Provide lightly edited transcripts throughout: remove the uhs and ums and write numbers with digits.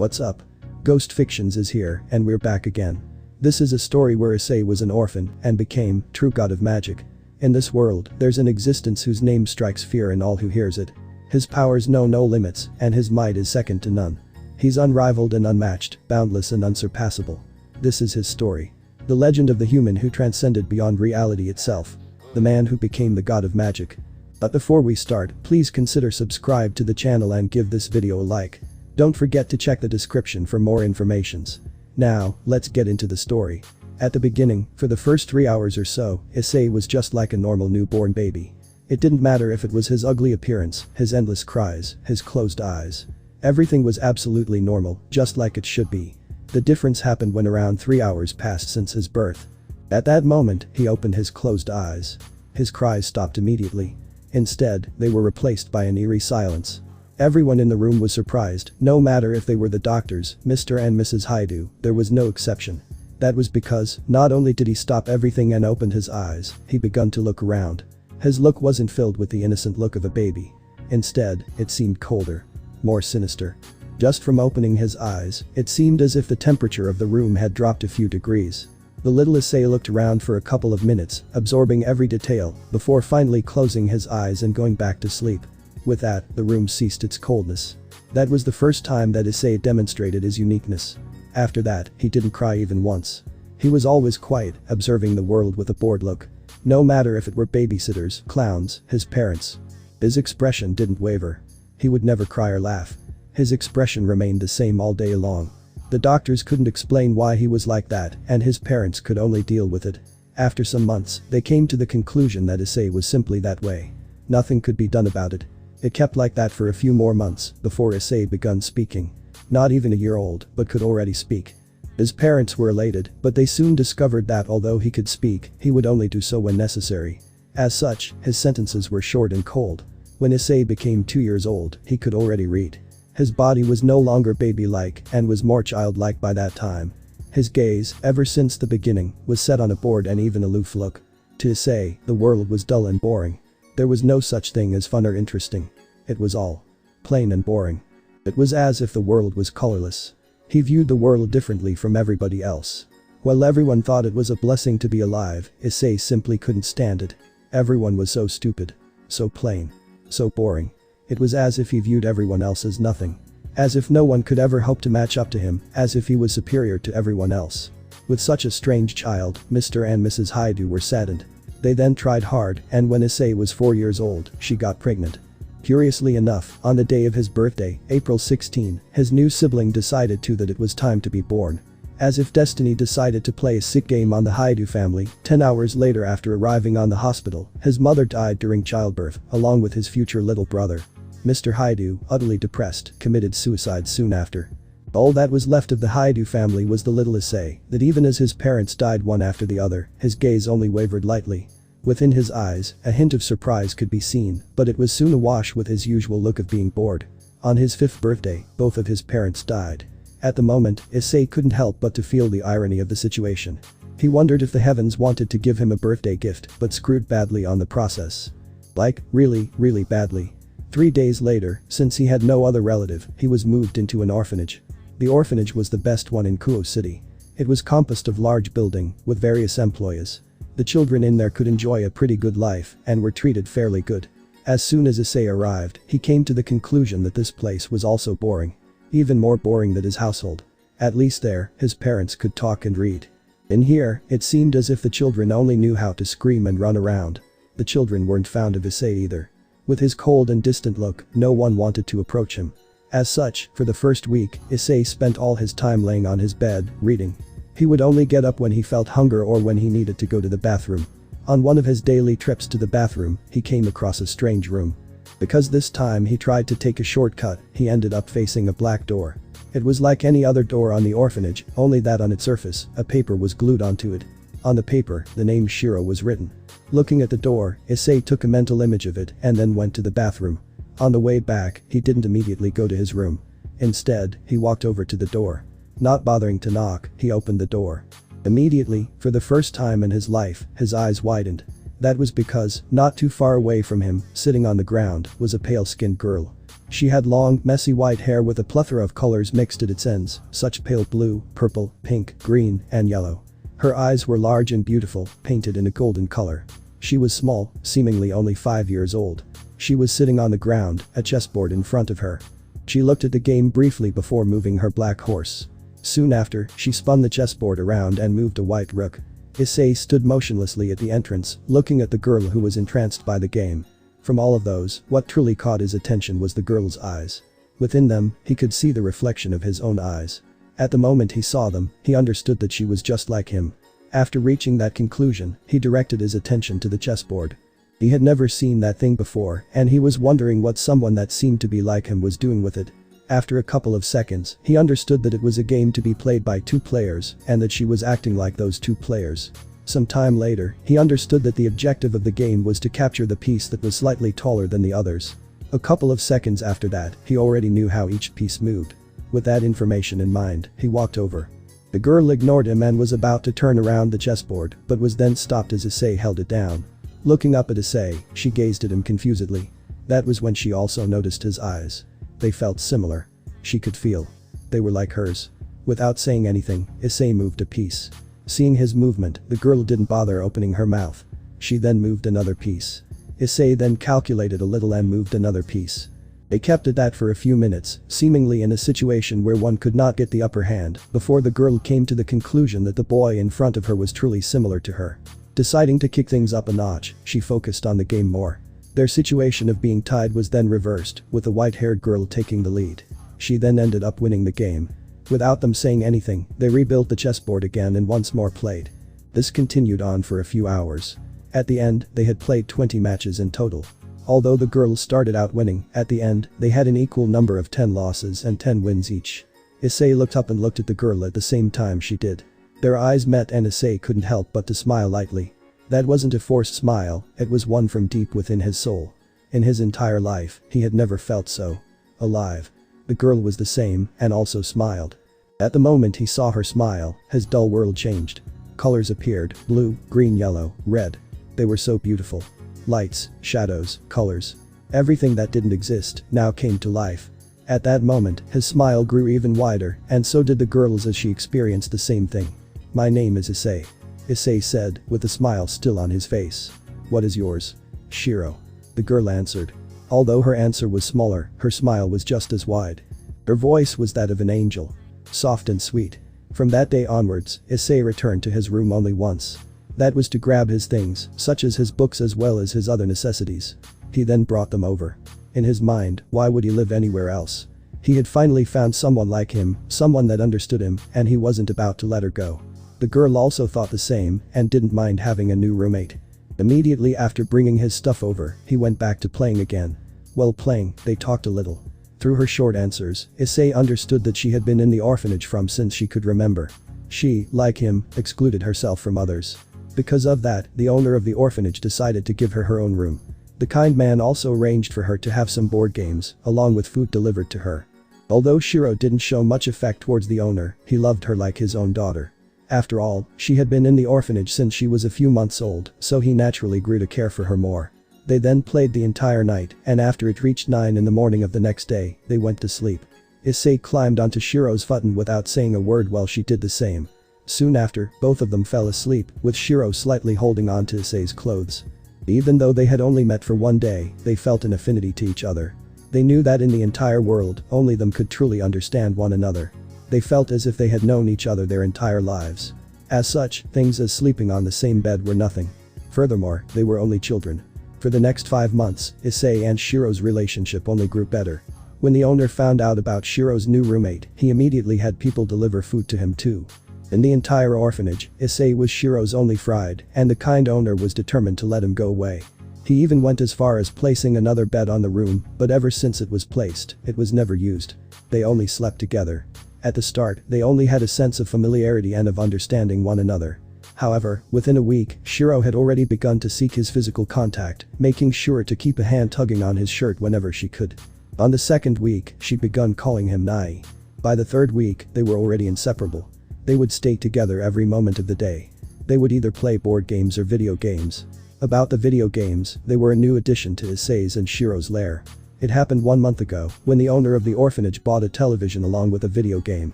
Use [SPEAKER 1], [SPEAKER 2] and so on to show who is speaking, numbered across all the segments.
[SPEAKER 1] What's up? Ghost Fictions is here and we're back again. This is a story where Issei was an orphan and became true god of magic. In this world, there's an existence whose name strikes fear in all who hears it. His powers know no limits and his might is second to none. He's unrivaled and unmatched, boundless and unsurpassable. This is his story. The legend of the human who transcended beyond reality itself. The man who became the god of magic. But before we start, please consider subscribe to the channel and give this video a like. Don't forget to check the description for more informations. Now, let's get into the story. At the beginning, for the first 3 hours or so, Issei was just like a normal newborn baby. It didn't matter if it was his ugly appearance, his endless cries, his closed eyes. Everything was absolutely normal, just like it should be. The difference happened when around 3 hours passed since his birth. At that moment, he opened his closed eyes. His cries stopped immediately. Instead, they were replaced by an eerie silence. Everyone in the room was surprised, no matter if they were the doctors, Mr. and Mrs. Haidu, there was no exception. That was because, not only did he stop everything and opened his eyes, he began to look around. His look wasn't filled with the innocent look of a baby. Instead, it seemed colder. More sinister. Just from opening his eyes, it seemed as if the temperature of the room had dropped a few degrees. The little Issei looked around for a couple of minutes, absorbing every detail, before finally closing his eyes and going back to sleep. With that, the room ceased its coldness. That was the first time that Issei demonstrated his uniqueness. After that, he didn't cry even once. He was always quiet, observing the world with a bored look. No matter if it were babysitters, clowns, his parents. His expression didn't waver. He would never cry or laugh. His expression remained the same all day long. The doctors couldn't explain why he was like that, and his parents could only deal with it. After some months, they came to the conclusion that Issei was simply that way. Nothing could be done about it. It kept like that for a few more months before Issei began speaking. Not even a year old, but could already speak. His parents were elated, but they soon discovered that although he could speak, he would only do so when necessary. As such, his sentences were short and cold. When Issei became 2 years old, he could already read. His body was no longer baby-like and was more childlike by that time. His gaze, ever since the beginning, was set on a bored and even aloof look. To Issei, the world was dull and boring. There was no such thing as fun or interesting. It was all plain and boring. It was as if the world was colorless. He viewed the world differently from everybody else. While everyone thought it was a blessing to be alive, Issei simply couldn't stand it. Everyone was so stupid. So plain. So boring. It was as if he viewed everyone else as nothing. As if no one could ever hope to match up to him, as if he was superior to everyone else. With such a strange child, Mr. and Mrs. Haidu were saddened. They then tried hard, and when Issei was 4 years old, she got pregnant. Curiously enough, on the day of his birthday, April 16, his new sibling decided that it was time to be born. As if destiny decided to play a sick game on the Haidu family, 10 hours later after arriving on the hospital, his mother died during childbirth, along with his future little brother. Mr. Haidu, utterly depressed, committed suicide soon after. All that was left of the Haidu family was the little Issei, that even as his parents died one after the other, his gaze only wavered lightly. Within his eyes, a hint of surprise could be seen, but it was soon awash with his usual look of being bored. On his 5th birthday, both of his parents died. At the moment, Issei couldn't help but to feel the irony of the situation. He wondered if the heavens wanted to give him a birthday gift but screwed badly on the process. Like, really, really badly. 3 days later, since he had no other relative, he was moved into an orphanage. The orphanage was the best one in Kuo City. It was composed of large building, with various employees. The children in there could enjoy a pretty good life and were treated fairly good. As soon as Issei arrived, he came to the conclusion that this place was also boring. Even more boring than his household. At least there, his parents could talk and read. In here, it seemed as if the children only knew how to scream and run around. The children weren't fond of Issei either. With his cold and distant look, no one wanted to approach him. As such, for the first week, Issei spent all his time laying on his bed, reading. He would only get up when he felt hunger or when he needed to go to the bathroom. On one of his daily trips to the bathroom, he came across a strange room. Because this time he tried to take a shortcut, he ended up facing a black door. It was like any other door on the orphanage, only that on its surface, a paper was glued onto it. On the paper, the name Shiro was written. Looking at the door, Issei took a mental image of it and then went to the bathroom. On the way back, he didn't immediately go to his room. Instead, he walked over to the door. Not bothering to knock, he opened the door. Immediately, for the first time in his life, his eyes widened. That was because, not too far away from him, sitting on the ground, was a pale-skinned girl. She had long, messy white hair with a plethora of colors mixed at its ends, such pale blue, purple, pink, green, and yellow. Her eyes were large and beautiful, painted in a golden color. She was small, seemingly only 5 years old. She was sitting on the ground, a chessboard in front of her. She looked at the game briefly before moving her black horse. Soon after, she spun the chessboard around and moved a white rook. Issei stood motionlessly at the entrance, looking at the girl who was entranced by the game. From all of those, what truly caught his attention was the girl's eyes. Within them, he could see the reflection of his own eyes. At the moment he saw them, he understood that she was just like him. After reaching that conclusion, he directed his attention to the chessboard. He had never seen that thing before, and he was wondering what someone that seemed to be like him was doing with it. After a couple of seconds, he understood that it was a game to be played by 2 players, and that she was acting like those 2 players. Some time later, he understood that the objective of the game was to capture the piece that was slightly taller than the others. A couple of seconds after that, he already knew how each piece moved. With that information in mind, he walked over. The girl ignored him and was about to turn around the chessboard, but was then stopped as Issei held it down. Looking up at Issei, she gazed at him confusedly. That was when she also noticed his eyes. They felt similar. She could feel. They were like hers. Without saying anything, Issei moved a piece. Seeing his movement, the girl didn't bother opening her mouth. She then moved another piece. Issei then calculated a little and moved another piece. They kept at that for a few minutes, seemingly in a situation where one could not get the upper hand, before the girl came to the conclusion that the boy in front of her was truly similar to her. Deciding to kick things up a notch, she focused on the game more. Their situation of being tied was then reversed, with the white-haired girl taking the lead. She then ended up winning the game. Without them saying anything, they rebuilt the chessboard again and once more played. This continued on for a few hours. At the end, they had played 20 matches in total. Although the girls started out winning, at the end, they had an equal number of 10 losses and 10 wins each. Issei looked up and looked at the girl at the same time she did. Their eyes met and Issei couldn't help but to smile lightly. That wasn't a forced smile, it was one from deep within his soul. In his entire life, he had never felt so alive. The girl was the same, and also smiled. At the moment he saw her smile, his dull world changed. Colors appeared, blue, green, yellow, red. They were so beautiful. Lights, shadows, colors. Everything that didn't exist now came to life. At that moment, his smile grew even wider, and so did the girl's as she experienced the same thing. "My name is Issei," Issei said, with a smile still on his face. "What is yours?" "Shiro," the girl answered. Although her answer was smaller, her smile was just as wide. Her voice was that of an angel. Soft and sweet. From that day onwards, Issei returned to his room only once. That was to grab his things, such as his books as well as his other necessities. He then brought them over. In his mind, why would he live anywhere else? He had finally found someone like him, someone that understood him, and he wasn't about to let her go. The girl also thought the same, and didn't mind having a new roommate. Immediately after bringing his stuff over, he went back to playing again. While playing, they talked a little. Through her short answers, Issei understood that she had been in the orphanage from since she could remember. She, like him, excluded herself from others. Because of that, the owner of the orphanage decided to give her her own room. The kind man also arranged for her to have some board games, along with food delivered to her. Although Shiro didn't show much affect towards the owner, he loved her like his own daughter. After all, she had been in the orphanage since she was a few months old, so he naturally grew to care for her more. They then played the entire night, and after it reached 9 in the morning of the next day, they went to sleep. Issei climbed onto Shiro's futon without saying a word while she did the same. Soon after, both of them fell asleep, with Shiro slightly holding on to Issei's clothes. Even though they had only met for 1 day, they felt an affinity to each other. They knew that in the entire world, only them could truly understand one another. They felt as if they had known each other their entire lives. As such, things as sleeping on the same bed were nothing. Furthermore, they were only children. For the next 5 months, Issei and Shiro's relationship only grew better. When the owner found out about Shiro's new roommate, he immediately had people deliver food to him too. In the entire orphanage, Issei was Shiro's only friend, and the kind owner was determined to let him go away. He even went as far as placing another bed on the room, but ever since it was placed, it was never used. They only slept together. At the start, they only had a sense of familiarity and of understanding one another. However, within a week, Shiro had already begun to seek his physical contact, making sure to keep a hand tugging on his shirt whenever she could. On the 2nd week, she begun calling him Nai. By the 3rd week, they were already inseparable. They would stay together every moment of the day. They would either play board games or video games. About the video games, they were a new addition to Issei's and Shiro's lair. It happened 1 month ago, when the owner of the orphanage bought a television along with a video game.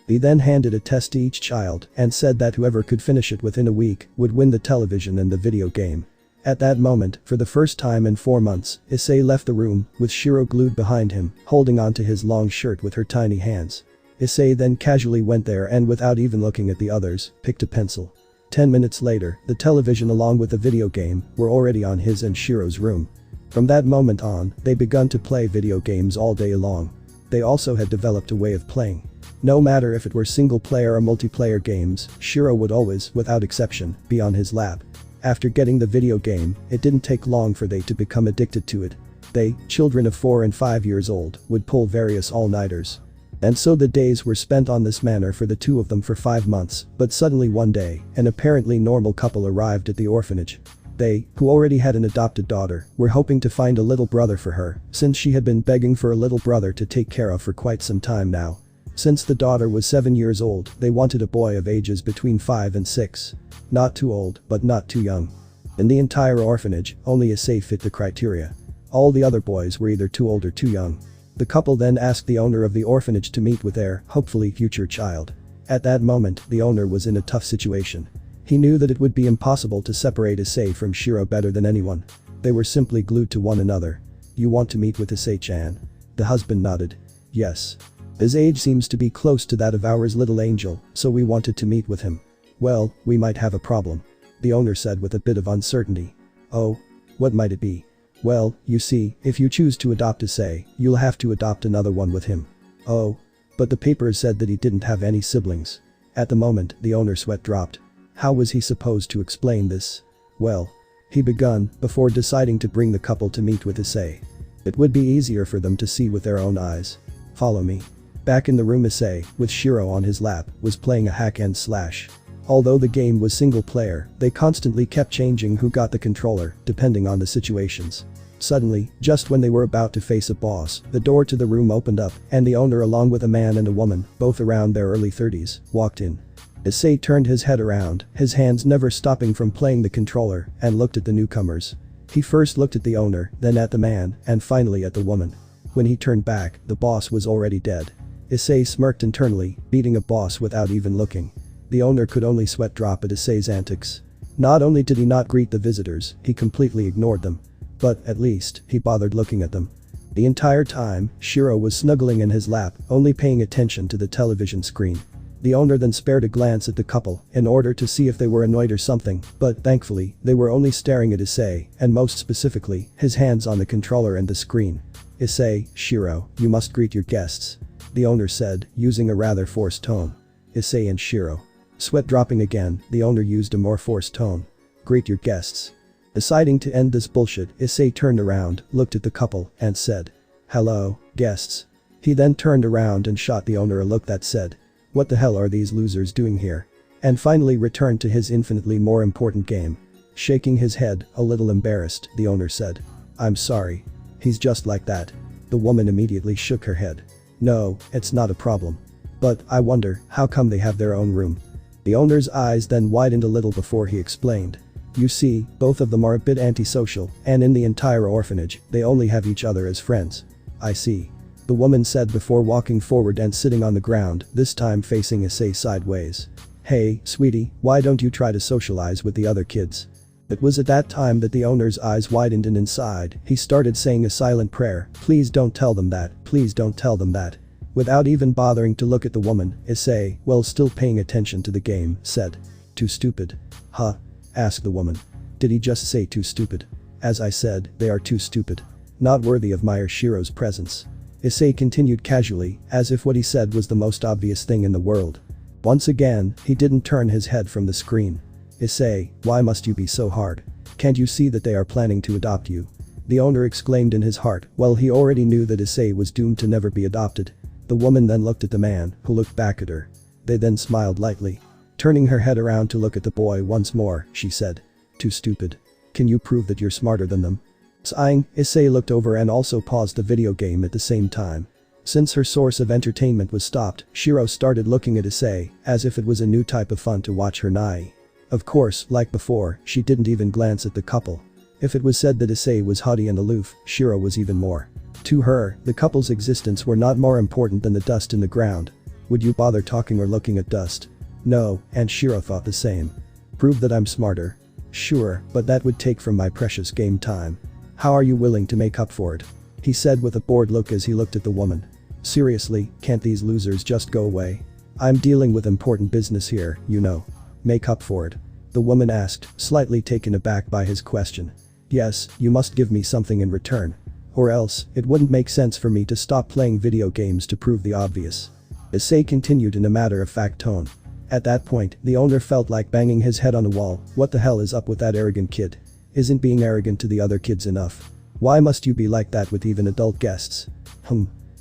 [SPEAKER 1] He then handed a test to each child and said that whoever could finish it within a week would win the television and the video game. At that moment, for the first time in 4 months, Issei left the room, with Shiro glued behind him, holding onto his long shirt with her tiny hands. Issei then casually went there and without even looking at the others, picked a pencil. 10 minutes later, the television along with the video game were already on his and Shiro's room. From that moment on, they begun to play video games all day long. They also had developed a way of playing. No matter if it were single-player or multiplayer games, Shiro would always, without exception, be on his lap. After getting the video game, it didn't take long for they to become addicted to it. They, children of 4 and 5 years old, would pull various all-nighters. And so the days were spent on this manner for the two of them for 5 months, but suddenly one day, an apparently normal couple arrived at the orphanage. They, who already had an adopted daughter, were hoping to find a little brother for her, since she had been begging for a little brother to take care of for quite some time now. Since the daughter was 7 years old, they wanted a boy of ages between 5 and 6. Not too old, but not too young. In the entire orphanage, only Issei fit the criteria. All the other boys were either too old or too young. The couple then asked the owner of the orphanage to meet with their, hopefully, future child. At that moment, the owner was in a tough situation. He knew that it would be impossible to separate Issei from Shiro better than anyone. They were simply glued to one another. "You want to meet with Issei-chan?" The husband nodded. "Yes. His age seems to be close to that of ours little angel, so we wanted to meet with him." "Well, we might have a problem," the owner said with a bit of uncertainty. "Oh? What might it be?" "Well, you see, if you choose to adopt Issei, you'll have to adopt another one with him." "Oh? But the papers said that he didn't have any siblings." At the moment, the owner's sweat dropped. How was he supposed to explain this? Well, he begun, before deciding to bring the couple to meet with Issei. It would be easier for them to see with their own eyes. "Follow me." Back in the room, Issei, with Shiro on his lap, was playing a hack and slash. Although the game was single player, they constantly kept changing who got the controller, depending on the situations. Suddenly, just when they were about to face a boss, the door to the room opened up, and the owner along with a man and a woman, both around their early 30s, walked in. Issei turned his head around, his hands never stopping from playing the controller, and looked at the newcomers. He first looked at the owner, then at the man, and finally at the woman. When he turned back, the boss was already dead. Issei smirked internally, beating a boss without even looking. The owner could only sweat drop at Issei's antics. Not only did he not greet the visitors, he completely ignored them. But, at least, he bothered looking at them. The entire time, Shiro was snuggling in his lap, only paying attention to the television screen. The owner then spared a glance at the couple, in order to see if they were annoyed or something, but thankfully, they were only staring at Issei, and most specifically, his hands on the controller and the screen. "Issei, Shiro, you must greet your guests," the owner said, using a rather forced tone. Issei and Shiro. Sweat dropping again, the owner used a more forced tone. "Greet your guests." Deciding to end this bullshit, Issei turned around, looked at the couple, and said, "Hello, guests." He then turned around and shot the owner a look that said, "What the hell are these losers doing here?" And finally returned to his infinitely more important game. Shaking his head, a little embarrassed, the owner said, "I'm sorry. He's just like that." The woman immediately shook her head. "No, it's not a problem. But, I wonder, how come they have their own room?" The owner's eyes then widened a little before he explained. "You see, both of them are a bit antisocial, and in the entire orphanage, they only have each other as friends." "I see," the woman said before walking forward and sitting on the ground, this time facing Issei sideways. "Hey, sweetie, why don't you try to socialize with the other kids?" It was at that time that the owner's eyes widened and inside, he started saying a silent prayer, "Please don't tell them that, please don't tell them that." Without even bothering to look at the woman, Issei, while still paying attention to the game, said, "Too stupid." "Huh?" asked the woman. "Did he just say too stupid?" "As I said, they are too stupid. Not worthy of my or Shiro's presence." Issei continued casually, as if what he said was the most obvious thing in the world. Once again, he didn't turn his head from the screen. "Issei, why must you be so hard? Can't you see that they are planning to adopt you?" the owner exclaimed in his heart, while he already knew that Issei was doomed to never be adopted. The woman then looked at the man, who looked back at her. They then smiled lightly. Turning her head around to look at the boy once more, she said, "Too stupid. Can you prove that you're smarter than them?" Sighing, Issei looked over and also paused the video game at the same time. Since her source of entertainment was stopped, Shiro started looking at Issei, as if it was a new type of fun to watch her nai. Of course, like before, she didn't even glance at the couple. If it was said that Issei was haughty and aloof, Shiro was even more. To her, the couple's existence were not more important than the dust in the ground. Would you bother talking or looking at dust? No, and Shiro thought the same. Prove that I'm smarter. Sure, but that would take from my precious game time. How are you willing to make up for it? He said with a bored look as he looked at the woman. Seriously, can't these losers just go away? I'm dealing with important business here, you know. Make up for it. The woman asked, slightly taken aback by his question. Yes, you must give me something in return. Or else, it wouldn't make sense for me to stop playing video games to prove the obvious. Issei continued in a matter-of-fact tone. At that point, the owner felt like banging his head on the wall. What the hell is up with that arrogant kid? Isn't being arrogant to the other kids enough? Why must you be like that with even adult guests?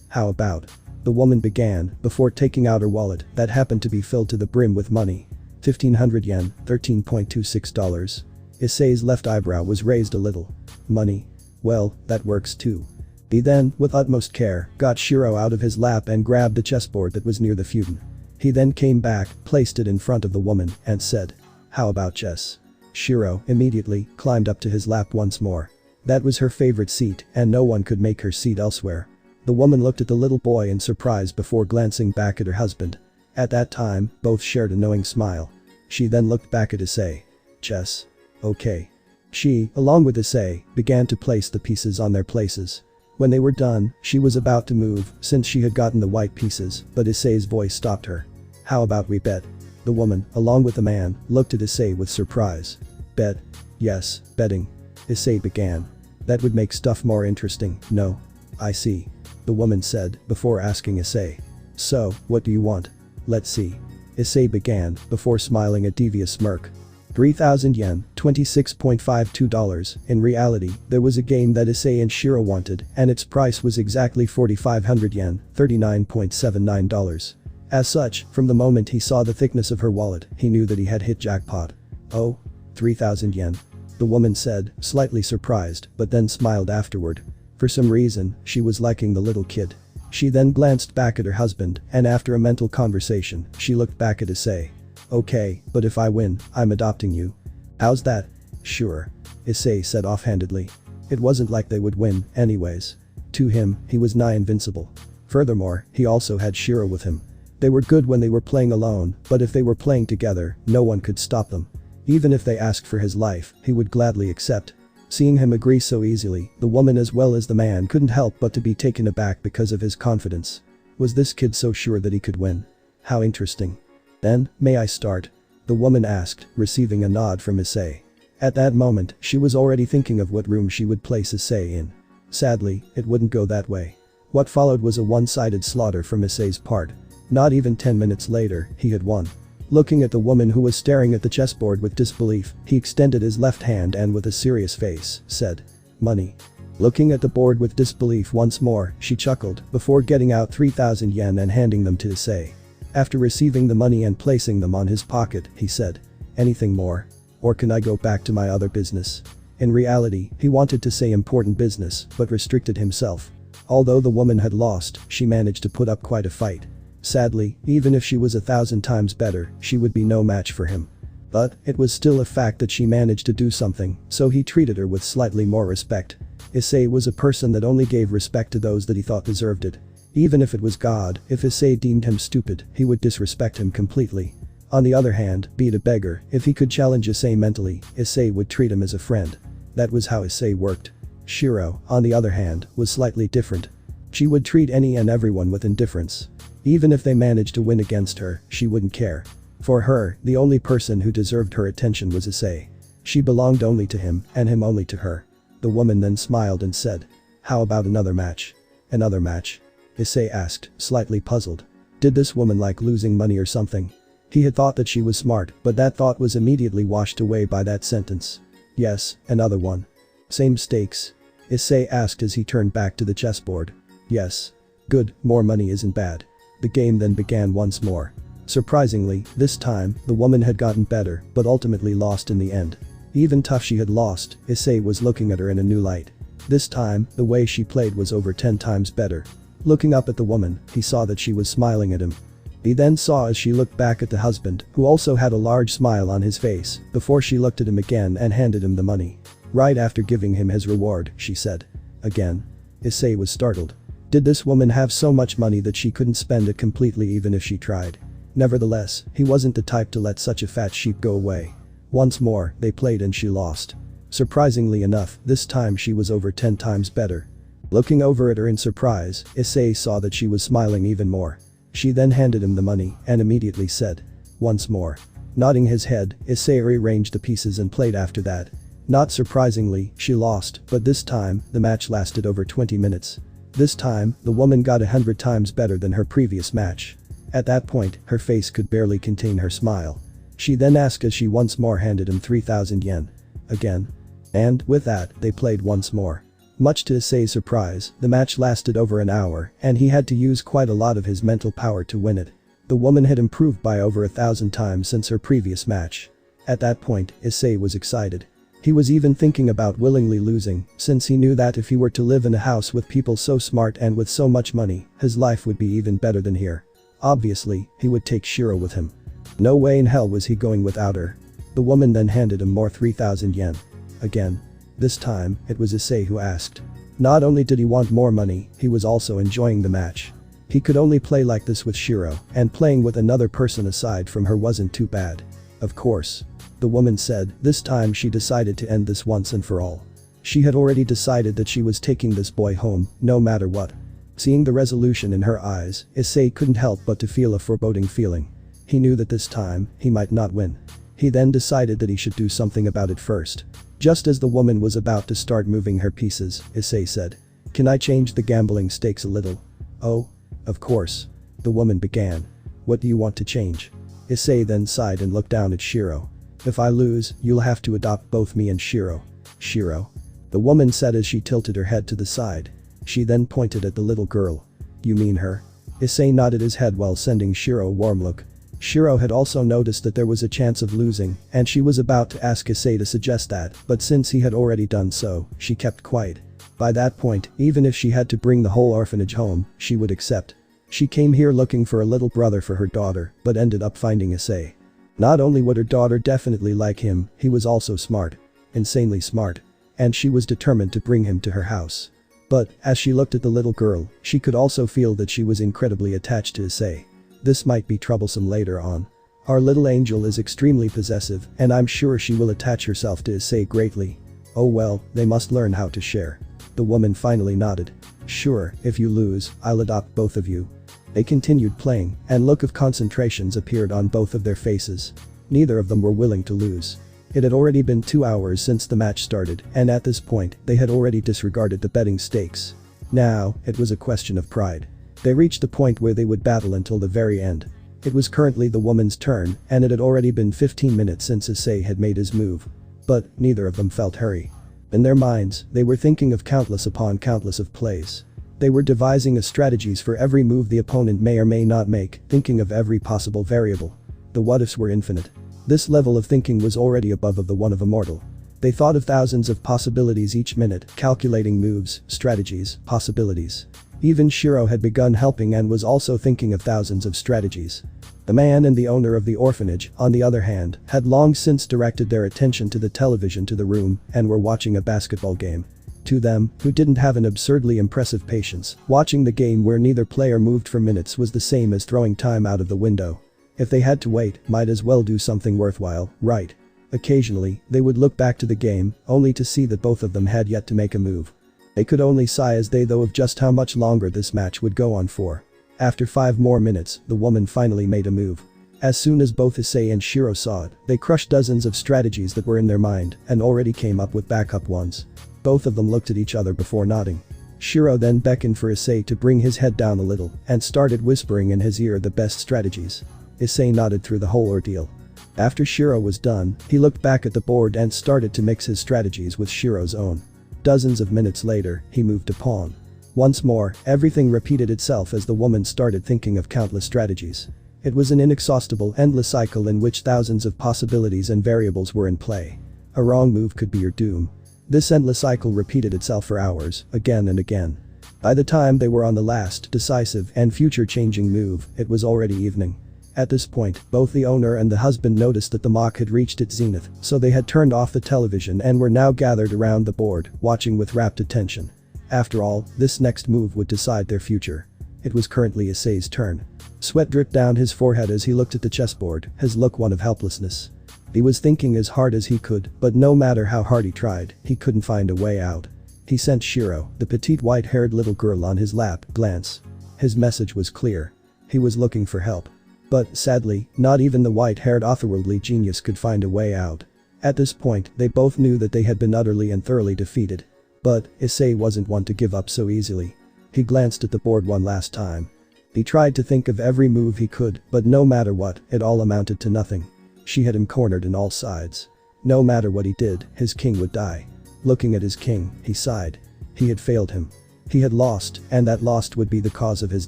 [SPEAKER 1] How about? The woman began, before taking out her wallet that happened to be filled to the brim with money. 1,500 yen, $13.26. Issei's left eyebrow was raised a little. Money? Well, that works too. He then, with utmost care, got Shiro out of his lap and grabbed the chessboard that was near the futon. He then came back, placed it in front of the woman, and said, "How about chess?" Shiro immediately climbed up to his lap once more. That was her favorite seat, and no one could make her seat elsewhere. The woman looked at the little boy in surprise before glancing back at her husband. At that time, both shared a knowing smile. She then looked back at Issei. Chess. Okay. She, along with Issei, began to place the pieces on their places. When they were done, she was about to move since she had gotten the white pieces, but Issei's voice stopped her. How about we bet? The woman, along with the man, looked at Issei with surprise. Bet? Yes, betting. Issei began. That would make stuff more interesting, no? I see. The woman said, before asking Issei. So, what do you want? Let's see. Issei began, before smiling a devious smirk. 3,000 yen, $26.52. In reality, there was a game that Issei and Shiro wanted, and its price was exactly 4,500 yen, $39.79. As such, from the moment he saw the thickness of her wallet, he knew that he had hit jackpot. Oh? 3,000 yen. The woman said, slightly surprised, but then smiled afterward. For some reason, she was liking the little kid. She then glanced back at her husband, and after a mental conversation, she looked back at Issei. Okay, but if I win, I'm adopting you. How's that? Sure. Issei said offhandedly. It wasn't like they would win, anyways. To him, he was nigh invincible. Furthermore, he also had Shiro with him. They were good when they were playing alone, but if they were playing together, no one could stop them. Even if they asked for his life, he would gladly accept. Seeing him agree so easily, the woman as well as the man couldn't help but to be taken aback because of his confidence. Was this kid so sure that he could win? How interesting. Then, may I start? The woman asked, receiving a nod from Issei. At that moment, she was already thinking of what room she would place Issei in. Sadly, it wouldn't go that way. What followed was a one-sided slaughter from Issei's part. Not even 10 minutes later, he had won. Looking at the woman who was staring at the chessboard with disbelief, he extended his left hand and with a serious face, said, "Money." Looking at the board with disbelief once more, she chuckled, before getting out 3,000 yen and handing them to Issei. After receiving the money and placing them on his pocket, he said, "Anything more? Or can I go back to my other business?" In reality, he wanted to say important business, but restricted himself. Although the woman had lost, she managed to put up quite a fight. Sadly, even if she was 1,000 times better, she would be no match for him. But, it was still a fact that she managed to do something, so he treated her with slightly more respect. Issei was a person that only gave respect to those that he thought deserved it. Even if it was God, if Issei deemed him stupid, he would disrespect him completely. On the other hand, be it a beggar, if he could challenge Issei mentally, Issei would treat him as a friend. That was how Issei worked. Shiro, on the other hand, was slightly different. She would treat any and everyone with indifference. Even if they managed to win against her, she wouldn't care. For her, the only person who deserved her attention was Issei. She belonged only to him, and him only to her. The woman then smiled and said, "How about another match?" "Another match?" Issei asked, slightly puzzled. Did this woman like losing money or something? He had thought that she was smart, but that thought was immediately washed away by that sentence. "Yes, another one." "Same stakes?" Issei asked as he turned back to the chessboard. "Yes." "Good, more money isn't bad." The game then began once more. Surprisingly, this time, the woman had gotten better, but ultimately lost in the end. Even tough she had lost, Issei was looking at her in a new light. This time, the way she played was over 10 times better. Looking up at the woman, he saw that she was smiling at him. He then saw as she looked back at the husband, who also had a large smile on his face, before she looked at him again and handed him the money. Right after giving him his reward, she said, "Again?" Issei was startled. Did this woman have so much money that she couldn't spend it completely even if she tried? Nevertheless, he wasn't the type to let such a fat sheep go away. Once more, they played and she lost. Surprisingly enough, this time she was over 10 times better. Looking over at her in surprise, Issei saw that she was smiling even more. She then handed him the money and immediately said, "Once more." Nodding his head, Issei rearranged the pieces and played after that. Not surprisingly, she lost, but this time, the match lasted over 20 minutes. This time, the woman got 100 times better than her previous match. At that point, her face could barely contain her smile. She then asked as she once more handed him 3,000 yen. Again. And, with that, they played once more. Much to Issei's surprise, the match lasted over an hour, and he had to use quite a lot of his mental power to win it. The woman had improved by over 1,000 times since her previous match. At that point, Issei was excited. He was even thinking about willingly losing, since he knew that if he were to live in a house with people so smart and with so much money, his life would be even better than here. Obviously, he would take Shiro with him. No way in hell was he going without her. The woman then handed him more 3,000 yen. Again. This time, it was Issei who asked. Not only did he want more money, he was also enjoying the match. He could only play like this with Shiro, and playing with another person aside from her wasn't too bad. Of course. The woman said, this time she decided to end this once and for all. She had already decided that she was taking this boy home, no matter what. Seeing the resolution in her eyes, Issei couldn't help but to feel a foreboding feeling. He knew that this time, he might not win. He then decided that he should do something about it first. Just as the woman was about to start moving her pieces, Issei said, "Can I change the gambling stakes a little?" "Oh, of course." The woman began. "What do you want to change?" Issei then sighed and looked down at Shiro. "If I lose, you'll have to adopt both me and Shiro." "Shiro?" The woman said as she tilted her head to the side. She then pointed at the little girl. "You mean her?" Issei nodded his head while sending Shiro a warm look. Shiro had also noticed that there was a chance of losing, and she was about to ask Issei to suggest that, but since he had already done so, she kept quiet. By that point, even if she had to bring the whole orphanage home, she would accept. She came here looking for a little brother for her daughter, but ended up finding Issei. Not only would her daughter definitely like him, he was also smart. Insanely smart. And she was determined to bring him to her house. But, as she looked at the little girl, she could also feel that she was incredibly attached to Issei. This might be troublesome later on. Our little angel is extremely possessive, and I'm sure she will attach herself to Issei greatly. Oh well, they must learn how to share. The woman finally nodded. "Sure, if you lose, I'll adopt both of you." They continued playing, and look of concentrations appeared on both of their faces. Neither of them were willing to lose. It had already been 2 hours since the match started, and at this point, they had already disregarded the betting stakes. Now, it was a question of pride. They reached the point where they would battle until the very end. It was currently the woman's turn, and it had already been 15 minutes since Issei had made his move. But, neither of them felt hurry. In their minds, they were thinking of countless upon countless of plays. They were devising a strategies for every move the opponent may or may not make, thinking of every possible variable. The what-ifs were infinite. This level of thinking was already above of the one of a mortal. They thought of thousands of possibilities each minute, calculating moves, strategies, possibilities. Even Shiro had begun helping and was also thinking of thousands of strategies. The man and the owner of the orphanage, on the other hand, had long since directed their attention to the television to the room and were watching a basketball game. To them, who didn't have an absurdly impressive patience, watching the game where neither player moved for minutes was the same as throwing time out of the window. If they had to wait, might as well do something worthwhile, right? Occasionally, they would look back to the game, only to see that both of them had yet to make a move. They could only sigh as they thought of just how much longer this match would go on for. After 5 more minutes, the woman finally made a move. As soon as both Issei and Shiro saw it, they crushed dozens of strategies that were in their mind and already came up with backup ones. Both of them looked at each other before nodding. Shiro then beckoned for Issei to bring his head down a little and started whispering in his ear the best strategies. Issei nodded through the whole ordeal. After Shiro was done, he looked back at the board and started to mix his strategies with Shiro's own. Dozens of minutes later, he moved to pawn. Once more, everything repeated itself as the woman started thinking of countless strategies. It was an inexhaustible, endless cycle in which thousands of possibilities and variables were in play. A wrong move could be your doom. This endless cycle repeated itself for hours, again and again. By the time they were on the last, decisive, and future-changing move, it was already evening. At this point, both the owner and the husband noticed that the mock had reached its zenith, so they had turned off the television and were now gathered around the board, watching with rapt attention. After all, this next move would decide their future. It was currently Issei's turn. Sweat dripped down his forehead as he looked at the chessboard, his look one of helplessness. He was thinking as hard as he could, but no matter how hard he tried, he couldn't find a way out. He sent Shiro, the petite white-haired little girl on his lap, glance. His message was clear. He was looking for help. But, sadly, not even the white-haired otherworldly genius could find a way out. At this point, they both knew that they had been utterly and thoroughly defeated. But, Issei wasn't one to give up so easily. He glanced at the board one last time. He tried to think of every move he could, but no matter what, it all amounted to nothing. She had him cornered on all sides. No matter what he did, his king would die. Looking at his king, he sighed. He had failed him. He had lost, and that lost would be the cause of his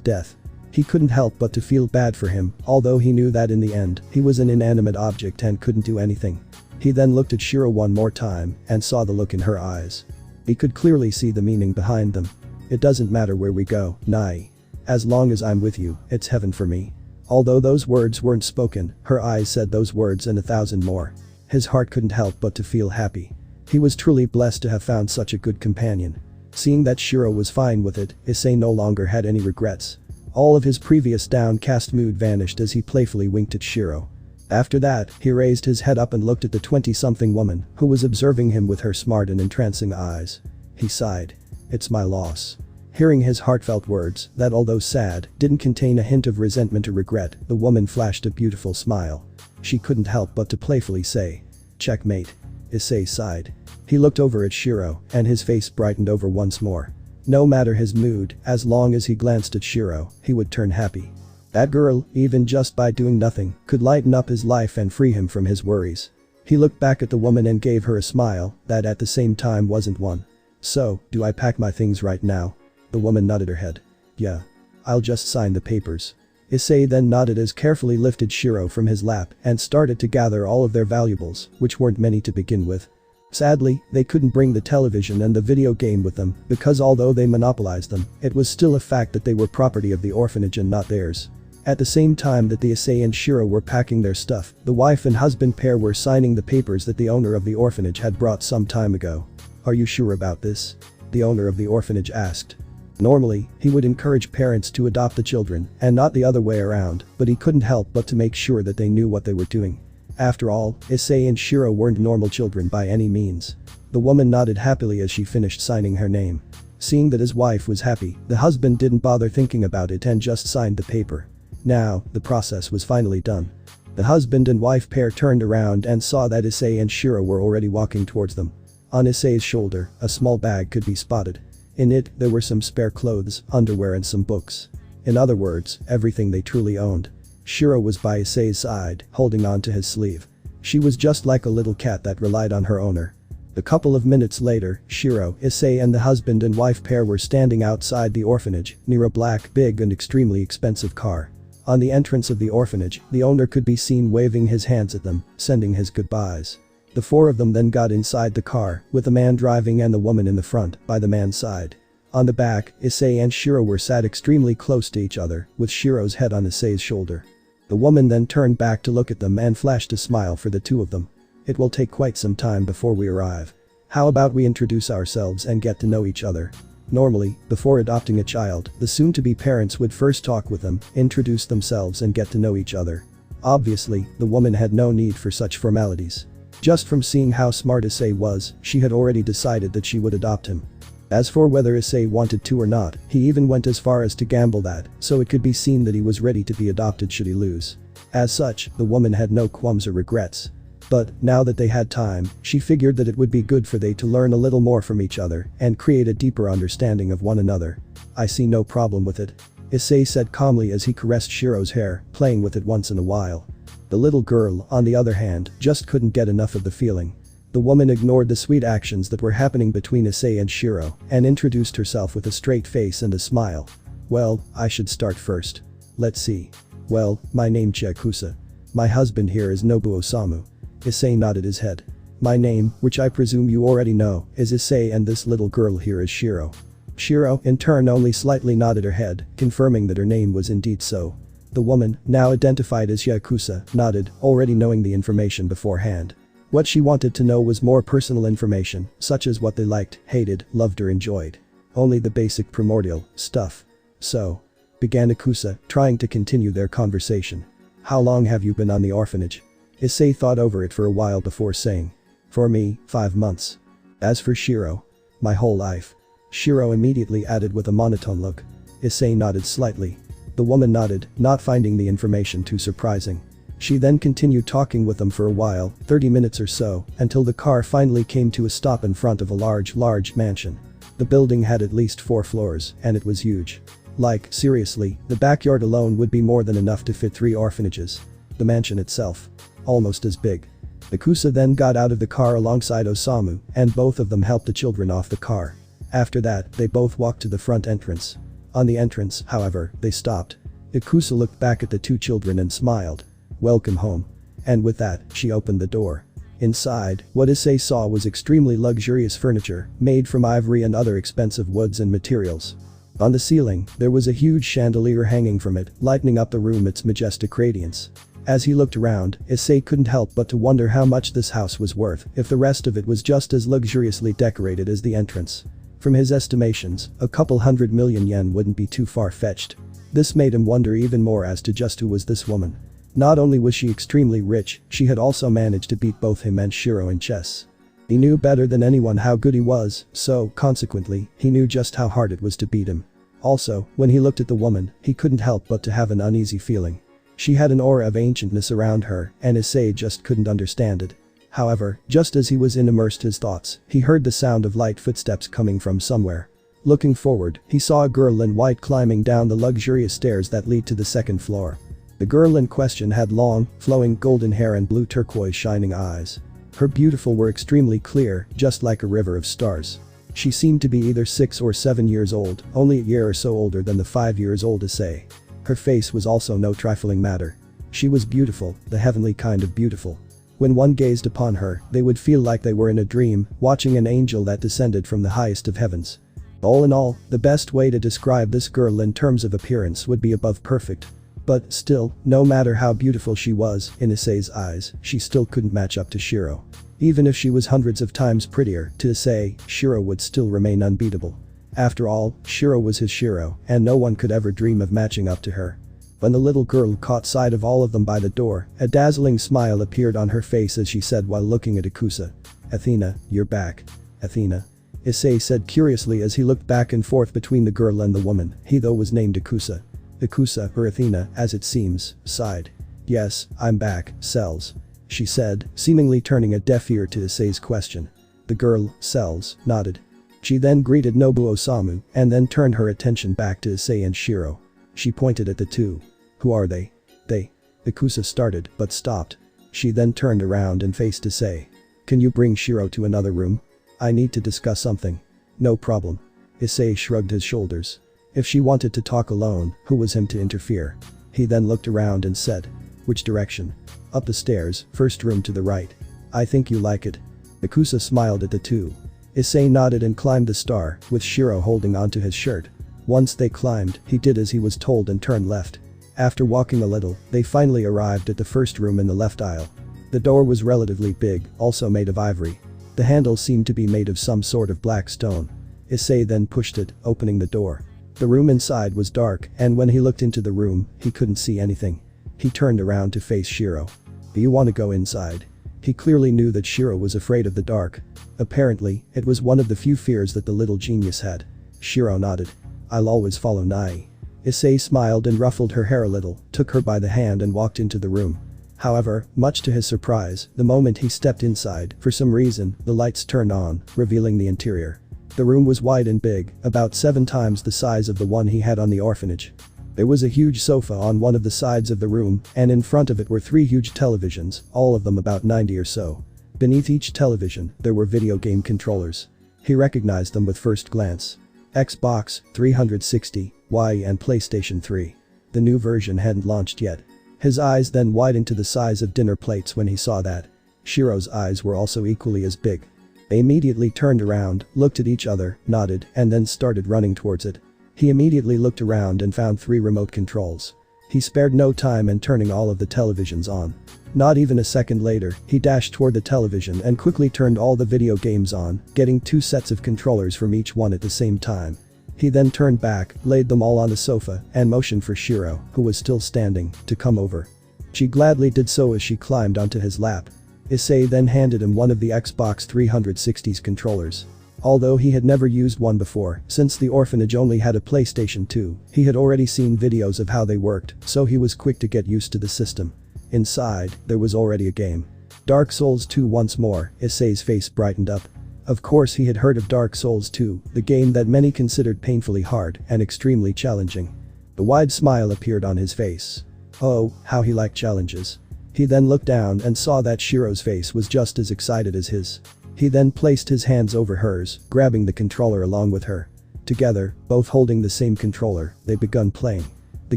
[SPEAKER 1] death. He couldn't help but to feel bad for him, although he knew that in the end, he was an inanimate object and couldn't do anything. He then looked at Shiro one more time, and saw the look in her eyes. He could clearly see the meaning behind them. It doesn't matter where we go, Nai. As long as I'm with you, it's heaven for me. Although those words weren't spoken, her eyes said those words and 1,000 more. His heart couldn't help but to feel happy. He was truly blessed to have found such a good companion. Seeing that Shiro was fine with it, Issei no longer had any regrets. All of his previous downcast mood vanished as he playfully winked at Shiro. After that, he raised his head up and looked at the 20-something woman, who was observing him with her smart and entrancing eyes. He sighed. It's my loss. Hearing his heartfelt words, that although sad, didn't contain a hint of resentment or regret, the woman flashed a beautiful smile. She couldn't help but to playfully say, "Checkmate." Issei sighed. He looked over at Shiro, and his face brightened over once more. No matter his mood, as long as he glanced at Shiro, he would turn happy. That girl, even just by doing nothing, could lighten up his life and free him from his worries. He looked back at the woman and gave her a smile that at the same time wasn't one. "So, do I pack my things right now?" The woman nodded her head. "Yeah. I'll just sign the papers." Issei then nodded as carefully lifted Shiro from his lap and started to gather all of their valuables, which weren't many to begin with. Sadly, they couldn't bring the television and the video game with them because although they monopolized them, it was still a fact that they were property of the orphanage and not theirs. At the same time that the Issei and Shiro were packing their stuff, the wife and husband pair were signing the papers that the owner of the orphanage had brought some time ago. "Are you sure about this?" the owner of the orphanage asked. Normally, he would encourage parents to adopt the children and not the other way around, but he couldn't help but to make sure that they knew what they were doing. After all, Issei and Shiro weren't normal children by any means. The woman nodded happily as she finished signing her name. Seeing that his wife was happy, the husband didn't bother thinking about it and just signed the paper. Now, the process was finally done. The husband and wife pair turned around and saw that Issei and Shiro were already walking towards them. On Issei's shoulder, a small bag could be spotted. In it, there were some spare clothes, underwear and some books. In other words, everything they truly owned. Shiro was by Issei's side, holding on to his sleeve. She was just like a little cat that relied on her owner. A couple of minutes later, Shiro, Issei and the husband and wife pair were standing outside the orphanage, near a black, big and extremely expensive car. On the entrance of the orphanage, the owner could be seen waving his hands at them, sending his goodbyes. The four of them then got inside the car, with the man driving and the woman in the front, by the man's side. On the back, Issei and Shiro were sat extremely close to each other, with Shiro's head on Issei's shoulder. The woman then turned back to look at them and flashed a smile for the two of them. "It will take quite some time before we arrive. How about we introduce ourselves and get to know each other?" Normally, before adopting a child, the soon-to-be parents would first talk with them, introduce themselves and get to know each other. Obviously, the woman had no need for such formalities. Just from seeing how smart Issei was, she had already decided that she would adopt him. As for whether Issei wanted to or not, he even went as far as to gamble that, so it could be seen that he was ready to be adopted should he lose. As such, the woman had no qualms or regrets. But, now that they had time, she figured that it would be good for they to learn a little more from each other and create a deeper understanding of one another. "I see no problem with it," Issei said calmly as he caressed Shiro's hair, playing with it once in a while. The little girl, on the other hand, just couldn't get enough of the feeling. The woman ignored the sweet actions that were happening between Issei and Shiro and introduced herself with a straight face and a smile. "Well, I should start first. Let's see. Well, my name's Yakuza. My husband here is Nobuo Osamu." Issei nodded his head. "My name, which I presume you already know, is Issei and this little girl here is Shiro." Shiro, in turn, only slightly nodded her head, confirming that her name was indeed so. The woman, now identified as Yakuza, nodded, already knowing the information beforehand. What she wanted to know was more personal information, such as what they liked, hated, loved or enjoyed. Only the basic primordial stuff. So, began Ikusa, trying to continue their conversation. How long have you been on the orphanage? Issei thought over it for a while before saying. For me, 5 months. As for Shiro. My whole life. Shiro immediately added with a monotone look. Issei nodded slightly. The woman nodded, not finding the information too surprising. She then continued talking with them for a while, 30 minutes or so, until the car finally came to a stop in front of a large mansion. The building had at least 4 floors, and it was huge. Like, seriously, the backyard alone would be more than enough to fit 3 orphanages. The mansion itself. Almost as big. Ikusa then got out of the car alongside Osamu, and both of them helped the children off the car. After that, they both walked to the front entrance. On the entrance, however, they stopped. Ikusa looked back at the 2 children and smiled. Welcome home. And with that, she opened the door. Inside, what Issei saw was extremely luxurious furniture, made from ivory and other expensive woods and materials. On the ceiling, there was a huge chandelier hanging from it, lightening up the room its majestic radiance. As he looked around, Issei couldn't help but to wonder how much this house was worth if the rest of it was just as luxuriously decorated as the entrance. From his estimations, a couple 100 million yen wouldn't be too far-fetched. This made him wonder even more as to just who was this woman. Not only was she extremely rich, she had also managed to beat both him and Shiro in chess. He knew better than anyone how good he was, so, consequently, he knew just how hard it was to beat him. Also, when he looked at the woman, he couldn't help but to have an uneasy feeling. She had an aura of ancientness around her, and Issei just couldn't understand it. However, just as he was immersed his thoughts, he heard the sound of light footsteps coming from somewhere. Looking forward, he saw a girl in white climbing down the luxurious stairs that lead to the 2nd floor. The girl in question had long, flowing golden hair and blue turquoise shining eyes. Her beautiful were extremely clear, just like a river of stars. She seemed to be either 6 or 7 years old, only a year or so older than the 5 years old Issei. Her face was also no trifling matter. She was beautiful, the heavenly kind of beautiful. When one gazed upon her, they would feel like they were in a dream, watching an angel that descended from the highest of heavens. All in all, the best way to describe this girl in terms of appearance would be above perfect. But still, no matter how beautiful she was, in Issei's eyes, she still couldn't match up to Shiro. Even if she was hundreds of times prettier, to Issei, Shiro would still remain unbeatable. After all, Shiro was his Shiro, and no one could ever dream of matching up to her. When the little girl caught sight of all of them by the door, a dazzling smile appeared on her face as she said while looking at Ikusa. Athena, you're back. Athena. Issei said curiously as he looked back and forth between the girl and the woman, he though was named Ikusa. Ikusa, or Athena, as it seems, sighed. Yes, I'm back, Cells. She said, seemingly turning a deaf ear to Issei's question. The girl, Cells, nodded. She then greeted Nobu Osamu, and then turned her attention back to Issei and Shiro. She pointed at the 2. Who are they? They. Ikusa started, but stopped. She then turned around and faced Issei. Can you bring Shiro to another room? I need to discuss something. No problem. Issei shrugged his shoulders. If she wanted to talk alone, who was him to interfere? He then looked around and said. Which direction? Up the stairs, 1st room to the right. I think you like it. Ikusa smiled at the 2. Issei nodded and climbed the star, with Shiro holding onto his shirt. Once they climbed, he did as he was told and turned left. After walking a little, they finally arrived at the 1st room in the left aisle. The door was relatively big, also made of ivory. The handle seemed to be made of some sort of black stone. Issei then pushed it, opening the door. The room inside was dark, and when he looked into the room, he couldn't see anything. He turned around to face Shiro. Do you want to go inside? He clearly knew that Shiro was afraid of the dark. Apparently, it was one of the few fears that the little genius had. Shiro nodded. I'll always follow Nai. Issei smiled and ruffled her hair a little, took her by the hand and walked into the room. However, much to his surprise, the moment he stepped inside, for some reason, the lights turned on, revealing the interior. The room was wide and big, about 7 times the size of the one he had on the orphanage. There was a huge sofa on one of the sides of the room, and in front of it were 3 huge televisions, all of them about 90 or so. Beneath each television, there were video game controllers. He recognized them with first glance. Xbox 360, Y and PlayStation 3. The new version hadn't launched yet. His eyes then widened to the size of dinner plates when he saw that. Shiro's eyes were also equally as big. They immediately turned around, looked at each other, nodded, and then started running towards it. He immediately looked around and found 3 remote controls. He spared no time in turning all of the televisions on. Not even a second later, he dashed toward the television and quickly turned all the video games on, getting 2 sets of controllers from each one at the same time. He then turned back, laid them all on the sofa, and motioned for Shiro, who was still standing, to come over. She gladly did so as she climbed onto his lap. Issei then handed him one of the Xbox 360's controllers. Although he had never used one before, since the orphanage only had a PlayStation 2, he had already seen videos of how they worked, so he was quick to get used to the system. Inside, there was already a game. Dark Souls 2 once more, Issei's face brightened up. Of course he had heard of Dark Souls 2, the game that many considered painfully hard and extremely challenging. A wide smile appeared on his face. Oh, how he liked challenges. He then looked down and saw that Shiro's face was just as excited as his. He then placed his hands over hers, grabbing the controller along with her. Together, both holding the same controller, they begun playing. The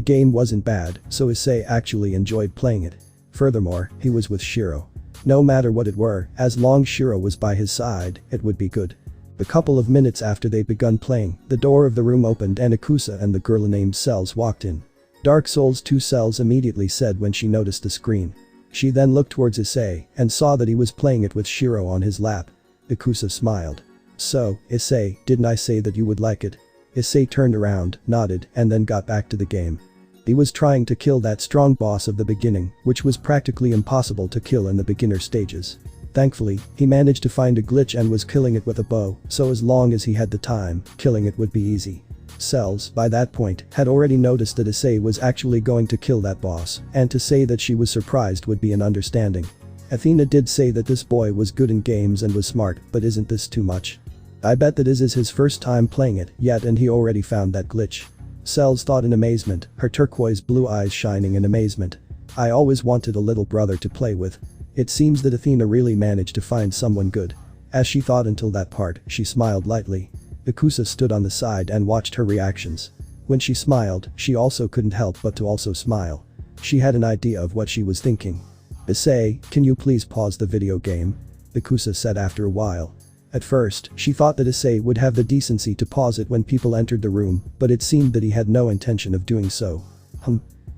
[SPEAKER 1] game wasn't bad, so Issei actually enjoyed playing it. Furthermore, he was with Shiro. No matter what it were, as long as Shiro was by his side, it would be good. A couple of minutes after they begun playing, the door of the room opened and Ikusa and the girl named Cells walked in. Dark Souls 2 Cells immediately said when she noticed the screen. She then looked towards Issei and saw that he was playing it with Shiro on his lap. Ikusa smiled. So, Issei, didn't I say that you would like it? Issei turned around, nodded, and then got back to the game. He was trying to kill that strong boss of the beginning, which was practically impossible to kill in the beginner stages. Thankfully, he managed to find a glitch and was killing it with a bow, so as long as he had the time, killing it would be easy. Cells, by that point, had already noticed that Issei was actually going to kill that boss, and to say that she was surprised would be an understanding. Athena did say that this boy was good in games and was smart, but isn't this too much? I bet that this is his first time playing it yet and he already found that glitch. Cells thought in amazement, her turquoise blue eyes shining in amazement. I always wanted a little brother to play with. It seems that Athena really managed to find someone good. As she thought until that part, she smiled lightly. Ikusa stood on the side and watched her reactions. When she smiled, she also couldn't help but to also smile. She had an idea of what she was thinking. Issei, can you please pause the video game? Ikusa said after a while. At first, she thought that Issei would have the decency to pause it when people entered the room, but it seemed that he had no intention of doing so.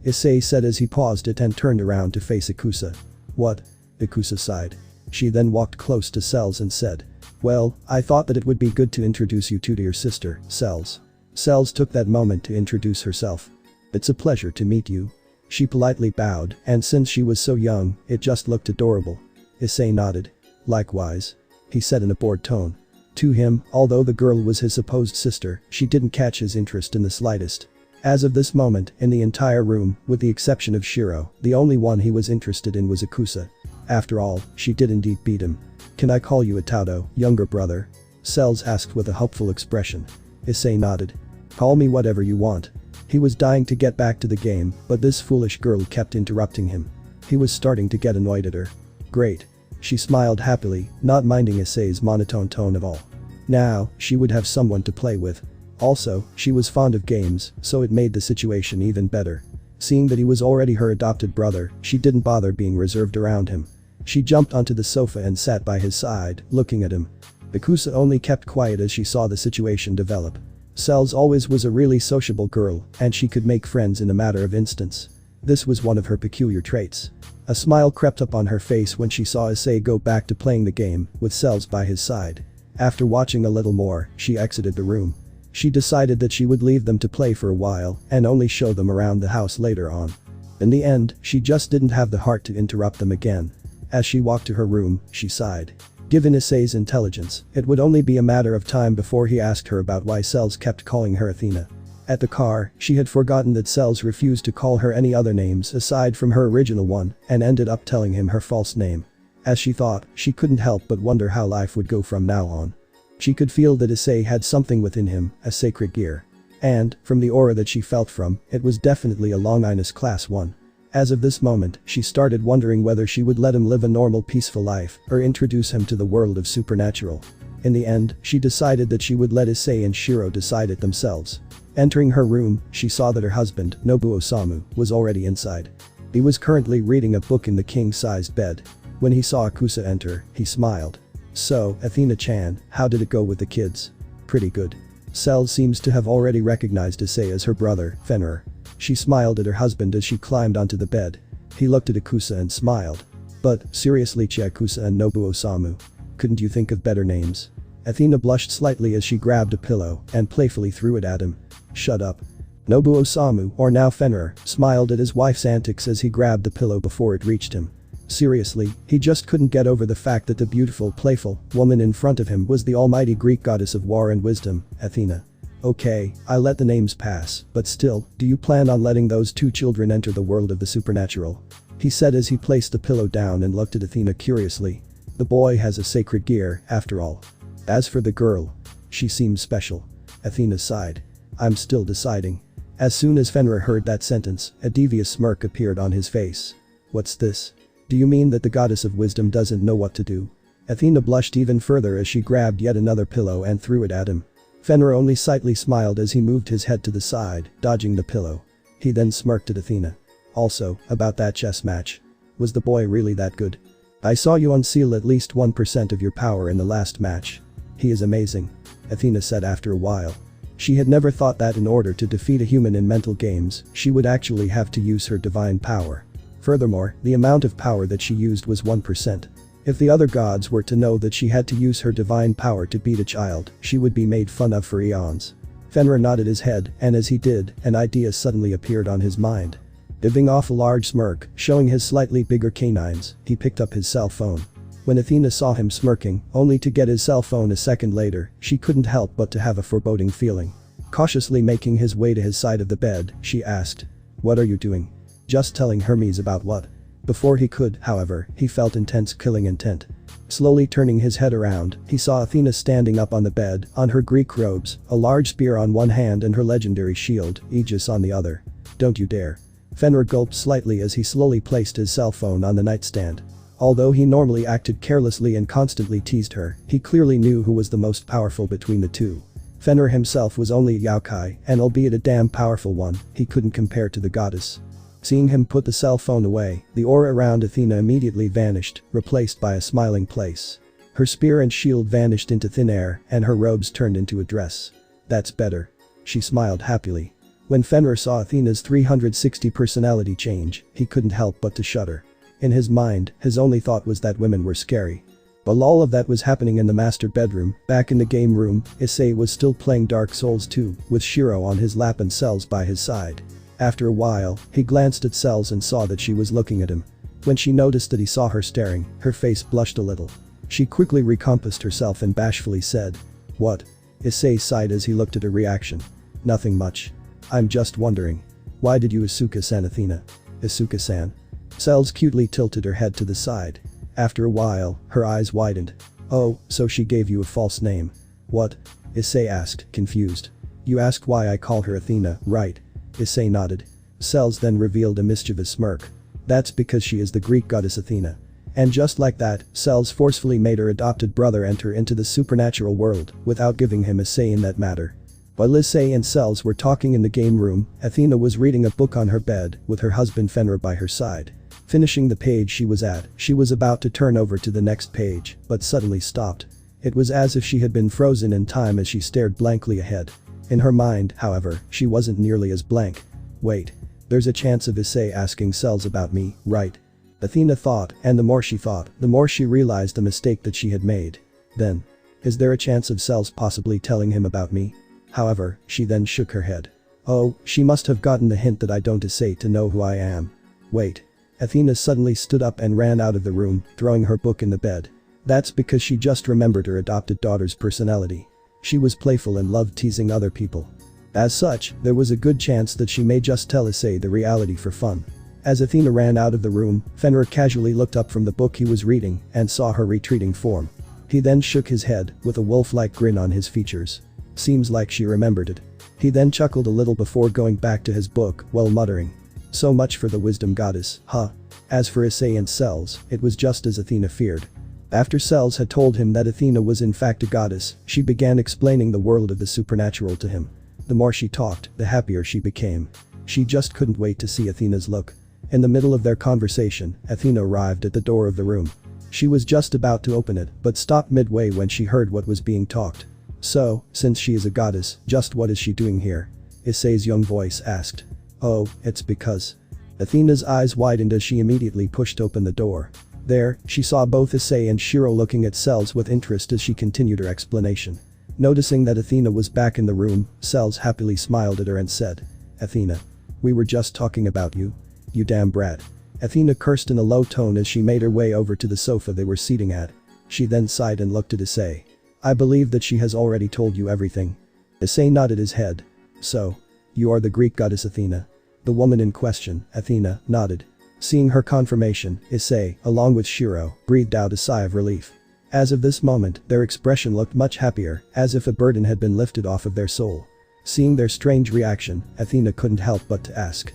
[SPEAKER 1] Issei said as he paused it and turned around to face Ikusa. What? Ikusa sighed. She then walked close to Cells and said. Well, I thought that it would be good to introduce you two to your sister, Cells. Cells took that moment to introduce herself. It's a pleasure to meet you. She politely bowed, and since she was so young, it just looked adorable. Issei nodded. Likewise. He said in a bored tone. To him, although the girl was his supposed sister, she didn't catch his interest in the slightest. As of this moment, in the entire room, with the exception of Shiro, the only one he was interested in was Ikusa. After all, she did indeed beat him. Can I call you Ataudo, younger brother? Cells asked with a hopeful expression. Issei nodded. Call me whatever you want. He was dying to get back to the game, but this foolish girl kept interrupting him. He was starting to get annoyed at her. Great. She smiled happily, not minding Issei's monotone tone at all. Now, she would have someone to play with. Also, she was fond of games, so it made the situation even better. Seeing that he was already her adopted brother, she didn't bother being reserved around him. She jumped onto the sofa and sat by his side, looking at him. Ikusa only kept quiet as she saw the situation develop. Cells always was a really sociable girl, and she could make friends in a matter of instants. This was one of her peculiar traits. A smile crept up on her face when she saw Issei go back to playing the game, with Cells by his side. After watching a little more, she exited the room. She decided that she would leave them to play for a while, and only show them around the house later on. In the end, she just didn't have the heart to interrupt them again. As she walked to her room, she sighed. Given Issei's intelligence, it would only be a matter of time before he asked her about why Cells kept calling her Athena. At the car, she had forgotten that Cells refused to call her any other names aside from her original one and ended up telling him her false name. As she thought, she couldn't help but wonder how life would go from now on. She could feel that Issei had something within him, a sacred gear. And, from the aura that she felt from, it was definitely a Longinus Class 1. As of this moment, she started wondering whether she would let him live a normal peaceful life or introduce him to the world of supernatural. In the end, she decided that she would let Issei and Shiro decide it themselves. Entering her room, she saw that her husband, Nobuo-sama, was already inside. He was currently reading a book in the king-sized bed. When he saw Ikusa enter, he smiled. So, Athena-chan, how did it go with the kids? Pretty good. Cells seems to have already recognized Issei as her brother, Fenrir. She smiled at her husband as she climbed onto the bed. He looked at Ikusa and smiled. But, seriously Ikusa and Nobuo-sama. Couldn't you think of better names? Athena blushed slightly as she grabbed a pillow and playfully threw it at him. Shut up. Nobuo Osamu, or now Fenrir, smiled at his wife's antics as he grabbed the pillow before it reached him. Seriously, he just couldn't get over the fact that the beautiful, playful woman in front of him was the almighty Greek goddess of war and wisdom, Athena. Okay, I let the names pass, but still, do you plan on letting those two children enter the world of the supernatural? He said as he placed the pillow down and looked at Athena curiously. The boy has a sacred gear, after all. As for the girl, she seems special. Athena sighed. I'm still deciding. As soon as Fenrir heard that sentence, a devious smirk appeared on his face. What's this? Do you mean that the goddess of wisdom doesn't know what to do? Athena blushed even further as she grabbed yet another pillow and threw it at him. Fenrir only slightly smiled as he moved his head to the side, dodging the pillow. He then smirked at Athena. Also, about that chess match. Was the boy really that good? I saw you unseal at least 1% of your power in the last match. He is amazing. Athena said after a while. She had never thought that in order to defeat a human in mental games, she would actually have to use her divine power. Furthermore, the amount of power that she used was 1%. If the other gods were to know that she had to use her divine power to beat a child, she would be made fun of for eons. Fenrir nodded his head, and as he did, an idea suddenly appeared on his mind. Giving off a large smirk, showing his slightly bigger canines, he picked up his cell phone. When Athena saw him smirking, only to get his cell phone a second later, she couldn't help but to have a foreboding feeling. Cautiously making his way to his side of the bed, she asked. What are you doing? Just telling Hermes about what? Before he could, however, he felt intense killing intent. Slowly turning his head around, he saw Athena standing up on the bed, on her Greek robes, a large spear on one hand and her legendary shield, Aegis on the other. Don't you dare. Fenrir gulped slightly as he slowly placed his cell phone on the nightstand. Although he normally acted carelessly and constantly teased her, he clearly knew who was the most powerful between the two. Fenrir himself was only a yokai, and albeit a damn powerful one, he couldn't compare to the goddess. Seeing him put the cell phone away, the aura around Athena immediately vanished, replaced by a smiling place. Her spear and shield vanished into thin air, and her robes turned into a dress. That's better. She smiled happily. When Fenrir saw Athena's 360 personality change, he couldn't help but to shudder. In his mind, his only thought was that women were scary. While all of that was happening in the master bedroom, back in the game room, Issei was still playing Dark Souls 2, with Shiro on his lap and Cells by his side. After a while, he glanced at Cells and saw that she was looking at him. When she noticed that he saw her staring, her face blushed a little. She quickly recomposed herself and bashfully said. What? Issei sighed as he looked at her reaction. Nothing much. I'm just wondering. Why did you Asuka-san Athena? Asuka-san? Cells cutely tilted her head to the side. After a while, her eyes widened. Oh, so she gave you a false name. What? Issei asked, confused. You asked why I call her Athena, right? Issei nodded. Cells then revealed a mischievous smirk. That's because she is the Greek goddess Athena. And just like that, Cells forcefully made her adopted brother enter into the supernatural world, without giving him a say in that matter. While Issei and Cells were talking in the game room, Athena was reading a book on her bed, with her husband Fenrir by her side. Finishing the page she was at, she was about to turn over to the next page, but suddenly stopped. It was as if she had been frozen in time as she stared blankly ahead. In her mind, however, she wasn't nearly as blank. Wait. There's a chance of Issei asking Cells about me, right? Athena thought, and the more she thought, the more she realized the mistake that she had made. Then. Is there a chance of Cells possibly telling him about me? However, she then shook her head. Oh, she must have gotten the hint that I don't Issei to know who I am. Wait. Athena suddenly stood up and ran out of the room, throwing her book in the bed. That's because she just remembered her adopted daughter's personality. She was playful and loved teasing other people. As such, there was a good chance that she may just tell Issei the reality for fun. As Athena ran out of the room, Fenrir casually looked up from the book he was reading and saw her retreating form. He then shook his head, with a wolf-like grin on his features. Seems like she remembered it. He then chuckled a little before going back to his book, while muttering. So much for the wisdom goddess, huh? As for Issei and Cells, it was just as Athena feared. After Cells had told him that Athena was in fact a goddess, she began explaining the world of the supernatural to him. The more she talked, the happier she became. She just couldn't wait to see Athena's look. In the middle of their conversation, Athena arrived at the door of the room. She was just about to open it, but stopped midway when she heard what was being talked. So, since she is a goddess, just what is she doing here? Issei's young voice asked. Oh, it's because. Athena's eyes widened as she immediately pushed open the door. There, she saw both Issei and Shiro looking at Cells with interest as she continued her explanation. Noticing that Athena was back in the room, Cells happily smiled at her and said, "Athena. We were just talking about you. You damn brat." Athena cursed in a low tone as she made her way over to the sofa they were seating at. She then sighed and looked at Issei. "I believe that she has already told you everything." Issei nodded his head. "So. You are the Greek goddess Athena?" The woman in question, Athena, nodded. Seeing her confirmation, Issei, along with Shiro, breathed out a sigh of relief. As of this moment, their expression looked much happier, as if a burden had been lifted off of their soul. Seeing their strange reaction, Athena couldn't help but to ask.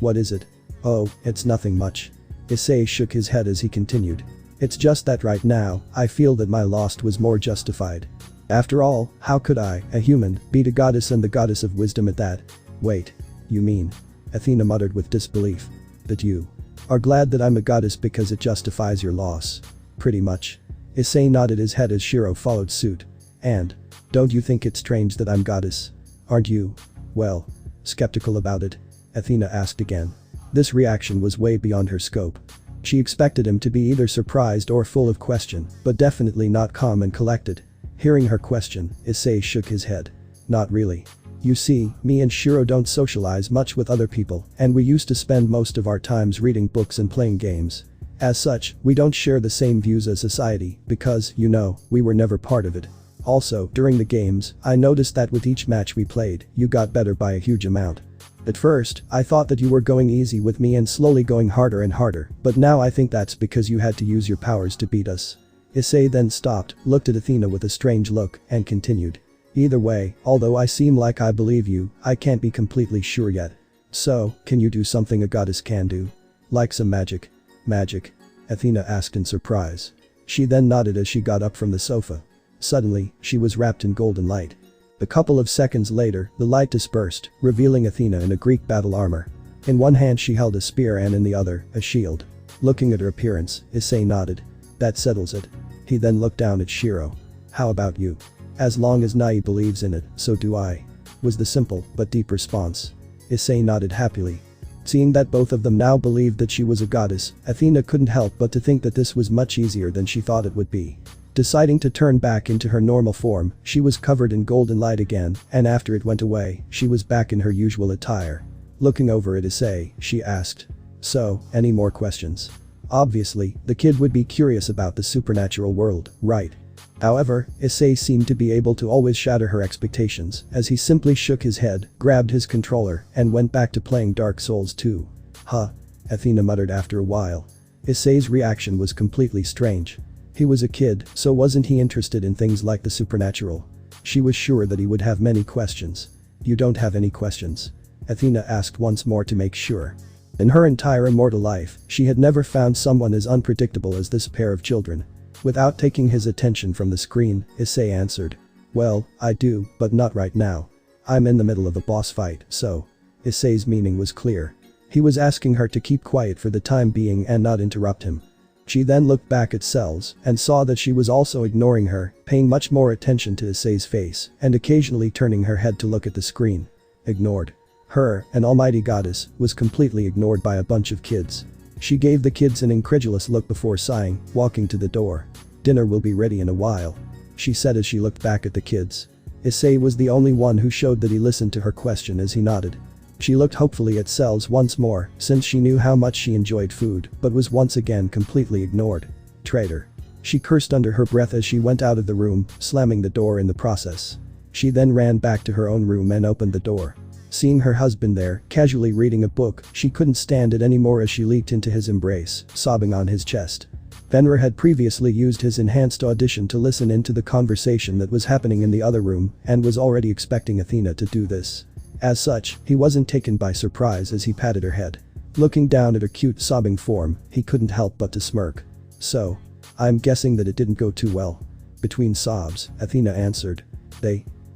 [SPEAKER 1] What is it?" "Oh, it's nothing much." Issei shook his head as he continued. "It's just that right now, I feel that my loss was more justified. After all, how could I, a human, beat a goddess and the goddess of wisdom at that?" "Wait. You mean?" Athena muttered with disbelief. "That you are glad that I'm a goddess because it justifies your loss?" "Pretty much." Issei nodded his head as Shiro followed suit. "And? Don't you think it's strange that I'm goddess? Aren't you? Well, skeptical about it?" Athena asked again. This reaction was way beyond her scope. She expected him to be either surprised or full of question, but definitely not calm and collected. Hearing her question, Issei shook his head. "Not really. You see, me and Shiro don't socialize much with other people, and we used to spend most of our times reading books and playing games. As such, we don't share the same views as society because, you know, we were never part of it. Also, during the games, I noticed that with each match we played, you got better by a huge amount. At first, I thought that you were going easy with me and slowly going harder and harder, but now I think that's because you had to use your powers to beat us." Issei then stopped, looked at Athena with a strange look, and continued. "Either way, although I seem like I believe you, I can't be completely sure yet. So, can you do something a goddess can do? Like some magic?" "Magic?" Athena asked in surprise. She then nodded as she got up from the sofa. Suddenly, she was wrapped in golden light. A couple of seconds later, the light dispersed, revealing Athena in a Greek battle armor. In one hand she held a spear and in the other, a shield. Looking at her appearance, Issei nodded. "That settles it." He then looked down at Shiro. "How about you?" "As long as Nai believes in it, so do I," was the simple but deep response. Issei nodded happily. Seeing that both of them now believed that she was a goddess, Athena couldn't help but to think that this was much easier than she thought it would be. Deciding to turn back into her normal form, she was covered in golden light again, and after it went away, she was back in her usual attire. Looking over at Issei, she asked. "So, any more questions?" Obviously, the kid would be curious about the supernatural world, right? However, Issei seemed to be able to always shatter her expectations, as he simply shook his head, grabbed his controller, and went back to playing Dark Souls 2. "Huh?" Athena muttered after a while. Issei's reaction was completely strange. He was a kid, so wasn't he interested in things like the supernatural? She was sure that he would have many questions. "You don't have any questions?" Athena asked once more to make sure. In her entire immortal life, she had never found someone as unpredictable as this pair of children. Without taking his attention from the screen, Issei answered. "Well, I do, but not right now. I'm in the middle of a boss fight, so." Issei's meaning was clear. He was asking her to keep quiet for the time being and not interrupt him. She then looked back at Cells and saw that she was also ignoring her, paying much more attention to Issei's face and occasionally turning her head to look at the screen. Ignored. Her, an almighty goddess, was completely ignored by a bunch of kids. She gave the kids an incredulous look before sighing, walking to the door. "Dinner will be ready in a while," she said as she looked back at the kids. Issei was the only one who showed that he listened to her question as he nodded. She looked hopefully at Cells once more, since she knew how much she enjoyed food, but was once again completely ignored. "Traitor." She cursed under her breath as she went out of the room, slamming the door in the process. She then ran back to her own room and opened the door. Seeing her husband there, casually reading a book, she couldn't stand it anymore as she leaped into his embrace, sobbing on his chest. Fenrir had previously used his enhanced audition to listen into the conversation that was happening in the other room, and was already expecting Athena to do this. As such, he wasn't taken by surprise as he patted her head. Looking down at her cute sobbing form, he couldn't help but to smirk. "So, I'm guessing that it didn't go too well." Between sobs, Athena answered.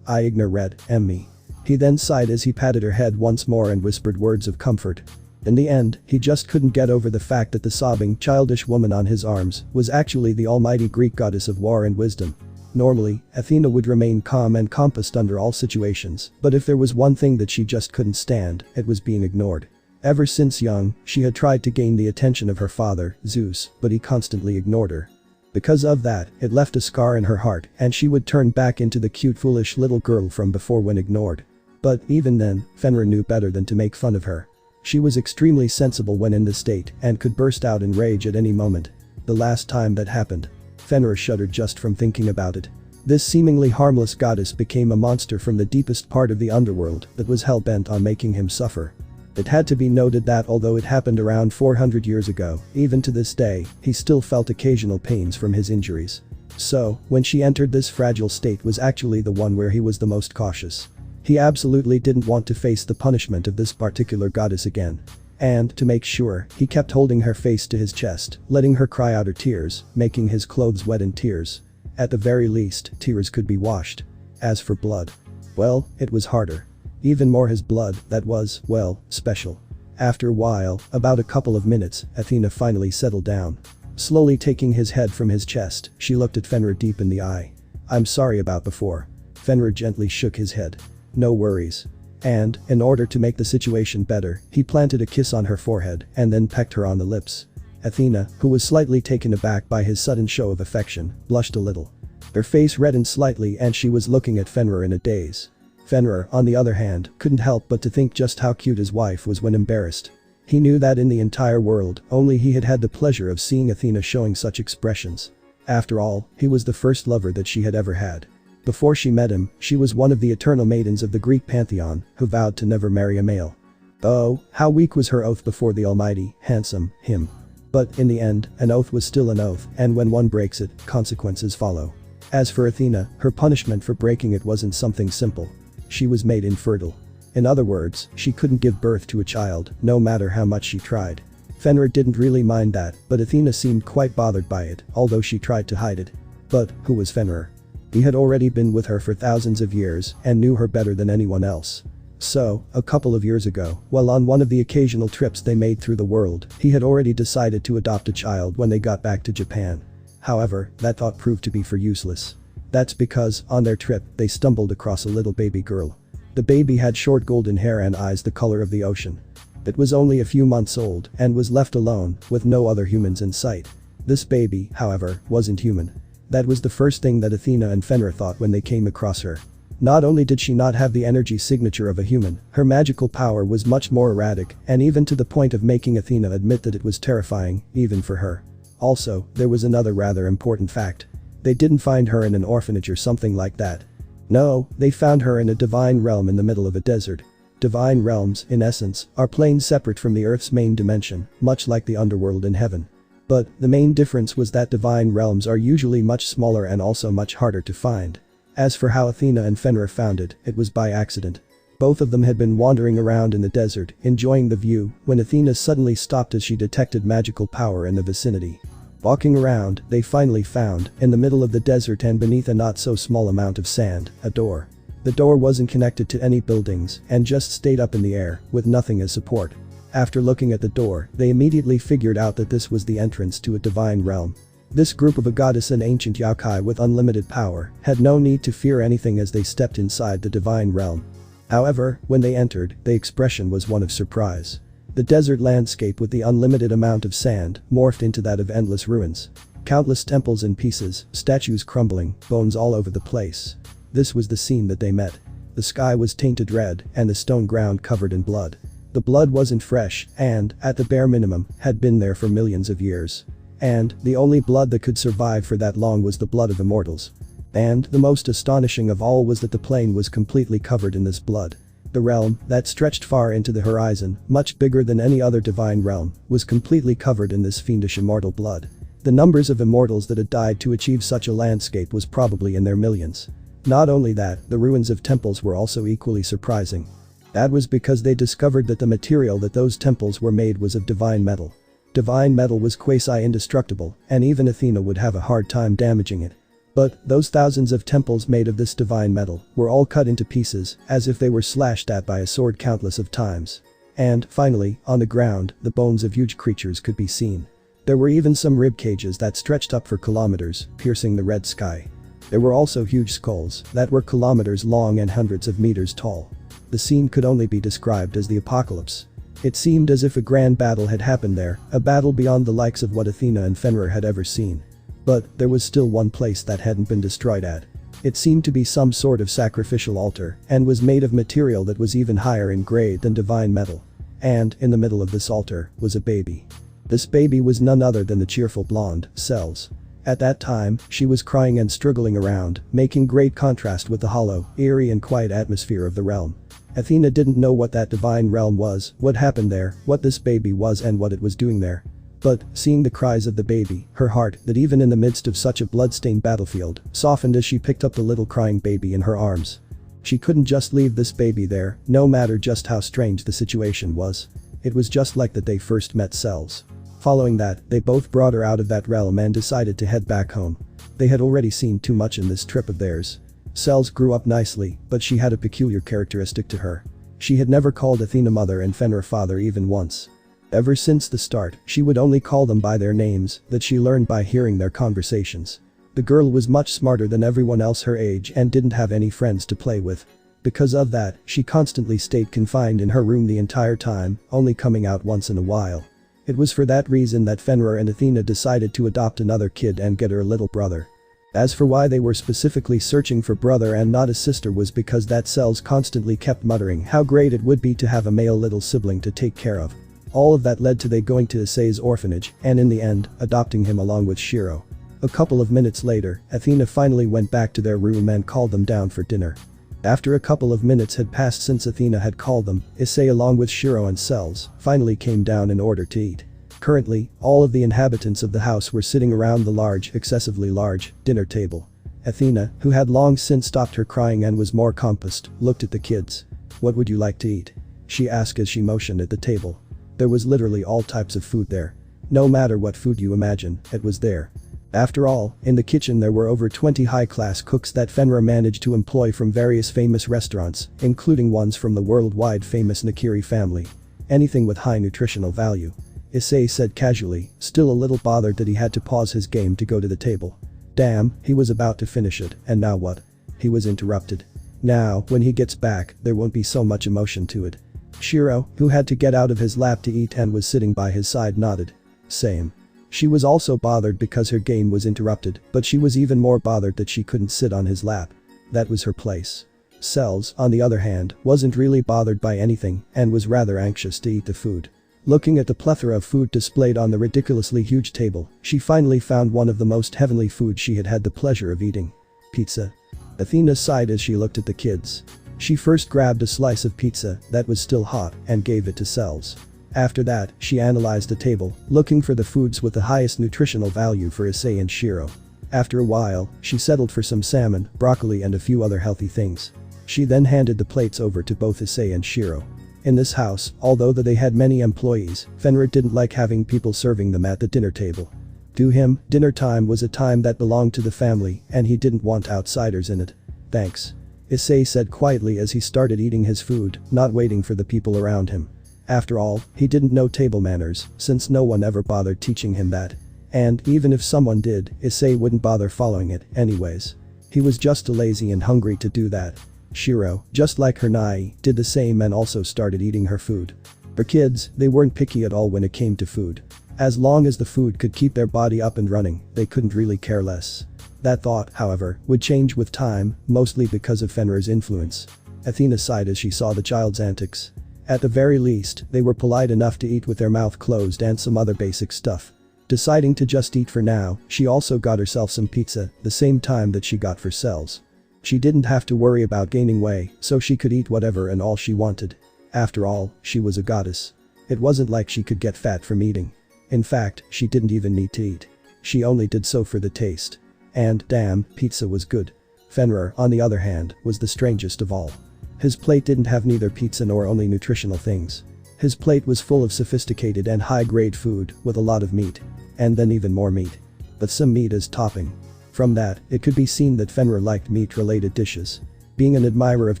[SPEAKER 1] I ignore read, me." He then sighed as he patted her head once more and whispered words of comfort. In the end, he just couldn't get over the fact that the sobbing, childish woman on his arms was actually the almighty Greek goddess of war and wisdom. Normally, Athena would remain calm and composed under all situations, but if there was one thing that she just couldn't stand, it was being ignored. Ever since young, she had tried to gain the attention of her father, Zeus, but he constantly ignored her. Because of that, it left a scar in her heart and she would turn back into the cute foolish little girl from before when ignored. But even then, Fenrir knew better than to make fun of her. She was extremely sensible when in this state and could burst out in rage at any moment. The last time that happened, Fenrir shuddered just from thinking about it. This seemingly harmless goddess became a monster from the deepest part of the underworld that was hell-bent on making him suffer. It had to be noted that although it happened around 400 years ago, even to this day, he still felt occasional pains from his injuries. So, when she entered this fragile state was actually the one where he was the most cautious. He absolutely didn't want to face the punishment of this particular goddess again. And, to make sure, he kept holding her face to his chest, letting her cry out her tears, making his clothes wet in tears. At the very least, tears could be washed. As for blood, well, it was harder. Even more his blood, that was, well, special. After a while, about a couple of minutes, Athena finally settled down. Slowly taking his head from his chest, she looked at Fenrir deep in the eye. "I'm sorry about before." Fenrir gently shook his head. "No worries." And, in order to make the situation better, he planted a kiss on her forehead and then pecked her on the lips. Athena, who was slightly taken aback by his sudden show of affection, blushed a little. Her face reddened slightly and she was looking at Fenrir in a daze. Fenrir, on the other hand, couldn't help but to think just how cute his wife was when embarrassed. He knew that in the entire world, only he had had the pleasure of seeing Athena showing such expressions. After all, he was the first lover that she had ever had. Before she met him, she was one of the eternal maidens of the Greek pantheon, who vowed to never marry a male. Oh, how weak was her oath before the almighty, handsome, him. But, in the end, an oath was still an oath, and when one breaks it, consequences follow. As for Athena, her punishment for breaking it wasn't something simple. She was made infertile. In other words, she couldn't give birth to a child, no matter how much she tried. Fenrir didn't really mind that, but Athena seemed quite bothered by it, although she tried to hide it. But, who was Fenrir? He had already been with her for thousands of years and knew her better than anyone else. So, a couple of years ago, while on one of the occasional trips they made through the world, he had already decided to adopt a child when they got back to Japan. However, that thought proved to be useless. That's because, on their trip, they stumbled across a little baby girl. The baby had short golden hair and eyes the color of the ocean. It was only a few months old and was left alone, with no other humans in sight. This baby, however, wasn't human. That was the first thing that Athena and Fenrir thought when they came across her. Not only did she not have the energy signature of a human, her magical power was much more erratic, and even to the point of making Athena admit that it was terrifying, even for her. Also, there was another rather important fact. They didn't find her in an orphanage or something like that. No, they found her in a divine realm in the middle of a desert. Divine realms, in essence, are planes separate from the Earth's main dimension, much like the underworld in heaven. But, the main difference was that divine realms are usually much smaller and also much harder to find. As for how Athena and Fenrir found it, it was by accident. Both of them had been wandering around in the desert, enjoying the view, when Athena suddenly stopped as she detected magical power in the vicinity. Walking around, they finally found, in the middle of the desert and beneath a not so small amount of sand, a door. The door wasn't connected to any buildings and just stayed up in the air, with nothing as support. After looking at the door, they immediately figured out that this was the entrance to a divine realm. This group of a goddess and ancient yokai with unlimited power had no need to fear anything as they stepped inside the divine realm. However, when they entered, the expression was one of surprise. The desert landscape with the unlimited amount of sand morphed into that of endless ruins. Countless temples in pieces, statues crumbling, bones all over the place. This was the scene that they met. The sky was tainted red and the stone ground covered in blood. The blood wasn't fresh and, at the bare minimum, had been there for millions of years. And, the only blood that could survive for that long was the blood of immortals. And, the most astonishing of all was that the plain was completely covered in this blood. The realm, that stretched far into the horizon, much bigger than any other divine realm, was completely covered in this fiendish immortal blood. The numbers of immortals that had died to achieve such a landscape was probably in their millions. Not only that, the ruins of temples were also equally surprising. That was because they discovered that the material that those temples were made was of divine metal. Divine metal was quasi-indestructible, and even Athena would have a hard time damaging it. But, those thousands of temples made of this divine metal were all cut into pieces, as if they were slashed at by a sword countless of times. And, finally, on the ground, the bones of huge creatures could be seen. There were even some rib cages that stretched up for kilometers, piercing the red sky. There were also huge skulls that were kilometers long and hundreds of meters tall. The scene could only be described as the apocalypse. It seemed as if a grand battle had happened there, a battle beyond the likes of what Athena and Fenrir had ever seen. But there was still one place that hadn't been destroyed at. It seemed to be some sort of sacrificial altar and was made of material that was even higher in grade than divine metal. And, in the middle of this altar, was a baby. This baby was none other than the cheerful blonde, Cells. At that time, she was crying and struggling around, making great contrast with the hollow, eerie and quiet atmosphere of the realm. Athena didn't know what that divine realm was, what happened there, what this baby was and what it was doing there. But, seeing the cries of the baby, her heart, that even in the midst of such a blood-stained battlefield, softened as she picked up the little crying baby in her arms. She couldn't just leave this baby there, no matter just how strange the situation was. It was just like that they first met Cells. Following that, they both brought her out of that realm and decided to head back home. They had already seen too much in this trip of theirs. Cells grew up nicely, but she had a peculiar characteristic to her. She had never called Athena mother and Fenrir father even once. Ever since the start, she would only call them by their names that she learned by hearing their conversations. The girl was much smarter than everyone else her age and didn't have any friends to play with. Because of that, she constantly stayed confined in her room the entire time, only coming out once in a while. It was for that reason that Fenrir and Athena decided to adopt another kid and get her a little brother. As for why they were specifically searching for brother and not a sister was because that Cells constantly kept muttering how great it would be to have a male little sibling to take care of. All of that led to they going to Issei's orphanage and in the end, adopting him along with Shiro. A couple of minutes later, Athena finally went back to their room and called them down for dinner. After a couple of minutes had passed since Athena had called them, Issei along with Shiro and Cells finally came down in order to eat. Currently, all of the inhabitants of the house were sitting around the large, excessively large, dinner table. Athena, who had long since stopped her crying and was more composed, looked at the kids. "What would you like to eat?" she asked as she motioned at the table. There was literally all types of food there. No matter what food you imagine, it was there. After all, in the kitchen there were over 20 high-class cooks that Fenrir managed to employ from various famous restaurants, including ones from the worldwide famous Nakiri family. Anything with high nutritional value. Issei said casually, still a little bothered that he had to pause his game to go to the table. Damn, he was about to finish it, and now what? He was interrupted. Now, when he gets back, there won't be so much emotion to it. Shiro, who had to get out of his lap to eat and was sitting by his side nodded. Same. She was also bothered because her game was interrupted, but she was even more bothered that she couldn't sit on his lap. That was her place. Cells, on the other hand, wasn't really bothered by anything and was rather anxious to eat the food. Looking at the plethora of food displayed on the ridiculously huge table, she finally found one of the most heavenly foods she had had the pleasure of eating. Pizza. Athena sighed as she looked at the kids. She first grabbed a slice of pizza that was still hot and gave it to Cells. After that, she analyzed the table, looking for the foods with the highest nutritional value for Issei and Shiro. After a while, she settled for some salmon, broccoli and a few other healthy things. She then handed the plates over to both Issei and Shiro. In this house, although they had many employees, Fenrir didn't like having people serving them at the dinner table. To him, dinner time was a time that belonged to the family and he didn't want outsiders in it. Thanks. Issei said quietly as he started eating his food, not waiting for the people around him. After all, he didn't know table manners, since no one ever bothered teaching him that. And, even if someone did, Issei wouldn't bother following it, anyways. He was just too lazy and hungry to do that. Shiro, just like her Nai, did the same and also started eating her food. For kids, they weren't picky at all when it came to food. As long as the food could keep their body up and running, they couldn't really care less. That thought, however, would change with time, mostly because of Fenrir's influence. Athena sighed as she saw the child's antics. At the very least, they were polite enough to eat with their mouth closed and some other basic stuff. Deciding to just eat for now, she also got herself some pizza, the same time that she got for Cells. She didn't have to worry about gaining weight, so she could eat whatever and all she wanted. After all, she was a goddess. It wasn't like she could get fat from eating. In fact, she didn't even need to eat. She only did so for the taste. And, damn, pizza was good. Fenrir, on the other hand, was the strangest of all. His plate didn't have neither pizza nor only nutritional things. His plate was full of sophisticated and high-grade food with a lot of meat. And then even more meat. But some meat as topping. From that, it could be seen that Fenrir liked meat-related dishes. Being an admirer of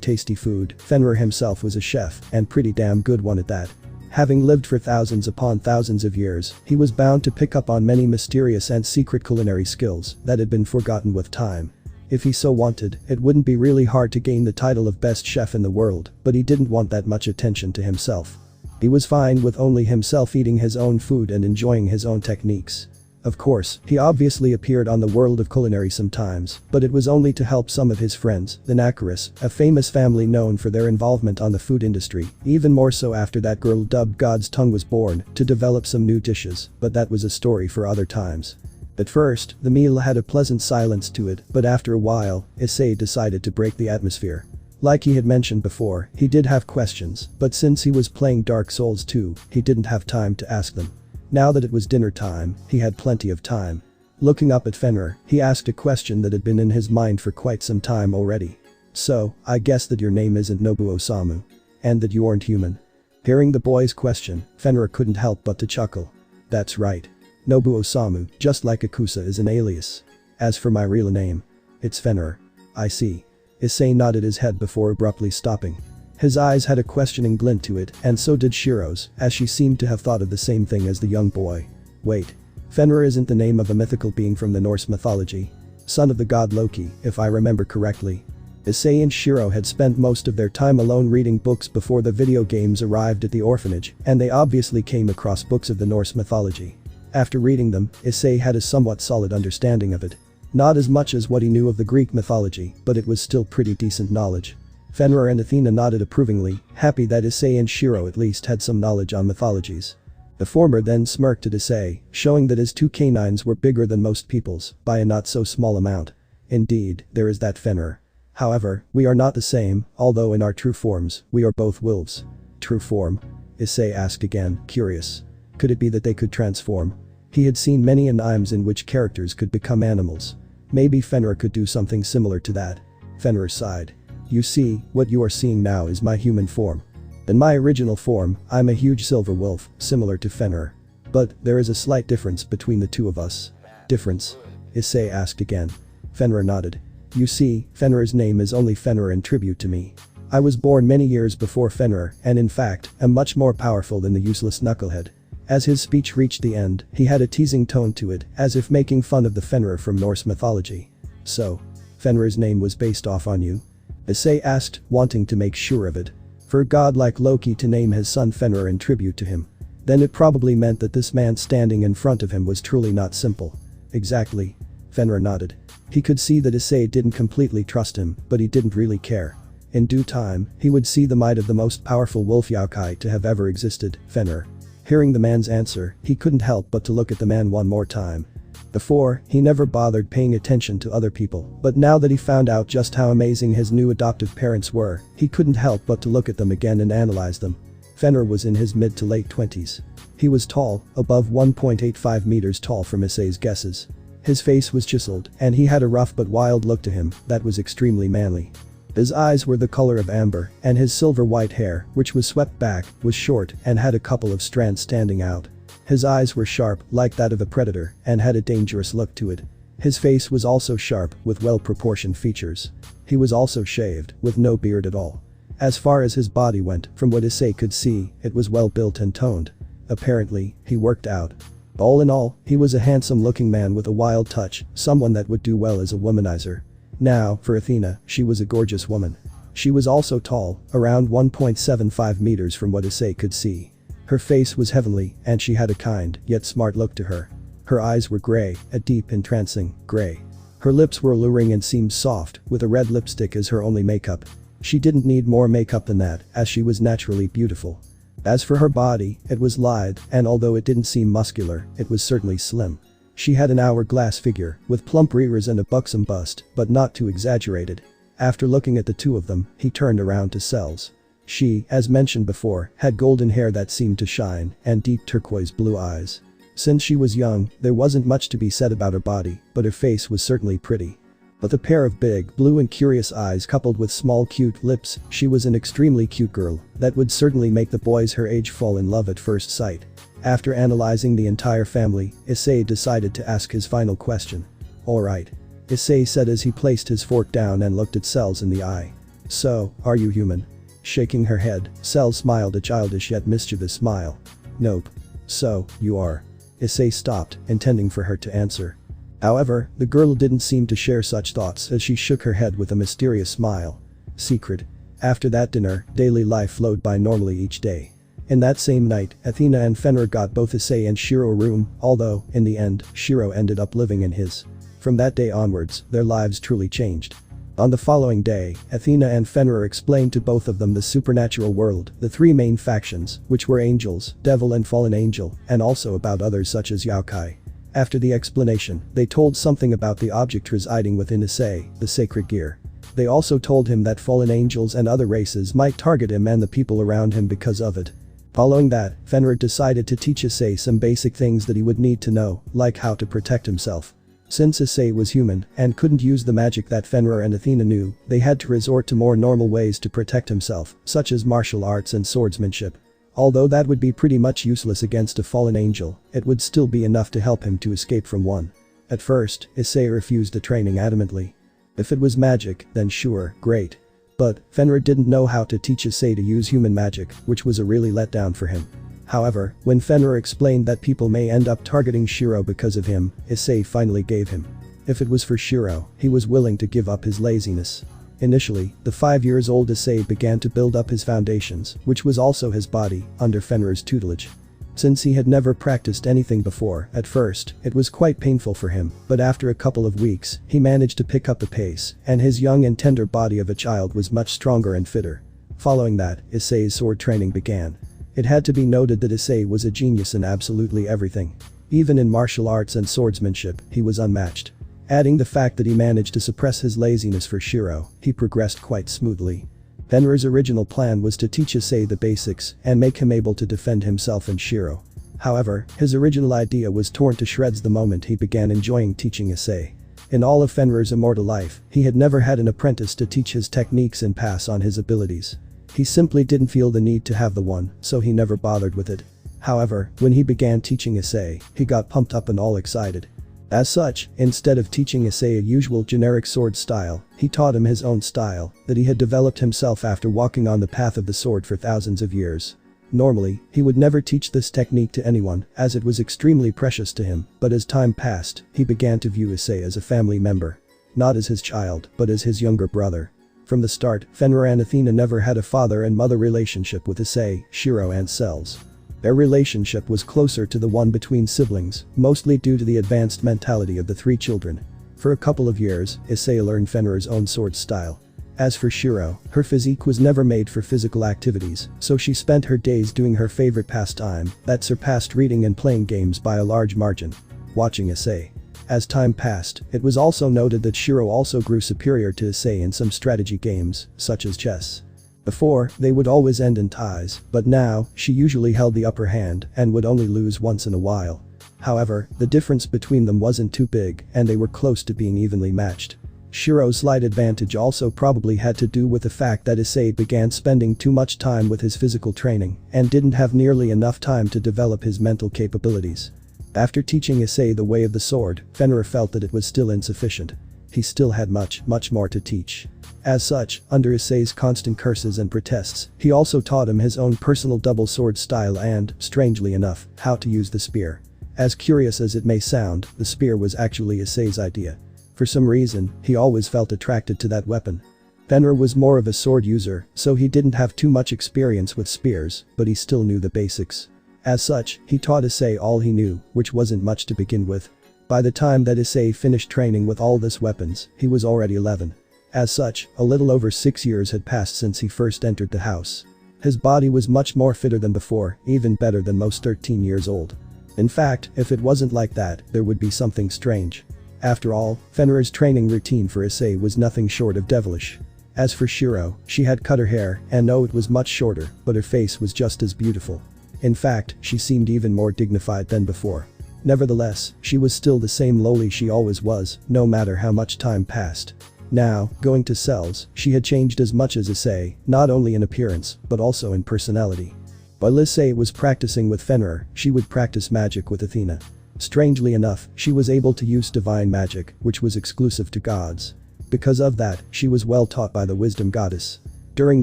[SPEAKER 1] tasty food, Fenrir himself was a chef, and pretty damn good one at that. Having lived for thousands upon thousands of years, he was bound to pick up on many mysterious and secret culinary skills that had been forgotten with time. If he so wanted, it wouldn't be really hard to gain the title of best chef in the world, but he didn't want that much attention to himself. He was fine with only himself eating his own food and enjoying his own techniques. Of course, he obviously appeared on the world of culinary sometimes, but it was only to help some of his friends, the Nakaris, a famous family known for their involvement on the food industry, even more so after that girl dubbed God's tongue was born, to develop some new dishes, but that was a story for other times. At first, the meal had a pleasant silence to it, but after a while, Issei decided to break the atmosphere. Like he had mentioned before, he did have questions, but since he was playing Dark Souls 2, he didn't have time to ask them. Now that it was dinner time, he had plenty of time. Looking up at Fenrir, he asked a question that had been in his mind for quite some time already. So, I guess that your name isn't Nobuo-sama. And that you aren't human. Hearing the boy's question, Fenrir couldn't help but to chuckle. That's right. Nobuo-sama, just like Akusa, is an alias. As for my real name, it's Fenrir. I see. Issei nodded his head before abruptly stopping. His eyes had a questioning glint to it, and so did Shiro's, as she seemed to have thought of the same thing as the young boy. Wait. Fenrir isn't the name of a mythical being from the Norse mythology. Son of the god Loki, if I remember correctly. Issei and Shiro had spent most of their time alone reading books before the video games arrived at the orphanage, and they obviously came across books of the Norse mythology. After reading them, Issei had a somewhat solid understanding of it. Not as much as what he knew of the Greek mythology, but it was still pretty decent knowledge. Fenrir and Athena nodded approvingly, happy that Issei and Shiro at least had some knowledge on mythologies. The former then smirked at Issei, showing that his two canines were bigger than most people's, by a not so small amount. Indeed, there is that Fenrir. However, we are not the same, although in our true forms, we are both wolves. True form? Issei asked again, curious. Could it be that they could transform? He had seen many animes in which characters could become animals. Maybe Fenrir could do something similar to that. Fenrir sighed. You see, what you are seeing now is my human form. In my original form, I'm a huge silver wolf, similar to Fenrir. But there is a slight difference between the two of us. Difference? Issei asked again. Fenrir nodded. You see, Fenrir's name is only Fenrir in tribute to me. I was born many years before Fenrir, and in fact, am much more powerful than the useless knucklehead. As his speech reached the end, he had a teasing tone to it, as if making fun of the Fenrir from Norse mythology. So, Fenrir's name was based off on you? Issei asked, wanting to make sure of it. For a god like Loki to name his son Fenrir in tribute to him. Then it probably meant that this man standing in front of him was truly not simple. Exactly. Fenrir nodded. He could see that Issei didn't completely trust him, but he didn't really care. In due time, he would see the might of the most powerful wolf yokai to have ever existed, Fenrir. Hearing the man's answer, he couldn't help but to look at the man one more time. Before, he never bothered paying attention to other people, but now that he found out just how amazing his new adoptive parents were, he couldn't help but to look at them again and analyze them. Fenrir was in his mid to late 20s. He was tall, above 1.85 meters tall from Issei's guesses. His face was chiseled, and he had a rough but wild look to him that was extremely manly. His eyes were the color of amber, and his silver white hair, which was swept back, was short and had a couple of strands standing out. His eyes were sharp, like that of a predator, and had a dangerous look to it. His face was also sharp, with well-proportioned features. He was also shaved, with no beard at all. As far as his body went, from what Issei could see, it was well built and toned. Apparently, he worked out. All in all, he was a handsome-looking man with a wild touch, someone that would do well as a womanizer. Now, for Athena, she was a gorgeous woman. She was also tall, around 1.75 meters from what Issei could see. Her face was heavenly, and she had a kind, yet smart look to her. Her eyes were gray, a deep entrancing, gray. Her lips were alluring and seemed soft, with a red lipstick as her only makeup. She didn't need more makeup than that, as she was naturally beautiful. As for her body, it was lithe, and although it didn't seem muscular, it was certainly slim. She had an hourglass figure, with plump rears and a buxom bust, but not too exaggerated. After looking at the two of them, he turned around to Cells. She, as mentioned before, had golden hair that seemed to shine, and deep turquoise blue eyes. Since she was young, there wasn't much to be said about her body, but her face was certainly pretty. With a pair of big, blue and curious eyes coupled with small cute lips, she was an extremely cute girl that would certainly make the boys her age fall in love at first sight. After analyzing the entire family, Issei decided to ask his final question. Alright. Issei said as he placed his fork down and looked at Cells in the eye. So, are you human? Shaking her head, Cells smiled a childish yet mischievous smile. Nope. So, you are. Issei stopped, intending for her to answer. However, the girl didn't seem to share such thoughts as she shook her head with a mysterious smile. Secret. After that dinner, daily life flowed by normally each day. In that same night, Athena and Fenrir got both Issei and Shiro a room, although, in the end, Shiro ended up living in his. From that day onwards, their lives truly changed. On the following day, Athena and Fenrir explained to both of them the supernatural world, the three main factions, which were angels, devil and fallen angel, and also about others such as yokai. After the explanation, they told something about the object residing within Issei, the sacred gear. They also told him that fallen angels and other races might target him and the people around him because of it. Following that, Fenrir decided to teach Issei some basic things that he would need to know, like how to protect himself. Since Issei was human and couldn't use the magic that Fenrir and Athena knew, they had to resort to more normal ways to protect himself, such as martial arts and swordsmanship. Although that would be pretty much useless against a fallen angel, it would still be enough to help him to escape from one. At first, Issei refused the training adamantly. If it was magic, then sure, great. But Fenrir didn't know how to teach Issei to use human magic, which was a really letdown for him. However, when Fenrir explained that people may end up targeting Shiro because of him, Issei finally gave him. If it was for Shiro, he was willing to give up his laziness. Initially, the 5-year-old Issei began to build up his foundations, which was also his body, under Fenrir's tutelage. Since he had never practiced anything before, at first, it was quite painful for him, but after a couple of weeks, he managed to pick up the pace, and his young and tender body of a child was much stronger and fitter. Following that, Issei's sword training began. It had to be noted that Issei was a genius in absolutely everything. Even in martial arts and swordsmanship, he was unmatched. Adding the fact that he managed to suppress his laziness for Shiro, he progressed quite smoothly. Fenrir's original plan was to teach Issei the basics and make him able to defend himself and Shiro. However, his original idea was torn to shreds the moment he began enjoying teaching Issei. In all of Fenrir's immortal life, he had never had an apprentice to teach his techniques and pass on his abilities. He simply didn't feel the need to have the one, so he never bothered with it. However, when he began teaching Issei, he got pumped up and all excited. As such, instead of teaching Issei a usual generic sword style, he taught him his own style that he had developed himself after walking on the path of the sword for thousands of years. Normally, he would never teach this technique to anyone as it was extremely precious to him, but as time passed, he began to view Issei as a family member. Not as his child, but as his younger brother. From the start, Fenrir and Athena never had a father and mother relationship with Issei, Shiro and Cells. Their relationship was closer to the one between siblings, mostly due to the advanced mentality of the three children. For a couple of years, Issei learned Fenrir's own sword style. As for Shiro, her physique was never made for physical activities, so she spent her days doing her favorite pastime that surpassed reading and playing games by a large margin: watching Issei. As time passed, it was also noted that Shiro also grew superior to Issei in some strategy games, such as chess. Before, they would always end in ties, but now, she usually held the upper hand and would only lose once in a while. However, the difference between them wasn't too big and they were close to being evenly matched. Shiro's slight advantage also probably had to do with the fact that Issei began spending too much time with his physical training and didn't have nearly enough time to develop his mental capabilities. After teaching Issei the way of the sword, Fenrir felt that it was still insufficient. He still had much more to teach. As such, under Issei's constant curses and protests, he also taught him his own personal double sword style and, strangely enough, how to use the spear. As curious as it may sound, the spear was actually Issei's idea. For some reason, he always felt attracted to that weapon. Fenrir was more of a sword user, so he didn't have too much experience with spears, but he still knew the basics. As such, he taught Issei all he knew, which wasn't much to begin with. By the time that Issei finished training with all these weapons, he was already 11. As such, a little over 6 years had passed since he first entered the house. His body was much more fitter than before, even better than most 13 years old. In fact, if it wasn't like that, there would be something strange. After all, Fenrir's training routine for Issei was nothing short of devilish. As for Shiro, she had cut her hair, and no, it was much shorter, but her face was just as beautiful. In fact, she seemed even more dignified than before. Nevertheless, she was still the same lowly she always was, no matter how much time passed. Now, going to Cells, she had changed as much as Issei, not only in appearance, but also in personality. While Issei was practicing with Fenrir, she would practice magic with Athena. Strangely enough, she was able to use divine magic, which was exclusive to gods. Because of that, she was well taught by the wisdom goddess. During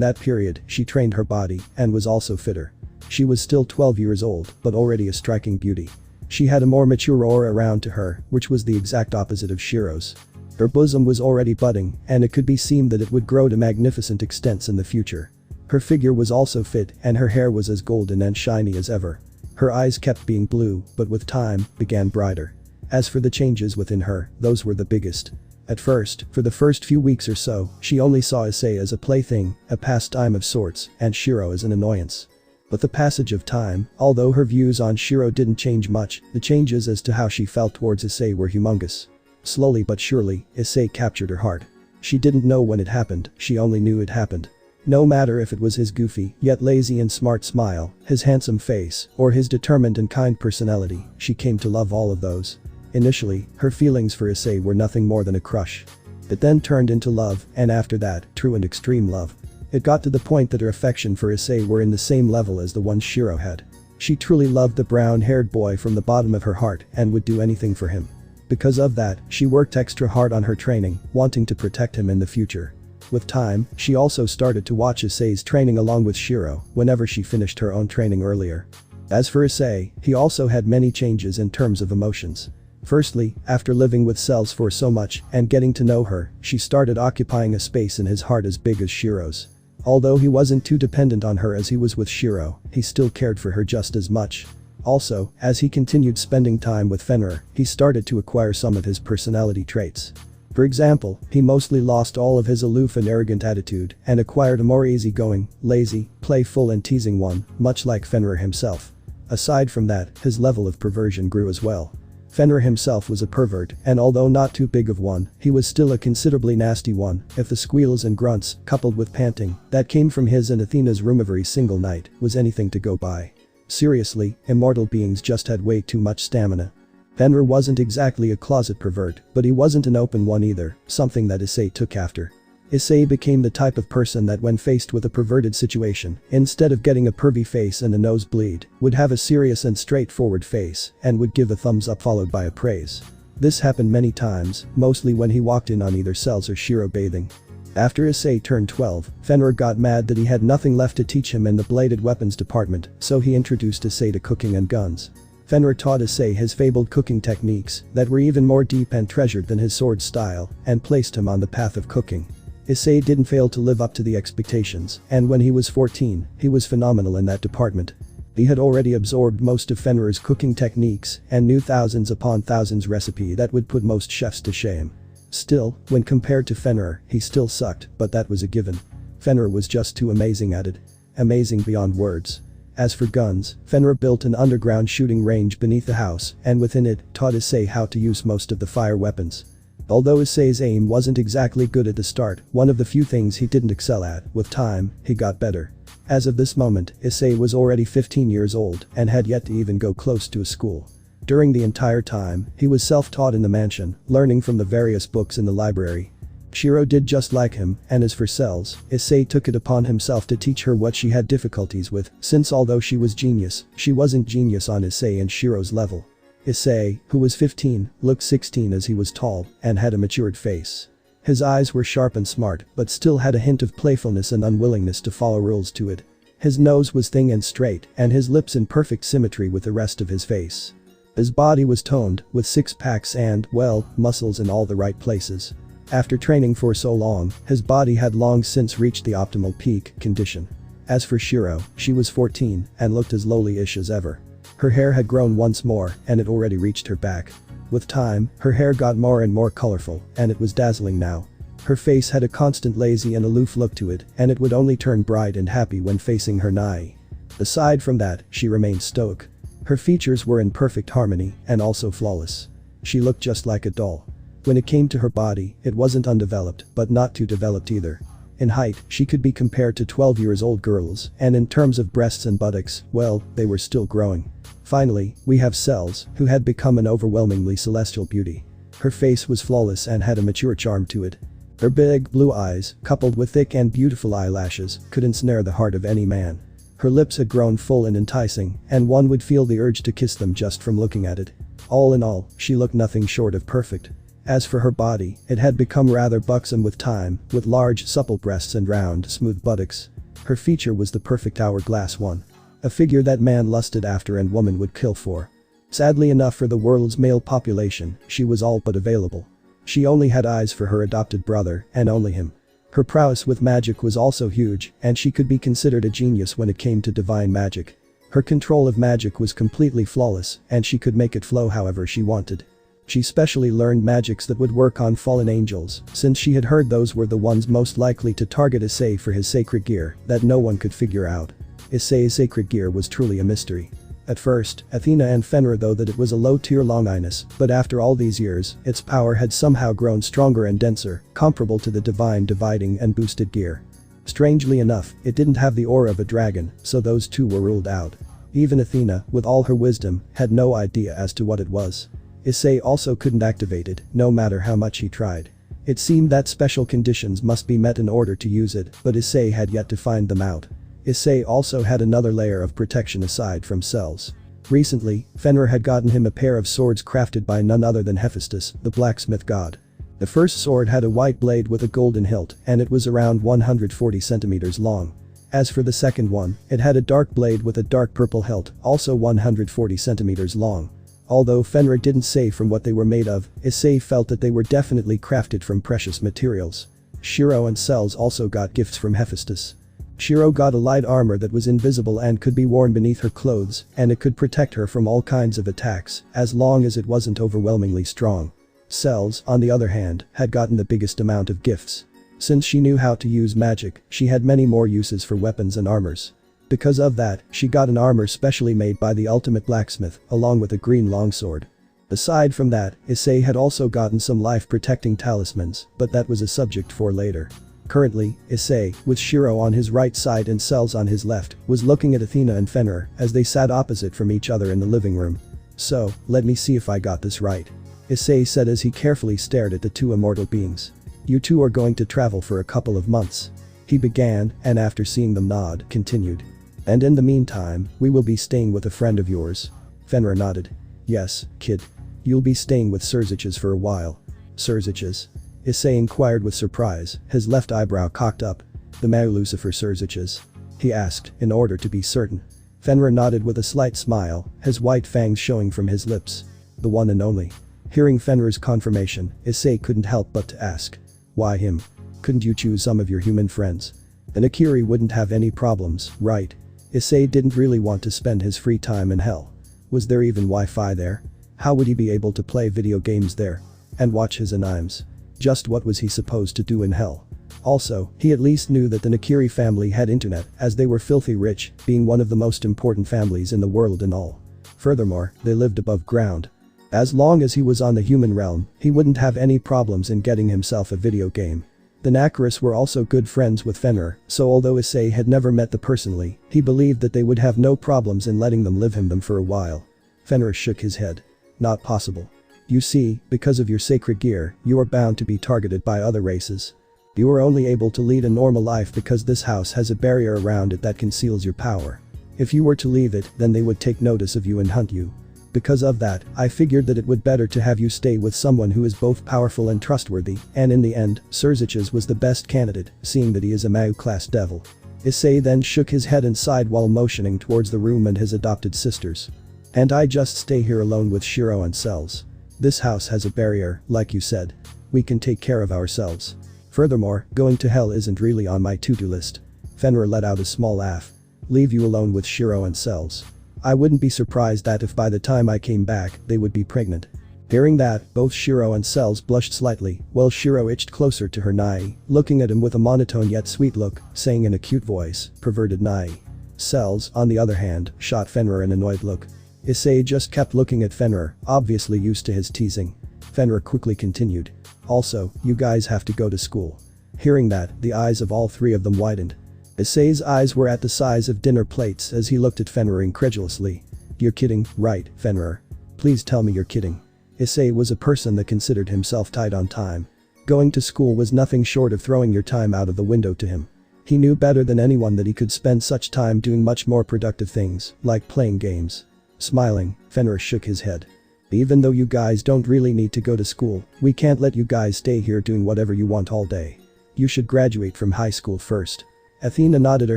[SPEAKER 1] that period, she trained her body and was also fitter. She was still 12 years old, but already a striking beauty. She had a more mature aura around to her, which was the exact opposite of Shiro's. Her bosom was already budding, and it could be seen that it would grow to magnificent extents in the future. Her figure was also fit and her hair was as golden and shiny as ever. Her eyes kept being blue, but with time, began brighter. As for the changes within her, those were the biggest. At first, for the first few weeks or so, she only saw Issei as a plaything, a pastime of sorts, and Shiro as an annoyance. But the passage of time, although her views on Shiro didn't change much, the changes as to how she felt towards Issei were humongous. Slowly but surely, Issei captured her heart. She didn't know when it happened, she only knew it happened. No matter if it was his goofy, yet lazy and smart smile, his handsome face, or his determined and kind personality, she came to love all of those. Initially, her feelings for Issei were nothing more than a crush. It then turned into love, and after that, true and extreme love. It got to the point that her affection for Issei were in the same level as the one Shiro had. She truly loved the brown-haired boy from the bottom of her heart and would do anything for him. Because of that, she worked extra hard on her training, wanting to protect him in the future. With time, she also started to watch Issei's training along with Shiro whenever she finished her own training earlier. As for Issei, he also had many changes in terms of emotions. Firstly, after living with Cells for so much and getting to know her, she started occupying a space in his heart as big as Shiro's. Although he wasn't too dependent on her as he was with Shiro, he still cared for her just as much. Also, as he continued spending time with Fenrir, he started to acquire some of his personality traits. For example, he mostly lost all of his aloof and arrogant attitude and acquired a more easygoing, lazy, playful and teasing one, much like Fenrir himself. Aside from that, his level of perversion grew as well. Fenrir himself was a pervert, and although not too big of one, he was still a considerably nasty one if the squeals and grunts, coupled with panting, that came from his and Athena's room every single night was anything to go by. Seriously, immortal beings just had way too much stamina. Fenrir wasn't exactly a closet pervert, but he wasn't an open one either, something that Issei took after. Issei became the type of person that when faced with a perverted situation, instead of getting a pervy face and a nosebleed, would have a serious and straightforward face and would give a thumbs up followed by a praise. This happened many times, mostly when he walked in on either Cells or Shiro bathing. After Issei turned 12, Fenrir got mad that he had nothing left to teach him in the bladed weapons department, so he introduced Issei to cooking and guns. Fenrir taught Issei his fabled cooking techniques that were even more deep and treasured than his sword style and placed him on the path of cooking. Issei didn't fail to live up to the expectations, and when he was 14, he was phenomenal in that department. He had already absorbed most of Fenrir's cooking techniques and knew thousands upon thousands recipe that would put most chefs to shame. Still, when compared to Fenrir, he still sucked, but that was a given. Fenrir was just too amazing at it. Amazing beyond words. As for guns, Fenrir built an underground shooting range beneath the house and within it taught Issei how to use most of the fire weapons. Although Issei's aim wasn't exactly good at the start, one of the few things he didn't excel at, with time, he got better. As of this moment, Issei was already 15 years old and had yet to even go close to a school. During the entire time, he was self-taught in the mansion, learning from the various books in the library. Shiro did just like him, and as for Cells, Issei took it upon himself to teach her what she had difficulties with, since although she was genius, she wasn't genius on Issei and Shiro's level. Issei, who was 15, looked 16 as he was tall and had a matured face. His eyes were sharp and smart, but still had a hint of playfulness and unwillingness to follow rules to it. His nose was thin and straight, and his lips in perfect symmetry with the rest of his face. His body was toned, with six-packs and, well, muscles in all the right places. After training for so long, his body had long since reached the optimal peak condition. As for Shiro, she was 14 and looked as lowly-ish as ever. Her hair had grown once more and it already reached her back. With time, her hair got more and more colorful and it was dazzling now. Her face had a constant lazy and aloof look to it and it would only turn bright and happy when facing her Nai. Aside from that, she remained stoic. Her features were in perfect harmony and also flawless. She looked just like a doll. When it came to her body, it wasn't undeveloped but not too developed either. In height, she could be compared to 12-year-old girls and in terms of breasts and buttocks, well, they were still growing. Finally, we have Cells, who had become an overwhelmingly celestial beauty. Her face was flawless and had a mature charm to it. Her big, blue eyes, coupled with thick and beautiful eyelashes, could ensnare the heart of any man. Her lips had grown full and enticing, and one would feel the urge to kiss them just from looking at it. All in all, she looked nothing short of perfect. As for her body, it had become rather buxom with time, with large, supple breasts and round, smooth buttocks. Her feature was the perfect hourglass one. A figure that man lusted after and woman would kill for. Sadly enough for the world's male population, she was all but available. She only had eyes for her adopted brother, and only him. Her prowess with magic was also huge, and she could be considered a genius when it came to divine magic. Her control of magic was completely flawless, and she could make it flow however she wanted. She specially learned magics that would work on fallen angels, since she had heard those were the ones most likely to target Issei for his sacred gear that no one could figure out. Issei's sacred gear was truly a mystery. At first, Athena and Fenrir thought that it was a low-tier Longinus, but after all these years, its power had somehow grown stronger and denser, comparable to the divine dividing and boosted gear. Strangely enough, it didn't have the aura of a dragon, so those two were ruled out. Even Athena, with all her wisdom, had no idea as to what it was. Issei also couldn't activate it, no matter how much he tried. It seemed that special conditions must be met in order to use it, but Issei had yet to find them out. Issei also had another layer of protection aside from cells. Recently, Fenrir had gotten him a pair of swords crafted by none other than Hephaestus, the blacksmith god. The first sword had a white blade with a golden hilt, and it was around 140 centimeters long. As for the second one, it had a dark blade with a dark purple hilt, also 140 centimeters long. Although Fenrir didn't say from what they were made of, Issei felt that they were definitely crafted from precious materials. Shiro and Cells also got gifts from Hephaestus. Shiro got a light armor that was invisible and could be worn beneath her clothes, and it could protect her from all kinds of attacks, as long as it wasn't overwhelmingly strong. Cells, on the other hand, had gotten the biggest amount of gifts. Since she knew how to use magic, she had many more uses for weapons and armors. Because of that, she got an armor specially made by the ultimate blacksmith, along with a green longsword. Aside from that, Issei had also gotten some life-protecting talismans, but that was a subject for later. Currently, Issei, with Shiro on his right side and Cells on his left, was looking at Athena and Fenrir as they sat opposite from each other in the living room. "So, let me see if I got this right," Issei said as he carefully stared at the two immortal beings. "You two are going to travel for a couple of months," he began, and after seeing them nod, continued. "And in the meantime, we will be staying with a friend of yours." Fenrir nodded. "Yes, kid. You'll be staying with Surziches for a while." "Surziches?" Issei inquired with surprise, his left eyebrow cocked up. "The Mau Lucifer Surziches?" he asked, in order to be certain. Fenrir nodded with a slight smile, his white fangs showing from his lips. "The one and only." Hearing Fenrir's confirmation, Issei couldn't help but to ask. "Why him? Couldn't you choose some of your human friends? Then Akiri wouldn't have any problems, right?" Issei didn't really want to spend his free time in hell. Was there even Wi-Fi there? How would he be able to play video games there? And watch his animes? Just what was he supposed to do in hell? Also, he at least knew that the Nakiri family had internet, as they were filthy rich, being one of the most important families in the world and all. Furthermore, they lived above ground. As long as he was on the human realm, he wouldn't have any problems in getting himself a video game. The Nakaris were also good friends with Fenrir, so although Issei had never met them personally, he believed that they would have no problems in letting them live them for a while. Fenrir shook his head. "Not possible. You see, because of your sacred gear, you are bound to be targeted by other races. You are only able to lead a normal life because this house has a barrier around it that conceals your power. If you were to leave it, then they would take notice of you and hunt you. Because of that, I figured that it would better to have you stay with someone who is both powerful and trustworthy, and in the end, Surziches was the best candidate, seeing that he is a Mau-class devil." Issei then shook his head and sighed while motioning towards the room and his adopted sisters. "And I just stay here alone with Shiro and Cells. This house has a barrier, like you said. We can take care of ourselves. Furthermore, going to hell isn't really on my to-do list." Fenrir let out a small laugh. "Leave you alone with Shiro and Cells. I wouldn't be surprised that if by the time I came back, they would be pregnant." Hearing that, both Shiro and Cells blushed slightly, while Shiro inched closer to her Nai, looking at him with a monotone yet sweet look, saying in a cute voice, "Perverted Nai." Cells, on the other hand, shot Fenrir an annoyed look. Issei just kept looking at Fenrir, obviously used to his teasing. Fenrir quickly continued. "Also, you guys have to go to school." Hearing that, the eyes of all three of them widened. Issei's eyes were at the size of dinner plates as he looked at Fenrir incredulously. "You're kidding, right, Fenrir? Please tell me you're kidding." Issei was a person that considered himself tight on time. Going to school was nothing short of throwing your time out of the window to him. He knew better than anyone that he could spend such time doing much more productive things, like playing games. Smiling, Fenrir shook his head. "Even though you guys don't really need to go to school, we can't let you guys stay here doing whatever you want all day. You should graduate from high school first." Athena nodded her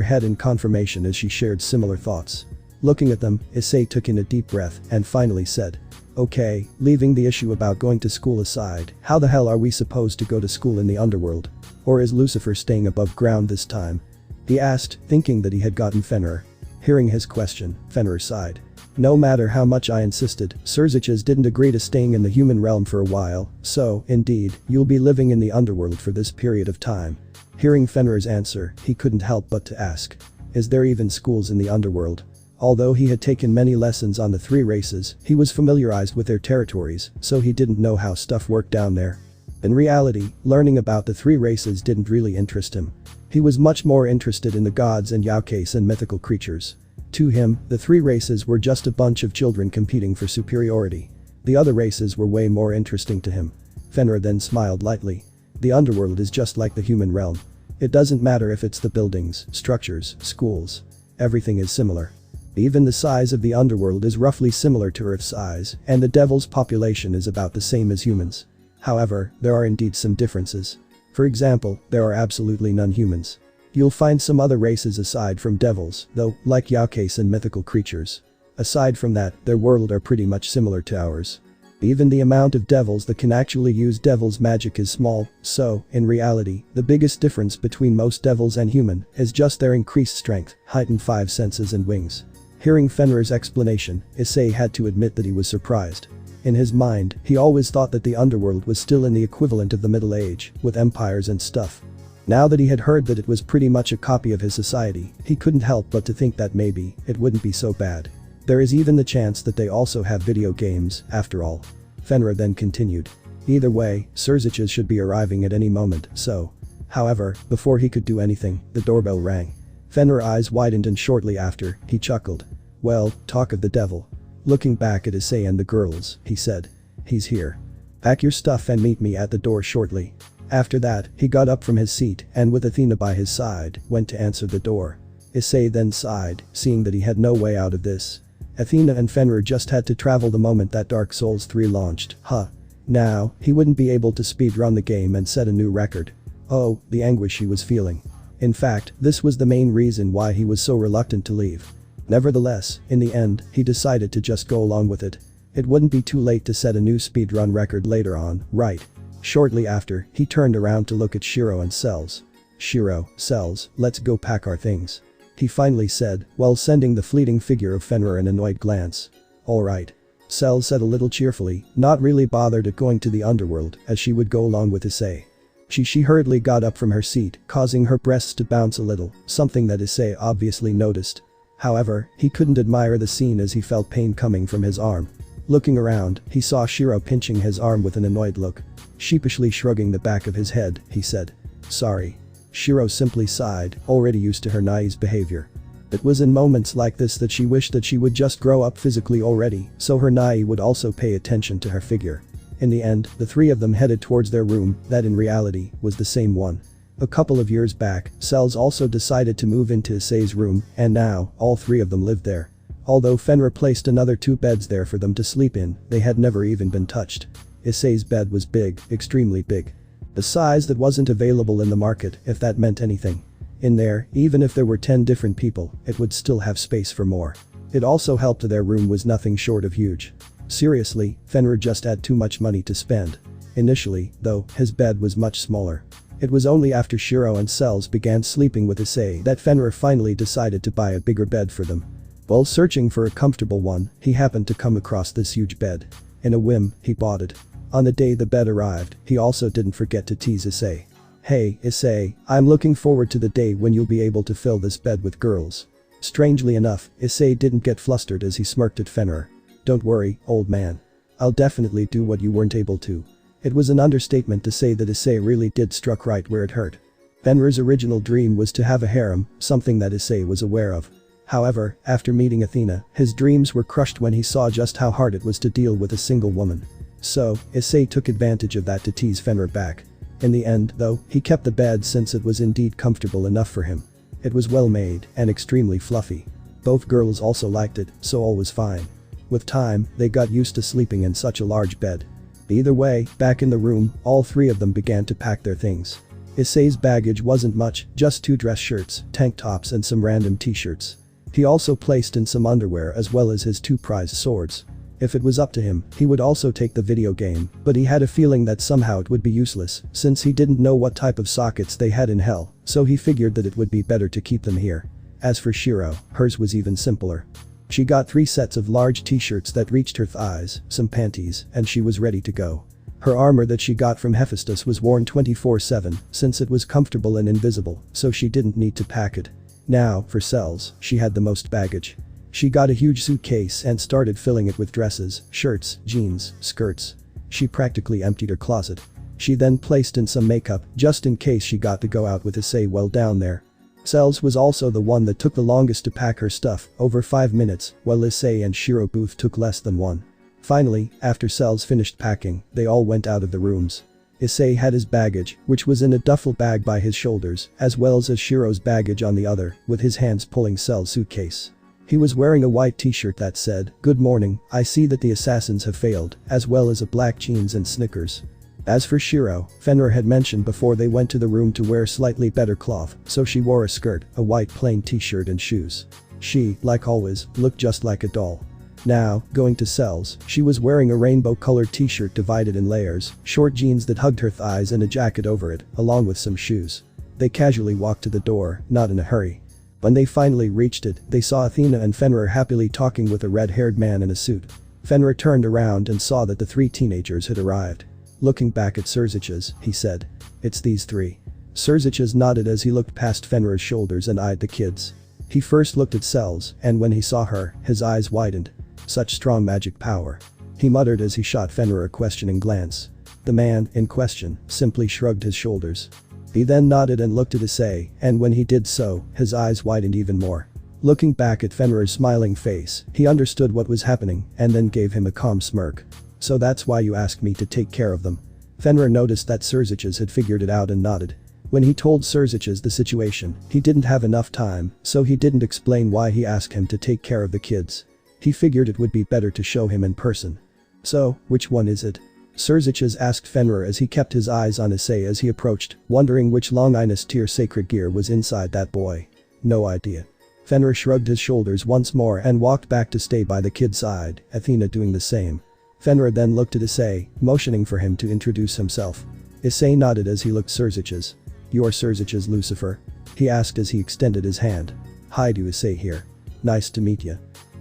[SPEAKER 1] head in confirmation as she shared similar thoughts. Looking at them, Issei took in a deep breath and finally said, Okay, leaving the issue about going to school aside, how the hell are we supposed to go to school in the underworld? Or is Lucifer staying above ground this time? He asked, thinking that he had gotten Fenrir. Hearing his question, Fenrir sighed. No matter how much I insisted, Surziches didn't agree to staying in the human realm for a while, so, indeed, you'll be living in the underworld for this period of time. Hearing Fenrir's answer, he couldn't help but to ask. Is there even schools in the underworld? Although he had taken many lessons on the three races, he was familiarized with their territories, so he didn't know how stuff worked down there. In reality, learning about the three races didn't really interest him. He was much more interested in the gods and yaokais and mythical creatures. To him, the three races were just a bunch of children competing for superiority. The other races were way more interesting to him. Fenrir then smiled lightly. The underworld is just like the human realm. It doesn't matter if it's the buildings, structures, schools. Everything is similar. Even the size of the underworld is roughly similar to Earth's size, and the devil's population is about the same as humans. However, there are indeed some differences. For example, there are absolutely none humans. You'll find some other races aside from devils, though, like yaokais and mythical creatures. Aside from that, their world are pretty much similar to ours. Even the amount of devils that can actually use devil's magic is small, so, in reality, the biggest difference between most devils and human is just their increased strength, heightened five senses and wings. Hearing Fenrir's explanation, Issei had to admit that he was surprised. In his mind, he always thought that the underworld was still in the equivalent of the Middle Age, with empires and stuff. Now that he had heard that it was pretty much a copy of his society, he couldn't help but to think that maybe it wouldn't be so bad. There is even the chance that they also have video games, after all. Fenrir then continued. Either way, Surziches should be arriving at any moment, so. However, before he could do anything, the doorbell rang. Fenrir's eyes widened and shortly after, he chuckled. Well, talk of the devil. Looking back at Issei and the girls, he said. He's here. Pack your stuff and meet me at the door shortly. After that, he got up from his seat and with Athena by his side, went to answer the door. Issei then sighed, seeing that he had no way out of this. Athena and Fenrir just had to travel the moment that Dark Souls 3 launched, huh? Now, he wouldn't be able to speedrun the game and set a new record. Oh, the anguish he was feeling. In fact, this was the main reason why he was so reluctant to leave. Nevertheless, in the end, he decided to just go along with it. It wouldn't be too late to set a new speedrun record later on, right? Shortly after, he turned around to look at Shiro and Cells. Shiro, Cells, let's go pack our things. He finally said, while sending the fleeting figure of Fenrir an annoyed glance. Alright. Cells said a little cheerfully, not really bothered at going to the underworld, as she would go along with Issei. She hurriedly got up from her seat, causing her breasts to bounce a little, something that Issei obviously noticed. However, he couldn't admire the scene as he felt pain coming from his arm. Looking around, he saw Shiro pinching his arm with an annoyed look. Sheepishly shrugging the back of his head, he said. Sorry. Shiro simply sighed, already used to her naive behavior. It was in moments like this that she wished that she would just grow up physically already, so her nai would also pay attention to her figure. In the end, the three of them headed towards their room, that in reality, was the same one. A couple of years back, Cells also decided to move into Issei's room, and now, all three of them lived there. Although Fenrir placed another 2 beds there for them to sleep in, they had never even been touched. Issei's bed was big, extremely big. The size that wasn't available in the market, if that meant anything. In there, even if there were 10 different people, it would still have space for more. It also helped their room was nothing short of huge. Seriously, Fenrir just had too much money to spend. Initially, though, his bed was much smaller. It was only after Shiro and Cells began sleeping with Issei that Fenrir finally decided to buy a bigger bed for them. While searching for a comfortable one, he happened to come across this huge bed. In a whim, he bought it. On the day the bed arrived, he also didn't forget to tease Issei. Hey, Issei, I'm looking forward to the day when you'll be able to fill this bed with girls. Strangely enough, Issei didn't get flustered as he smirked at Fenrir. Don't worry, old man. I'll definitely do what you weren't able to. It was an understatement to say that Issei really did struck right where it hurt. Fenrir's original dream was to have a harem, something that Issei was aware of. However, after meeting Athena, his dreams were crushed when he saw just how hard it was to deal with a single woman. So, Issei took advantage of that to tease Fenrir back. In the end, though, he kept the bed since it was indeed comfortable enough for him. It was well made and extremely fluffy. Both girls also liked it, so all was fine. With time, they got used to sleeping in such a large bed. Either way, back in the room, all three of them began to pack their things. Issei's baggage wasn't much, just 2 dress shirts, tank tops and some random t-shirts. He also placed in some underwear as well as his 2 prized swords. If it was up to him, he would also take the video game, but he had a feeling that somehow it would be useless, since he didn't know what type of sockets they had in hell, so he figured that it would be better to keep them here. As for Shiro, hers was even simpler. She got 3 sets of large t-shirts that reached her thighs, some panties, and she was ready to go. Her armor that she got from Hephaestus was worn 24/7, since it was comfortable and invisible, so she didn't need to pack it. Now, for Cells, she had the most baggage. She got a huge suitcase and started filling it with dresses, shirts, jeans, skirts. She practically emptied her closet. She then placed in some makeup, just in case she got to go out with Issei while down there. Cells was also the one that took the longest to pack her stuff, over 5 minutes, while Issei and Shiro both took less than 1. Finally, after Cells finished packing, they all went out of the rooms. Issei had his baggage, which was in a duffel bag by his shoulders, as well as Shiro's baggage on the other, with his hands pulling Cells' suitcase. He was wearing a white t-shirt that said, "Good morning, I see that the assassins have failed," as well as a black jeans and Snickers. As for Shiro, Fenrir had mentioned before they went to the room to wear slightly better cloth, so she wore a skirt, a white plain t-shirt and shoes. She, like always, looked just like a doll. Now, going to Cells, she was wearing a rainbow-colored t-shirt divided in layers, short jeans that hugged her thighs and a jacket over it, along with some shoes. They casually walked to the door, not in a hurry. When they finally reached it, they saw Athena and Fenrir happily talking with a red-haired man in a suit. Fenrir turned around and saw that the 3 teenagers had arrived. Looking back at Surziches, he said, "It's these 3. Surziches nodded as he looked past Fenrir's shoulders and eyed the kids. He first looked at Cells, and when he saw her, his eyes widened. Such strong magic power. He muttered as he shot Fenrir a questioning glance. The man, in question, simply shrugged his shoulders. He then nodded and looked at Issei, and when he did so, his eyes widened even more. Looking back at Fenrir's smiling face, he understood what was happening and then gave him a calm smirk. "So that's why you asked me to take care of them." Fenrir noticed that Surziches had figured it out and nodded. When he told Surziches the situation, he didn't have enough time, so he didn't explain why he asked him to take care of the kids. He figured it would be better to show him in person. "So, which one is it?" Surziches asked Fenrir as he kept his eyes on Issei as he approached, wondering which Longinus tier sacred gear was inside that boy. "No idea." Fenrir shrugged his shoulders once more and walked back to stay by the kid's side, Athena doing the same. Fenrir then looked at Issei, motioning for him to introduce himself. Issei nodded as he looked Surziches. "You're Surziches Lucifer?" he asked as he extended his hand. "Hi to Issei here. Nice to meet ya."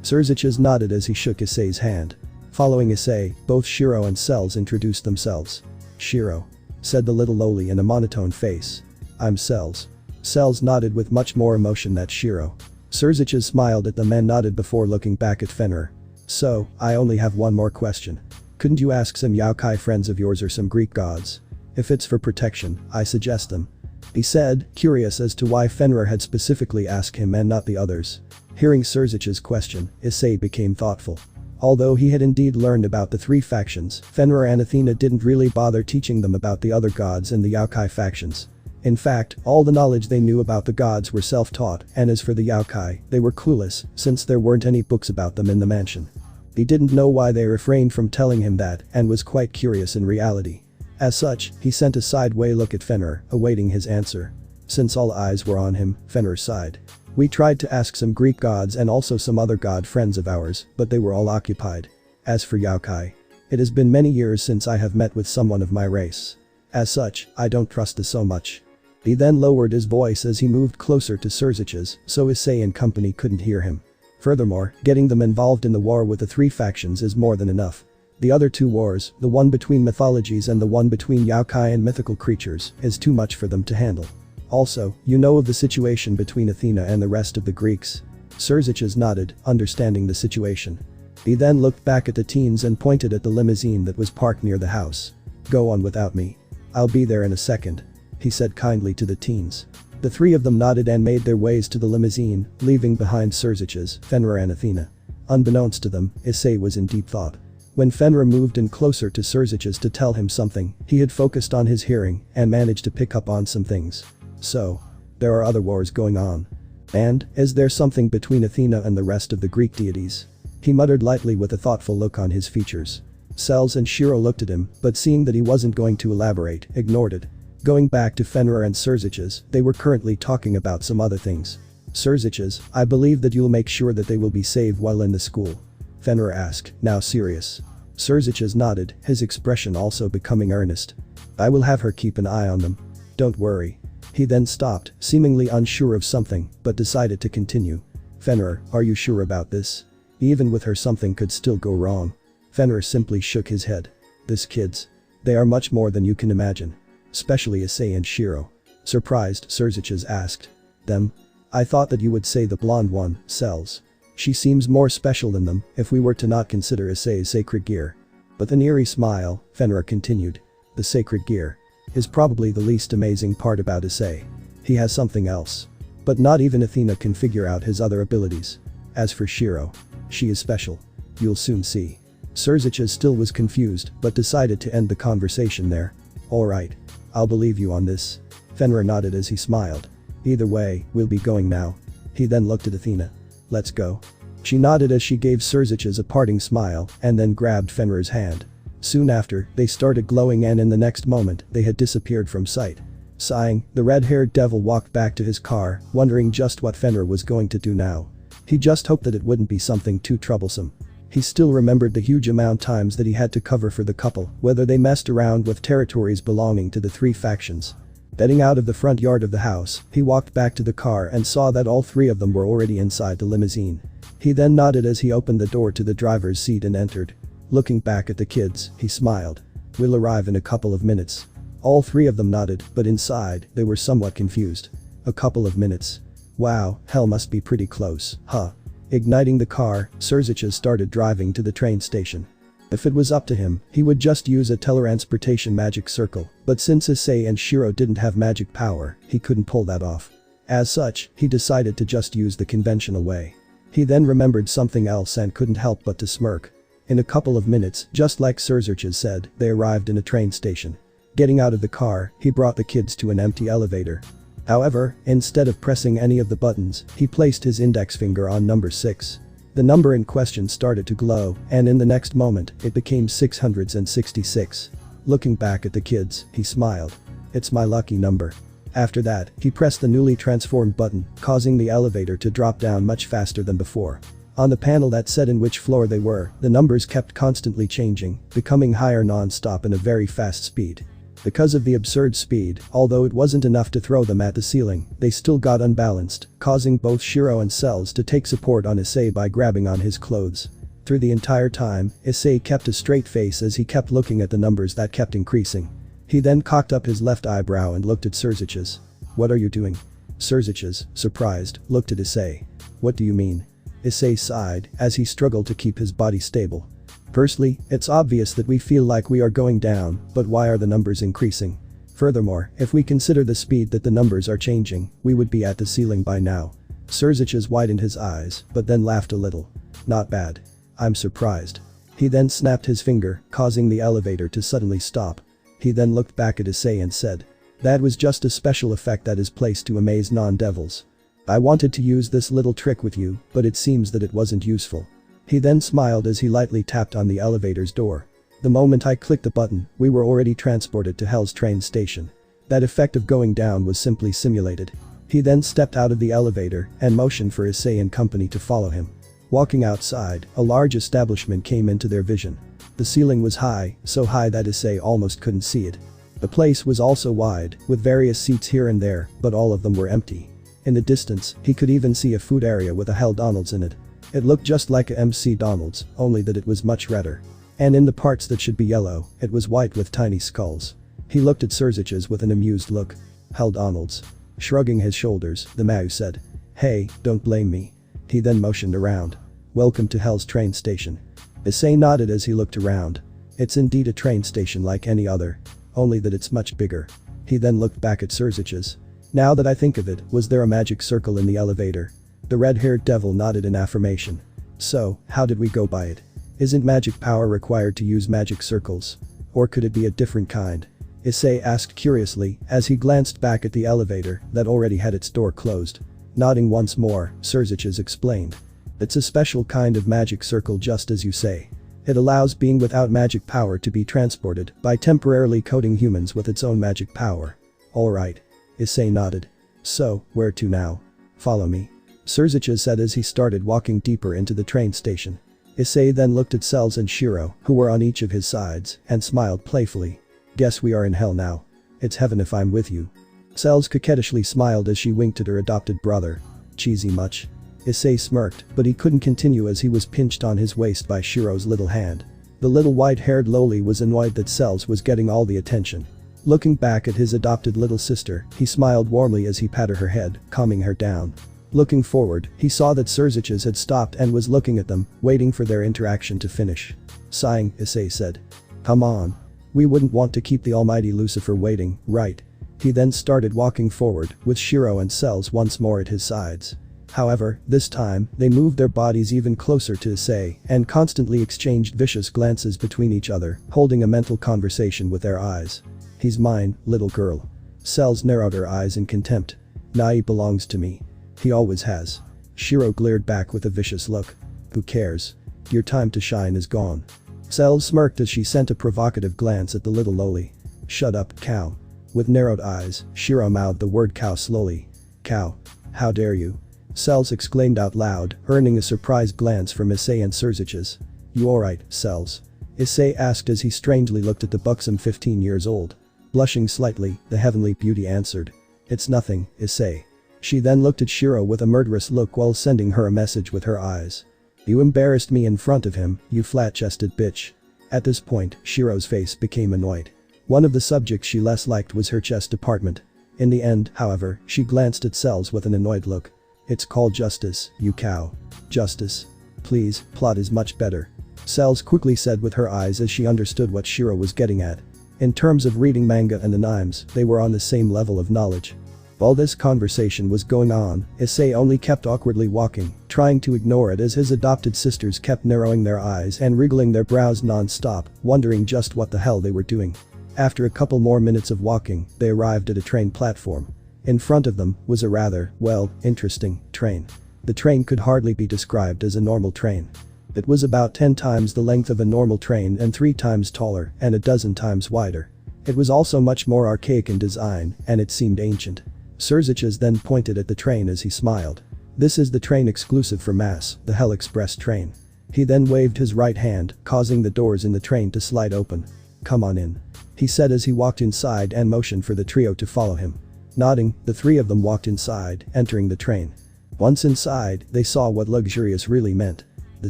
[SPEAKER 1] Surziches nodded as he shook Issei's hand. Following Issei, both Shiro and Cells introduced themselves. "Shiro," said the little lowly in a monotone face. "I'm Cells." Cells nodded with much more emotion than Shiro. Surziches smiled at them and nodded before looking back at Fenrir. "So, I only have one more question. Couldn't you ask some Yaokai friends of yours or some Greek gods? If it's for protection, I suggest them," he said, curious as to why Fenrir had specifically asked him and not the others. Hearing Surzich's question, Issei became thoughtful. Although he had indeed learned about the 3 factions, Fenrir and Athena didn't really bother teaching them about the other gods and the Yaokai factions. In fact, all the knowledge they knew about the gods were self-taught, and as for the Yaokai, they were clueless, since there weren't any books about them in the mansion. He didn't know why they refrained from telling him that, and was quite curious in reality. As such, he sent a sideway look at Fenrir, awaiting his answer. Since all eyes were on him, Fenrir sighed. "We tried to ask some Greek gods and also some other god friends of ours, but they were all occupied. As for Yaokai, it has been many years since I have met with someone of my race. As such, I don't trust this so much." He then lowered his voice as he moved closer to Surziches, so Issei and company couldn't hear him. Furthermore, getting them involved in the war with the 3 factions is more than enough. The other 2 wars, the one between mythologies and the one between Yaokai and mythical creatures, is too much for them to handle. Also, you know of the situation between Athena and the rest of the Greeks. Surziches nodded, understanding the situation. He then looked back at the teens and pointed at the limousine that was parked near the house. "Go on without me. I'll be there in a second," he said kindly to the teens. The 3 of them nodded and made their ways to the limousine, leaving behind Surziches, Fenrir and Athena. Unbeknownst to them, Issei was in deep thought. When Fenrir moved in closer to Surziches to tell him something, he had focused on his hearing and managed to pick up on some things. "So, there are other wars going on. And, is there something between Athena and the rest of the Greek deities?" he muttered lightly with a thoughtful look on his features. Cells and Shiro looked at him, but seeing that he wasn't going to elaborate, ignored it. Going back to Fenrir and Surziches, they were currently talking about some other things. "Surziches, I believe that you'll make sure that they will be saved while in the school." Fenrir asked, now serious. Surziches nodded, his expression also becoming earnest. I will have her keep an eye on them. Don't worry. He then stopped, seemingly unsure of something, but decided to continue. Fenrir, are you sure about this? Even with her something could still go wrong. Fenrir simply shook his head. This kids. They are much more than you can imagine. Especially Issei and Shiro. Surprised, Surziches asked. Them? I thought that you would say the blonde one, Cells. She seems more special than them if we were to not consider Issei's sacred gear. With an eerie smile, Fenrir continued. The sacred gear is probably the least amazing part about Issei. He has something else. But not even Athena can figure out his other abilities. As for Shiro, she is special. You'll soon see. Surziches still was confused but decided to end the conversation there. Alright. I'll believe you on this. Fenrir nodded as he smiled. Either way, we'll be going now. He then looked at Athena. Let's go. She nodded as she gave Surziches a parting smile and then grabbed Fenrir's hand. Soon after, they started glowing and in the next moment, they had disappeared from sight. Sighing, the red-haired devil walked back to his car, wondering just what Fenrir was going to do now. He just hoped that it wouldn't be something too troublesome. He still remembered the huge amount times that he had to cover for the couple, whether they messed around with territories belonging to the three factions. Getting out of the front yard of the house, he walked back to the car and saw that all three of them were already inside the limousine. He then nodded as he opened the door to the driver's seat and entered. Looking back at the kids, he smiled. We'll arrive in a couple of minutes. All three of them nodded, but inside, they were somewhat confused. A couple of minutes. Wow, hell must be pretty close, huh? Igniting the car, Surziches started driving to the train station. If it was up to him, he would just use a teletransportation magic circle, but since Issei and Shiro didn't have magic power, he couldn't pull that off. As such, he decided to just use the conventional way. He then remembered something else and couldn't help but to smirk. In a couple of minutes, just like Surziches said, they arrived in a train station. Getting out of the car, he brought the kids to an empty elevator. However, instead of pressing any of the buttons, he placed his index finger on number 6. The number in question started to glow, and in the next moment, it became 666. Looking back at the kids, he smiled. It's my lucky number. After that, he pressed the newly transformed button, causing the elevator to drop down much faster than before. On the panel that said in which floor they were, the numbers kept constantly changing, becoming higher non-stop in a very fast speed. Because of the absurd speed, although it wasn't enough to throw them at the ceiling, they still got unbalanced, causing both Shiro and Cells to take support on Issei by grabbing on his clothes. Through the entire time, Issei kept a straight face as he kept looking at the numbers that kept increasing. He then cocked up his left eyebrow and looked at Surziches. What are you doing? Surziches, surprised, looked at Issei. What do you mean? Issei sighed as he struggled to keep his body stable. Firstly, it's obvious that we feel like we are going down, but why are the numbers increasing? Furthermore, if we consider the speed that the numbers are changing, we would be at the ceiling by now. Surziches widened his eyes, but then laughed a little. Not bad. I'm surprised. He then snapped his finger, causing the elevator to suddenly stop. He then looked back at Issei and said. That was just a special effect that is placed to amaze non-devils. I wanted to use this little trick with you, but it seems that it wasn't useful. He then smiled as he lightly tapped on the elevator's door. The moment I clicked the button, we were already transported to Hell's train station. That effect of going down was simply simulated. He then stepped out of the elevator and motioned for Issei and company to follow him. Walking outside, a large establishment came into their vision. The ceiling was high, so high that Issei almost couldn't see it. The place was also wide, with various seats here and there, but all of them were empty. In the distance, he could even see a food area with a Hell Donald's in it. It looked just like a MC Donald's, only that it was much redder. And in the parts that should be yellow, it was white with tiny skulls. He looked at Surziches with an amused look. Hell Donald's. Shrugging his shoulders, the Mau said. Hey, don't blame me. He then motioned around. Welcome to Hell's train station. Issei nodded as he looked around. It's indeed a train station like any other. Only that it's much bigger. He then looked back at Surziches. Now that I think of it, was there a magic circle in the elevator? The red-haired devil nodded in affirmation. So, how did we go by it? Isn't magic power required to use magic circles? Or could it be a different kind? Issei asked curiously as he glanced back at the elevator that already had its door closed. Nodding once more, Surziches explained. It's a special kind of magic circle just as you say. It allows being without magic power to be transported by temporarily coating humans with its own magic power. Alright. Issei nodded. So, where to now? Follow me. Surziches said as he started walking deeper into the train station. Issei then looked at Cells and Shiro, who were on each of his sides, and smiled playfully. Guess we are in hell now. It's heaven if I'm with you. Cells coquettishly smiled as she winked at her adopted brother. Cheesy much? Issei smirked, but he couldn't continue as he was pinched on his waist by Shiro's little hand. The little white-haired loli was annoyed that Cells was getting all the attention. Looking back at his adopted little sister, he smiled warmly as he patted her head, calming her down. Looking forward, he saw that Surziches had stopped and was looking at them, waiting for their interaction to finish. Sighing, Issei said. Come on. We wouldn't want to keep the almighty Lucifer waiting, right? He then started walking forward, with Shiro and Cells once more at his sides. However, this time, they moved their bodies even closer to Issei and constantly exchanged vicious glances between each other, holding a mental conversation with their eyes. He's mine, little girl. Cells narrowed her eyes in contempt. Nah, he belongs to me. He always has. Shiro glared back with a vicious look. Who cares? Your time to shine is gone. Cells smirked as she sent a provocative glance at the little loli. Shut up, cow. With narrowed eyes, Shiro mouthed the word cow slowly. Cow. How dare you? Cells exclaimed out loud, earning a surprised glance from Issei and Surziches. You alright, Cells? Issei asked as he strangely looked at the buxom 15 years old. Blushing slightly, the heavenly beauty answered. It's nothing, Issei. She then looked at Shiro with a murderous look while sending her a message with her eyes. You embarrassed me in front of him, you flat-chested bitch. At this point, Shiro's face became annoyed. One of the subjects she less liked was her chest department. In the end, however, she glanced at Cells with an annoyed look. It's called justice, you cow. Justice? Please, plot is much better. Cells quickly said with her eyes as she understood what Shiro was getting at. In terms of reading manga and animes, they were on the same level of knowledge. While this conversation was going on, Issei only kept awkwardly walking, trying to ignore it as his adopted sisters kept narrowing their eyes and wriggling their brows non-stop, wondering just what the hell they were doing. After a couple more minutes of walking, they arrived at a train platform. In front of them was a rather, well, interesting train. The train could hardly be described as a normal train. It was about 10 times the length of a normal train and 3 times taller and a dozen times wider. It was also much more archaic in design, and it seemed ancient. Surziches then pointed at the train as he smiled. This is the train exclusive for mass, the Hell Express train. He then waved his right hand, causing the doors in the train to slide open. Come on in. He said as he walked inside and motioned for the trio to follow him. Nodding, the 3 of them walked inside, entering the train. Once inside, they saw what luxurious really meant. The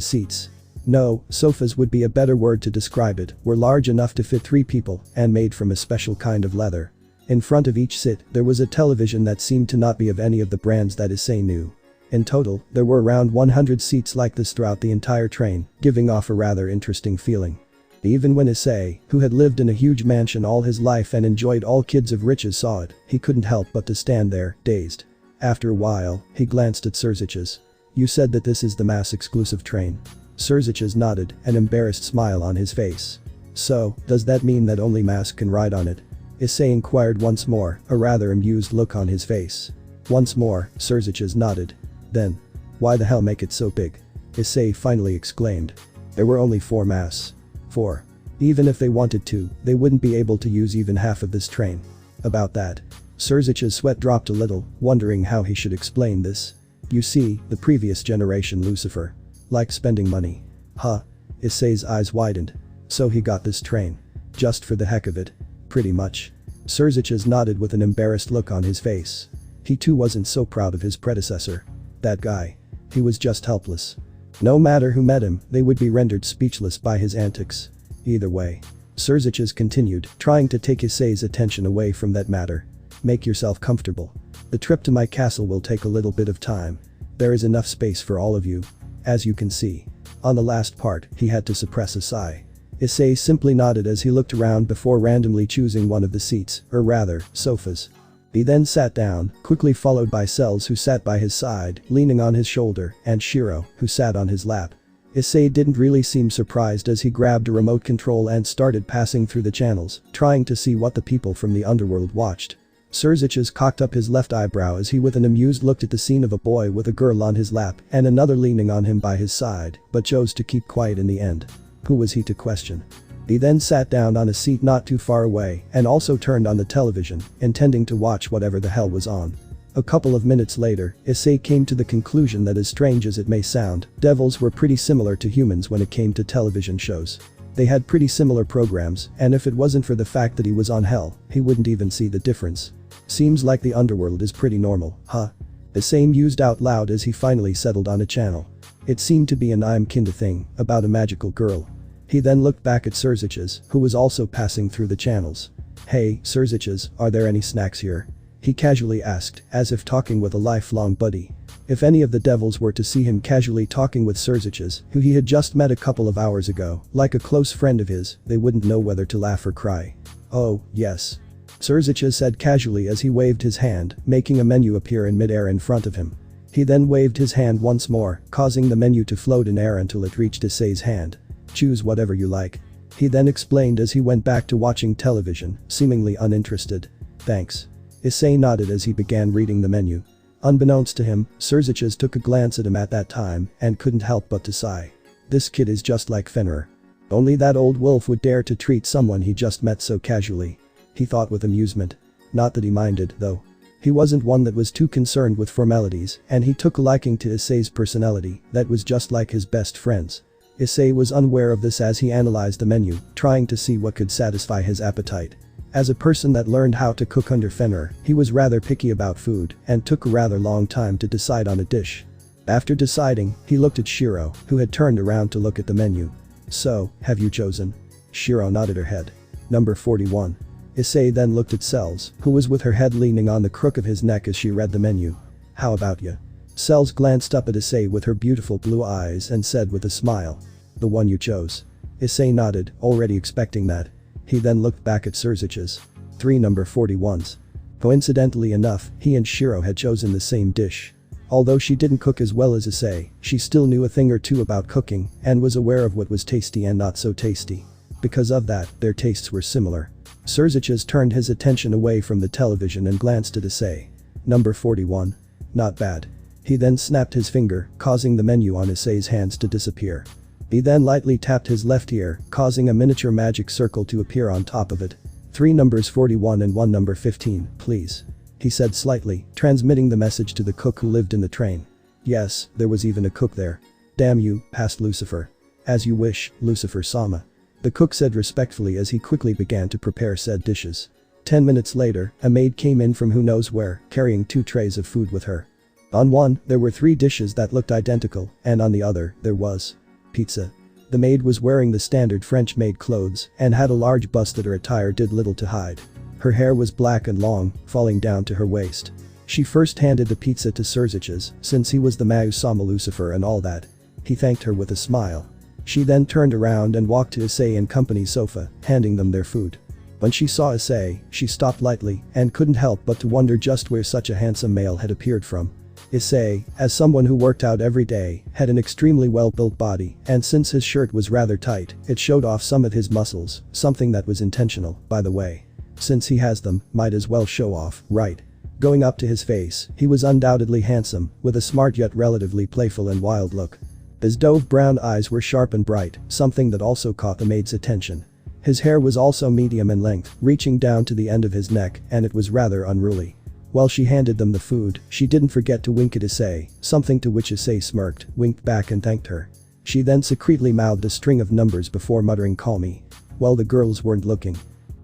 [SPEAKER 1] seats. No, sofas would be a better word to describe it, were large enough to fit 3 people and made from a special kind of leather. In front of each sit, there was a television that seemed to not be of any of the brands that Issei knew. In total, there were around 100 seats like this throughout the entire train, giving off a rather interesting feeling. Even when Issei, who had lived in a huge mansion all his life and enjoyed all kids of riches saw it, he couldn't help but to stand there, dazed. After a while, he glanced at Surziches. You said that this is the mass exclusive train. Surziches nodded, an embarrassed smile on his face. So, does that mean that only mass can ride on it? Issei inquired once more, a rather amused look on his face. Once more, Surziches nodded. Then, why the hell make it so big? Issei finally exclaimed. There were only 4 mass. 4. Even if they wanted to, they wouldn't be able to use even half of this train. About that. Surziches' sweat dropped a little, wondering how he should explain this. You see, the previous generation Lucifer. Liked spending money. Huh? Issei's eyes widened. So he got this train. Just for the heck of it. Pretty much. Surziches nodded with an embarrassed look on his face. He too wasn't so proud of his predecessor. That guy. He was just helpless. No matter who met him, they would be rendered speechless by his antics. Either way. Surziches continued, trying to take Issei's attention away from that matter. Make yourself comfortable. The trip to my castle will take a little bit of time. There is enough space for all of you. As you can see. On the last part, he had to suppress a sigh. Issei simply nodded as he looked around before randomly choosing one of the seats, or rather, sofas. He then sat down, quickly followed by Cells who sat by his side, leaning on his shoulder, and Shiro, who sat on his lap. Issei didn't really seem surprised as he grabbed a remote control and started passing through the channels, trying to see what the people from the underworld watched. Surziches cocked up his left eyebrow as he with an amused looked at the scene of a boy with a girl on his lap and another leaning on him by his side, but chose to keep quiet in the end. Who was he to question? He then sat down on a seat not too far away and also turned on the television, intending to watch whatever the hell was on. A couple of minutes later, Issei came to the conclusion that as strange as it may sound, devils were pretty similar to humans when it came to television shows. They had pretty similar programs, and if it wasn't for the fact that he was on hell, he wouldn't even see the difference. Seems like the underworld is pretty normal, huh? Issei mused out loud as he finally settled on a channel. It seemed to be an I'm kinda thing, about a magical girl. He then looked back at Surziches, who was also passing through the channels. "Hey, Surziches, are there any snacks here?" He casually asked, as if talking with a lifelong buddy. If any of the devils were to see him casually talking with Surziches, who he had just met a couple of hours ago, like a close friend of his, they wouldn't know whether to laugh or cry. "Oh, yes." Surziches said casually as he waved his hand, making a menu appear in midair in front of him. He then waved his hand once more, causing the menu to float in air until it reached Issei's hand. "Choose whatever you like." He then explained as he went back to watching television, seemingly uninterested. "Thanks." Issei nodded as he began reading the menu. Unbeknownst to him, Surziches took a glance at him at that time and couldn't help but to sigh. This kid is just like Fenrir. Only that old wolf would dare to treat someone he just met so casually. He thought with amusement. Not that he minded, though. He wasn't one that was too concerned with formalities, and he took a liking to Issei's personality that was just like his best friend's. Issei was unaware of this as he analyzed the menu, trying to see what could satisfy his appetite. As a person that learned how to cook under Fenrir, he was rather picky about food and took a rather long time to decide on a dish. After deciding, he looked at Shiro, who had turned around to look at the menu. "So, have you chosen?" Shiro nodded her head. "Number 41. Issei then looked at Cells, who was with her head leaning on the crook of his neck as she read the menu. "How about you?" Cells glanced up at Issei with her beautiful blue eyes and said with a smile. "The one you chose." Issei nodded, already expecting that. He then looked back at Surziches. 3 number 41s. Coincidentally enough, he and Shiro had chosen the same dish. Although she didn't cook as well as Issei, she still knew a thing or two about cooking and was aware of what was tasty and not so tasty. Because of that, their tastes were similar. Surziches turned his attention away from the television and glanced at Issei. "Number 41. Not bad." He then snapped his finger, causing the menu on Issei's hands to disappear. He then lightly tapped his left ear, causing a miniature magic circle to appear on top of it. 3 numbers 41 and 1 number 15, please. He said slightly, transmitting the message to the cook who lived in the train. Yes, there was even a cook there. "Damn you, past Lucifer." "As you wish, Lucifer-sama." The cook said respectfully as he quickly began to prepare said dishes. 10 minutes later, a maid came in from who knows where, carrying 2 trays of food with her. On one, there were 3 dishes that looked identical, and on the other, there was pizza. The maid was wearing the standard French-made clothes and had a large bust that her attire did little to hide. Her hair was black and long, falling down to her waist. She first handed the pizza to Surziches, since he was the Mausama Lucifer and all that. He thanked her with a smile. She then turned around and walked to Issei and company's sofa, handing them their food. When she saw Issei, she stopped lightly and couldn't help but to wonder just where such a handsome male had appeared from. Issei, as someone who worked out every day, had an extremely well-built body, and since his shirt was rather tight, it showed off some of his muscles, something that was intentional, by the way. Since he has them, might as well show off, right? Going up to his face, he was undoubtedly handsome, with a smart yet relatively playful and wild look. His dove brown eyes were sharp and bright, something that also caught the maid's attention. His hair was also medium in length, reaching down to the end of his neck, and it was rather unruly. While she handed them the food, she didn't forget to wink at Issei, something to which Issei smirked, winked back and thanked her. She then secretly mouthed a string of numbers before muttering "call me." Well, the girls weren't looking.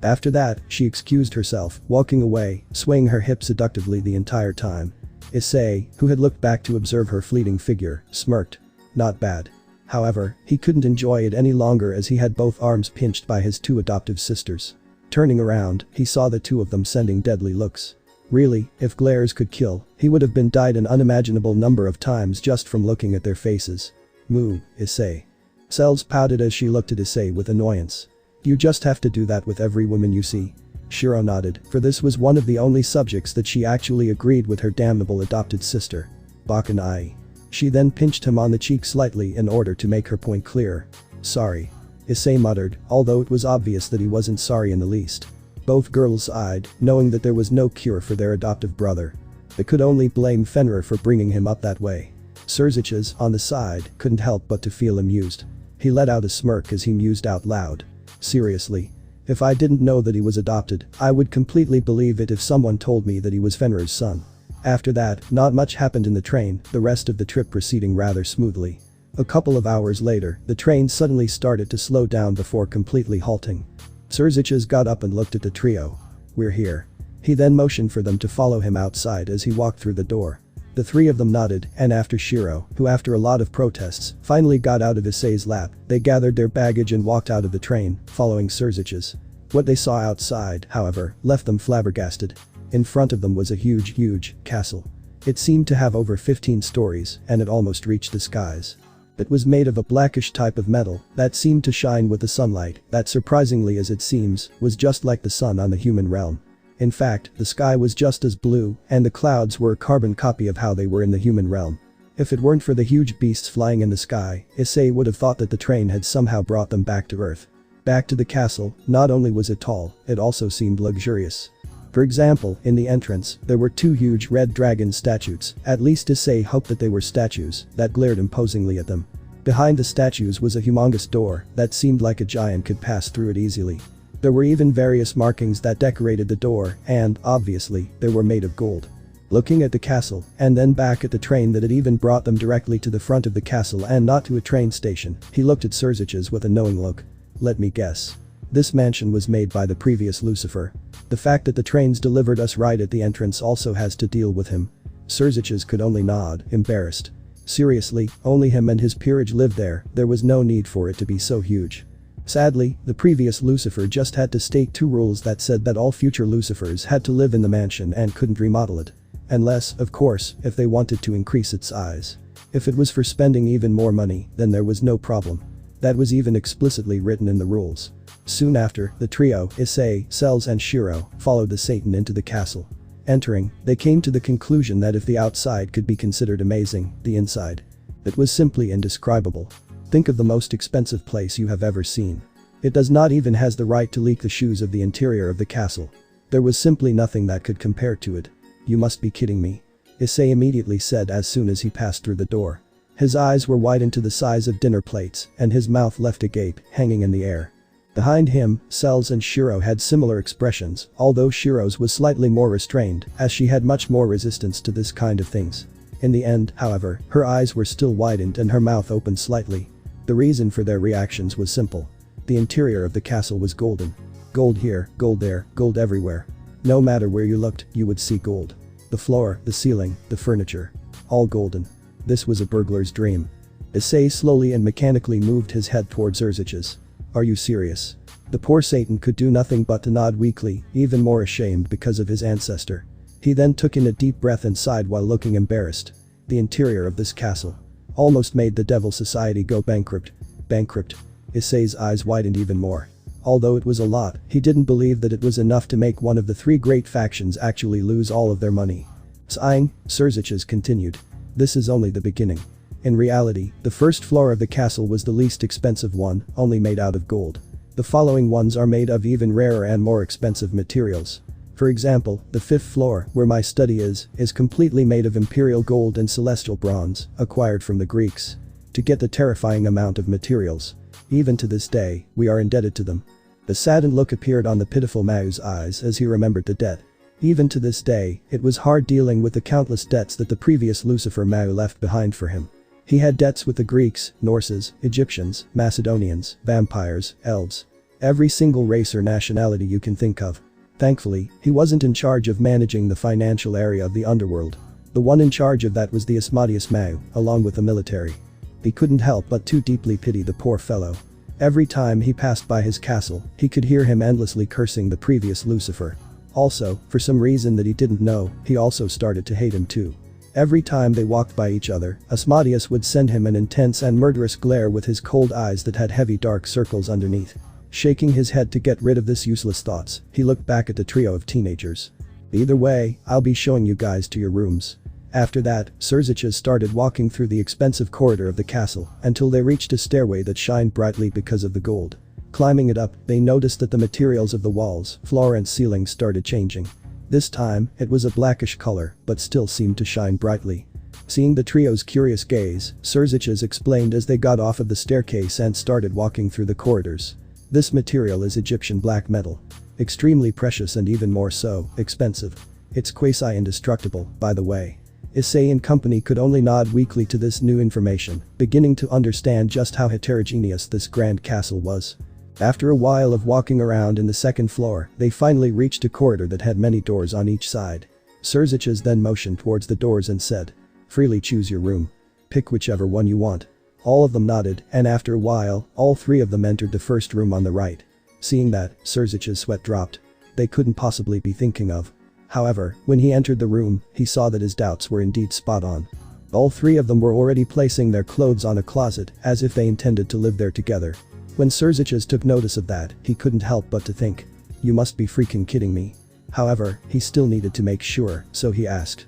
[SPEAKER 1] After that, she excused herself, walking away, swaying her hips seductively the entire time. Issei, who had looked back to observe her fleeting figure, smirked. Not bad. However, he couldn't enjoy it any longer as he had both arms pinched by his 2 adoptive sisters. Turning around, he saw the 2 of them sending deadly looks. Really, if glares could kill, he would have been died an unimaginable number of times just from looking at their faces. "Moo, Issei." Cells pouted as she looked at Issei with annoyance. "You just have to do that with every woman you see." Shiro nodded, for this was one of the only subjects that she actually agreed with her damnable adopted sister. Bakanai. She then pinched him on the cheek slightly in order to make her point clear. "Sorry." Issei muttered, although it was obvious that he wasn't sorry in the least. Both girls sighed, knowing that there was no cure for their adoptive brother. They could only blame Fenrir for bringing him up that way. Surziches, on the side, couldn't help but to feel amused. He let out a smirk as he mused out loud. "Seriously. If I didn't know that he was adopted, I would completely believe it if someone told me that he was Fenrir's son. After that, not much happened in the train, the rest of the trip proceeding rather smoothly. A couple of hours later, the train suddenly started to slow down before completely halting. Surziches got up and looked at the trio. "We're here." He then motioned for them to follow him outside as he walked through the door. The three of them nodded, and after Shiro, who after a lot of protests, finally got out of Issei's lap, they gathered their baggage and walked out of the train, following Surziches. What they saw outside, however, left them flabbergasted. In front of them was a huge castle. It seemed to have over 15 stories, and it almost reached the skies. It was made of a blackish type of metal that seemed to shine with the sunlight that, surprisingly as it seems, was just like the sun on the human realm. In fact, the sky was just as blue, and the clouds were a carbon copy of how they were in the human realm. If it weren't for the huge beasts flying in the sky, Issei would have thought that the train had somehow brought them back to Earth. Back to the castle, not only was it tall, it also seemed luxurious. For example, in the entrance, there were two huge red dragon statues, at least Issei hoped that they were statues, that glared imposingly at them. Behind the statues was a humongous door that seemed like a giant could pass through it easily. There were even various markings that decorated the door, and, obviously, they were made of gold. Looking at the castle, and then back at the train that had even brought them directly to the front of the castle and not to a train station, he looked at Surziches with a knowing look. "Let me guess. This mansion was made by the previous Lucifer. The fact that the trains delivered us right at the entrance also has to deal with him." Surziches could only nod, embarrassed. Seriously, only him and his peerage lived there was no need for it to be so huge. Sadly, the previous Lucifer just had to state two rules that said that all future Lucifers had to live in the mansion and couldn't remodel it. Unless, of course, if they wanted to increase its size. If it was for spending even more money, then there was no problem. That was even explicitly written in the rules. Soon after, the trio, Issei, Cells and Shiro, followed the Satan into the castle. Entering, they came to the conclusion that if the outside could be considered amazing, the inside. It was simply indescribable. Think of the most expensive place you have ever seen. It does not even has the right to leak the shoes of the interior of the castle. There was simply nothing that could compare to it. "You must be kidding me," Issei immediately said as soon as he passed through the door. His eyes were widened to the size of dinner plates, and his mouth left agape, hanging in the air. Behind him, Cells and Shiro had similar expressions, although Shiro's was slightly more restrained, as she had much more resistance to this kind of things. In the end, however, her eyes were still widened and her mouth opened slightly. The reason for their reactions was simple. The interior of the castle was golden. Gold here, gold there, gold everywhere. No matter where you looked, you would see gold. The floor, the ceiling, the furniture. All golden. This was a burglar's dream. Issei slowly and mechanically moved his head towards Surziches. "Are you serious?" The poor Satan could do nothing but to nod weakly, even more ashamed because of his ancestor. He then took in a deep breath and sighed while looking embarrassed. The interior of this castle almost made the Devil Society go bankrupt. Bankrupt. Issei's eyes widened even more. Although it was a lot, he didn't believe that it was enough to make one of the three great factions actually lose all of their money. Sighing, Surziches continued. "This is only the beginning. In reality, the first floor of the castle was the least expensive one, only made out of gold. The following ones are made of even rarer and more expensive materials. For example, the fifth floor, where my study is completely made of imperial gold and celestial bronze, acquired from the Greeks. To get the terrifying amount of materials. Even to this day, we are indebted to them." The saddened look appeared on the pitiful Mau's eyes as he remembered the debt. Even to this day, it was hard dealing with the countless debts that the previous Lucifer Mau left behind for him. He had debts with the Greeks, Norses, Egyptians, Macedonians, vampires, elves. Every single race or nationality you can think of. Thankfully, he wasn't in charge of managing the financial area of the underworld. The one in charge of that was the Asmodeus Mau, along with the military. He couldn't help but to deeply pity the poor fellow. Every time he passed by his castle, he could hear him endlessly cursing the previous Lucifer. Also, for some reason that he didn't know, he also started to hate him too. Every time they walked by each other, Asmodeus would send him an intense and murderous glare with his cold eyes that had heavy dark circles underneath. Shaking his head to get rid of this useless thoughts, he looked back at the trio of teenagers. "Either way, I'll be showing you guys to your rooms." After that, Surziches started walking through the expensive corridor of the castle until they reached a stairway that shined brightly because of the gold. Climbing it up, they noticed that the materials of the walls, floor and ceiling started changing. This time, it was a blackish color, but still seemed to shine brightly. Seeing the trio's curious gaze, Surziches explained as they got off of the staircase and started walking through the corridors. "This material is Egyptian black metal. Extremely precious and even more so, expensive. It's quasi-indestructible, by the way. Issei and company could only nod weakly to this new information, beginning to understand just how heterogeneous this grand castle was. After a while of walking around in the second floor, they finally reached a corridor that had many doors on each side. Surziches then motioned towards the doors and said, "Freely choose your room. Pick whichever one you want." All of them nodded, and after a while, all three of them entered the first room on the right. Seeing that, Surzich's sweat dropped. They couldn't possibly be thinking of. However, when he entered the room, he saw that his doubts were indeed spot on. All three of them were already placing their clothes on a closet, as if they intended to live there together. When Surziches took notice of that, he couldn't help but to think, "You must be freaking kidding me." However, he still needed to make sure, so he asked,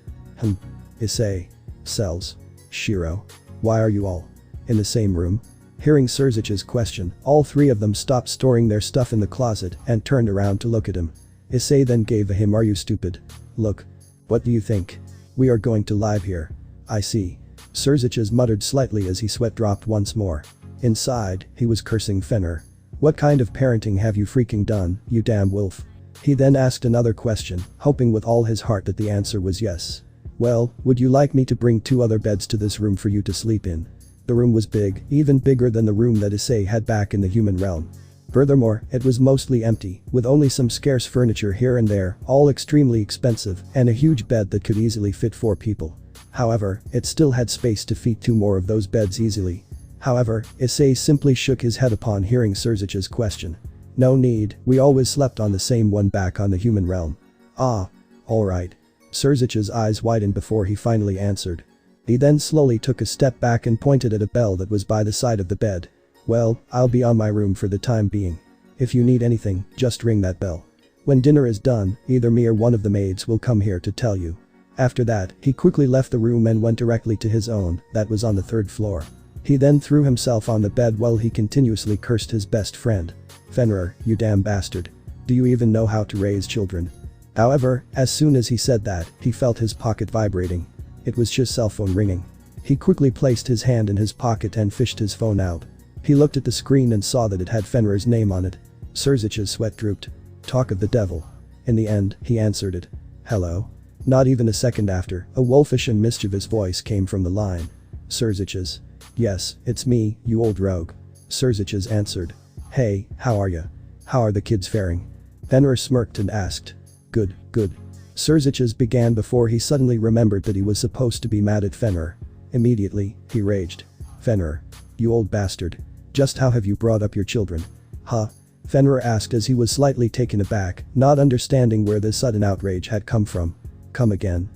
[SPEAKER 1] Issei, Cells, Shiro, why are you all in the same room?" Hearing Surzich's question, all three of them stopped storing their stuff in the closet and turned around to look at him. Issei then gave a him, "Are you stupid? Look. What do you think? We are going to live here." "I see." Surziches muttered slightly as his sweat dropped once more. Inside, he was cursing Fenrir. "What kind of parenting have you freaking done, you damn wolf?" He then asked another question, hoping with all his heart that the answer was yes. "Well, would you like me to bring 2 other beds to this room for you to sleep in?" The room was big, even bigger than the room that Issei had back in the human realm. Furthermore, it was mostly empty, with only some scarce furniture here and there, all extremely expensive, and a huge bed that could easily fit 4 people. However, it still had space to fit 2 more of those beds easily. However, Issei simply shook his head upon hearing Surzich's question. "No need, we always slept on the same one back on the human realm." "Ah. Alright." Surzich's eyes widened before he finally answered. He then slowly took a step back and pointed at a bell that was by the side of the bed. "Well, I'll be on my room for the time being. If you need anything, just ring that bell. When dinner is done, either me or one of the maids will come here to tell you." After that, he quickly left the room and went directly to his own, that was on the 3rd floor. He then threw himself on the bed while he continuously cursed his best friend. "Fenrir, you damn bastard. Do you even know how to raise children?" However, as soon as he said that, he felt his pocket vibrating. It was his cell phone ringing. He quickly placed his hand in his pocket and fished his phone out. He looked at the screen and saw that it had Fenrir's name on it. Surzich's sweat drooped. Talk of the devil. In the end, he answered it. "Hello?" Not even a second after, a wolfish and mischievous voice came from the line. Surzich's. "Yes, it's me, you old rogue." Surzich's answered. "Hey, how are ya? How are the kids faring?" Fenrir smirked and asked. Good, good." Surzich's began before he suddenly remembered that he was supposed to be mad at Fenrir. Immediately, he raged. "Fenrir. You old bastard. Just how have you brought up your children?" "Huh?" Fenrir asked as he was slightly taken aback, not understanding where this sudden outrage had come from. Come again,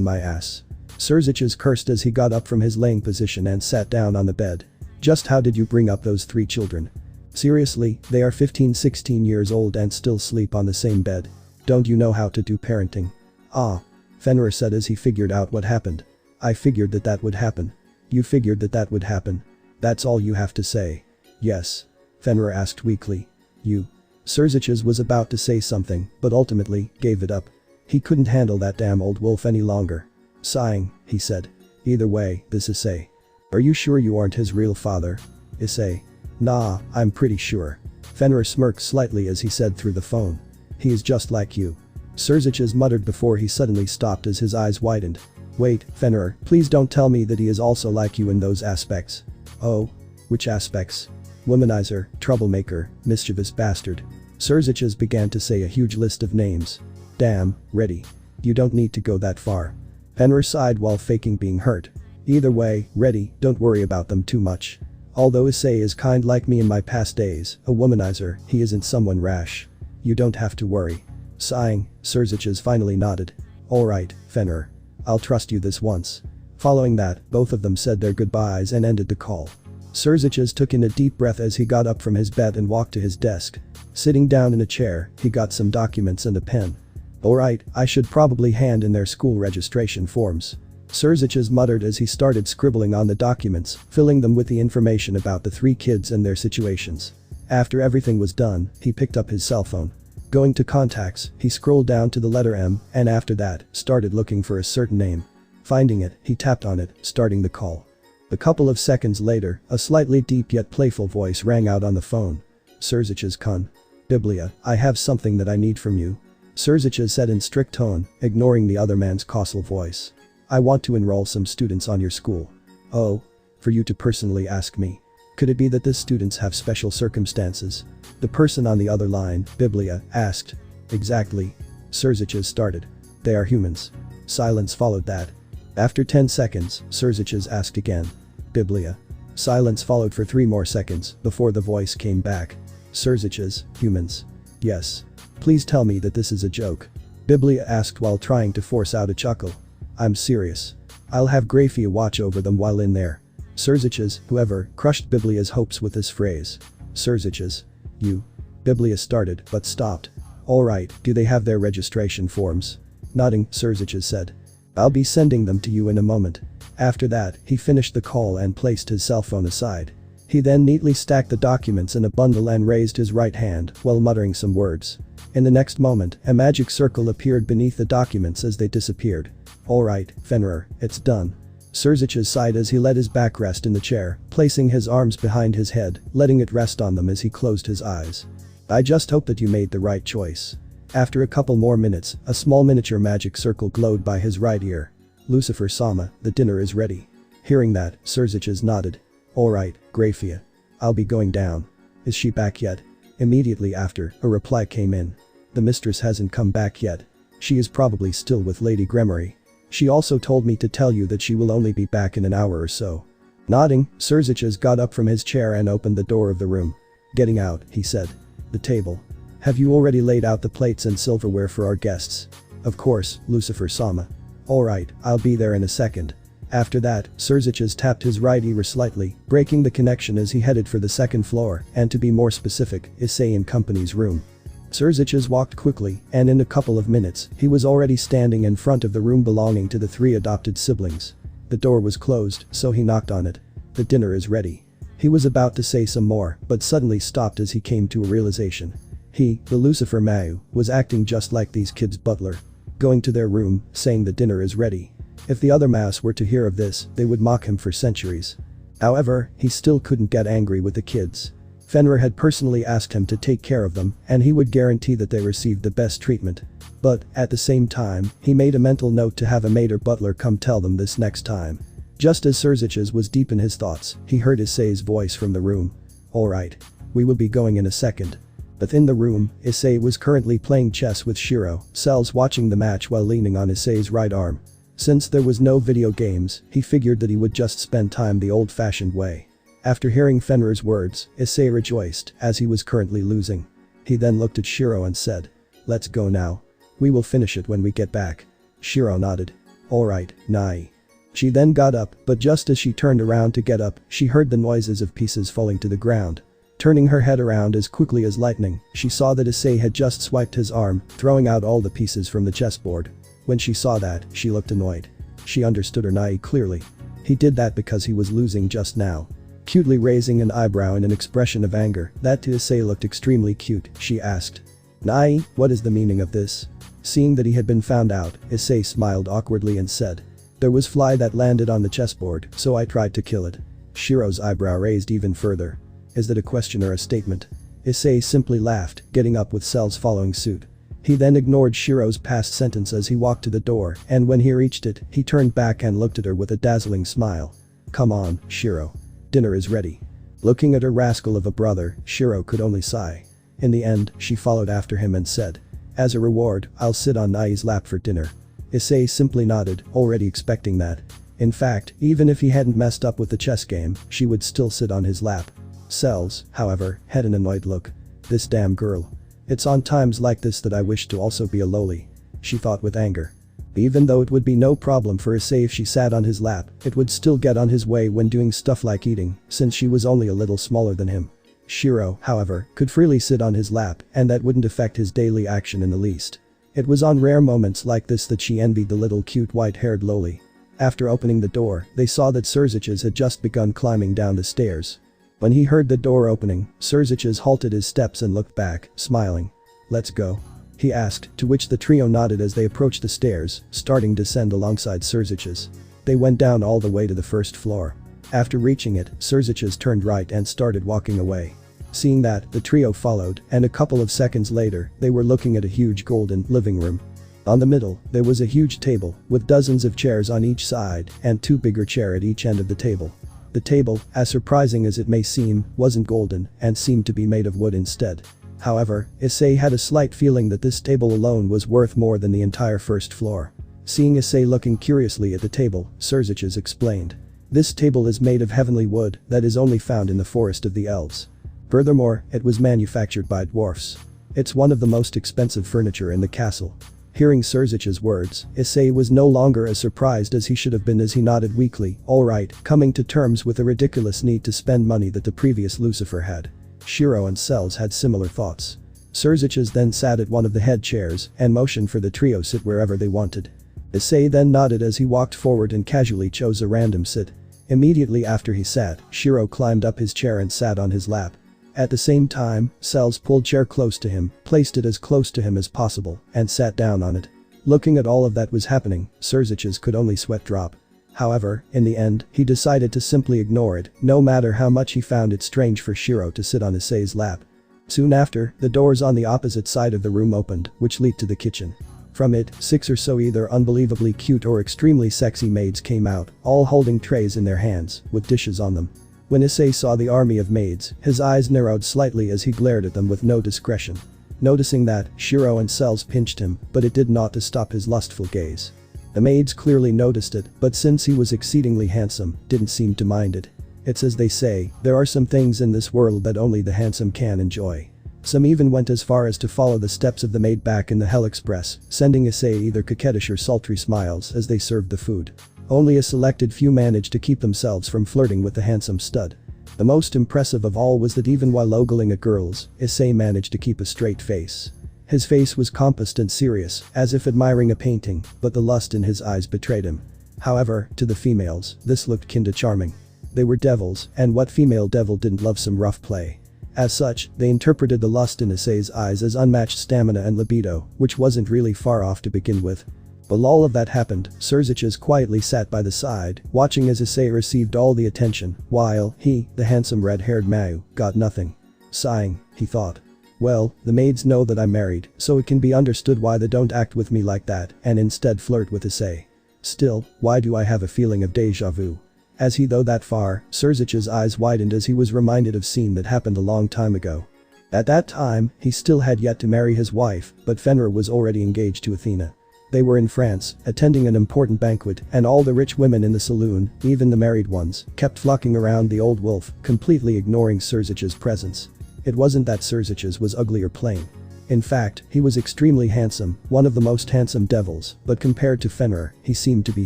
[SPEAKER 1] my ass." Surzich's cursed as he got up from his laying position and sat down on the bed. "Just how did you bring up those 3 children? Seriously, they are 15-16 years old and still sleep on the same bed. Don't you know how to do parenting?" "Ah." Fenrir said as he figured out what happened. "I figured that would happen." "You figured that would happen? That's all you have to say?" "Yes." Fenrir asked weakly. "You?" Surzich's was about to say something, but ultimately, gave it up. He couldn't handle that damn old wolf any longer. Sighing, he said. "Either way, this is Issei. Are you sure you aren't his real father?" Issei. "Nah, I'm pretty sure." Fenrir smirked slightly as he said through the phone. "He is just like you." Surzich's muttered before he suddenly stopped as his eyes widened. "Wait, Fenrir, please don't tell me that he is also like you in those aspects." "Oh? Which aspects?" "Womanizer, troublemaker, mischievous bastard." Surzich's began to say a huge list of names. "Damn, Reddy. You don't need to go that far." Fenrir sighed while faking being hurt. "Either way, Reddy, don't worry about them too much. Although Issei is kind like me in my past days, a womanizer, he isn't someone rash. You don't have to worry." Sighing, Surzich's finally nodded. "Alright, Fenrir. I'll trust you this once." Following that, both of them said their goodbyes and ended the call. Surzich's took in a deep breath as he got up from his bed and walked to his desk. Sitting down in a chair, he got some documents and a pen. "Alright, I should probably hand in their school registration forms." Surzich's muttered as he started scribbling on the documents, filling them with the information about the 3 kids and their situations. After everything was done, he picked up his cell phone. Going to contacts, he scrolled down to the letter M and after that, started looking for a certain name. Finding it, he tapped on it, starting the call. A couple of seconds later, a slightly deep yet playful voice rang out on the phone. "Surzich's con. Biblia, I have something that I need from you." Surzicha said in strict tone, ignoring the other man's causal voice. I want to enroll some students on your school. Oh. For you to personally ask me. Could it be that these students have special circumstances? The person on the other line, Biblia, asked. Exactly. Surzicha started. They are humans. Silence followed that. After 10 seconds, Surzicha asked again. Biblia. Silence followed for 3 more seconds before the voice came back. Surzicha, humans. Yes. Please tell me that this is a joke. Biblia asked while trying to force out a chuckle. I'm serious. I'll have Grafia watch over them while in there. Surzicha, whoever, crushed Biblia's hopes with this phrase. Surzicha. You. Biblia started but stopped. Alright, do they have their registration forms? Nodding, Surzicha said. I'll be sending them to you in a moment. After that, he finished the call and placed his cell phone aside. He then neatly stacked the documents in a bundle and raised his right hand while muttering some words. In the next moment, a magic circle appeared beneath the documents as they disappeared. Alright, Fenrir, it's done. Surzicha sighed as he let his back rest in the chair, placing his arms behind his head, letting it rest on them as he closed his eyes. I just hope that you made the right choice. After a couple more minutes, a small miniature magic circle glowed by his right ear. Lucifer Sama, the dinner is ready. Hearing that, Surzicha nodded. Alright, Grafia. I'll be going down. Is she back yet? Immediately after, a reply came in. The mistress hasn't come back yet. She is probably still with Lady Gremory. She also told me to tell you that she will only be back in an hour or so. Nodding, Surzicha got up from his chair and opened the door of the room. Getting out, he said. The table. Have you already laid out the plates and silverware for our guests? Of course, Lucifer Sama. Alright, I'll be there in a second. After that, Surzicha tapped his right ear slightly, breaking the connection as he headed for the second floor, and to be more specific, Issei and company's room. Surzicha walked quickly, and in a couple of minutes, he was already standing in front of the room belonging to the 3 adopted siblings. The door was closed, so he knocked on it. The dinner is ready. He was about to say some more, but suddenly stopped as he came to a realization. He, the Lucifer Mayu, was acting just like these kids' butler. Going to their room, saying the dinner is ready. If the other mouse were to hear of this, they would mock him for centuries. However, he still couldn't get angry with the kids. Fenrir had personally asked him to take care of them, and he would guarantee that they received the best treatment. But, at the same time, he made a mental note to have a maid or butler come tell them this next time. Just as Surzicha was deep in his thoughts, he heard Issei's voice from the room. Alright. We will be going in a second. Within the room, Issei was currently playing chess with Shiro, Cells watching the match while leaning on Issei's right arm. Since there was no video games, he figured that he would just spend time the old-fashioned way. After hearing Fenrir's words, Issei rejoiced, as he was currently losing. He then looked at Shiro and said. Let's go now. We will finish it when we get back. Shiro nodded. Alright, Nai. She then got up, but just as she turned around to get up, she heard the noises of pieces falling to the ground. Turning her head around as quickly as lightning, she saw that Issei had just swiped his arm, throwing out all the pieces from the chessboard. When she saw that, she looked annoyed. She understood her Nai clearly. He did that because he was losing just now. Cutely raising an eyebrow in an expression of anger that to Issei looked extremely cute, she asked. Nai, what is the meaning of this? Seeing that he had been found out, Issei smiled awkwardly and said. There was fly that landed on the chessboard, so I tried to kill it. Shiro's eyebrow raised even further. Is that a question or a statement? Issei simply laughed, getting up with Cells following suit. He then ignored Shiro's past sentence as he walked to the door, and when he reached it, he turned back and looked at her with a dazzling smile. Come on, Shiro. Dinner is ready. Looking at her rascal of a brother, Shiro could only sigh. In the end, she followed after him and said. As a reward, I'll sit on Nai's lap for dinner. Issei simply nodded, already expecting that. In fact, even if he hadn't messed up with the chess game, she would still sit on his lap. Cells, however, had an annoyed look. This damn girl. It's on times like this that I wish to also be a loli. She thought with anger. Even though it would be no problem for Issei if she sat on his lap, it would still get on his way when doing stuff like eating, since she was only a little smaller than him. Shiro, however, could freely sit on his lap, and that wouldn't affect his daily action in the least. It was on rare moments like this that she envied the little cute white-haired loli. After opening the door, they saw that Surzicha had just begun climbing down the stairs. When he heard the door opening, Surzicha halted his steps and looked back, smiling. Let's go. He asked, to which the trio nodded as they approached the stairs, starting to descend alongside Surzicha. They went down all the way to the first floor. After reaching it, Surzicha turned right and started walking away. Seeing that, the trio followed, and a couple of seconds later, they were looking at a huge golden living room. On the middle, there was a huge table, with dozens of chairs on each side, and two bigger chairs at each end of the table. The table, as surprising as it may seem, wasn't golden, and seemed to be made of wood instead. However, Issei had a slight feeling that this table alone was worth more than the entire first floor. Seeing Issei looking curiously at the table, Surziches explained. This table is made of heavenly wood that is only found in the forest of the elves. Furthermore, it was manufactured by dwarfs. It's one of the most expensive furniture in the castle. Hearing Surzich's words, Issei was no longer as surprised as he should have been as he nodded weakly, alright, coming to terms with the ridiculous need to spend money that the previous Lucifer had. Shiro and Cells had similar thoughts. Surziches then sat at one of the head chairs and motioned for the trio sit wherever they wanted. Issei then nodded as he walked forward and casually chose a random sit. Immediately after he sat, Shiro climbed up his chair and sat on his lap. At the same time, Cells pulled chair close to him, placed it as close to him as possible, and sat down on it. Looking at all of that was happening, Surziches could only sweat drop. However, in the end, he decided to simply ignore it, no matter how much he found it strange for Shiro to sit on Issei's lap. Soon after, the doors on the opposite side of the room opened, which lead to the kitchen. From it, 6 or so either unbelievably cute or extremely sexy maids came out, all holding trays in their hands, with dishes on them. When Issei saw the army of maids, his eyes narrowed slightly as he glared at them with no discretion. Noticing that, Shiro and Cells pinched him, but it did not to stop his lustful gaze. The maids clearly noticed it, but since he was exceedingly handsome, didn't seem to mind it. It's as they say, there are some things in this world that only the handsome can enjoy. Some even went as far as to follow the steps of the maid back in the Hell Express, sending Issei either coquettish or sultry smiles as they served the food. Only a selected few managed to keep themselves from flirting with the handsome stud. The most impressive of all was that even while ogling at girls, Issei managed to keep a straight face. His face was composed and serious, as if admiring a painting, but the lust in his eyes betrayed him. However, to the females, this looked kinda charming. They were devils, and what female devil didn't love some rough play? As such, they interpreted the lust in Issei's eyes as unmatched stamina and libido, which wasn't really far off to begin with. While all of that happened, Surziches quietly sat by the side, watching as Issei received all the attention, while he, the handsome red-haired Mayu, got nothing. Sighing, he thought. Well, the maids know that I'm married, so it can be understood why they don't act with me like that and instead flirt with Issei. Still, why do I have a feeling of deja vu? As he thought that far, Surzich's eyes widened as he was reminded of a scene that happened a long time ago. At that time, he still had yet to marry his wife, but Fenrir was already engaged to Athena. They were in France, attending an important banquet, and all the rich women in the saloon, even the married ones, kept flocking around the old wolf, completely ignoring Surzich's presence. It wasn't that Surziches was ugly or plain. In fact, he was extremely handsome, one of the most handsome devils, but compared to Fenrir, he seemed to be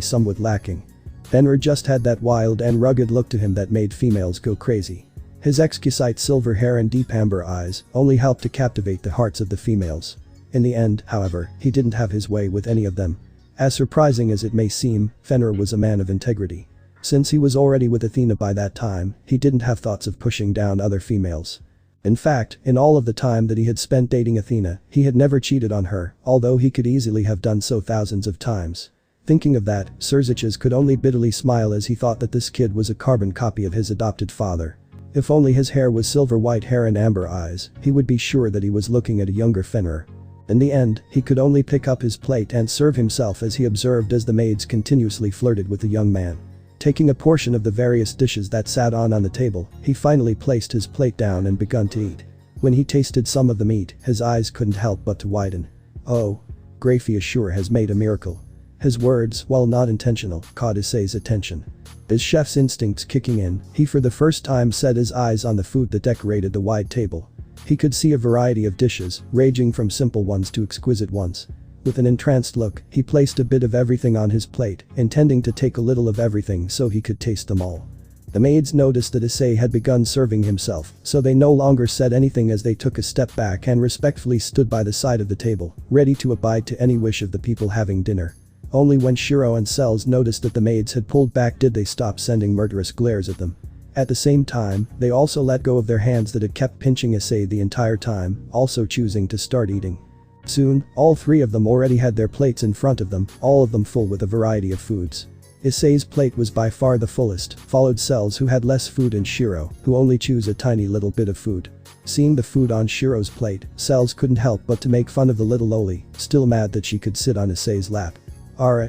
[SPEAKER 1] somewhat lacking. Fenrir just had that wild and rugged look to him that made females go crazy. His exquisite silver hair and deep amber eyes only helped to captivate the hearts of the females. In the end, however, he didn't have his way with any of them. As surprising as it may seem, Fenrir was a man of integrity. Since he was already with Athena by that time, he didn't have thoughts of pushing down other females. In fact, in all of the time that he had spent dating Athena, he had never cheated on her, although he could easily have done so thousands of times. Thinking of that, Surziches could only bitterly smile as he thought that this kid was a carbon copy of his adopted father. If only his hair was silver white hair and amber eyes, he would be sure that he was looking at a younger Fenrir. In the end, he could only pick up his plate and serve himself as he observed as the maids continuously flirted with the young man. Taking a portion of the various dishes that sat on the table, he finally placed his plate down and begun to eat. When he tasted some of the meat, his eyes couldn't help but to widen. Oh. Grafia sure has made a miracle. His words, while not intentional, caught Issei's attention. His chef's instincts kicking in, he for the first time set his eyes on the food that decorated the wide table. He could see a variety of dishes, ranging from simple ones to exquisite ones. With an entranced look, he placed a bit of everything on his plate, intending to take a little of everything so he could taste them all. The maids noticed that Issei had begun serving himself, so they no longer said anything as they took a step back and respectfully stood by the side of the table, ready to abide to any wish of the people having dinner. Only when Shiro and Cells noticed that the maids had pulled back did they stop sending murderous glares at them. At the same time, they also let go of their hands that had kept pinching Issei the entire time, also choosing to start eating. Soon, all three of them already had their plates in front of them, all of them full with a variety of foods. Issei's plate was by far the fullest, followed Cells who had less food and Shiro, who only chews a tiny little bit of food. Seeing the food on Shiro's plate, Cells couldn't help but to make fun of the little loli, still mad that she could sit on Issei's lap.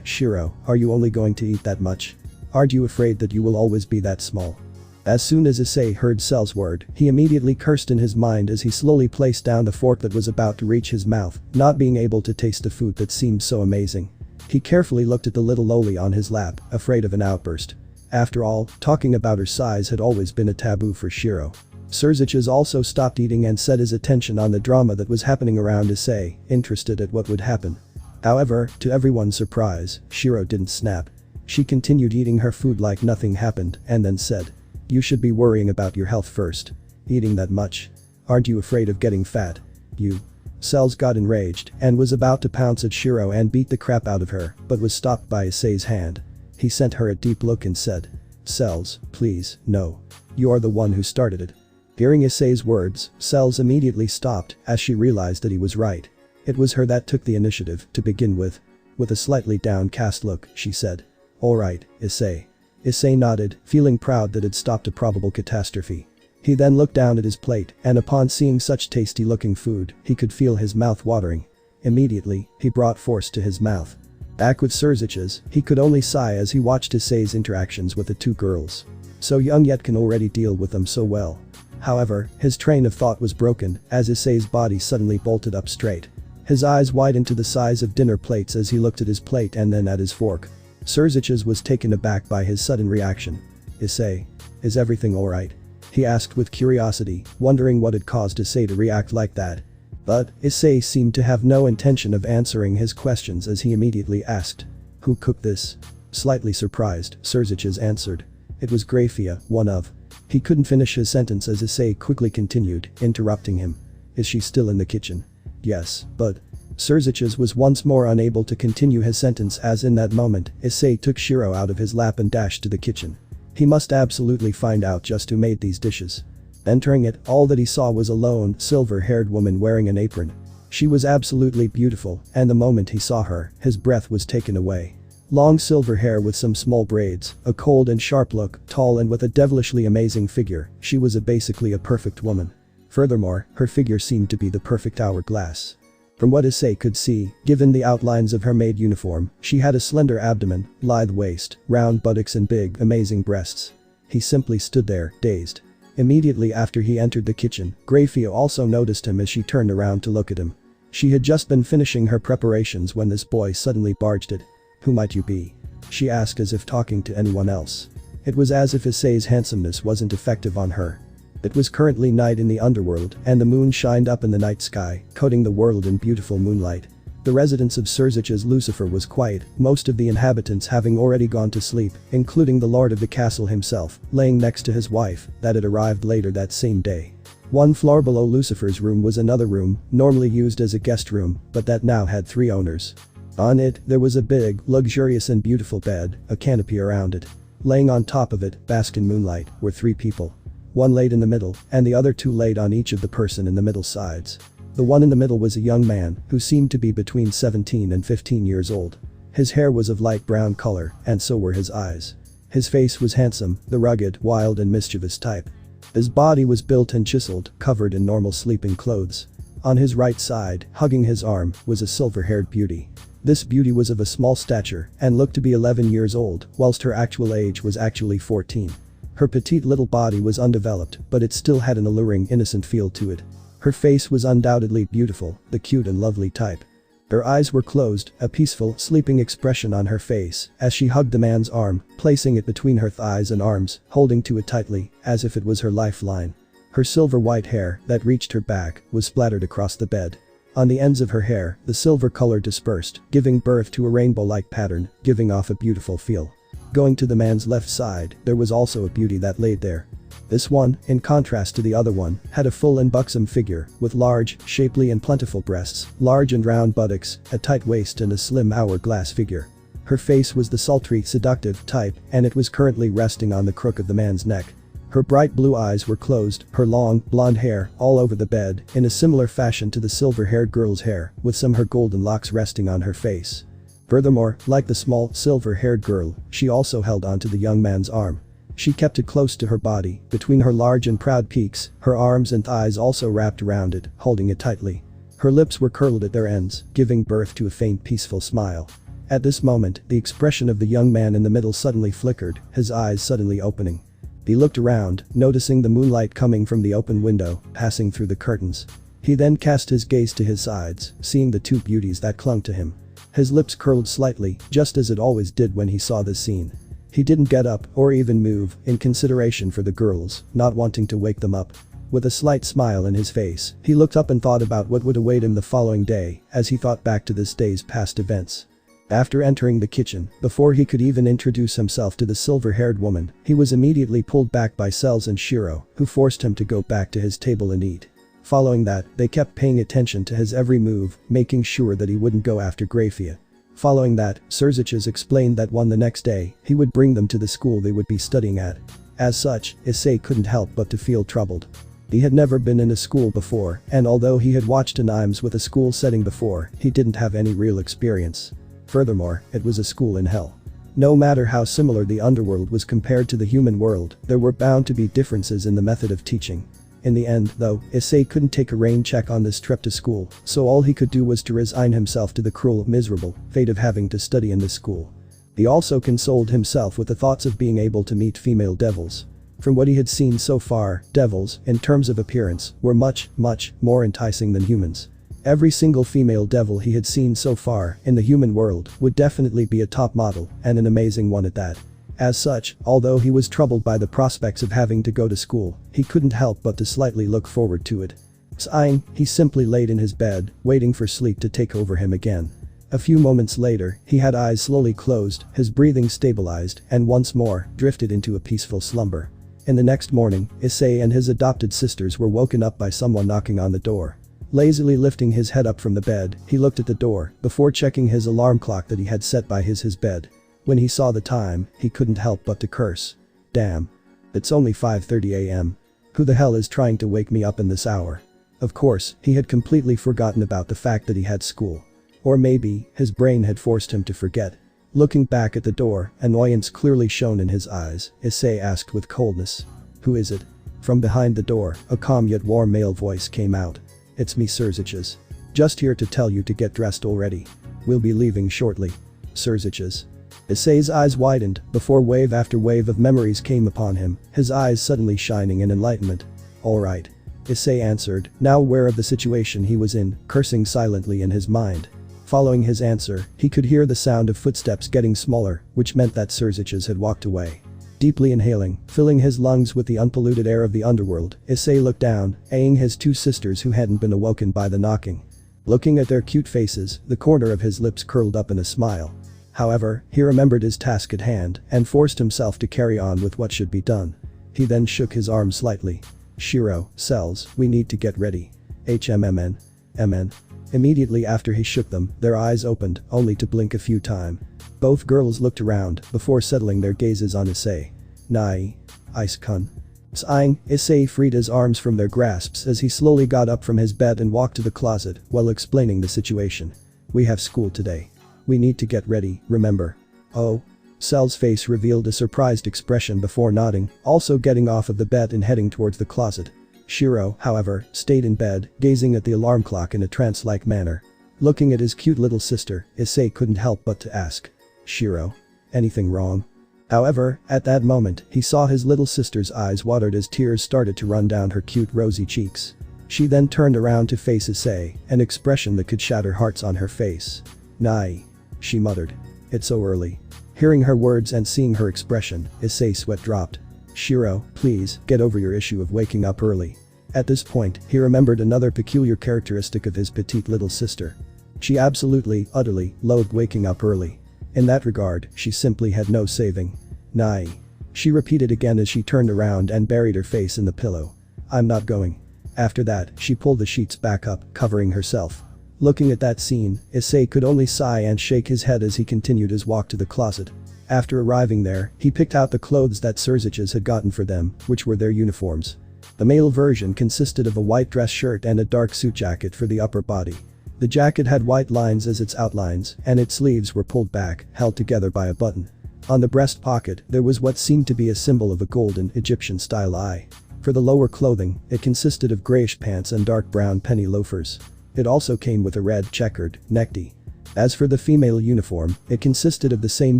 [SPEAKER 1] Shiro, are you only going to eat that much? Aren't you afraid that you will always be that small? As soon as Issei heard Cell's word, he immediately cursed in his mind as he slowly placed down the fork that was about to reach his mouth, not being able to taste the food that seemed so amazing. He carefully looked at the little loli on his lap, afraid of an outburst. After all, talking about her size had always been a taboo for Shiro. Surziches also stopped eating and set his attention on the drama that was happening around Issei, interested at what would happen. However, to everyone's surprise, Shiro didn't snap. She continued eating her food like nothing happened and then said, "You should be worrying about your health first. Eating that much? Aren't you afraid of getting fat? You." Cells got enraged and was about to pounce at Shiro and beat the crap out of her, but was stopped by Issei's hand. He sent her a deep look and said, "Cells, please, no. You are the one who started it." Hearing Issei's words, Cells immediately stopped as she realized that he was right. It was her that took the initiative to begin with. With a slightly downcast look, she said, "Alright, Issei." Issei nodded, feeling proud that it stopped a probable catastrophe. He then looked down at his plate, and upon seeing such tasty-looking food, he could feel his mouth watering. Immediately, he brought force to his mouth. Back with Surziches, he could only sigh as he watched Issei's interactions with the two girls. So young yet can already deal with them so well. However, his train of thought was broken as Issei's body suddenly bolted up straight. His eyes widened to the size of dinner plates as he looked at his plate and then at his fork. Surziches was taken aback by his sudden reaction. "Issei, is everything alright?" he asked with curiosity, wondering what had caused Issei to react like that. But Issei seemed to have no intention of answering his questions as he immediately asked, "Who cooked this?" Slightly surprised, Surziches answered, "It was Grafia, one of." He couldn't finish his sentence as Issei quickly continued, interrupting him. "Is she still in the kitchen?" "Yes, but..." Surziches was once more unable to continue his sentence as in that moment, Issei took Shiro out of his lap and dashed to the kitchen. He must absolutely find out just who made these dishes. Entering it, all that he saw was a lone, silver-haired woman wearing an apron. She was absolutely beautiful, and the moment he saw her, his breath was taken away. Long silver hair with some small braids, a cold and sharp look, tall and with a devilishly amazing figure, she was basically a perfect woman. Furthermore, her figure seemed to be the perfect hourglass. From what Issei could see, given the outlines of her maid uniform, she had a slender abdomen, lithe waist, round buttocks and big, amazing breasts. He simply stood there, dazed. Immediately after he entered the kitchen, Grafia also noticed him as she turned around to look at him. She had just been finishing her preparations when this boy suddenly barged in. "Who might you be?" she asked as if talking to anyone else. It was as if Issei's handsomeness wasn't effective on her. It was currently night in the underworld and the moon shined up in the night sky, coating the world in beautiful moonlight. The residence of Surziches Lucifer was quiet, most of the inhabitants having already gone to sleep, including the lord of the castle himself, laying next to his wife, that had arrived later that same day. One floor below Lucifer's room was another room, normally used as a guest room, but that now had 3 owners. On it, there was a big, luxurious and beautiful bed, a canopy around it. Laying on top of it, basked in moonlight, were 3 people. One laid in the middle, and the other 2 laid on each of the person in the middle sides. The one in the middle was a young man, who seemed to be between 17 and 15 years old. His hair was of light brown color, and so were his eyes. His face was handsome, the rugged, wild and mischievous type. His body was built and chiseled, covered in normal sleeping clothes. On his right side, hugging his arm, was a silver-haired beauty. This beauty was of a small stature, and looked to be 11 years old, whilst her actual age was actually 14. Her petite little body was undeveloped, but it still had an alluring, innocent feel to it. Her face was undoubtedly beautiful, the cute and lovely type. Her eyes were closed, a peaceful, sleeping expression on her face, as she hugged the man's arm, placing it between her thighs and arms, holding to it tightly, as if it was her lifeline. Her silver white hair, that reached her back, was splattered across the bed. On the ends of her hair, the silver color dispersed, giving birth to a rainbow-like pattern, giving off a beautiful feel. Going to the man's left side, there was also a beauty that laid there. This one, in contrast to the other one, had a full and buxom figure, with large, shapely and plentiful breasts, large and round buttocks, a tight waist and a slim hourglass figure. Her face was the sultry, seductive type, and it was currently resting on the crook of the man's neck. Her bright blue eyes were closed, her long, blonde hair, all over the bed, in a similar fashion to the silver-haired girl's hair, with some her golden locks resting on her face. Furthermore, like the small, silver-haired girl, she also held onto the young man's arm. She kept it close to her body, between her large and proud peaks, her arms and thighs also wrapped around it, holding it tightly. Her lips were curled at their ends, giving birth to a faint peaceful smile. At this moment, the expression of the young man in the middle suddenly flickered, his eyes suddenly opening. He looked around, noticing the moonlight coming from the open window, passing through the curtains. He then cast his gaze to his sides, seeing the two beauties that clung to him. His lips curled slightly, just as it always did when he saw this scene. He didn't get up or even move, in consideration for the girls, not wanting to wake them up. With a slight smile in his face, he looked up and thought about what would await him the following day, as he thought back to this day's past events. After entering the kitchen, before he could even introduce himself to the silver-haired woman, he was immediately pulled back by Cells and Shiro, who forced him to go back to his table and eat. Following that, they kept paying attention to his every move, making sure that he wouldn't go after Grafia. Following that, Surziches explained that the next day, he would bring them to the school they would be studying at. As such, Issei couldn't help but to feel troubled. He had never been in a school before, and although he had watched animes with a school setting before, he didn't have any real experience. Furthermore, it was a school in hell. No matter how similar the underworld was compared to the human world, there were bound to be differences in the method of teaching. In the end, though, Issei couldn't take a rain check on this trip to school, so all he could do was to resign himself to the cruel, miserable fate of having to study in this school. He also consoled himself with the thoughts of being able to meet female devils. From what he had seen so far, devils, in terms of appearance, were much, much more enticing than humans. Every single female devil he had seen so far in the human world would definitely be a top model, and an amazing one at that. As such, although he was troubled by the prospects of having to go to school, he couldn't help but to slightly look forward to it. Sighing, he simply laid in his bed, waiting for sleep to take over him again. A few moments later, he had eyes slowly closed, his breathing stabilized, and once more, drifted into a peaceful slumber. In the next morning, Issei and his adopted sisters were woken up by someone knocking on the door. Lazily lifting his head up from the bed, he looked at the door, before checking his alarm clock that he had set by his bed. When he saw the time, he couldn't help but to curse. Damn. It's only 5:30 a.m. Who the hell is trying to wake me up in this hour? Of course, he had completely forgotten about the fact that he had school. Or maybe, his brain had forced him to forget. Looking back at the door, annoyance clearly shone in his eyes, Issei asked with coldness. Who is it? From behind the door, a calm yet warm male voice came out. It's me, Surziches. Just here to tell you to get dressed already. We'll be leaving shortly. Surziches. Issei's eyes widened, before wave after wave of memories came upon him, his eyes suddenly shining in enlightenment. Alright. Issei answered, now aware of the situation he was in, cursing silently in his mind. Following his answer, he could hear the sound of footsteps getting smaller, which meant that Surziches had walked away. Deeply inhaling, filling his lungs with the unpolluted air of the underworld, Issei looked down, eyeing his two sisters who hadn't been awoken by the knocking. Looking at their cute faces, the corner of his lips curled up in a smile. However, he remembered his task at hand, and forced himself to carry on with what should be done. He then shook his arm slightly. Shiro, Cells, we need to get ready. MN. Immediately after he shook them, their eyes opened, only to blink a few times. Both girls looked around, before settling their gazes on Issei. Nai. Ice-kun. Sighing, Issei freed his arms from their grasps as he slowly got up from his bed and walked to the closet, while explaining the situation. We have school today. We need to get ready, remember? Oh. Cell's face revealed a surprised expression before nodding, also getting off of the bed and heading towards the closet. Shiro, however, stayed in bed, gazing at the alarm clock in a trance-like manner. Looking at his cute little sister, Issei couldn't help but to ask. Shiro. Anything wrong? However, at that moment, he saw his little sister's eyes watered as tears started to run down her cute rosy cheeks. She then turned around to face Issei, an expression that could shatter hearts on her face. Nai. She muttered. It's so early. Hearing her words and seeing her expression, Issei's sweat dropped. Shiro, please, get over your issue of waking up early. At this point, he remembered another peculiar characteristic of his petite little sister. She absolutely, utterly, loathed waking up early. In that regard, she simply had no saving. Nai. She repeated again as she turned around and buried her face in the pillow. I'm not going. After that, she pulled the sheets back up, covering herself. Looking at that scene, Issei could only sigh and shake his head as he continued his walk to the closet. After arriving there, he picked out the clothes that Surziches had gotten for them, which were their uniforms. The male version consisted of a white dress shirt and a dark suit jacket for the upper body. The jacket had white lines as its outlines, and its sleeves were pulled back, held together by a button. On the breast pocket, there was what seemed to be a symbol of a golden Egyptian-style eye. For the lower clothing, it consisted of grayish pants and dark brown penny loafers. It also came with a red checkered necktie. As for the female uniform, it consisted of the same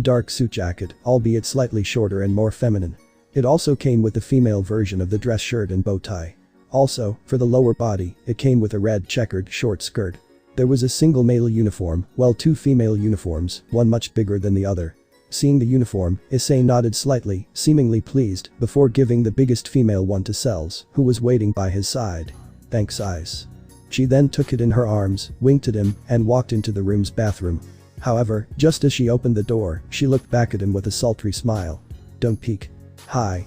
[SPEAKER 1] dark suit jacket, albeit slightly shorter and more feminine. It also came with the female version of the dress shirt and bow tie. Also, for the lower body, it came with a red checkered short skirt. There was a single male uniform, while two female uniforms, one much bigger than the other. Seeing the uniform, Issei nodded slightly, seemingly pleased, before giving the biggest female one to Cells, who was waiting by his side. "Thanks, Ice." She then took it in her arms, winked at him, and walked into the room's bathroom. However, just as she opened the door, she looked back at him with a sultry smile. "Don't peek." Hi.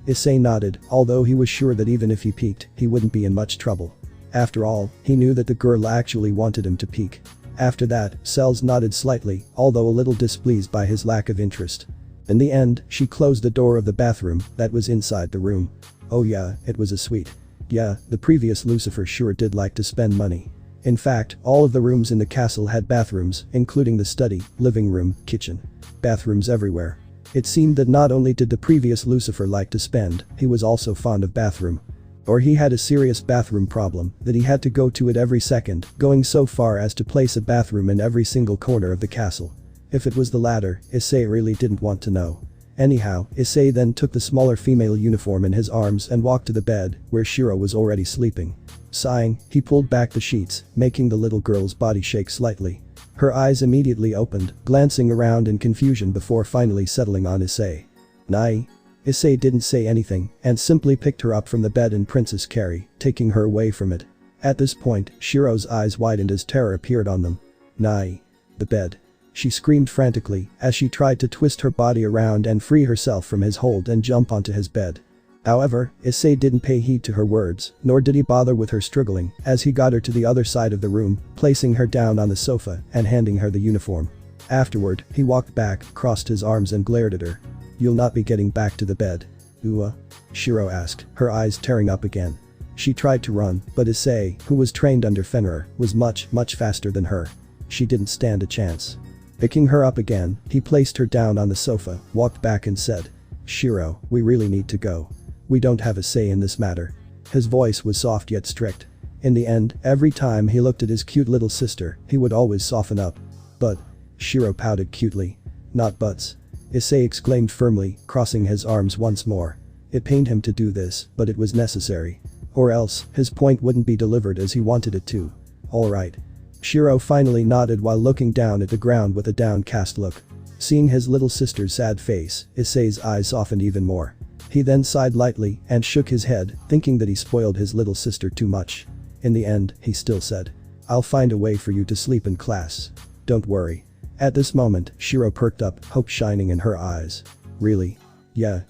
[SPEAKER 1] Issei nodded, although he was sure that even if he peeked, he wouldn't be in much trouble. After all, he knew that the girl actually wanted him to peek. After that, Cells nodded slightly, although a little displeased by his lack of interest. In the end, she closed the door of the bathroom that was inside the room. Oh yeah, it was a suite. Yeah, the previous Lucifer sure did like to spend money. In fact, all of the rooms in the castle had bathrooms, including the study, living room, kitchen. Bathrooms everywhere. It seemed that not only did the previous Lucifer like to spend, he was also fond of bathroom. Or he had a serious bathroom problem that he had to go to it every second, going so far as to place a bathroom in every single corner of the castle. If it was the latter, Issei really didn't want to know. Anyhow, Issei then took the smaller female uniform in his arms and walked to the bed, where Shiro was already sleeping. Sighing, he pulled back the sheets, making the little girl's body shake slightly. Her eyes immediately opened, glancing around in confusion before finally settling on Issei. "Nai?" Issei didn't say anything, and simply picked her up from the bed in Princess Carrie, taking her away from it. At this point, Shiro's eyes widened as terror appeared on them. "Nai." The bed. She screamed frantically as she tried to twist her body around and free herself from his hold and jump onto his bed. However, Issei didn't pay heed to her words, nor did he bother with her struggling, as he got her to the other side of the room, placing her down on the sofa and handing her the uniform. Afterward, he walked back, crossed his arms and glared at her. "You'll not be getting back to the bed." "Ua?" Shiro asked, her eyes tearing up again. She tried to run, but Issei, who was trained under Fenrir, was much faster than her. She didn't stand a chance. Picking her up again, he placed her down on the sofa, walked back and said, "Shiro, we really need to go. We don't have a say in this matter." His voice was soft yet strict. In the end, every time he looked at his cute little sister, he would always soften up. "But..." Shiro pouted cutely. "Not buts." Issei exclaimed firmly, crossing his arms once more. It pained him to do this, but it was necessary. Or else, his point wouldn't be delivered as he wanted it to. "Alright." Shiro finally nodded while looking down at the ground with a downcast look. Seeing his little sister's sad face, Issei's eyes softened even more. He then sighed lightly and shook his head, thinking that he spoiled his little sister too much. In the end, he still said, "I'll find a way for you to sleep in class. Don't worry." At this moment, Shiro perked up, hope shining in her eyes. "Really?" Yeah.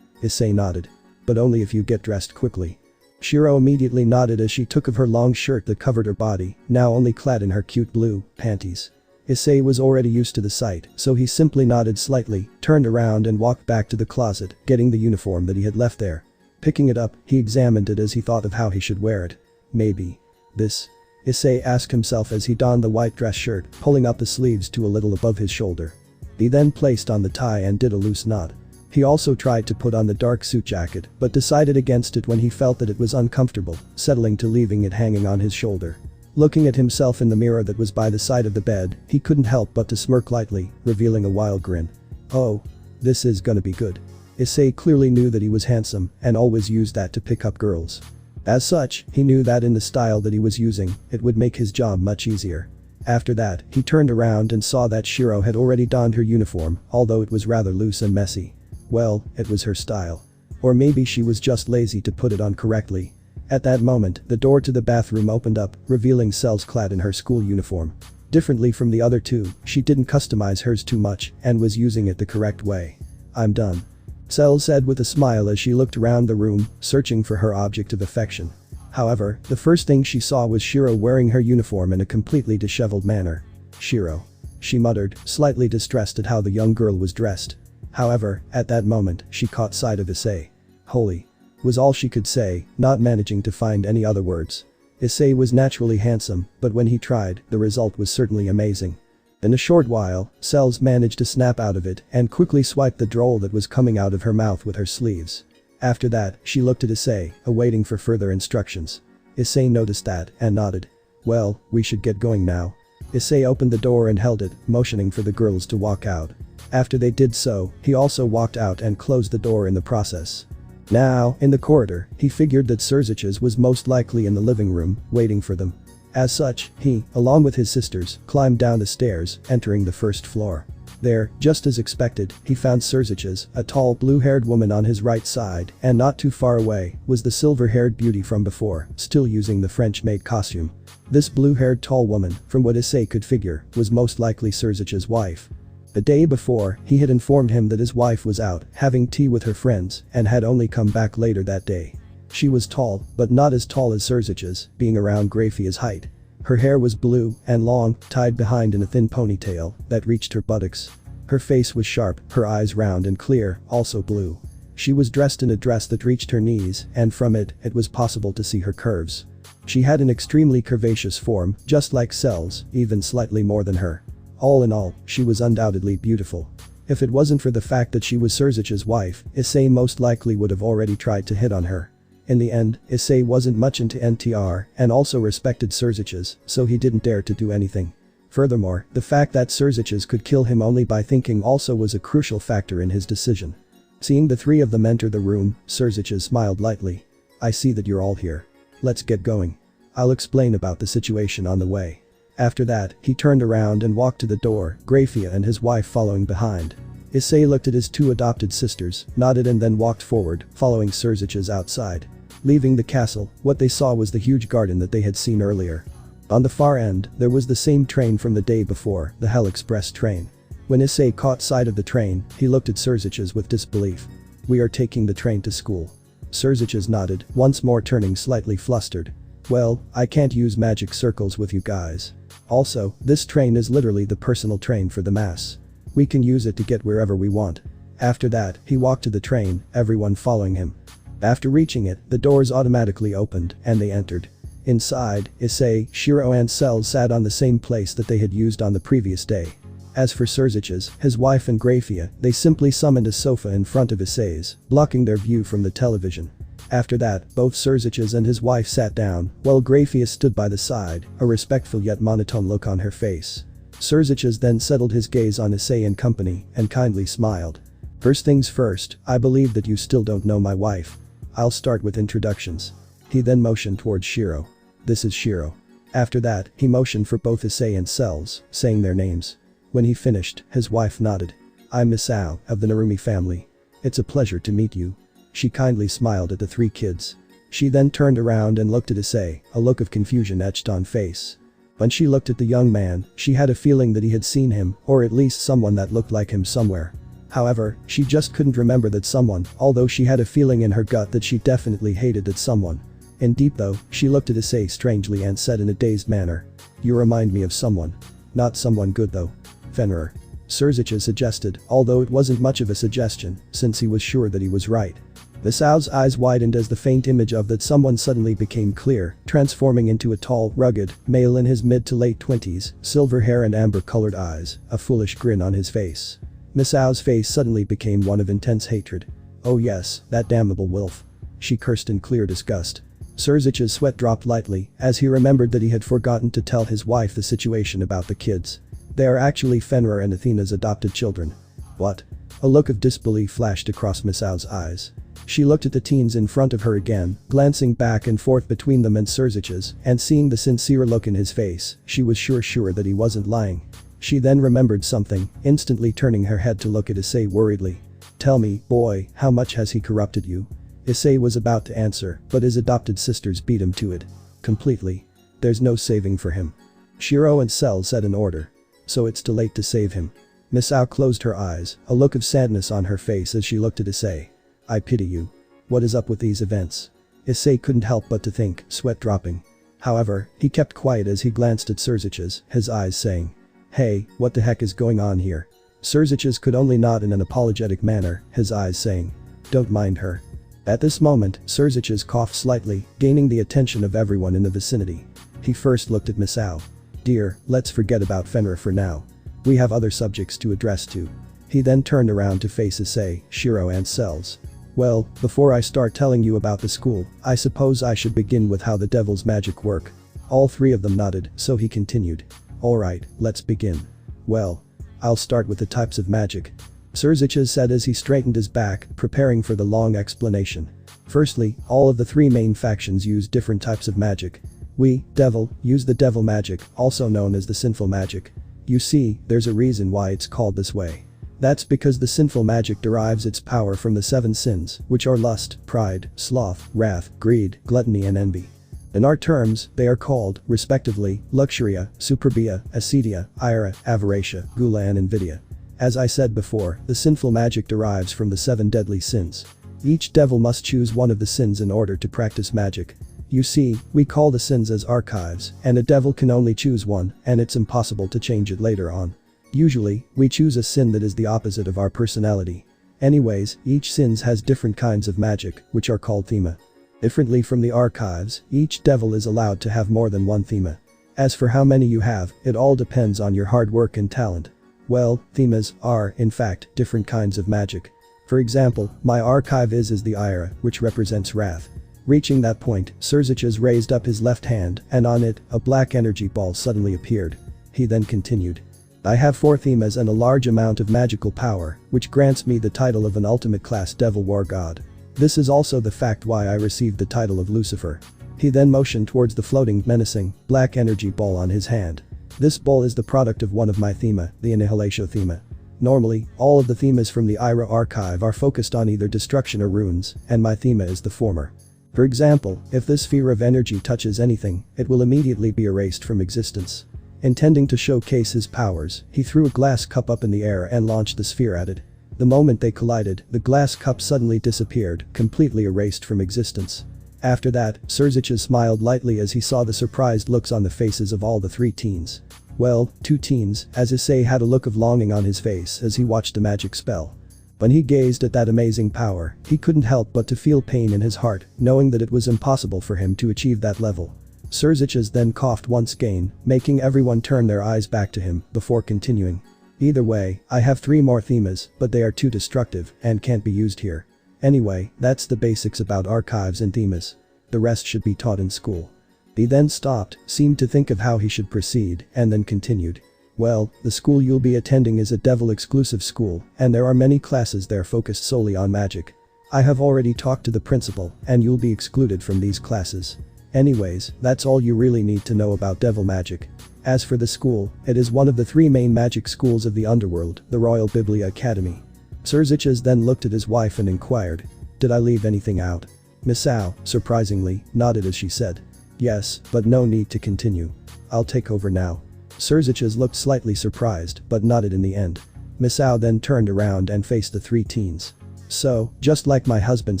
[SPEAKER 1] Issei nodded. "But only if you get dressed quickly." Shiro immediately nodded as she took off her long shirt that covered her body, now only clad in her cute blue panties. Issei was already used to the sight, so he simply nodded slightly, turned around and walked back to the closet, getting the uniform that he had left there. Picking it up, he examined it as he thought of how he should wear it. Maybe this? Issei asked himself as he donned the white dress shirt, pulling up the sleeves to a little above his shoulder. He then placed on the tie and did a loose knot. He also tried to put on the dark suit jacket, but decided against it when he felt that it was uncomfortable, settling to leaving it hanging on his shoulder. Looking at himself in the mirror that was by the side of the bed, he couldn't help but to smirk lightly, revealing a wild grin. "Oh. This is gonna be good." Issei clearly knew that he was handsome, and always used that to pick up girls. As such, he knew that in the style that he was using, it would make his job much easier. After that, he turned around and saw that Shiro had already donned her uniform, although it was rather loose and messy. Well, it was her style. Or maybe she was just lazy to put it on correctly. At that moment, the door to the bathroom opened up, revealing Cells clad in her school uniform. Differently from the other two, she didn't customize hers too much and was using it the correct way. "I'm done," Cells said with a smile as she looked around the room, searching for her object of affection. However, the first thing she saw was Shiro wearing her uniform in a completely disheveled manner. "Shiro," she muttered, slightly distressed at how the young girl was dressed. However, at that moment, she caught sight of Issei. "Holy," was all she could say, not managing to find any other words. Issei was naturally handsome, but when he tried, the result was certainly amazing. In a short while, Cells managed to snap out of it and quickly swiped the droll that was coming out of her mouth with her sleeves. After that, she looked at Issei, awaiting for further instructions. Issei noticed that and nodded. Well, we should get going now. Issei opened the door and held it, motioning for the girls to walk out. After they did so, he also walked out and closed the door in the process. Now, in the corridor, he figured that Surziches was most likely in the living room, waiting for them. As such, he, along with his sisters, climbed down the stairs, entering the first floor. There, just as expected, he found Surziches, a tall blue-haired woman on his right side, and not too far away, was the silver-haired beauty from before, still using the French-made costume. This blue-haired tall woman, from what Issei could figure, was most likely Surziches' wife. The day before, he had informed him that his wife was out, having tea with her friends, and had only come back later that day. She was tall, but not as tall as Surziches, being around Graphia's height. Her hair was blue and long, tied behind in a thin ponytail that reached her buttocks. Her face was sharp, her eyes round and clear, also blue. She was dressed in a dress that reached her knees, and from it was possible to see her curves. She had an extremely curvaceous form, just like Cells, even slightly more than her. All in all, she was undoubtedly beautiful. If it wasn't for the fact that she was Surziches' wife, Issei most likely would have already tried to hit on her. In the end, Issei wasn't much into NTR and also respected Surziches, so he didn't dare to do anything. Furthermore, the fact that Surziches could kill him only by thinking also was a crucial factor in his decision. Seeing the three of them enter the room, Surziches smiled lightly. I see that you're all here. Let's get going. I'll explain about the situation on the way. After that, he turned around and walked to the door, Graphia and his wife following behind. Issei looked at his two adopted sisters, nodded and then walked forward, following Surziches outside. Leaving the castle, what they saw was the huge garden that they had seen earlier. On the far end, there was the same train from the day before, the Hell Express train. When Issei caught sight of the train, he looked at Surziches with disbelief. We are taking the train to school. Surziches nodded, once more turning slightly flustered. Well, I can't use magic circles with you guys. Also, this train is literally the personal train for the mass. We can use it to get wherever we want. After that, he walked to the train, everyone following him. After reaching it, the doors automatically opened, and they entered. Inside, Issei, Shiro and Cells sat on the same place that they had used on the previous day. As for Surziches, his wife and Graphia, they simply summoned a sofa in front of Issei's, blocking their view from the television. After that, both Surziches and his wife sat down, while Graphia stood by the side, a respectful yet monotone look on her face. Surziches then settled his gaze on Issei and company, and kindly smiled. First things first, I believe that you still don't know my wife. I'll start with introductions. He then motioned towards Shiro. This is Shiro. After that, he motioned for both Issei and Cells, saying their names. When he finished, his wife nodded. I'm Misao, of the Narumi family. It's a pleasure to meet you. She kindly smiled at the three kids. She then turned around and looked at Issei, a look of confusion etched on face. When she looked at the young man, she had a feeling that he had seen him, or at least someone that looked like him somewhere. However, she just couldn't remember that someone, although she had a feeling in her gut that she definitely hated that someone. In deep though, she looked at Issei strangely and said in a dazed manner. You remind me of someone. Not someone good though. Fenrir. Surziches suggested, although it wasn't much of a suggestion, since he was sure that he was right. Misao's eyes widened as the faint image of that someone suddenly became clear, transforming into a tall, rugged, male in his mid to late 20s, silver hair and amber-colored eyes, a foolish grin on his face. Misao's face suddenly became one of intense hatred. Oh yes, that damnable wolf. She cursed in clear disgust. Surzich's sweat dropped lightly, as he remembered that he had forgotten to tell his wife the situation about the kids. They are actually Fenrir and Athena's adopted children. What? A look of disbelief flashed across Misao's eyes. She looked at the teens in front of her again, glancing back and forth between them and Surziches, and seeing the sincere look in his face, she was sure that he wasn't lying. She then remembered something, instantly turning her head to look at Issei worriedly. Tell me, boy, how much has he corrupted you? Issei was about to answer, but his adopted sisters beat him to it. Completely. There's no saving for him. Shiro and Cells said in order. So it's too late to save him. Misao closed her eyes, a look of sadness on her face as she looked at Issei. I pity you. What is up with these events? Issei couldn't help but to think, sweat dropping. However, he kept quiet as he glanced at Surziches, his eyes saying. Hey, what the heck is going on here? Surziches could only nod in an apologetic manner, his eyes saying. Don't mind her. At this moment, Surzich's coughed slightly, gaining the attention of everyone in the vicinity. He first looked at Misao. "Dear, let's forget about Fenrir for now. We have other subjects to address too." He then turned around to face Issei, Shiro and Cells. "Well, before I start telling you about the school, I suppose I should begin with how the devil's magic work." All three of them nodded, so he continued. "Alright, let's begin. Well, I'll start with the types of magic," Surzicha said as he straightened his back, preparing for the long explanation. Firstly, all of the three main factions use different types of magic. We, devil, use the devil magic, also known as the sinful magic. You see, there's a reason why it's called this way. That's because the sinful magic derives its power from the 7 sins, which are lust, pride, sloth, wrath, greed, gluttony and envy. In our terms, they are called, respectively, luxuria, superbia, acedia, ira, avaricia, gula and invidia. As I said before, the sinful magic derives from the 7 deadly sins. Each devil must choose one of the sins in order to practice magic. You see, we call the sins as archives, and a devil can only choose one, and it's impossible to change it later on. Usually, we choose a sin that is the opposite of our personality. Anyways, each sins has different kinds of magic, which are called thema. Differently from the archives, each devil is allowed to have more than one thema. As for how many you have, it all depends on your hard work and talent. Well, themas are, in fact, different kinds of magic. For example, my archive is the ira, which represents wrath. Reaching that point, Surzichas raised up his left hand, and on it, a black energy ball suddenly appeared. He then continued. "I have 4 themas and a large amount of magical power, which grants me the title of an ultimate class devil war god. This is also the fact why I received the title of Lucifer." He then motioned towards the floating, menacing, black energy ball on his hand. "This ball is the product of one of my thema, the Annihilatio thema. Normally, all of the themas from the Ira archive are focused on either destruction or runes, and my thema is the former. For example, if this sphere of energy touches anything, it will immediately be erased from existence." Intending to showcase his powers, he threw a glass cup up in the air and launched the sphere at it. The moment they collided, the glass cup suddenly disappeared, completely erased from existence. After that, Surzicha smiled lightly as he saw the surprised looks on the faces of all the 3 teens. Well, 2 teens, as Issei had a look of longing on his face as he watched the magic spell. When he gazed at that amazing power, he couldn't help but to feel pain in his heart, knowing that it was impossible for him to achieve that level. Surzicha then coughed once again, making everyone turn their eyes back to him, before continuing. "Either way, I have 3 more themas, but they are too destructive and can't be used here. Anyway, that's the basics about archives and themas. The rest should be taught in school." He then stopped, seemed to think of how he should proceed, and then continued. "Well, the school you'll be attending is a devil-exclusive school, and there are many classes there focused solely on magic. I have already talked to the principal, and you'll be excluded from these classes. Anyways, that's all you really need to know about devil magic. As for the school, it is one of the 3 main magic schools of the underworld, the Royal Biblia Academy." Surzichas then looked at his wife and inquired, "Did I leave anything out?" Misao, surprisingly, nodded as she said, "Yes, but no need to continue. I'll take over now." Surzichas looked slightly surprised, but nodded in the end. Misao then turned around and faced the 3 teens. "So, just like my husband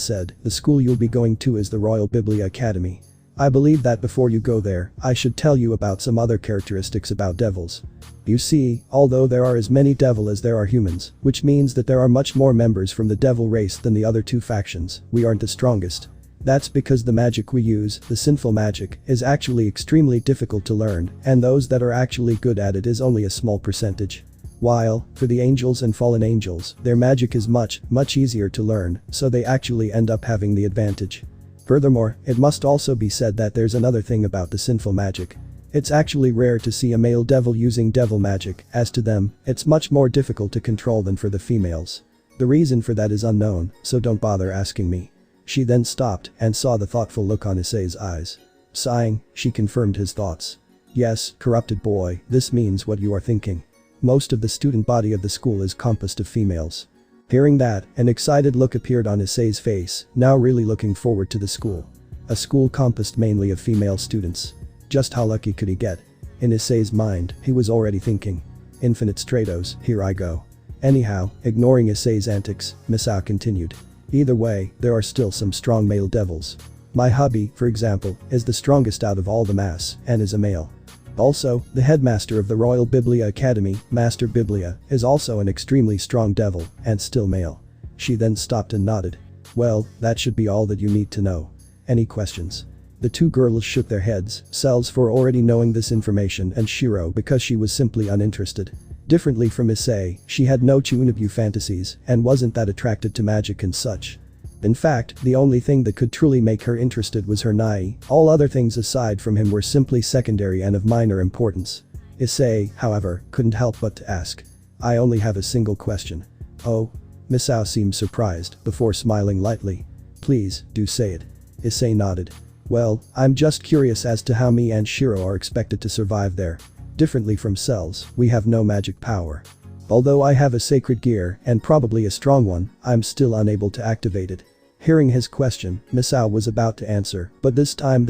[SPEAKER 1] said, the school you'll be going to is the Royal Biblia Academy. I believe that before you go there, I should tell you about some other characteristics about devils. You see, although there are as many devil as there are humans, which means that there are much more members from the devil race than the other 2 factions, we aren't the strongest. That's because the magic we use, the sinful magic, is actually extremely difficult to learn, and those that are actually good at it is only a small percentage. While, for the angels and fallen angels, their magic is much easier to learn, so they actually end up having the advantage. Furthermore, it must also be said that there's another thing about the sinful magic. It's actually rare to see a male devil using devil magic, as to them, it's much more difficult to control than for the females. The reason for that is unknown, so don't bother asking me." She then stopped and saw the thoughtful look on Issei's eyes. Sighing, she confirmed his thoughts. "Yes, corrupted boy, this means what you are thinking. Most of the student body of the school is composed of females." Hearing that, an excited look appeared on Issei's face, now really looking forward to the school. A school composed mainly of female students. Just how lucky could he get? In Issei's mind, he was already thinking. Infinite Stratos, here I go. Anyhow, ignoring Issei's antics, Misao continued. "Either way, there are still some strong male devils. My hubby, for example, is the strongest out of all the mass, and is a male. Also, the headmaster of the Royal Biblia Academy, Master Biblia, is also an extremely strong devil, and still male." She then stopped and nodded. Well, that should be all that you need to know. Any questions? The two girls shook their heads, selves for already knowing this information and Shiro because she was simply uninterested. Differently from Issei, she had no Chunubu fantasies and wasn't that attracted to magic and such. In fact, the only thing that could truly make her interested was her Nai, all other things aside from him were simply secondary and of minor importance. Issei, however, couldn't help but to ask. I only have a single question. Oh? Misao seemed surprised, before smiling lightly. Please, do say it. Issei nodded. Well, I'm just curious as to how me and Shiro are expected to survive there. Differently from cells, we have no magic power. Although I have a sacred gear, and probably a strong one, I'm still unable to activate it. Hearing his question, Misao was about to answer, but this time,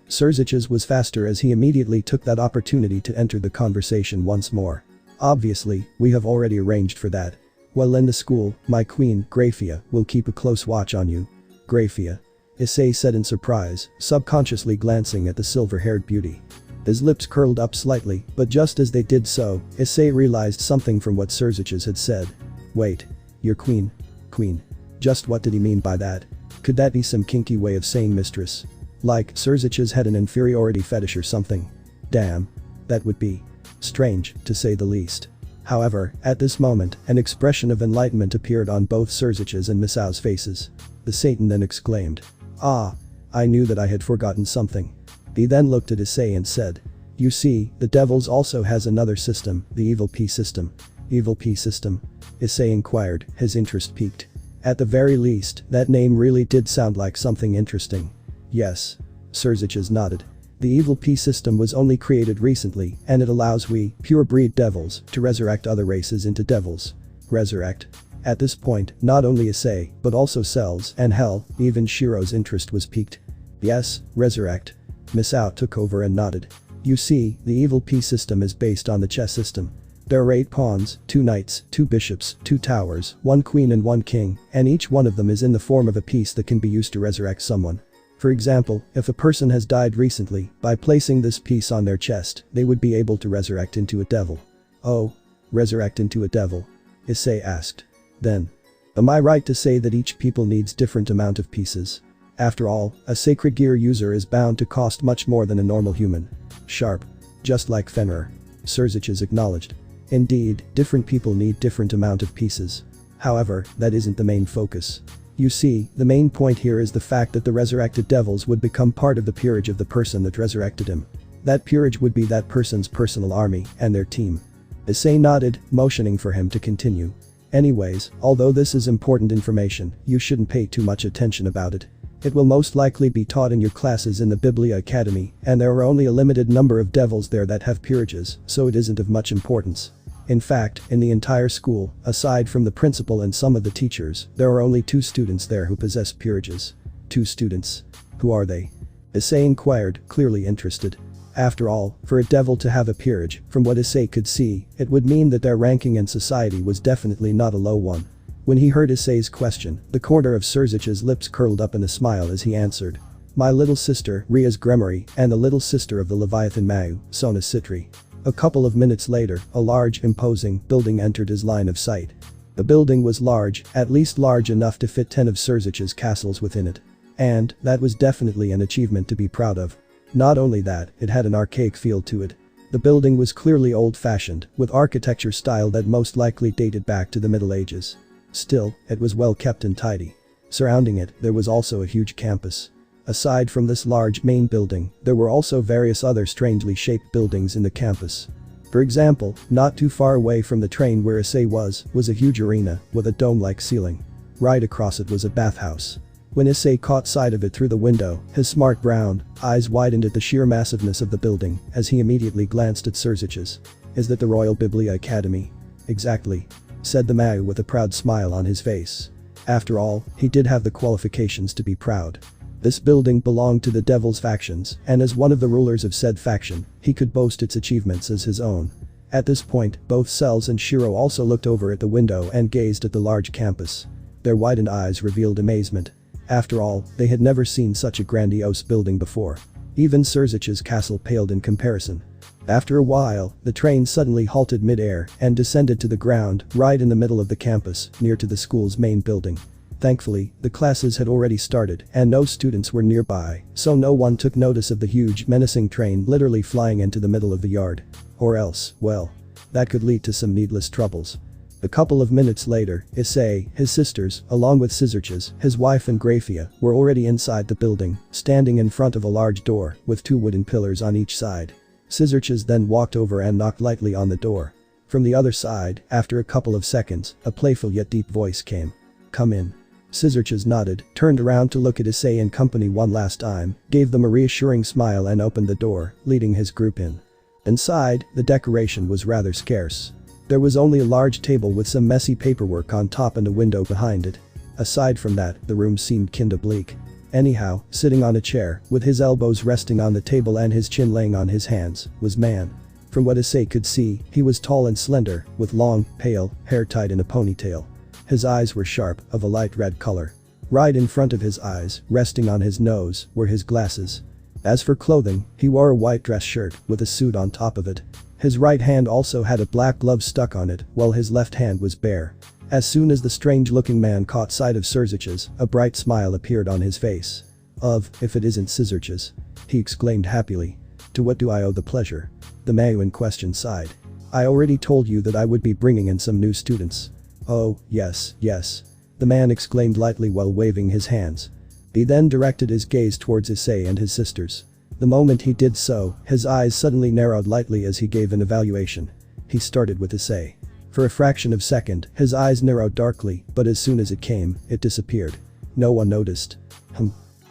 [SPEAKER 1] Surzich's was faster as he immediately took that opportunity to enter the conversation once more. Obviously, we have already arranged for that. Well, in the school, my queen, Graphia, will keep a close watch on you. Graphia? Issei said in surprise, subconsciously glancing at the silver-haired beauty. His lips curled up slightly, but just as they did so, Issei realized something from what Surzich's had said. Wait. Your queen? Queen. Just what did he mean by that? Could that be some kinky way of saying mistress? Like, Surzich's had an inferiority fetish or something? Damn. That would be strange, to say the least. However, at this moment, an expression of enlightenment appeared on both Surzich's and Misao's faces. The Satan then exclaimed. Ah. I knew that I had forgotten something. He then looked at Issei and said. You see, the Devils also has another system, the Evil P system. Evil P system? Issei inquired, his interest piqued. At the very least, that name really did sound like something interesting. Yes. Surzich's nodded. The Evil P system was only created recently, and it allows we, pure-breed devils, to resurrect other races into devils. Resurrect? At this point, not only Issei, but also cells, and hell, even Shiro's interest was piqued. Yes, resurrect. Misao took over and nodded. You see, the Evil P system is based on the chess system. There are 8 pawns, 2 knights, 2 bishops, 2 towers, 1 queen and 1 king, and each one of them is in the form of a piece that can be used to resurrect someone. For example, if a person has died recently, by placing this piece on their chest, they would be able to resurrect into a devil. Oh? Resurrect into a devil? Issei asked. Then. Am I right to say that each people needs different amount of pieces? After all, a sacred gear user is bound to cost much more than a normal human. Sharp. Just like Fenrir. Surzich's acknowledged. Indeed, different people need different amount of pieces. However, that isn't the main focus. You see, the main point here is the fact that the resurrected devils would become part of the peerage of the person that resurrected him. That peerage would be that person's personal army and their team. Issei nodded, motioning for him to continue. Anyways, although this is important information, you shouldn't pay too much attention about it. It will most likely be taught in your classes in the Biblia Academy, and there are only a limited number of devils there that have peerages, so it isn't of much importance. In fact, in the entire school, aside from the principal and some of the teachers, there are only 2 students there who possess peerages. 2 students. Who are they? Issei inquired, clearly interested. After all, for a devil to have a peerage, from what Issei could see, it would mean that their ranking in society was definitely not a low one. When he heard Issei's question, the corner of Surzich's lips curled up in a smile as he answered. My little sister, Ria's Gremory, and the little sister of the Leviathan Mau, Sona Citri. A couple of minutes later, a large, imposing building entered his line of sight. The building was large, at least large enough to fit 10 of Surzich's castles within it. And, that was definitely an achievement to be proud of. Not only that, it had an archaic feel to it. The building was clearly old-fashioned, with architecture style that most likely dated back to the Middle Ages. Still, it was well kept and tidy. Surrounding it, there was also a huge campus. Aside from this large main building, there were also various other strangely shaped buildings in the campus. For example, not too far away from the train where Issei was a huge arena with a dome-like ceiling. Right across it was a bathhouse. When Issei caught sight of it through the window, his smart brown eyes widened at the sheer massiveness of the building as he immediately glanced at Surzich's. Is that the Royal Biblia Academy? Exactly. Said the Mau with a proud smile on his face. After all, he did have the qualifications to be proud. This building belonged to the Devil's factions, and as one of the rulers of said faction, he could boast its achievements as his own. At this point, both Cells and Shiro also looked over at the window and gazed at the large campus. Their widened eyes revealed amazement. After all, they had never seen such a grandiose building before. Even Surzich's castle paled in comparison. After a while, the train suddenly halted mid-air and descended to the ground right in the middle of the campus, near to the school's main building. Thankfully, the classes had already started and no students were nearby, so no one took notice of the huge, menacing train literally flying into the middle of the yard. Or else, well, that could lead to some needless troubles. A couple of minutes later, Issei, his sisters, along with Scissors, his wife and Graphia, were already inside the building, standing in front of a large door with 2 wooden pillars on each side. Scissors then walked over and knocked lightly on the door. From the other side, after a couple of seconds, a playful yet deep voice came. "Come in." Scissors nodded, turned around to look at Issei and company one last time, gave them a reassuring smile and opened the door, leading his group in. Inside, the decoration was rather scarce. There was only a large table with some messy paperwork on top and a window behind it. Aside from that, the room seemed kinda bleak. Anyhow, sitting on a chair, with his elbows resting on the table and his chin laying on his hands, was man. From what Issei could see, he was tall and slender, with long, pale, hair tied in a ponytail. His eyes were sharp, of a light red color. Right in front of his eyes, resting on his nose, were his glasses. As for clothing, he wore a white dress shirt, with a suit on top of it. His right hand also had a black glove stuck on it, while his left hand was bare. As soon as the strange-looking man caught sight of Scissors, a bright smile appeared on his face. If it isn't Scissors," he exclaimed happily. "To what do I owe the pleasure?" The man in question sighed. "I already told you that I would be bringing in some new students." "Oh, yes, yes," the man exclaimed lightly while waving his hands. He then directed his gaze towards Issei and his sisters. The moment he did so, his eyes suddenly narrowed lightly as he gave an evaluation. He started with Issei. For a fraction of a second, his eyes narrowed darkly, but as soon as it came, it disappeared. No one noticed.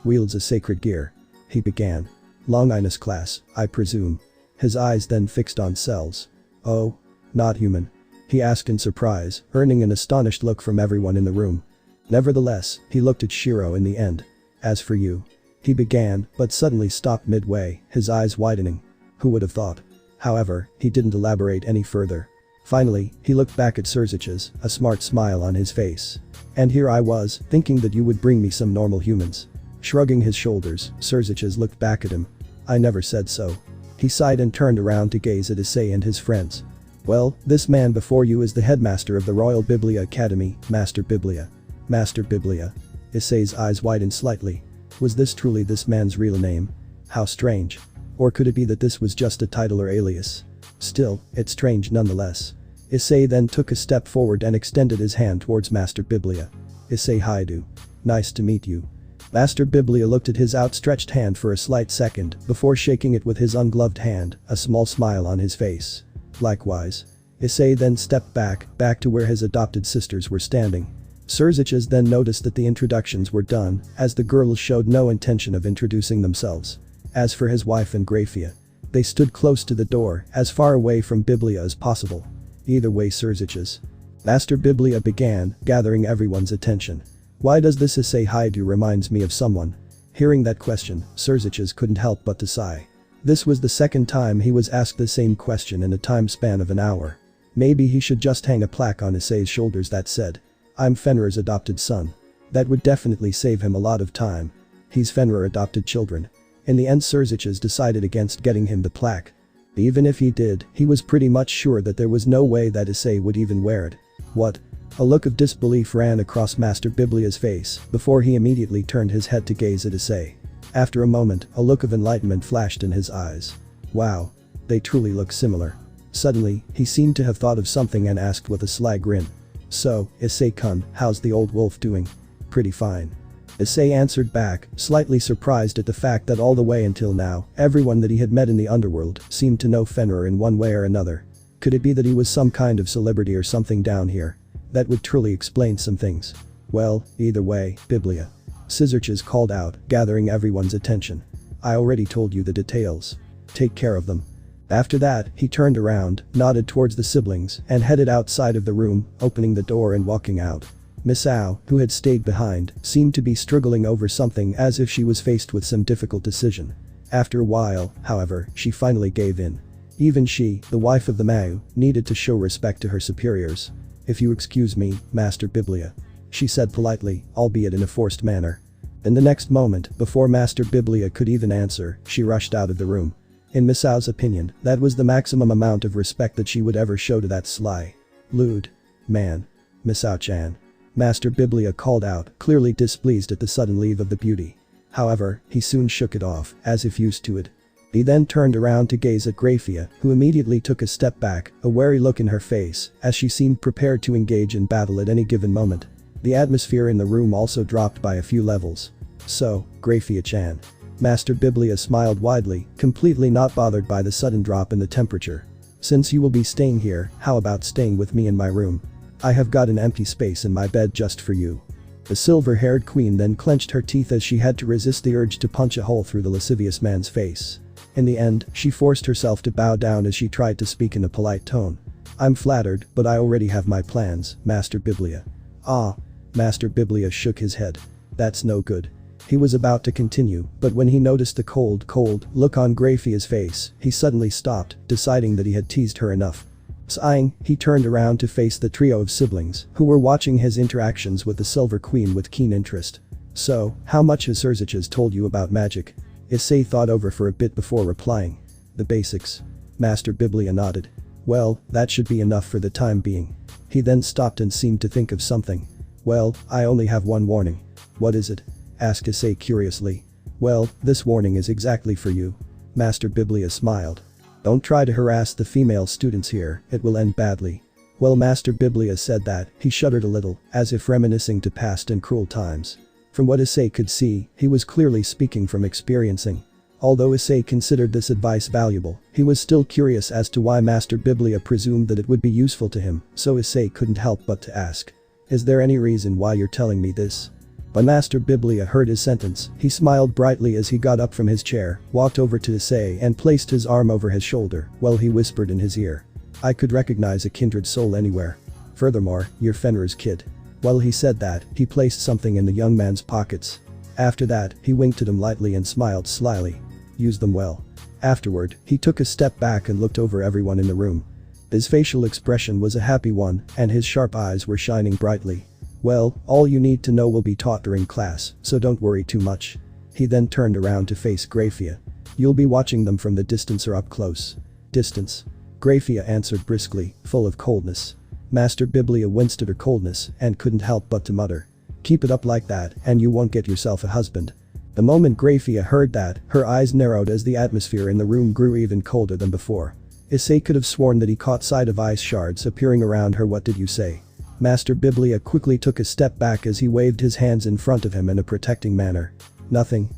[SPEAKER 1] Wields a sacred gear," he began. "Longinus class, I presume." His eyes then fixed on cells. "Oh, not human?" he asked in surprise, earning an astonished look from everyone in the room. Nevertheless, he looked at Shiro in the end. "As for you," he began, but suddenly stopped midway, his eyes widening. Who would have thought? However, he didn't elaborate any further. Finally, he looked back at Scissors, a smart smile on his face. "And here I was, thinking that you would bring me some normal humans." Shrugging his shoulders, Scissors looked back at him. "I never said so." He sighed and turned around to gaze at Issei and his friends. "Well, this man before you is the headmaster of the Royal Biblia Academy, Master Biblia." Master Biblia. Issei's eyes widened slightly. Was this truly this man's real name? How strange. Or could it be that this was just a title or alias? Still, it's strange nonetheless. Issei then took a step forward and extended his hand towards Master Biblia. "Issei Haidu. Nice to meet you." Master Biblia looked at his outstretched hand for a slight second before shaking it with his ungloved hand, a small smile on his face. "Likewise." Issei then stepped back to where his adopted sisters were standing. Scissors then noticed that the introductions were done, as the girls showed no intention of introducing themselves. As for his wife and Graphia, they stood close to the door, as far away from Biblia as possible. "Either way, Scissors." Master Biblia began, gathering everyone's attention. "Why does this Issei Haidu reminds me of someone?" Hearing that question, Scissors couldn't help but to sigh. This was the second time he was asked the same question in a time span of an hour. Maybe he should just hang a plaque on Issei's shoulders that said, "I'm Fenrir's adopted son." That would definitely save him a lot of time. He's Fenrir adopted children. In the end, Scissors decided against getting him the plaque. Even if he did, he was pretty much sure that there was no way that Issei would even wear it. What? A look of disbelief ran across Master Biblia's face before he immediately turned his head to gaze at Issei. After a moment, a look of enlightenment flashed in his eyes. Wow. They truly look similar. Suddenly, he seemed to have thought of something and asked with a sly grin. "So, Issei-kun, how's the old wolf doing?" "Pretty fine." Issei answered back, slightly surprised at the fact that all the way until now, everyone that he had met in the underworld seemed to know Fenrir in one way or another. Could it be that he was some kind of celebrity or something down here? That would truly explain some things. "Well, either way, Biblia," Scissors called out, gathering everyone's attention. "I already told you the details. Take care of them." After that, he turned around, nodded towards the siblings, and headed outside of the room, opening the door and walking out. Misao, who had stayed behind, seemed to be struggling over something as if she was faced with some difficult decision. After a while, however, she finally gave in. Even she, the wife of the Mau, needed to show respect to her superiors. "If you excuse me, Master Biblia," she said politely, albeit in a forced manner. In the next moment, before Master Biblia could even answer, she rushed out of the room. In Misao's opinion, that was the maximum amount of respect that she would ever show to that sly, lewd man. "Misao-chan. Master Biblia called out, clearly displeased at the sudden leave of the beauty. However, he soon shook it off, as if used to it. He then turned around to gaze at Graphia, who immediately took a step back, a wary look in her face, as she seemed prepared to engage in battle at any given moment. The atmosphere in the room also dropped by a few levels. So, Graphia-chan. Master Biblia smiled widely, completely not bothered by the sudden drop in the temperature. Since you will be staying here, how about staying with me in my room? I have got an empty space in my bed just for you. The silver-haired queen then clenched her teeth as she had to resist the urge to punch a hole through the lascivious man's face. In the end, she forced herself to bow down as she tried to speak in a polite tone. I'm flattered, but I already have my plans, Master Biblia. Ah. Master Biblia shook his head. That's no good. He was about to continue, but when he noticed the cold look on Graphia's face, he suddenly stopped, deciding that he had teased her enough. Sighing, he turned around to face the trio of siblings, who were watching his interactions with the Silver Queen with keen interest. So, how much has Surziches told you about magic? Issei thought over for a bit before replying. The basics. Master Biblia nodded. Well, that should be enough for the time being. He then stopped and seemed to think of something. Well, I only have one warning. What is it? Asked Issei curiously. Well, this warning is exactly for you. Master Biblia smiled. Don't try to harass the female students here, it will end badly. Well, Master Biblia said that, he shuddered a little, as if reminiscing to past and cruel times. From what Issei could see, he was clearly speaking from experiencing. Although Issei considered this advice valuable, he was still curious as to why Master Biblia presumed that it would be useful to him, so Issei couldn't help but to ask. Is there any reason why you're telling me this? When Master Biblia heard his sentence, he smiled brightly as he got up from his chair, walked over to Issei and placed his arm over his shoulder, while he whispered in his ear. I could recognize a kindred soul anywhere. Furthermore, you're Fenrir's kid. While he said that, he placed something in the young man's pockets. After that, he winked at him lightly and smiled slyly. Use them well. Afterward, he took a step back and looked over everyone in the room. His facial expression was a happy one, and his sharp eyes were shining brightly. Well, all you need to know will be taught during class, so don't worry too much. He then turned around to face Graphia. You'll be watching them from the distance or up close. Distance. Graphia answered briskly, full of coldness. Master Biblia winced at her coldness and couldn't help but to mutter. Keep it up like that and you won't get yourself a husband. The moment Graphia heard that, her eyes narrowed as the atmosphere in the room grew even colder than before. Issei could have sworn that he caught sight of ice shards appearing around her. What did you say? Master Biblia quickly took a step back as he waved his hands in front of him in a protecting manner. Nothing,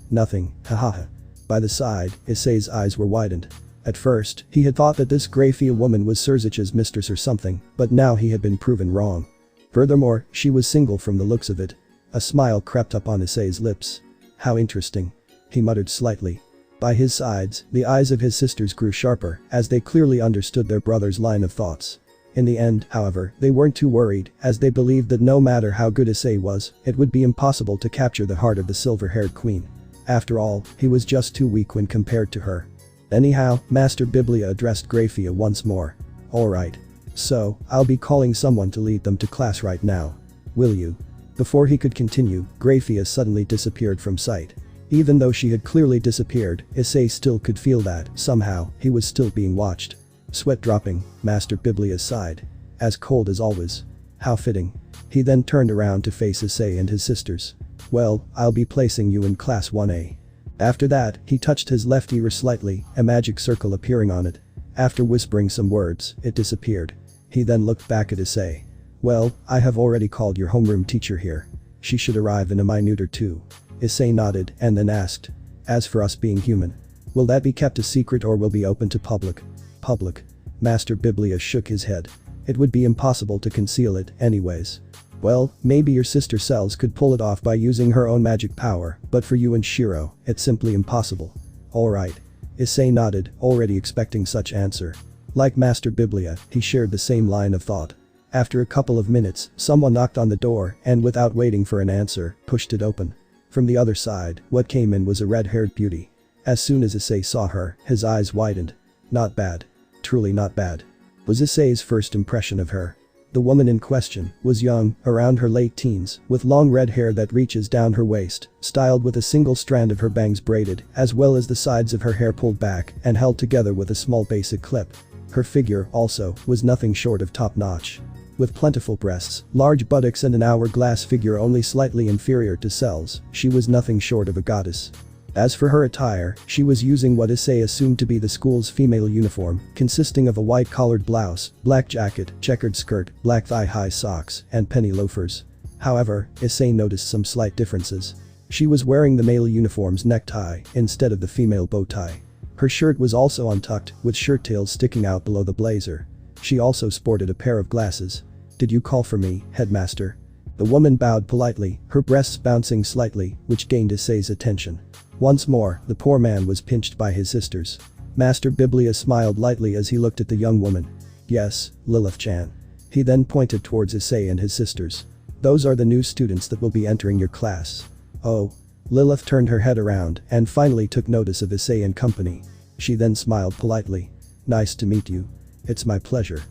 [SPEAKER 1] hahaha. By the side, Issei's eyes were widened. At first, he had thought that this Graphia woman was Surzich's mistress or something, but now he had been proven wrong. Furthermore, she was single from the looks of it. A smile crept up on Issei's lips. How interesting. He muttered slightly. By his sides, the eyes of his sisters grew sharper, as they clearly understood their brother's line of thoughts. In the end, however, they weren't too worried, as they believed that no matter how good Issei was, it would be impossible to capture the heart of the silver-haired queen. After all, he was just too weak when compared to her. Anyhow, Master Biblia addressed Graphia once more. Alright. So, I'll be calling someone to lead them to class right now. Will you? Before he could continue, Graphia suddenly disappeared from sight. Even though she had clearly disappeared, Issei still could feel that, somehow, he was still being watched. Sweat dropping, Master Biblia sighed. As cold as always. How fitting. He then turned around to face Issei and his sisters. Well, I'll be placing you in class 1A. After that, he touched his left ear slightly, a magic circle appearing on it. After whispering some words, it disappeared. He then looked back at Issei. Well, I have already called your homeroom teacher here. She should arrive in a minute or two. Issei nodded and then asked. As for us being human, will that be kept a secret or will be open to public? Public. Master Biblia shook his head. It would be impossible to conceal it, anyways. Well, maybe your sister Cells could pull it off by using her own magic power, but for you and Shiro, it's simply impossible. Alright. Issei nodded, already expecting such answer. Like Master Biblia, he shared the same line of thought. After a couple of minutes, someone knocked on the door and without waiting for an answer, pushed it open. From the other side, what came in was a red-haired beauty. As soon as Issei saw her, his eyes widened. Not bad. Truly not bad. Was Issei's first impression of her. The woman in question was young, around her late teens, with long red hair that reaches down her waist, styled with a single strand of her bangs braided, as well as the sides of her hair pulled back and held together with a small basic clip. Her figure, also, was nothing short of top-notch. with plentiful breasts, large buttocks and an hourglass figure only slightly inferior to Cell's, she was nothing short of a goddess. As for her attire, she was using what Issei assumed to be the school's female uniform, consisting of a white-collared blouse, black jacket, checkered skirt, black thigh-high socks, and penny loafers. However, Issei noticed some slight differences. She was wearing the male uniform's necktie instead of the female bow tie. Her shirt was also untucked, with shirt tails sticking out below the blazer. She also sported a pair of glasses. "Did you call for me, headmaster?" The woman bowed politely, her breasts bouncing slightly, which gained Issei's attention. Once more, the poor man was pinched by his sisters. Master Biblia smiled lightly as he looked at the young woman. "Yes, Lilith-chan." He then pointed towards Issei and his sisters. "Those are the new students that will be entering your class." "Oh." Lilith turned her head around and finally took notice of Issei and company. She then smiled politely. "Nice to meet you." "It's my pleasure."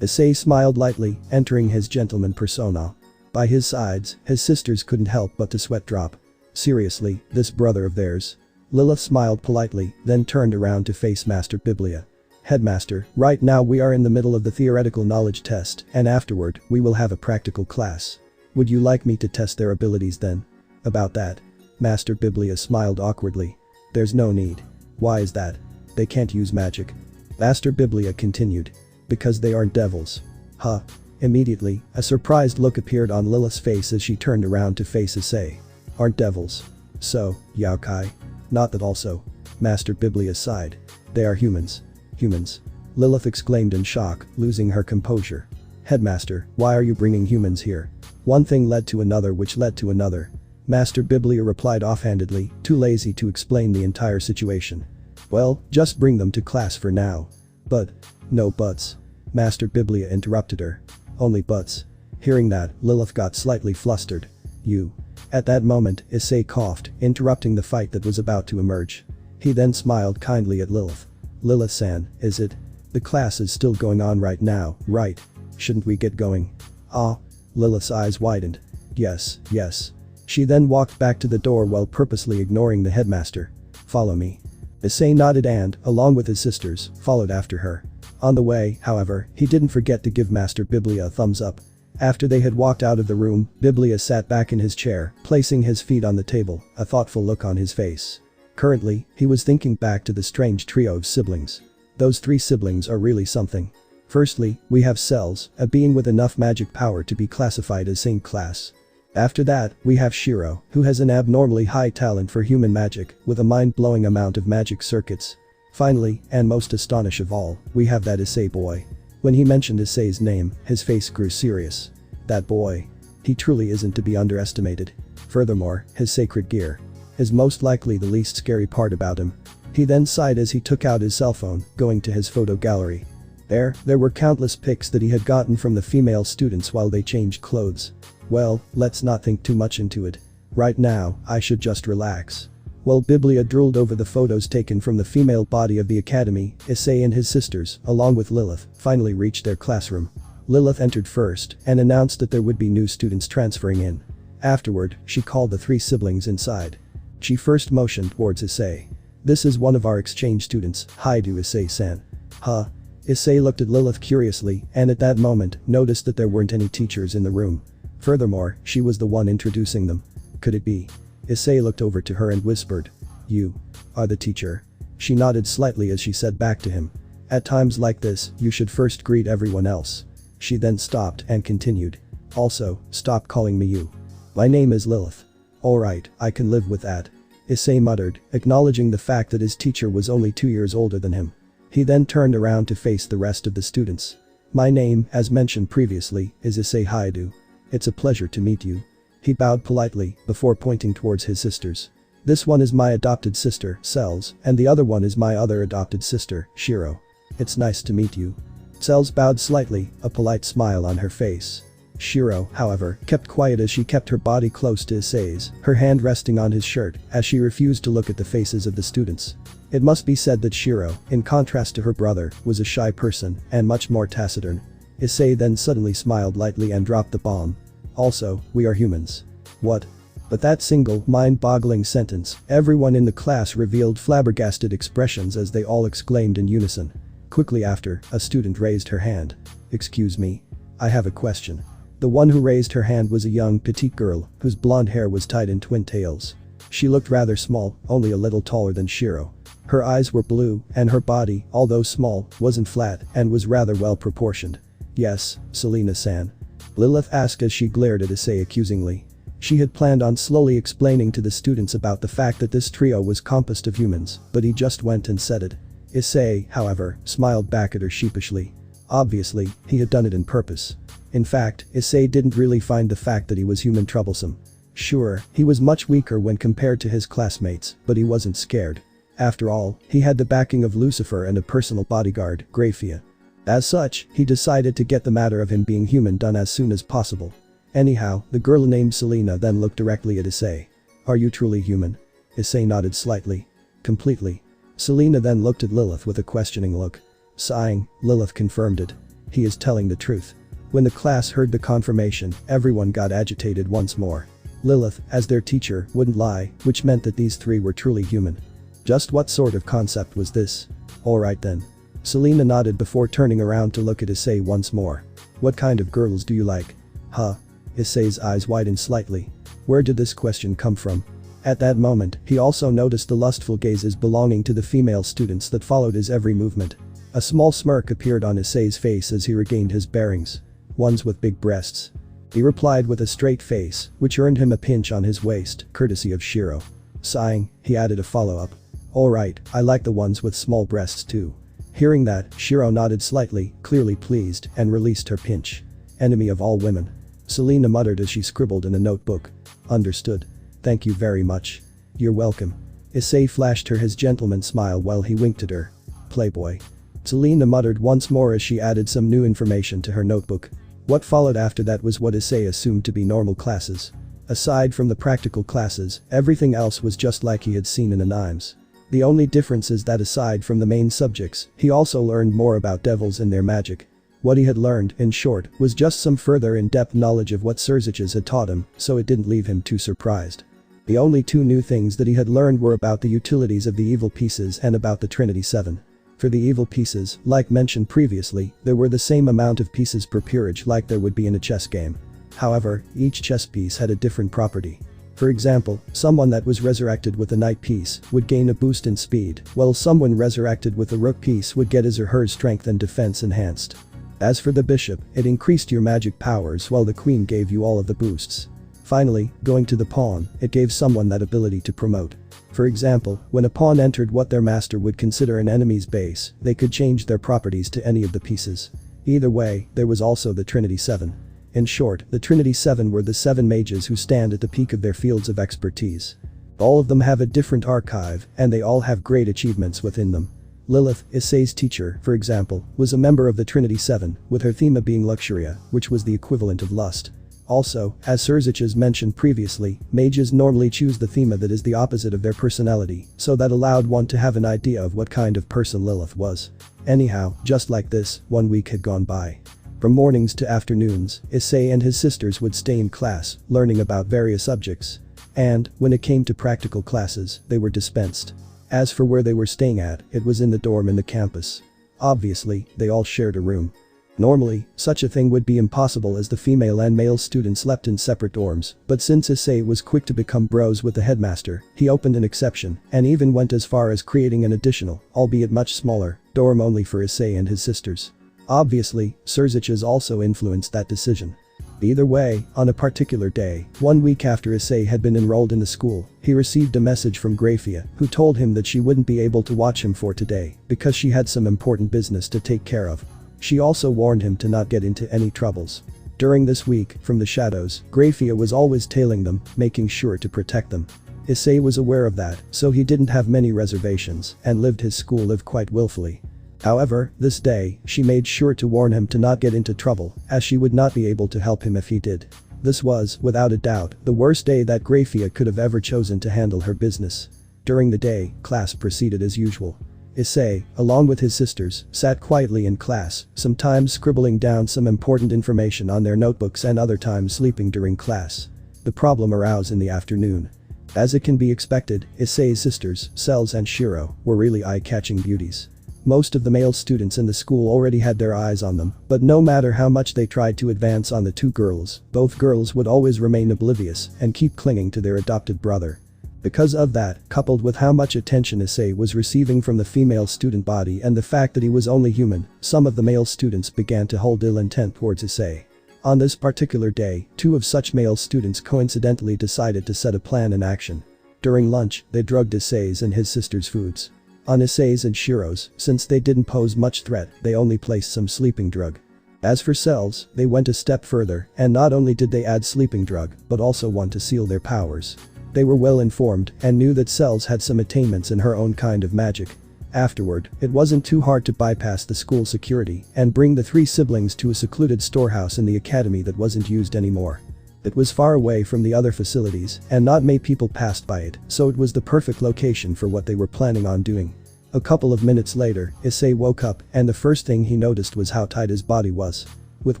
[SPEAKER 1] Issei smiled lightly, entering his gentleman persona. By his sides, his sisters couldn't help but to sweat drop. "Seriously, this brother of theirs?" Lilith smiled politely, then turned around to face Master Biblia. "Headmaster, right now we are in the middle of the theoretical knowledge test, and afterward, we will have a practical class. Would you like me to test their abilities then?" "About that." Master Biblia smiled awkwardly. "There's no need." "Why is that?" "They can't use magic." Master Biblia continued. "Because they aren't devils." "Huh." Immediately, a surprised look appeared on Lilith's face as she turned around to face Issei. "Aren't devils?" "So, Yaokai?" "Not that also." Master Biblia sighed. "They are humans." "Humans?" Lilith exclaimed in shock, losing her composure. "Headmaster, why are you bringing humans here?" "One thing led to another which led to another." Master Biblia replied offhandedly, too lazy to explain the entire situation. "Well, just bring them to class for now." "But..." "No buts." Master Biblia interrupted her. "Only buts." Hearing that, Lilith got slightly flustered. "You." At that moment, Issei coughed, interrupting the fight that was about to emerge. He then smiled kindly at Lilith. "Lilith-san, is it? The class is still going on right now, right? Shouldn't we get going?" "Ah." Lilith's eyes widened. "Yes, yes." She then walked back to the door while purposely ignoring the headmaster. "Follow me." Issei nodded and, along with his sisters, followed after her. On the way, however, he didn't forget to give Master Biblia a thumbs up. After they had walked out of the room, Biblia sat back in his chair, placing his feet on the table, a thoughtful look on his face. Currently, he was thinking back to the strange trio of siblings. Those three siblings are really something. Firstly, we have Cells, a being with enough magic power to be classified as Saint class. After that, we have Shiro, who has an abnormally high talent for human magic, with a mind-blowing amount of magic circuits. Finally, and most astonishing of all, we have that Issei boy. When he mentioned Issei's name, his face grew serious. That boy. He truly isn't to be underestimated. Furthermore, his sacred gear is most likely the least scary part about him. He then sighed as he took out his cell phone, going to his photo gallery. There were countless pics that he had gotten from the female students while they changed clothes. Well, let's not think too much into it. Right now, I should just relax. While Biblia drooled over the photos taken from the female body of the academy, Issei and his sisters, along with Lilith, finally reached their classroom. Lilith entered first and announced that there would be new students transferring in. Afterward, she called the three siblings inside. She first motioned towards Issei. "This is one of our exchange students, Haidu Issei-san." "Huh?" Issei looked at Lilith curiously and at that moment noticed that there weren't any teachers in the room. Furthermore, she was the one introducing them. Could it be? Issei looked over to her and whispered. "You are the teacher." She nodded slightly as she said back to him. "At times like this, you should first greet everyone else." She then stopped and continued. "Also, stop calling me you. My name is Lilith." "Alright, I can live with that." Issei muttered, acknowledging the fact that his teacher was only 2 years older than him. He then turned around to face the rest of the students. "My name, as mentioned previously, is Issei Haidu. It's a pleasure to meet you." He bowed politely before pointing towards his sisters. "This one is my adopted sister, Cells, and the other one is my other adopted sister, Shiro. It's nice to meet you." Cells bowed slightly, a polite smile on her face. Shiro, however, kept quiet as she kept her body close to Issei's, her hand resting on his shirt, as she refused to look at the faces of the students. It must be said that Shiro, in contrast to her brother, was a shy person and much more taciturn. Issei then suddenly smiled lightly and dropped the bomb. "Also, we are humans." "What?" But that single, mind-boggling sentence, everyone in the class revealed flabbergasted expressions as they all exclaimed in unison. Quickly after, a student raised her hand. "Excuse me. I have a question. The one who raised her hand was a young, petite girl, whose blonde hair was tied in twin tails. She looked rather small, only a little taller than Shiro. Her eyes were blue, and her body, although small, wasn't flat, and was rather well proportioned. Yes, Selena-san. Lilith asked as she glared at Issei accusingly. She had planned on slowly explaining to the students about the fact that this trio was composed of humans, but he just went and said it. Issei, however, smiled back at her sheepishly. Obviously, he had done it on purpose. In fact, Issei didn't really find the fact that he was human troublesome. Sure, he was much weaker when compared to his classmates, but he wasn't scared. After all, he had the backing of Lucifer and a personal bodyguard, Graphia. As such, he decided to get the matter of him being human done as soon as possible. Anyhow, the girl named Selena then looked directly at Issei. Are you truly human? Issei nodded slightly. Completely. Selena then looked at Lilith with a questioning look. Sighing, Lilith confirmed it. He is telling the truth. When the class heard the confirmation, everyone got agitated once more. Lilith, as their teacher, wouldn't lie, which meant that these three were truly human. Just what sort of concept was this? Alright then. Selena nodded before turning around to look at Issei once more. What kind of girls do you like? Huh? Issei's eyes widened slightly. Where did this question come from? At that moment, he also noticed the lustful gazes belonging to the female students that followed his every movement. A small smirk appeared on Issei's face as he regained his bearings. Ones with big breasts. He replied with a straight face, which earned him a pinch on his waist, courtesy of Shiro. Sighing, he added a follow-up. Alright, I like the ones with small breasts too. Hearing that, Shiro nodded slightly, clearly pleased, and released her pinch. Enemy of all women. Selena muttered as she scribbled in a notebook. Understood. Thank you very much. You're welcome. Issei flashed her his gentleman smile while he winked at her. Playboy. Selena muttered once more as she added some new information to her notebook. What followed after that was what Issei assumed to be normal classes. Aside from the practical classes, everything else was just like he had seen in animes. The only difference is that aside from the main subjects, he also learned more about devils and their magic. What he had learned, in short, was just some further in-depth knowledge of what Surziches had taught him, so it didn't leave him too surprised. The only two new things that he had learned were about the utilities of the evil pieces and about the Trinity 7. For the evil pieces, like mentioned previously, there were the same amount of pieces per peerage like there would be in a chess game. However, each chess piece had a different property. For example, someone that was resurrected with a knight piece would gain a boost in speed, while someone resurrected with a rook piece would get his or her strength and defense enhanced. As for the bishop, it increased your magic powers while the queen gave you all of the boosts. Finally, going to the pawn, it gave someone that ability to promote. For example, when a pawn entered what their master would consider an enemy's base, they could change their properties to any of the pieces. Either way, there was also the Trinity 7. In short, the Trinity 7 were the 7 mages who stand at the peak of their fields of expertise. All of them have a different archive, and they all have great achievements within them. Lilith, Issei's teacher, for example, was a member of the Trinity 7, with her theme being Luxuria, which was the equivalent of lust. Also, as Surziches mentioned previously, mages normally choose the theme that is the opposite of their personality, so that allowed one to have an idea of what kind of person Lilith was. Anyhow, just like this, 1 week had gone by. From mornings to afternoons, Issei and his sisters would stay in class, learning about various subjects. And, when it came to practical classes, they were dispensed. As for where they were staying at, it was in the dorm in the campus. Obviously, they all shared a room. Normally, such a thing would be impossible as the female and male students slept in separate dorms, but since Issei was quick to become bros with the headmaster, he opened an exception and even went as far as creating an additional, albeit much smaller, dorm only for Issei and his sisters. Obviously, Surziches also influenced that decision. Either way, on a particular day, 1 week after Issei had been enrolled in the school, he received a message from Graphia, who told him that she wouldn't be able to watch him for today because she had some important business to take care of. She also warned him to not get into any troubles. During this week, from the shadows, Graphia was always tailing them, making sure to protect them. Issei was aware of that, so he didn't have many reservations and lived his school life quite willfully. However, this day, she made sure to warn him to not get into trouble, as she would not be able to help him if he did. This was, without a doubt, the worst day that Graphia could have ever chosen to handle her business. During the day, class proceeded as usual. Issei, along with his sisters, sat quietly in class, sometimes scribbling down some important information on their notebooks and other times sleeping during class. The problem arose in the afternoon. As it can be expected, Issei's sisters, Cells and Shiro, were really eye-catching beauties. Most of the male students in the school already had their eyes on them, but no matter how much they tried to advance on the two girls, both girls would always remain oblivious and keep clinging to their adopted brother. Because of that, coupled with how much attention Issei was receiving from the female student body and the fact that he was only human, some of the male students began to hold ill intent towards Issei. On this particular day, two of such male students coincidentally decided to set a plan in action. During lunch, they drugged Issei's and his sister's foods. On Issei's and Shiro's, since they didn't pose much threat, they only placed some sleeping drug. As for Cell's, they went a step further, and not only did they add sleeping drug, but also want to seal their powers. They were well informed and knew that Cell's had some attainments in her own kind of magic. Afterward, it wasn't too hard to bypass the school security and bring the three siblings to a secluded storehouse in the academy that wasn't used anymore. It was far away from the other facilities and not many people passed by it, so it was the perfect location for what they were planning on doing. A couple of minutes later, Issei woke up and the first thing he noticed was how tight his body was. With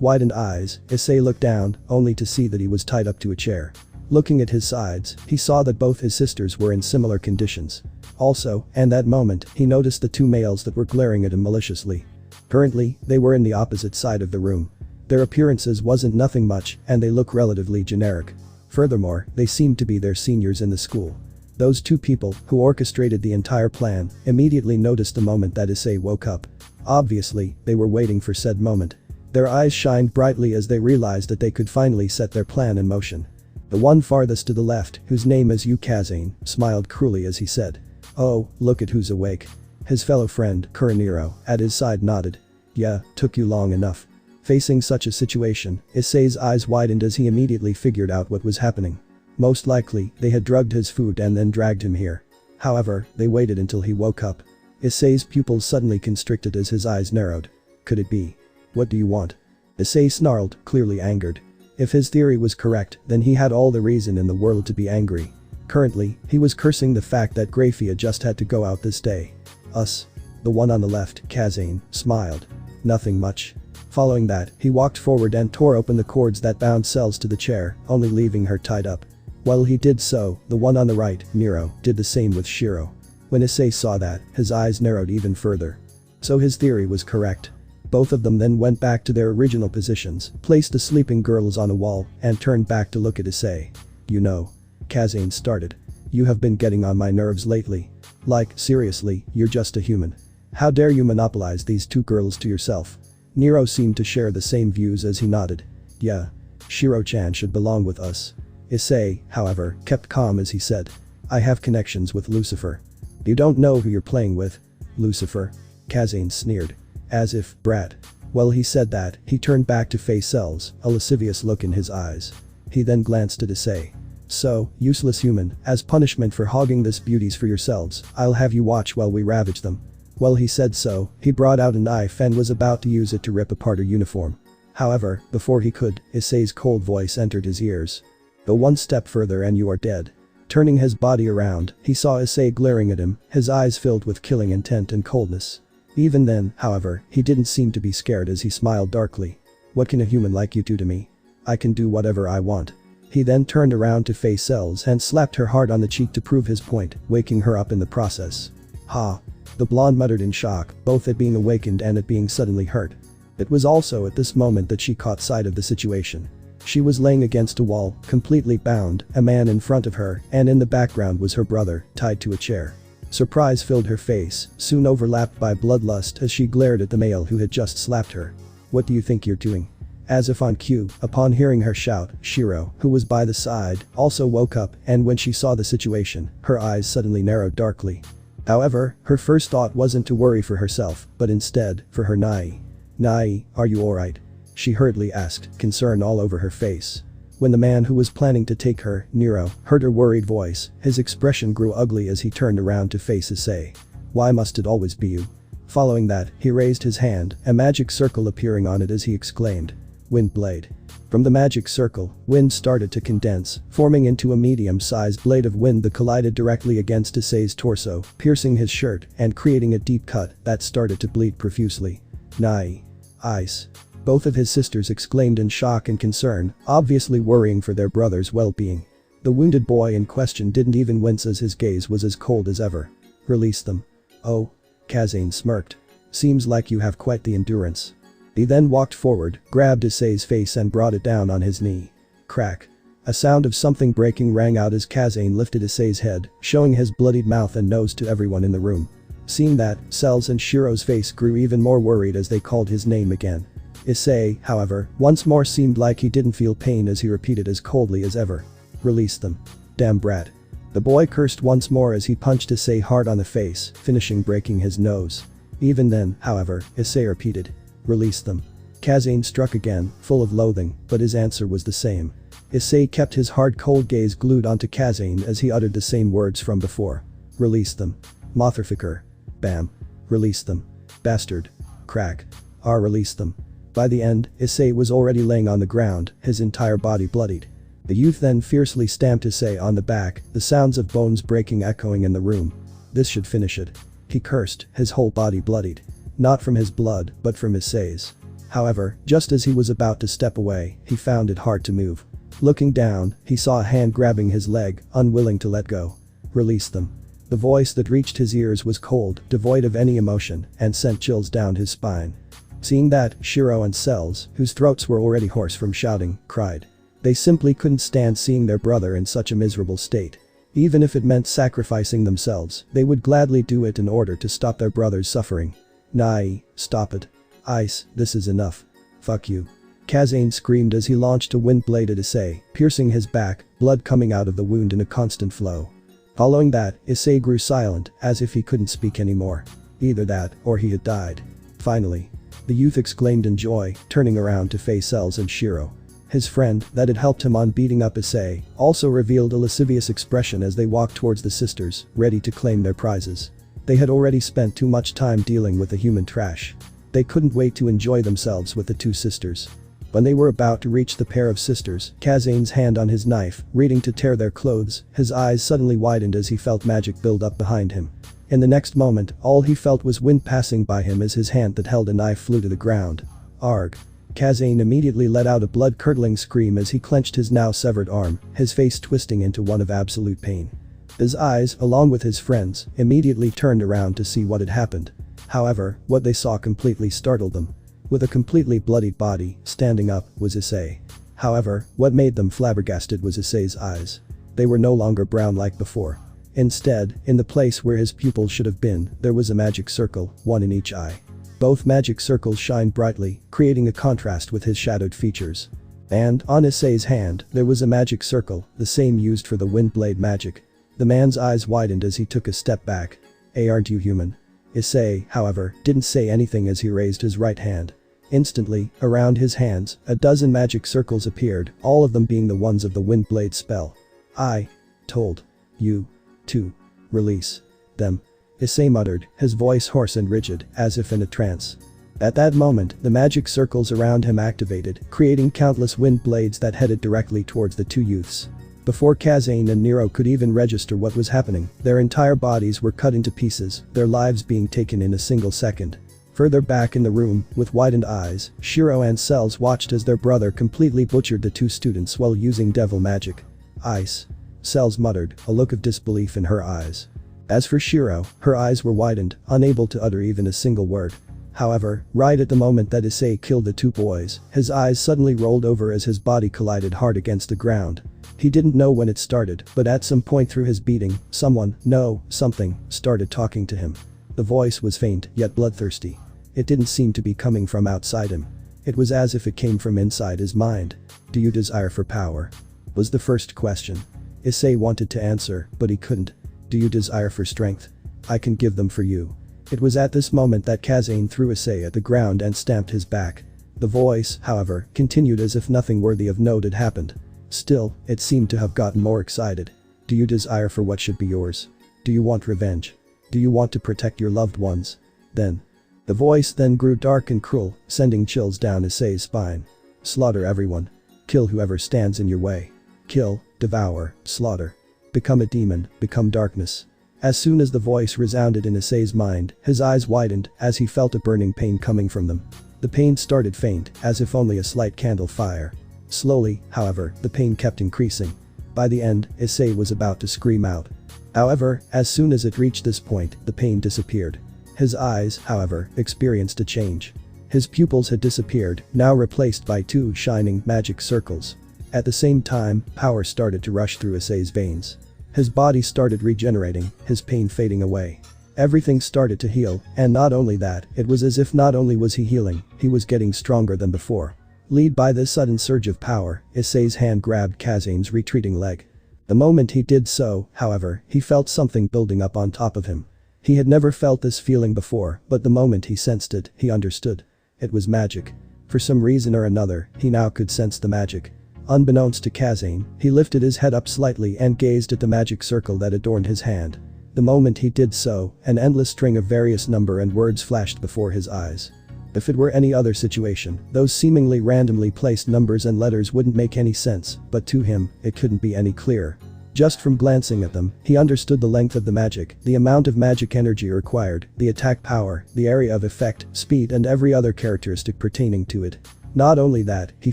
[SPEAKER 1] widened eyes, Issei looked down, only to see that he was tied up to a chair. Looking at his sides, he saw that both his sisters were in similar conditions. Also, and that moment, he noticed the two males that were glaring at him maliciously. Currently, they were in the opposite side of the room. Their appearances wasn't nothing much and they look relatively generic. Furthermore, they seemed to be their seniors in the school. Those two people, who orchestrated the entire plan, immediately noticed the moment that Issei woke up. Obviously, they were waiting for said moment. Their eyes shined brightly as they realized that they could finally set their plan in motion. The one farthest to the left, whose name is Yukazane, smiled cruelly as he said, "Oh, look at who's awake." His fellow friend, Kuroniro, at his side nodded. "Yeah, took you long enough." Facing such a situation, Issei's eyes widened as he immediately figured out what was happening. Most likely, they had drugged his food and then dragged him here. However, they waited until he woke up. Issei's pupils suddenly constricted as his eyes narrowed. Could it be? "What do you want?" Issei snarled, clearly angered. If his theory was correct, then he had all the reason in the world to be angry. Currently, he was cursing the fact that Graphia just had to go out this day. Us. The one on the left, Kazane, smiled. Nothing much. Following that, he walked forward and tore open the cords that bound Cells to the chair, only leaving her tied up. While he did so, the one on the right, Nero, did the same with Shiro. When Issei saw that, his eyes narrowed even further. So his theory was correct. Both of them then went back to their original positions, placed the sleeping girls on a wall, and turned back to look at Issei. "You know," Kazane started. "You have been getting on my nerves lately. Like, seriously, you're just a human. How dare you monopolize these two girls to yourself?" Nero seemed to share the same views as he nodded. "Yeah. Shiro-chan should belong with us." Issei, however, kept calm as he said. "I have connections with Lucifer." "You don't know who you're playing with." "Lucifer?" Kazane sneered. As if, brat. Well, he said that, he turned back to face Cells, a lascivious look in his eyes. He then glanced at Issei. "So, useless human, as punishment for hogging this beauties for yourselves, I'll have you watch while we ravage them." Well, he said so, he brought out a knife and was about to use it to rip apart her uniform. However, before he could, Issei's cold voice entered his ears. "Go one step further and you are dead." Turning his body around, he saw Issei glaring at him, his eyes filled with killing intent and coldness. Even then, however, he didn't seem to be scared as he smiled darkly. "What can a human like you do to me? I can do whatever I want." He then turned around to face Cells and slapped her hard on the cheek to prove his point, waking her up in the process. "Ha!" The blonde muttered in shock, both at being awakened and at being suddenly hurt. It was also at this moment that she caught sight of the situation. She was laying against a wall, completely bound, a man in front of her, and in the background was her brother, tied to a chair. Surprise filled her face, soon overlapped by bloodlust as she glared at the male who had just slapped her. "What do you think you're doing?" As if on cue, upon hearing her shout, Shiro, who was by the side, also woke up, and when she saw the situation, her eyes suddenly narrowed darkly. However, her first thought wasn't to worry for herself, but instead, for her Nai. "Nai, are you alright?" she hurriedly asked, concern all over her face. When the man who was planning to take her, Nero, heard her worried voice, his expression grew ugly as he turned around to face Issei. "Why must it always be you?" Following that, he raised his hand, a magic circle appearing on it as he exclaimed. "Wind blade." From the magic circle, wind started to condense, forming into a medium-sized blade of wind that collided directly against Issei's torso, piercing his shirt and creating a deep cut that started to bleed profusely. "Nai. Ice." Both of his sisters exclaimed in shock and concern, obviously worrying for their brother's well-being. The wounded boy in question didn't even wince as his gaze was as cold as ever. "Release them." "Oh." Kazane smirked. Seems like you have quite the endurance. He then walked forward, grabbed Issei's face and brought it down on his knee. Crack. A sound of something breaking rang out as Kazane lifted Issei's head, showing his bloodied mouth and nose to everyone in the room. Seeing that, Cell's and Shiro's face grew even more worried as they called his name again. Issei, however, once more seemed like he didn't feel pain as he repeated as coldly as ever. Release them. Damn brat. The boy cursed once more as he punched Issei hard on the face, finishing breaking his nose. Even then, however, Issei repeated. Release them. Kazane struck again, full of loathing, but his answer was the same. Issei kept his hard cold gaze glued onto Kazane as he uttered the same words from before. Release them. Motherfucker. Bam. Release them. Bastard. Crack. Release them. By the end, Issei was already laying on the ground, his entire body bloodied. The youth then fiercely stamped Issei on the back, the sounds of bones breaking echoing in the room. This should finish it. He cursed, his whole body bloodied. Not from his blood, but from Issei's. However, just as he was about to step away, he found it hard to move. Looking down, he saw a hand grabbing his leg, unwilling to let go. Release them. The voice that reached his ears was cold, devoid of any emotion, and sent chills down his spine. Seeing that, Shiro and Cells, whose throats were already hoarse from shouting, cried. They simply couldn't stand seeing their brother in such a miserable state. Even if it meant sacrificing themselves, they would gladly do it in order to stop their brother's suffering. Nai, stop it. Ice, this is enough. Fuck you. Kazane screamed as he launched a wind blade at Issei, piercing his back, blood coming out of the wound in a constant flow. Following that, Issei grew silent, as if he couldn't speak anymore. Either that, or he had died. Finally. The youth exclaimed in joy, turning around to face Cells and Shiro. His friend, that had helped him on beating up Issei, also revealed a lascivious expression as they walked towards the sisters, ready to claim their prizes. They had already spent too much time dealing with the human trash. They couldn't wait to enjoy themselves with the two sisters. When they were about to reach the pair of sisters, Kazane's hand on his knife, reaching to tear their clothes, his eyes suddenly widened as he felt magic build up behind him. In the next moment, all he felt was wind passing by him as his hand that held a knife flew to the ground. Arg. Kazane immediately let out a blood-curdling scream as he clenched his now severed arm, his face twisting into one of absolute pain. His eyes, along with his friends, immediately turned around to see what had happened. However, what they saw completely startled them. With a completely bloodied body, standing up, was Issei. However, what made them flabbergasted was Issei's eyes. They were no longer brown like before. Instead, in the place where his pupils should have been, there was a magic circle, one in each eye. Both magic circles shined brightly, creating a contrast with his shadowed features. And, on Issei's hand, there was a magic circle, the same used for the wind blade magic. The man's eyes widened as he took a step back. Hey, aren't you human? Issei, however, didn't say anything as he raised his right hand. Instantly, around his hands, a dozen magic circles appeared, all of them being the ones of the wind blade spell. I told you to release them. Issei muttered, his voice hoarse and rigid, as if in a trance. At that moment, the magic circles around him activated, creating countless wind blades that headed directly towards the two youths. Before Kazane and Nero could even register what was happening, their entire bodies were cut into pieces, their lives being taken in a single second. Further back in the room, with widened eyes, Shiro and Cells watched as their brother completely butchered the two students while using devil magic. Ice. Cells muttered, a look of disbelief in her eyes. As for Shiro, her eyes were widened, unable to utter even a single word. However, right at the moment that Issei killed the two boys, his eyes suddenly rolled over as his body collided hard against the ground. He didn't know when it started, but at some point through his beating, something, started talking to him. The voice was faint, yet bloodthirsty. It didn't seem to be coming from outside him. It was as if it came from inside his mind. Do you desire for power? Was the first question. Issei wanted to answer, but he couldn't. Do you desire for strength? I can give them for you. It was at this moment that Kazane threw Issei at the ground and stamped his back. The voice, however, continued as if nothing worthy of note had happened. Still, it seemed to have gotten more excited. Do you desire for what should be yours? Do you want revenge? Do you want to protect your loved ones? Then. The voice then grew dark and cruel, sending chills down Issei's spine. Slaughter everyone. Kill whoever stands in your way. Kill, devour, slaughter. Become a demon, become darkness. As soon as the voice resounded in Issei's mind, his eyes widened as he felt a burning pain coming from them. The pain started faint, as if only a slight candle fire. Slowly, however, the pain kept increasing. By the end, Issei was about to scream out. However, as soon as it reached this point, the pain disappeared. His eyes, however, experienced a change. His pupils had disappeared, now replaced by two shining magic circles. At the same time, power started to rush through Issei's veins. His body started regenerating, his pain fading away. Everything started to heal, and not only that, it was as if not only was he healing, he was getting stronger than before. Led by this sudden surge of power, Issei's hand grabbed Kazane's retreating leg. The moment he did so, however, he felt something building up on top of him. He had never felt this feeling before, but the moment he sensed it, he understood. It was magic. For some reason or another, he now could sense the magic. Unbeknownst to Kazane, he lifted his head up slightly and gazed at the magic circle that adorned his hand. The moment he did so, an endless string of various number and words flashed before his eyes. If it were any other situation, those seemingly randomly placed numbers and letters wouldn't make any sense, but to him, it couldn't be any clearer. Just from glancing at them, he understood the length of the magic, the amount of magic energy required, the attack power, the area of effect, speed and every other characteristic pertaining to it. Not only that, he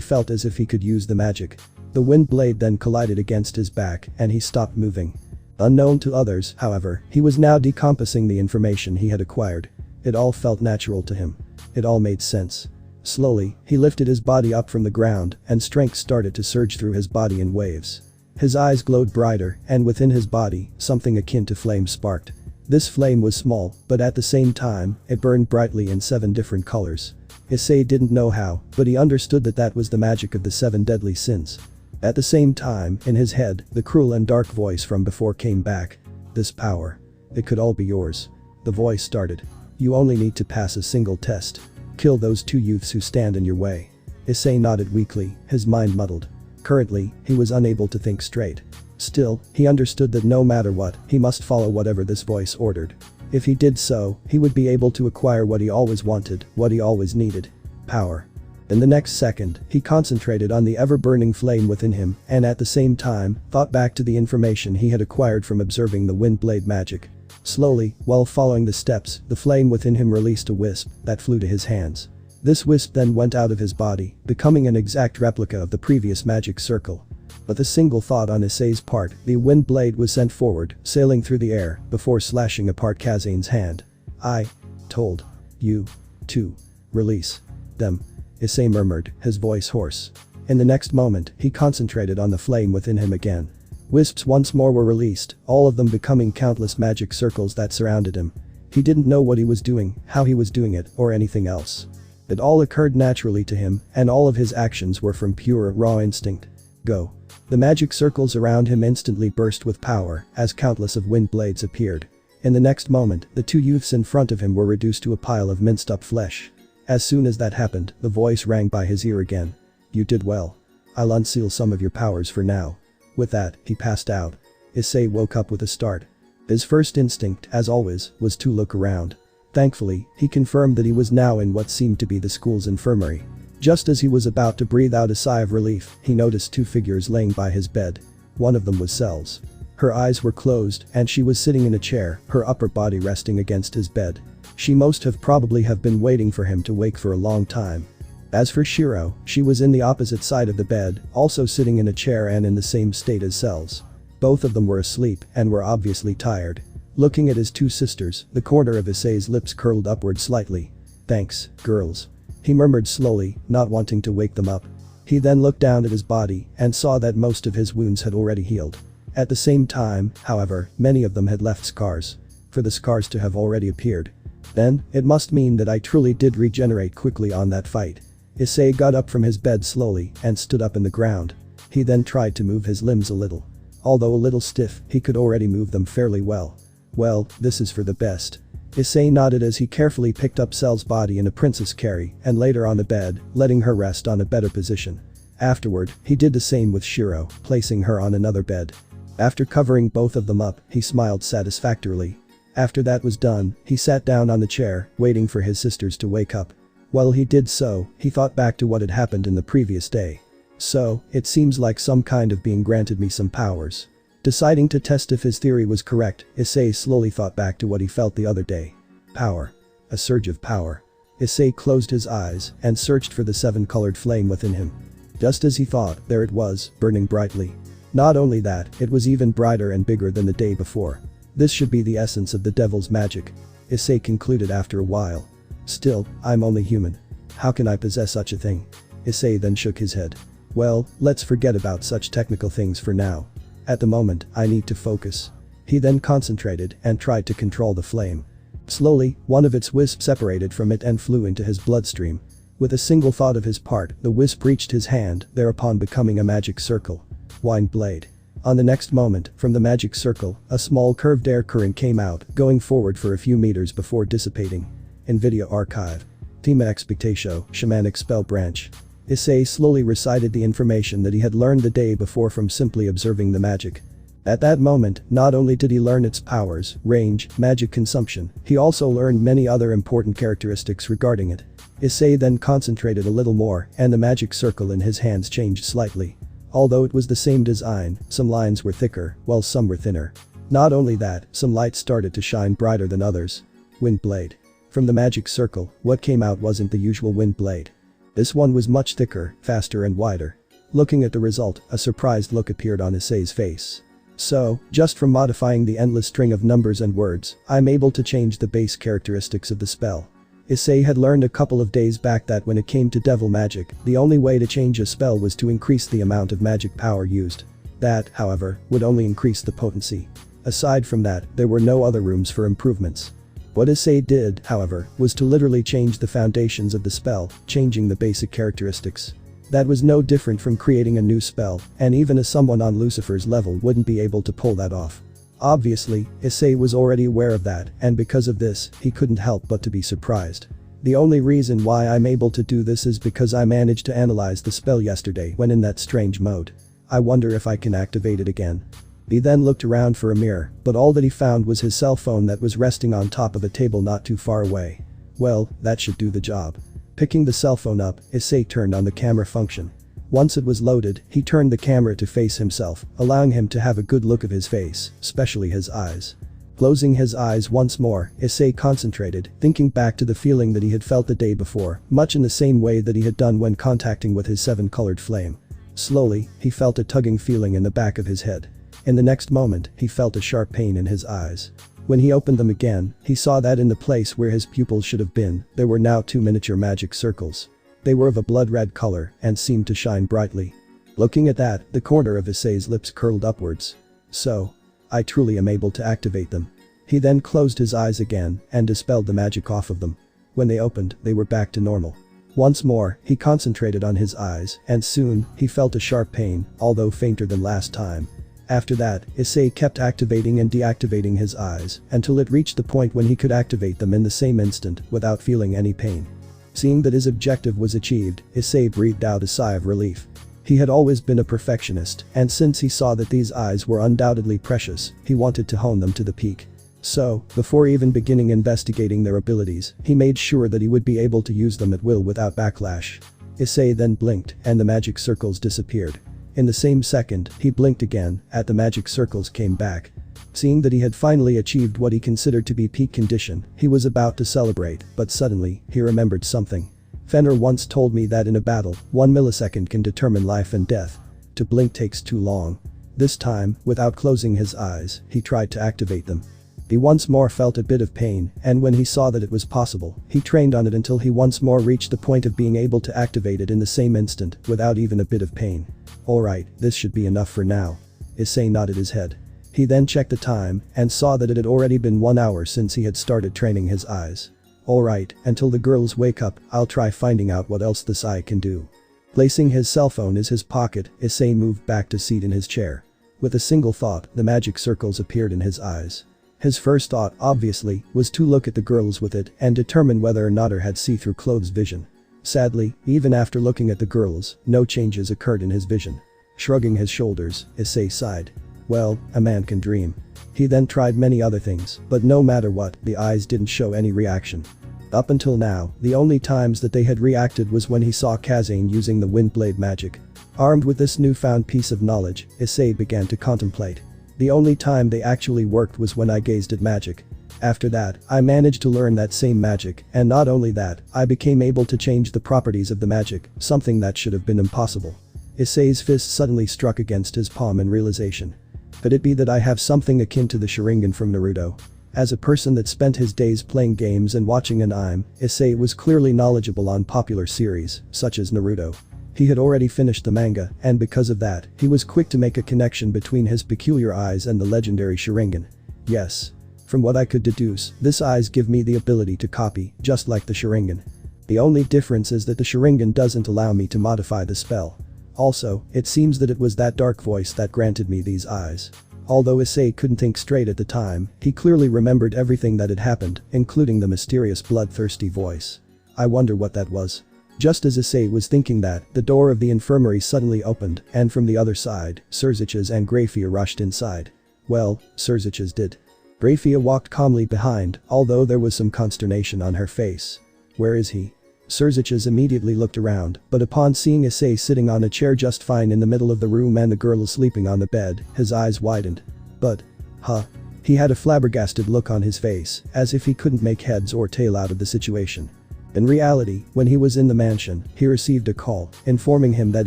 [SPEAKER 1] felt as if he could use the magic. The wind blade then collided against his back, and he stopped moving. Unknown to others, however, he was now decompassing the information he had acquired. It all felt natural to him. It all made sense. Slowly, he lifted his body up from the ground, and strength started to surge through his body in waves. His eyes glowed brighter, and within his body, something akin to flame sparked. This flame was small, but at the same time, it burned brightly in 7 different colors. Issei didn't know how, but he understood that that was the magic of the 7 deadly sins. At the same time, in his head, the cruel and dark voice from before came back. This power. It could all be yours. The voice started. You only need to pass a single test. Kill those 2 youths who stand in your way. Issei nodded weakly, his mind muddled. Currently, he was unable to think straight. Still, he understood that no matter what, he must follow whatever this voice ordered. If he did so, he would be able to acquire what he always wanted, what he always needed. Power. In the next second, he concentrated on the ever-burning flame within him and at the same time, thought back to the information he had acquired from observing the wind blade magic. Slowly, while following the steps, the flame within him released a wisp that flew to his hands. This wisp then went out of his body, becoming an exact replica of the previous magic circle. With a single thought on Issei's part, the wind blade was sent forward, sailing through the air, before slashing apart Kazane's hand. I told you to release them, Issei murmured, his voice hoarse. In the next moment, he concentrated on the flame within him again. Wisps once more were released, all of them becoming countless magic circles that surrounded him. He didn't know what he was doing, how he was doing it, or anything else. It all occurred naturally to him, and all of his actions were from pure, raw instinct. Go. The magic circles around him instantly burst with power, as countless of wind blades appeared. In the next moment, the 2 youths in front of him were reduced to a pile of minced up flesh. As soon as that happened, the voice rang by his ear again. You did well. I'll unseal some of your powers for now. With that, he passed out. Issei woke up with a start. His first instinct, as always, was to look around. Thankfully, he confirmed that he was now in what seemed to be the school's infirmary. Just as he was about to breathe out a sigh of relief, he noticed 2 figures laying by his bed. One of them was Cell's. Her eyes were closed, and she was sitting in a chair, her upper body resting against his bed. She must have probably been waiting for him to wake for a long time. As for Shiro, she was in the opposite side of the bed, also sitting in a chair and in the same state as Cell's. Both of them were asleep and were obviously tired. Looking at his 2 sisters, the corner of Issei's lips curled upward slightly. Thanks, girls. He murmured slowly, not wanting to wake them up. He then looked down at his body and saw that most of his wounds had already healed. At the same time, however, many of them had left scars. For the scars to have already appeared. Then, it must mean that I truly did regenerate quickly on that fight. Issei got up from his bed slowly and stood up in the ground. He then tried to move his limbs a little. Although a little stiff, he could already move them fairly well. Well, this is for the best. Issei nodded as he carefully picked up Cell's body in a princess carry and laid her on the bed, letting her rest on a better position. Afterward, he did the same with Shiro, placing her on another bed. After covering both of them up, he smiled satisfactorily. After that was done, he sat down on the chair, waiting for his sisters to wake up. While he did so, he thought back to what had happened in the previous day. So, it seems like some kind of being granted me some powers. Deciding to test if his theory was correct, Issei slowly thought back to what he felt the other day. Power. A surge of power. Issei closed his eyes and searched for the 7-colored flame within him. Just as he thought, there it was, burning brightly. Not only that, it was even brighter and bigger than the day before. This should be the essence of the devil's magic. Issei concluded after a while. Still, I'm only human. How can I possess such a thing? Issei then shook his head. Well, let's forget about such technical things for now. At the moment, I need to focus. He then concentrated and tried to control the flame. Slowly, one of its wisps separated from it and flew into his bloodstream. With a single thought of his part, the wisp reached his hand, thereupon becoming a magic circle. Wind blade. On the next moment, from the magic circle, a small curved air current came out, going forward for a few meters before dissipating. NVIDIA Archive. Thema Expectatio, Shamanic Spell Branch. Issei slowly recited the information that he had learned the day before from simply observing the magic. At that moment, not only did he learn its powers, range, magic consumption, he also learned many other important characteristics regarding it. Issei then concentrated a little more, and the magic circle in his hands changed slightly. Although it was the same design, some lines were thicker, while some were thinner. Not only that, some lights started to shine brighter than others. Wind blade. From the magic circle, what came out wasn't the usual wind blade. This one was much thicker, faster and wider. Looking at the result, a surprised look appeared on Issei's face. So, just from modifying the endless string of numbers and words, I'm able to change the base characteristics of the spell. Issei had learned a couple of days back that when it came to devil magic, the only way to change a spell was to increase the amount of magic power used. That, however, would only increase the potency. Aside from that, there were no other rooms for improvements. What Issei did, however, was to literally change the foundations of the spell, changing the basic characteristics. That was no different from creating a new spell, and even someone on Lucifer's level wouldn't be able to pull that off. Obviously, Issei was already aware of that, and because of this, he couldn't help but to be surprised. The only reason why I'm able to do this is because I managed to analyze the spell yesterday when in that strange mode. I wonder if I can activate it again. He then looked around for a mirror, but all that he found was his cell phone that was resting on top of a table not too far away. Well, that should do the job. Picking the cell phone up, Issei turned on the camera function. Once it was loaded, he turned the camera to face himself, allowing him to have a good look of his face, especially his eyes. Closing his eyes once more, Issei concentrated, thinking back to the feeling that he had felt the day before, much in the same way that he had done when contacting with his seven-colored flame. Slowly, he felt a tugging feeling in the back of his head. In the next moment, he felt a sharp pain in his eyes. When he opened them again, he saw that in the place where his pupils should have been, there were now two miniature magic circles. They were of a blood red color and seemed to shine brightly. Looking at that, the corner of Issei's lips curled upwards. So, I truly am able to activate them. He then closed his eyes again and dispelled the magic off of them. When they opened, they were back to normal. Once more, he concentrated on his eyes, and soon, he felt a sharp pain, although fainter than last time. After that, Issei kept activating and deactivating his eyes until it reached the point when he could activate them in the same instant without feeling any pain. Seeing that his objective was achieved, Issei breathed out a sigh of relief. He had always been a perfectionist, and since he saw that these eyes were undoubtedly precious, he wanted to hone them to the peak. So, before even beginning investigating their abilities, he made sure that he would be able to use them at will without backlash. Issei then blinked, and the magic circles disappeared. In the same second, he blinked again, and the magic circles came back. Seeing that he had finally achieved what he considered to be peak condition, he was about to celebrate, but suddenly, he remembered something. Fenrir once told me that in a battle, 1 millisecond can determine life and death. To blink takes too long. This time, without closing his eyes, he tried to activate them. He once more felt a bit of pain, and when he saw that it was possible, he trained on it until he once more reached the point of being able to activate it in the same instant, without even a bit of pain. Alright, this should be enough for now. Issei nodded his head. He then checked the time, and saw that it had already been 1 hour since he had started training his eyes. Alright, until the girls wake up, I'll try finding out what else this eye can do. Placing his cell phone in his pocket, Issei moved back to seat in his chair. With a single thought, the magic circles appeared in his eyes. His first thought, obviously, was to look at the girls with it and determine whether or not it had see-through clothes vision. Sadly, even after looking at the girls, no changes occurred in his vision. Shrugging his shoulders, Issei sighed. Well, a man can dream. He then tried many other things, but no matter what, the eyes didn't show any reaction. Up until now, the only times that they had reacted was when he saw Kazane using the Windblade magic. Armed with this newfound piece of knowledge, Issei began to contemplate. The only time they actually worked was when I gazed at magic. After that, I managed to learn that same magic, and not only that, I became able to change the properties of the magic, something that should have been impossible. Issei's fist suddenly struck against his palm in realization. Could it be that I have something akin to the Sharingan from Naruto? As a person that spent his days playing games and watching anime, Issei was clearly knowledgeable on popular series, such as Naruto. He had already finished the manga, and because of that, he was quick to make a connection between his peculiar eyes and the legendary Sharingan. Yes. From what I could deduce, this eyes give me the ability to copy, just like the Sharingan. The only difference is that the Sharingan doesn't allow me to modify the spell. Also, it seems that it was that dark voice that granted me these eyes. Although Issei couldn't think straight at the time, he clearly remembered everything that had happened, including the mysterious bloodthirsty voice. I wonder what that was. Just as Issei was thinking that, the door of the infirmary suddenly opened, and from the other side, Surziches and Grafia rushed inside. Well, Surziches did. Grafia walked calmly behind, although there was some consternation on her face. Where is he? Surziches immediately looked around, but upon seeing Issei sitting on a chair just fine in the middle of the room and the girl sleeping on the bed, his eyes widened. But, huh? He had a flabbergasted look on his face, as if he couldn't make heads or tail out of the situation. In reality, when he was in the mansion, he received a call, informing him that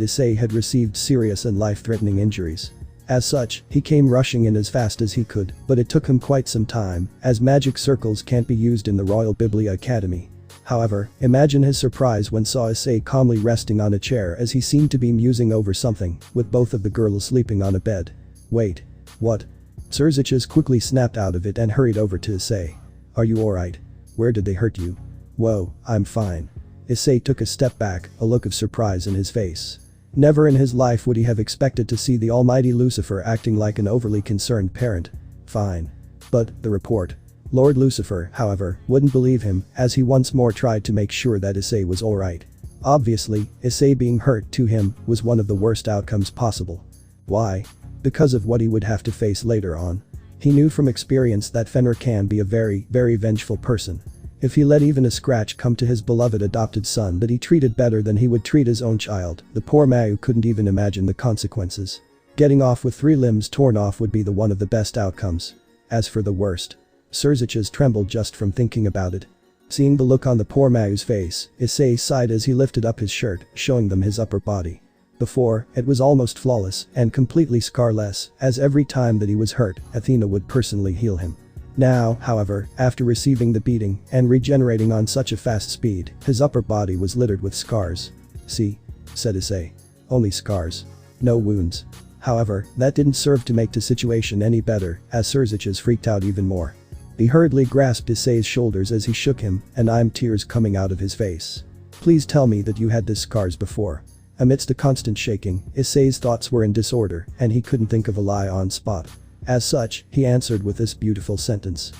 [SPEAKER 1] Issei had received serious and life-threatening injuries. As such, he came rushing in as fast as he could, but it took him quite some time, as magic circles can't be used in the Royal Biblia Academy. However, imagine his surprise when saw Issei calmly resting on a chair as he seemed to be musing over something, with both of the girls sleeping on a bed. Wait. What? Surziches quickly snapped out of it and hurried over to Issei. Are you alright? Where did they hurt you? Whoa, I'm fine. Issei took a step back, a look of surprise in his face. Never in his life would he have expected to see the almighty Lucifer acting like an overly concerned parent. Fine. But, the report. Lord Lucifer, however, wouldn't believe him, as he once more tried to make sure that Issei was alright. Obviously, Issei being hurt to him was one of the worst outcomes possible. Why? Because of what he would have to face later on. He knew from experience that Fenrir can be a very, very vengeful person. If he let even a scratch come to his beloved adopted son that he treated better than he would treat his own child, the poor Mayu couldn't even imagine the consequences. Getting off with 3 limbs torn off would be the one of the best outcomes. As for the worst. Surziches trembled just from thinking about it. Seeing the look on the poor Mayu's face, Issei sighed as he lifted up his shirt, showing them his upper body. Before, it was almost flawless and completely scarless, as every time that he was hurt, Athena would personally heal him. Now, however, after receiving the beating and regenerating on such a fast speed, his upper body was littered with scars. See? Said Issei. Only scars. No wounds. However, that didn't serve to make the situation any better, as Surziches freaked out even more. He hurriedly grasped Issei's shoulders as he shook him, and tears coming out of his face. Please tell me that you had these scars before. Amidst a constant shaking, Issei's thoughts were in disorder, and he couldn't think of a lie on spot. As such, he answered with this beautiful sentence.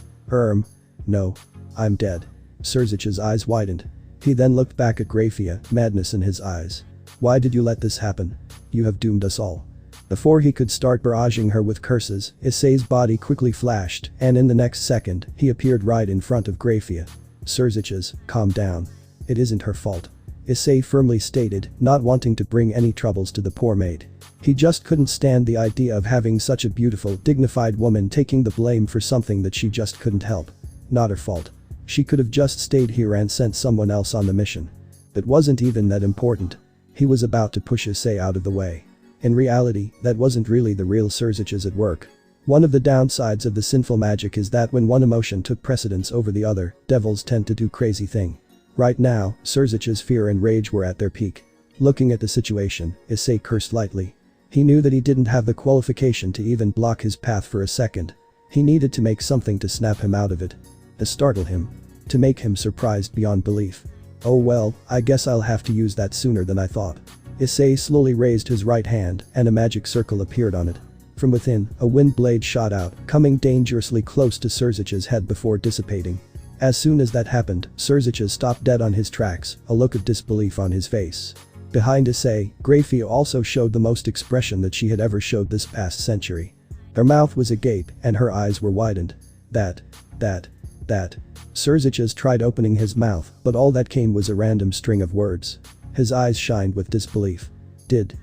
[SPEAKER 1] No. I'm dead. Surzich's eyes widened. He then looked back at Grafia, madness in his eyes. Why did you let this happen? You have doomed us all. Before he could start barraging her with curses, Issei's body quickly flashed, and in the next second, he appeared right in front of Grafia. Surziches, calm down. It isn't her fault. Issei firmly stated, not wanting to bring any troubles to the poor maid. He just couldn't stand the idea of having such a beautiful, dignified woman taking the blame for something that she just couldn't help. Not her fault. She could have just stayed here and sent someone else on the mission. It wasn't even that important. He was about to push Issei out of the way. In reality, that wasn't really the real Surziches at work. One of the downsides of the sinful magic is that when one emotion took precedence over the other, devils tend to do crazy thing. Right now, Surzich's fear and rage were at their peak. Looking at the situation, Issei cursed lightly. He knew that he didn't have the qualification to even block his path for a second. He needed to make something to snap him out of it. To startle him. To make him surprised beyond belief. Oh well, I guess I'll have to use that sooner than I thought. Issei slowly raised his right hand, and a magic circle appeared on it. From within, a wind blade shot out, coming dangerously close to Surzich's head before dissipating. As soon as that happened, Surziches stopped dead on his tracks, a look of disbelief on his face. Behind Issei, Grafia also showed the most expression that she had ever showed this past century. Her mouth was agape, and her eyes were widened. That. Surziches tried opening his mouth, but all that came was a random string of words. His eyes shined with disbelief. Did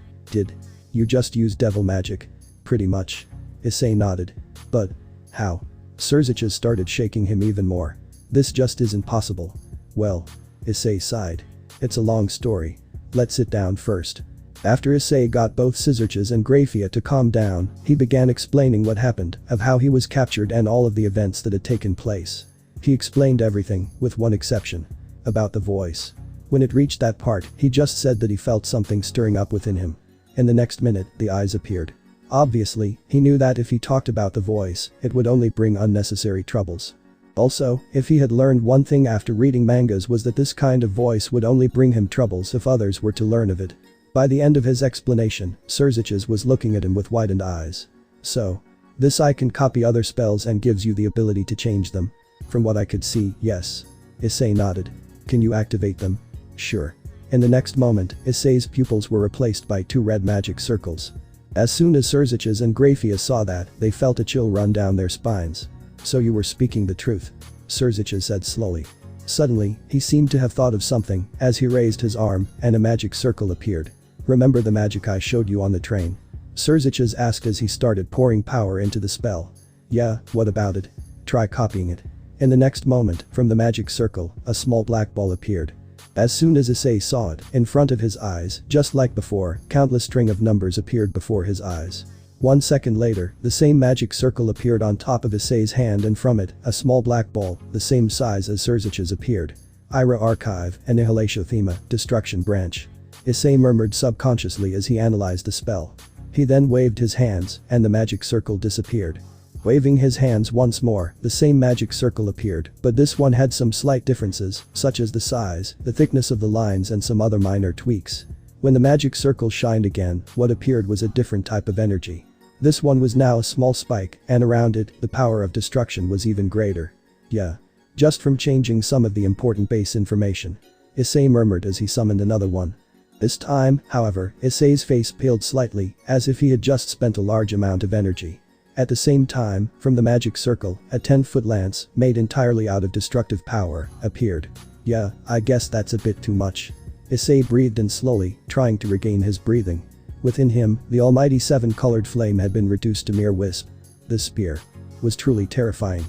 [SPEAKER 1] you just use devil magic? Pretty much. Issei nodded. But, how? Surziches started shaking him even more. This just isn't possible. Well, Issei sighed. It's a long story. Let's sit down first. After Issei got both Scissors and Graphia to calm down, he began explaining what happened, of how he was captured and all of the events that had taken place. He explained everything, with one exception. About the voice. When it reached that part, he just said that he felt something stirring up within him. In the next minute, the eyes appeared. Obviously, he knew that if he talked about the voice, it would only bring unnecessary troubles. Also, if he had learned one thing after reading mangas was that this kind of voice would only bring him troubles if others were to learn of it. By the end of his explanation, Scissors was looking at him with widened eyes. So. This eye can copy other spells and gives you the ability to change them. From what I could see, yes. Issei nodded. Can you activate them? Sure. In the next moment, Issei's pupils were replaced by 2 red magic circles. As soon as Scissors and Graphia saw that, they felt a chill run down their spines. So you were speaking the truth. Scissors said slowly. Suddenly, he seemed to have thought of something, as he raised his arm, and a magic circle appeared. Remember the magic I showed you on the train? Scissors asked as he started pouring power into the spell. Yeah, what about it? Try copying it. In the next moment, from the magic circle, a small black ball appeared. As soon as Issei saw it, in front of his eyes, just like before, countless string of numbers appeared before his eyes. 1 second later, the same magic circle appeared on top of Issei's hand and from it, a small black ball, the same size as Scissors appeared. Ira Archive, Annihilation Thema, Destruction Branch. Issei murmured subconsciously as he analyzed the spell. He then waved his hands, and the magic circle disappeared. Waving his hands once more, the same magic circle appeared, but this one had some slight differences, such as the size, the thickness of the lines and some other minor tweaks. When the magic circle shined again, what appeared was a different type of energy. This one was now a small spike, and around it, the power of destruction was even greater. Yeah. Just from changing some of the important base information. Issei murmured as he summoned another one. This time, however, Issei's face paled slightly, as if he had just spent a large amount of energy. At the same time, from the magic circle, a 10-foot lance, made entirely out of destructive power, appeared. Yeah, I guess that's a bit too much. Issei breathed in slowly, trying to regain his breathing. Within him, the almighty 7-colored flame had been reduced to mere wisp. This spear was truly terrifying.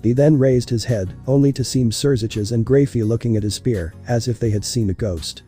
[SPEAKER 1] He then raised his head, only to see Scissors and Graphia looking at his spear, as if they had seen a ghost.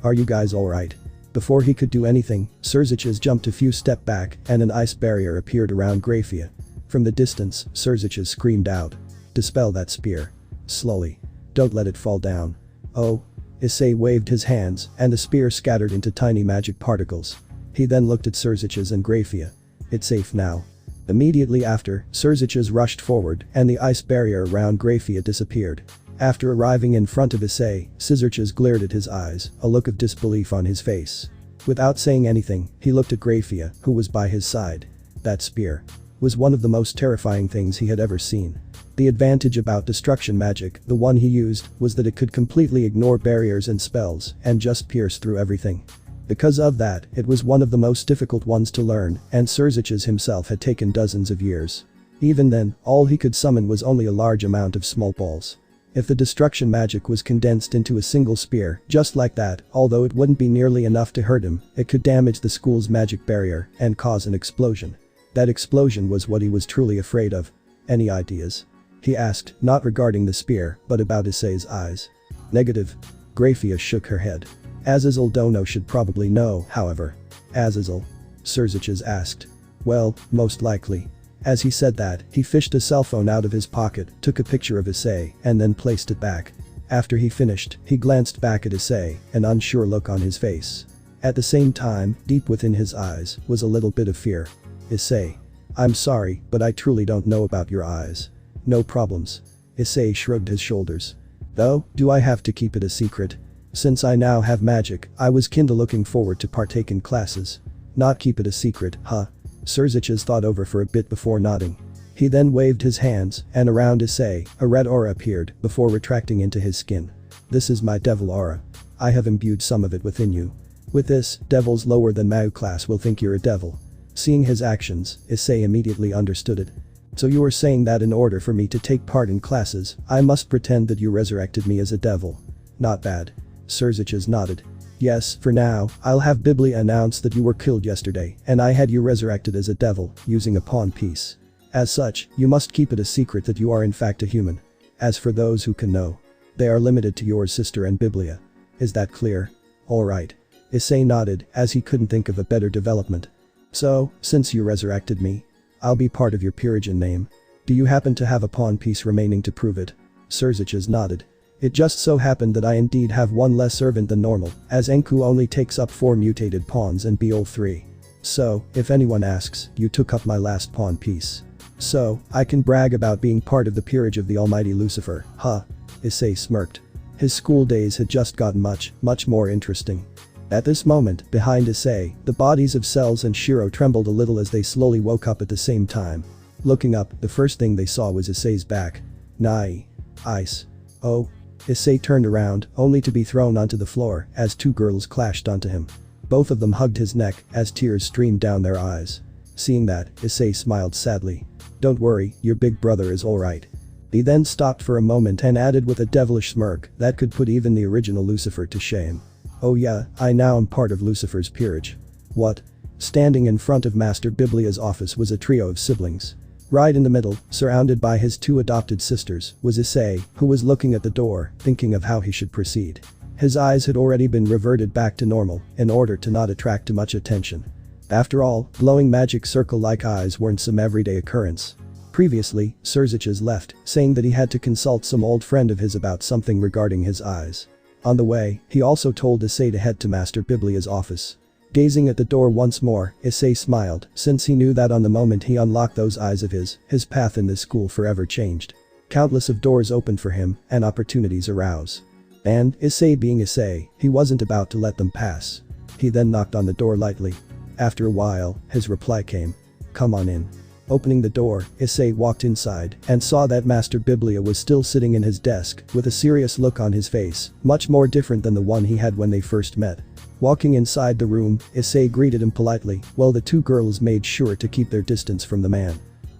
[SPEAKER 1] Are you guys alright? Before he could do anything, Scissors jumped a few steps back and an ice barrier appeared around Graphia. From the distance, Scissors screamed out. Dispel that spear. Slowly. Don't let it fall down. Oh. Issei waved his hands and the spear scattered into tiny magic particles. He then looked at Scissors and Graphia. It's safe now. Immediately after, Scissors rushed forward and the ice barrier around Graphia disappeared. After arriving in front of Issei, Scissors glared at his eyes, a look of disbelief on his face. Without saying anything, he looked at Graphia, who was by his side. That spear was one of the most terrifying things he had ever seen. The advantage about destruction magic, the one he used, was that it could completely ignore barriers and spells and just pierce through everything. Because of that, it was one of the most difficult ones to learn, and Scissors himself had taken dozens of years. Even then, all he could summon was only a large amount of small balls. If the destruction magic was condensed into a single spear, just like that, although it wouldn't be nearly enough to hurt him, it could damage the school's magic barrier and cause an explosion. That explosion was what he was truly afraid of. Any ideas? He asked, not regarding the spear, but about Issei's eyes. Negative. Graphia shook her head. Azazel Dono should probably know, however. Azazel? Scissors asked. Well, most likely. As he said that, he fished a cell phone out of his pocket, took a picture of Issei, and then placed it back. After he finished, he glanced back at Issei, an unsure look on his face. At the same time, deep within his eyes, was a little bit of fear. Issei. I'm sorry, but I truly don't know about your eyes. No problems. Issei shrugged his shoulders. Though, do I have to keep it a secret? Since I now have magic, I was kinda looking forward to partake in classes. Not keep it a secret, huh? Scissors thought over for a bit before nodding. He then waved his hands, and around Issei, a red aura appeared, before retracting into his skin. This is my devil aura. I have imbued some of it within you. With this, devils lower than Mao class will think you're a devil. Seeing his actions, Issei immediately understood it. So you are saying that in order for me to take part in classes, I must pretend that you resurrected me as a devil. Not bad. Scissors nodded. Yes, for now, I'll have Biblia announce that you were killed yesterday and I had you resurrected as a devil, using a pawn piece. As such, you must keep it a secret that you are in fact a human. As for those who can know, they are limited to your sister and Biblia. Is that clear? Alright. Issei nodded, as he couldn't think of a better development. So, since you resurrected me, I'll be part of your peerage in name. Do you happen to have a pawn piece remaining to prove it? Surziches nodded. It just so happened that I indeed have one less servant than normal, as Enku only takes up 4 mutated pawns and Beol 3. So, if anyone asks, you took up my last pawn piece. So, I can brag about being part of the peerage of the almighty Lucifer, huh? Issei smirked. His school days had just gotten much more interesting. At this moment, behind Issei, the bodies of Cells and Shiro trembled a little as they slowly woke up at the same time. Looking up, the first thing they saw was Issei's back. Nai. Ice. Oh. Issei turned around, only to be thrown onto the floor as 2 girls clashed onto him. Both of them hugged his neck as tears streamed down their eyes. Seeing that, Issei smiled sadly. Don't worry, your big brother is alright. He then stopped for a moment and added with a devilish smirk that could put even the original Lucifer to shame. Oh yeah, I now am part of Lucifer's peerage. What? Standing in front of Master Biblia's office was a trio of siblings. Right in the middle, surrounded by his 2 adopted sisters, was Issei, who was looking at the door, thinking of how he should proceed. His eyes had already been reverted back to normal in order to not attract too much attention. After all, glowing magic circle-like eyes weren't some everyday occurrence. Previously, Surziches left, saying that he had to consult some old friend of his about something regarding his eyes. On the way, he also told Issei to head to Master Biblia's office. Gazing at the door once more, Issei smiled, since he knew that on the moment he unlocked those eyes of his path in this school forever changed. Countless of doors opened for him, and opportunities arose. And, Issei being Issei, he wasn't about to let them pass. He then knocked on the door lightly. After a while, his reply came. Come on in. Opening the door, Issei walked inside and saw that Master Biblia was still sitting in his desk with a serious look on his face, much more different than the one he had when they first met. Walking inside the room, Issei greeted him politely, while the 2 girls made sure to keep their distance from the man.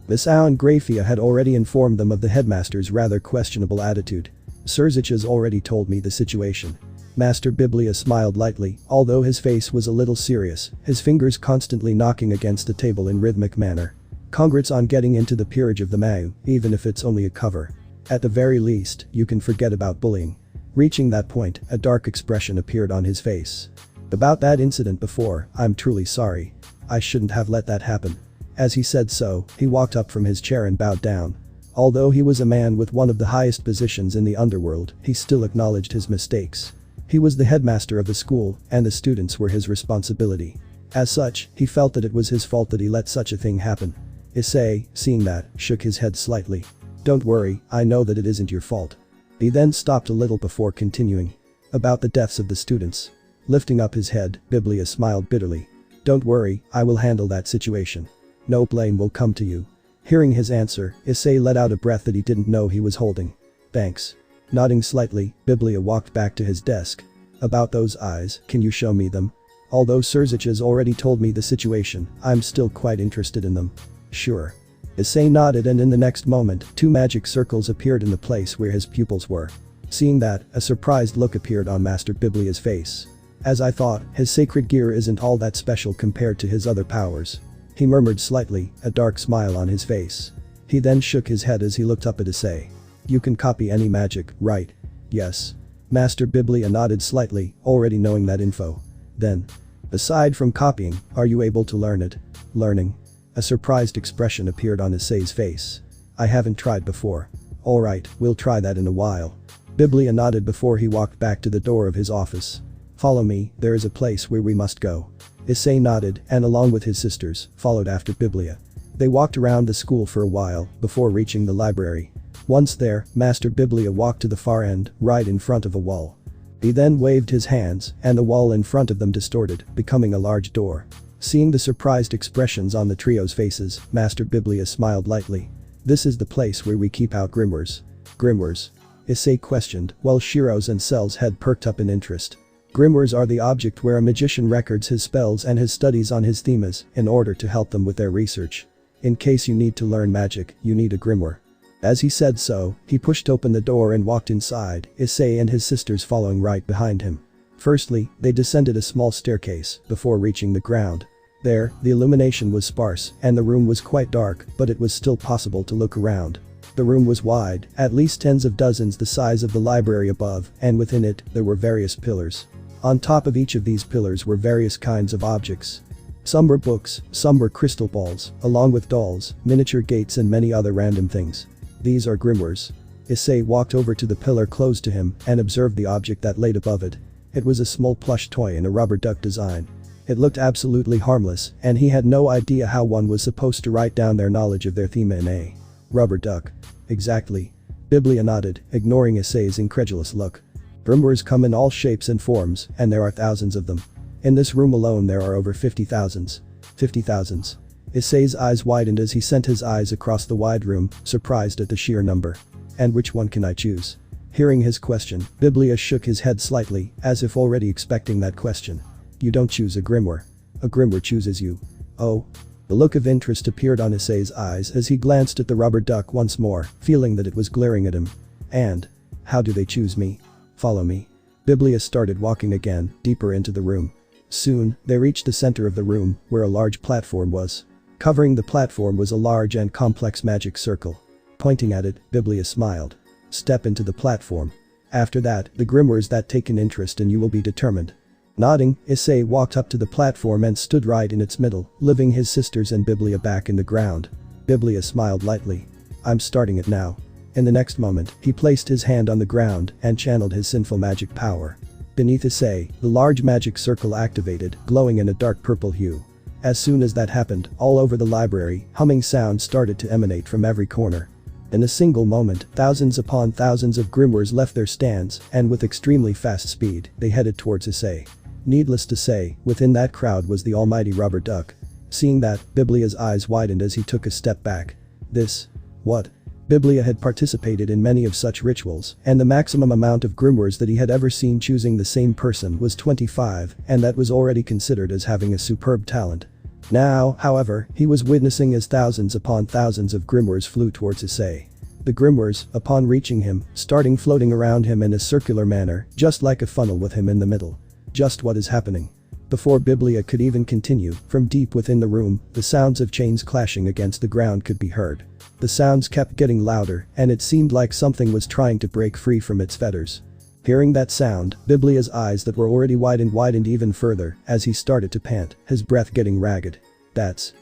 [SPEAKER 1] Miss Aon Grafia had already informed them of the headmaster's rather questionable attitude. Surziches already told me the situation. Master Biblia smiled lightly, although his face was a little serious, his fingers constantly knocking against the table in rhythmic manner. Congrats on getting into the peerage of the Mau, even if it's only a cover. At the very least, you can forget about bullying. Reaching that point, a dark expression appeared on his face. About that incident before, I'm truly sorry. I shouldn't have let that happen. As he said so, he walked up from his chair and bowed down. Although he was a man with one of the highest positions in the underworld, he still acknowledged his mistakes. He was the headmaster of the school, and the students were his responsibility. As such, he felt that it was his fault that he let such a thing happen. Issei, seeing that, shook his head slightly. Don't worry, I know that it isn't your fault. He then stopped a little before continuing. About the deaths of the students. Lifting up his head, Biblia smiled bitterly. Don't worry, I will handle that situation. No blame will come to you. Hearing his answer, Issei let out a breath that he didn't know he was holding. Thanks. Nodding slightly, Biblia walked back to his desk. About those eyes, can you show me them? Although Surziches already told me the situation, I'm still quite interested in them. Sure. Issei nodded, and in the next moment, 2 magic circles appeared in the place where his pupils were. Seeing that, a surprised look appeared on Master Biblia's face. As I thought, his sacred gear isn't all that special compared to his other powers. He murmured slightly, a dark smile on his face. He then shook his head as he looked up at Issei. You can copy any magic, right? Yes. Master Biblia nodded slightly, already knowing that info. Then. Aside from copying, are you able to learn it? Learning. A surprised expression appeared on Issei's face. I haven't tried before. Alright, we'll try that in a while. Biblia nodded before he walked back to the door of his office. Follow me, there is a place where we must go. Issei nodded and along with his sisters, followed after Biblia. They walked around the school for a while before reaching the library. Once there, Master Biblia walked to the far end, right in front of a wall. He then waved his hands and the wall in front of them distorted, becoming a large door. Seeing the surprised expressions on the trio's faces, Master Biblia smiled lightly. This is the place where we keep out grimoires. Grimoires? Issei questioned, while Shiro's and Cell's head perked up in interest. Grimoires are the object where a magician records his spells and his studies on his themas in order to help them with their research. In case you need to learn magic, you need a grimoire. As he said so, he pushed open the door and walked inside, Issei and his sisters following right behind him. Firstly, they descended a small staircase before reaching the ground. There, the illumination was sparse and the room was quite dark, but it was still possible to look around. The room was wide, at least tens of dozens the size of the library above, and within it, there were various pillars. On top of each of these pillars were various kinds of objects. Some were books, some were crystal balls, along with dolls, miniature gates and many other random things. These are grimoires. Issei walked over to the pillar close to him and observed the object that laid above it. It was a small plush toy in a rubber duck design. It looked absolutely harmless, and he had no idea how one was supposed to write down their knowledge of their theme in a rubber duck. Exactly. Biblia nodded, ignoring Issei's incredulous look. Grimoires come in all shapes and forms, and there are thousands of them. In this room alone there are over 50,000. 50,000. Issei's eyes widened as he sent his eyes across the wide room, surprised at the sheer number. And which one can I choose? Hearing his question, Biblia shook his head slightly, as if already expecting that question. You don't choose a grimoire. A grimoire chooses you. Oh. The look of interest appeared on Issei's eyes as he glanced at the rubber duck once more, feeling that it was glaring at him. And? How do they choose me? Follow me. Biblia started walking again, deeper into the room. Soon, they reached the center of the room, where a large platform was. Covering the platform was a large and complex magic circle. Pointing at it, Biblia smiled. Step into the platform. After that, the grimoires that take an interest in you will be determined. Nodding, Issei walked up to the platform and stood right in its middle, leaving his sisters and Biblia back in the ground. Biblia smiled lightly. I'm starting it now. In the next moment, he placed his hand on the ground and channeled his sinful magic power. Beneath Issei, the large magic circle activated, glowing in a dark purple hue. As soon as that happened, all over the library, humming sounds started to emanate from every corner. In a single moment, thousands upon thousands of grimoires left their stands, and with extremely fast speed, they headed towards Issei. Needless to say, within that crowd was the almighty rubber duck. Seeing that, Biblia's eyes widened as he took a step back. This? What? Biblia had participated in many of such rituals, and the maximum amount of grimoires that he had ever seen choosing the same person was 25, and that was already considered as having a superb talent. Now, however, he was witnessing as thousands upon thousands of grimoires flew towards Issei. The grimoires, upon reaching him, starting floating around him in a circular manner, just like a funnel with him in the middle. Just what is happening? Before Biblia could even continue, from deep within the room, the sounds of chains clashing against the ground could be heard. The sounds kept getting louder, and it seemed like something was trying to break free from its fetters. Hearing that sound, Biblia's eyes that were already widened even further as he started to pant, his breath getting ragged. That's.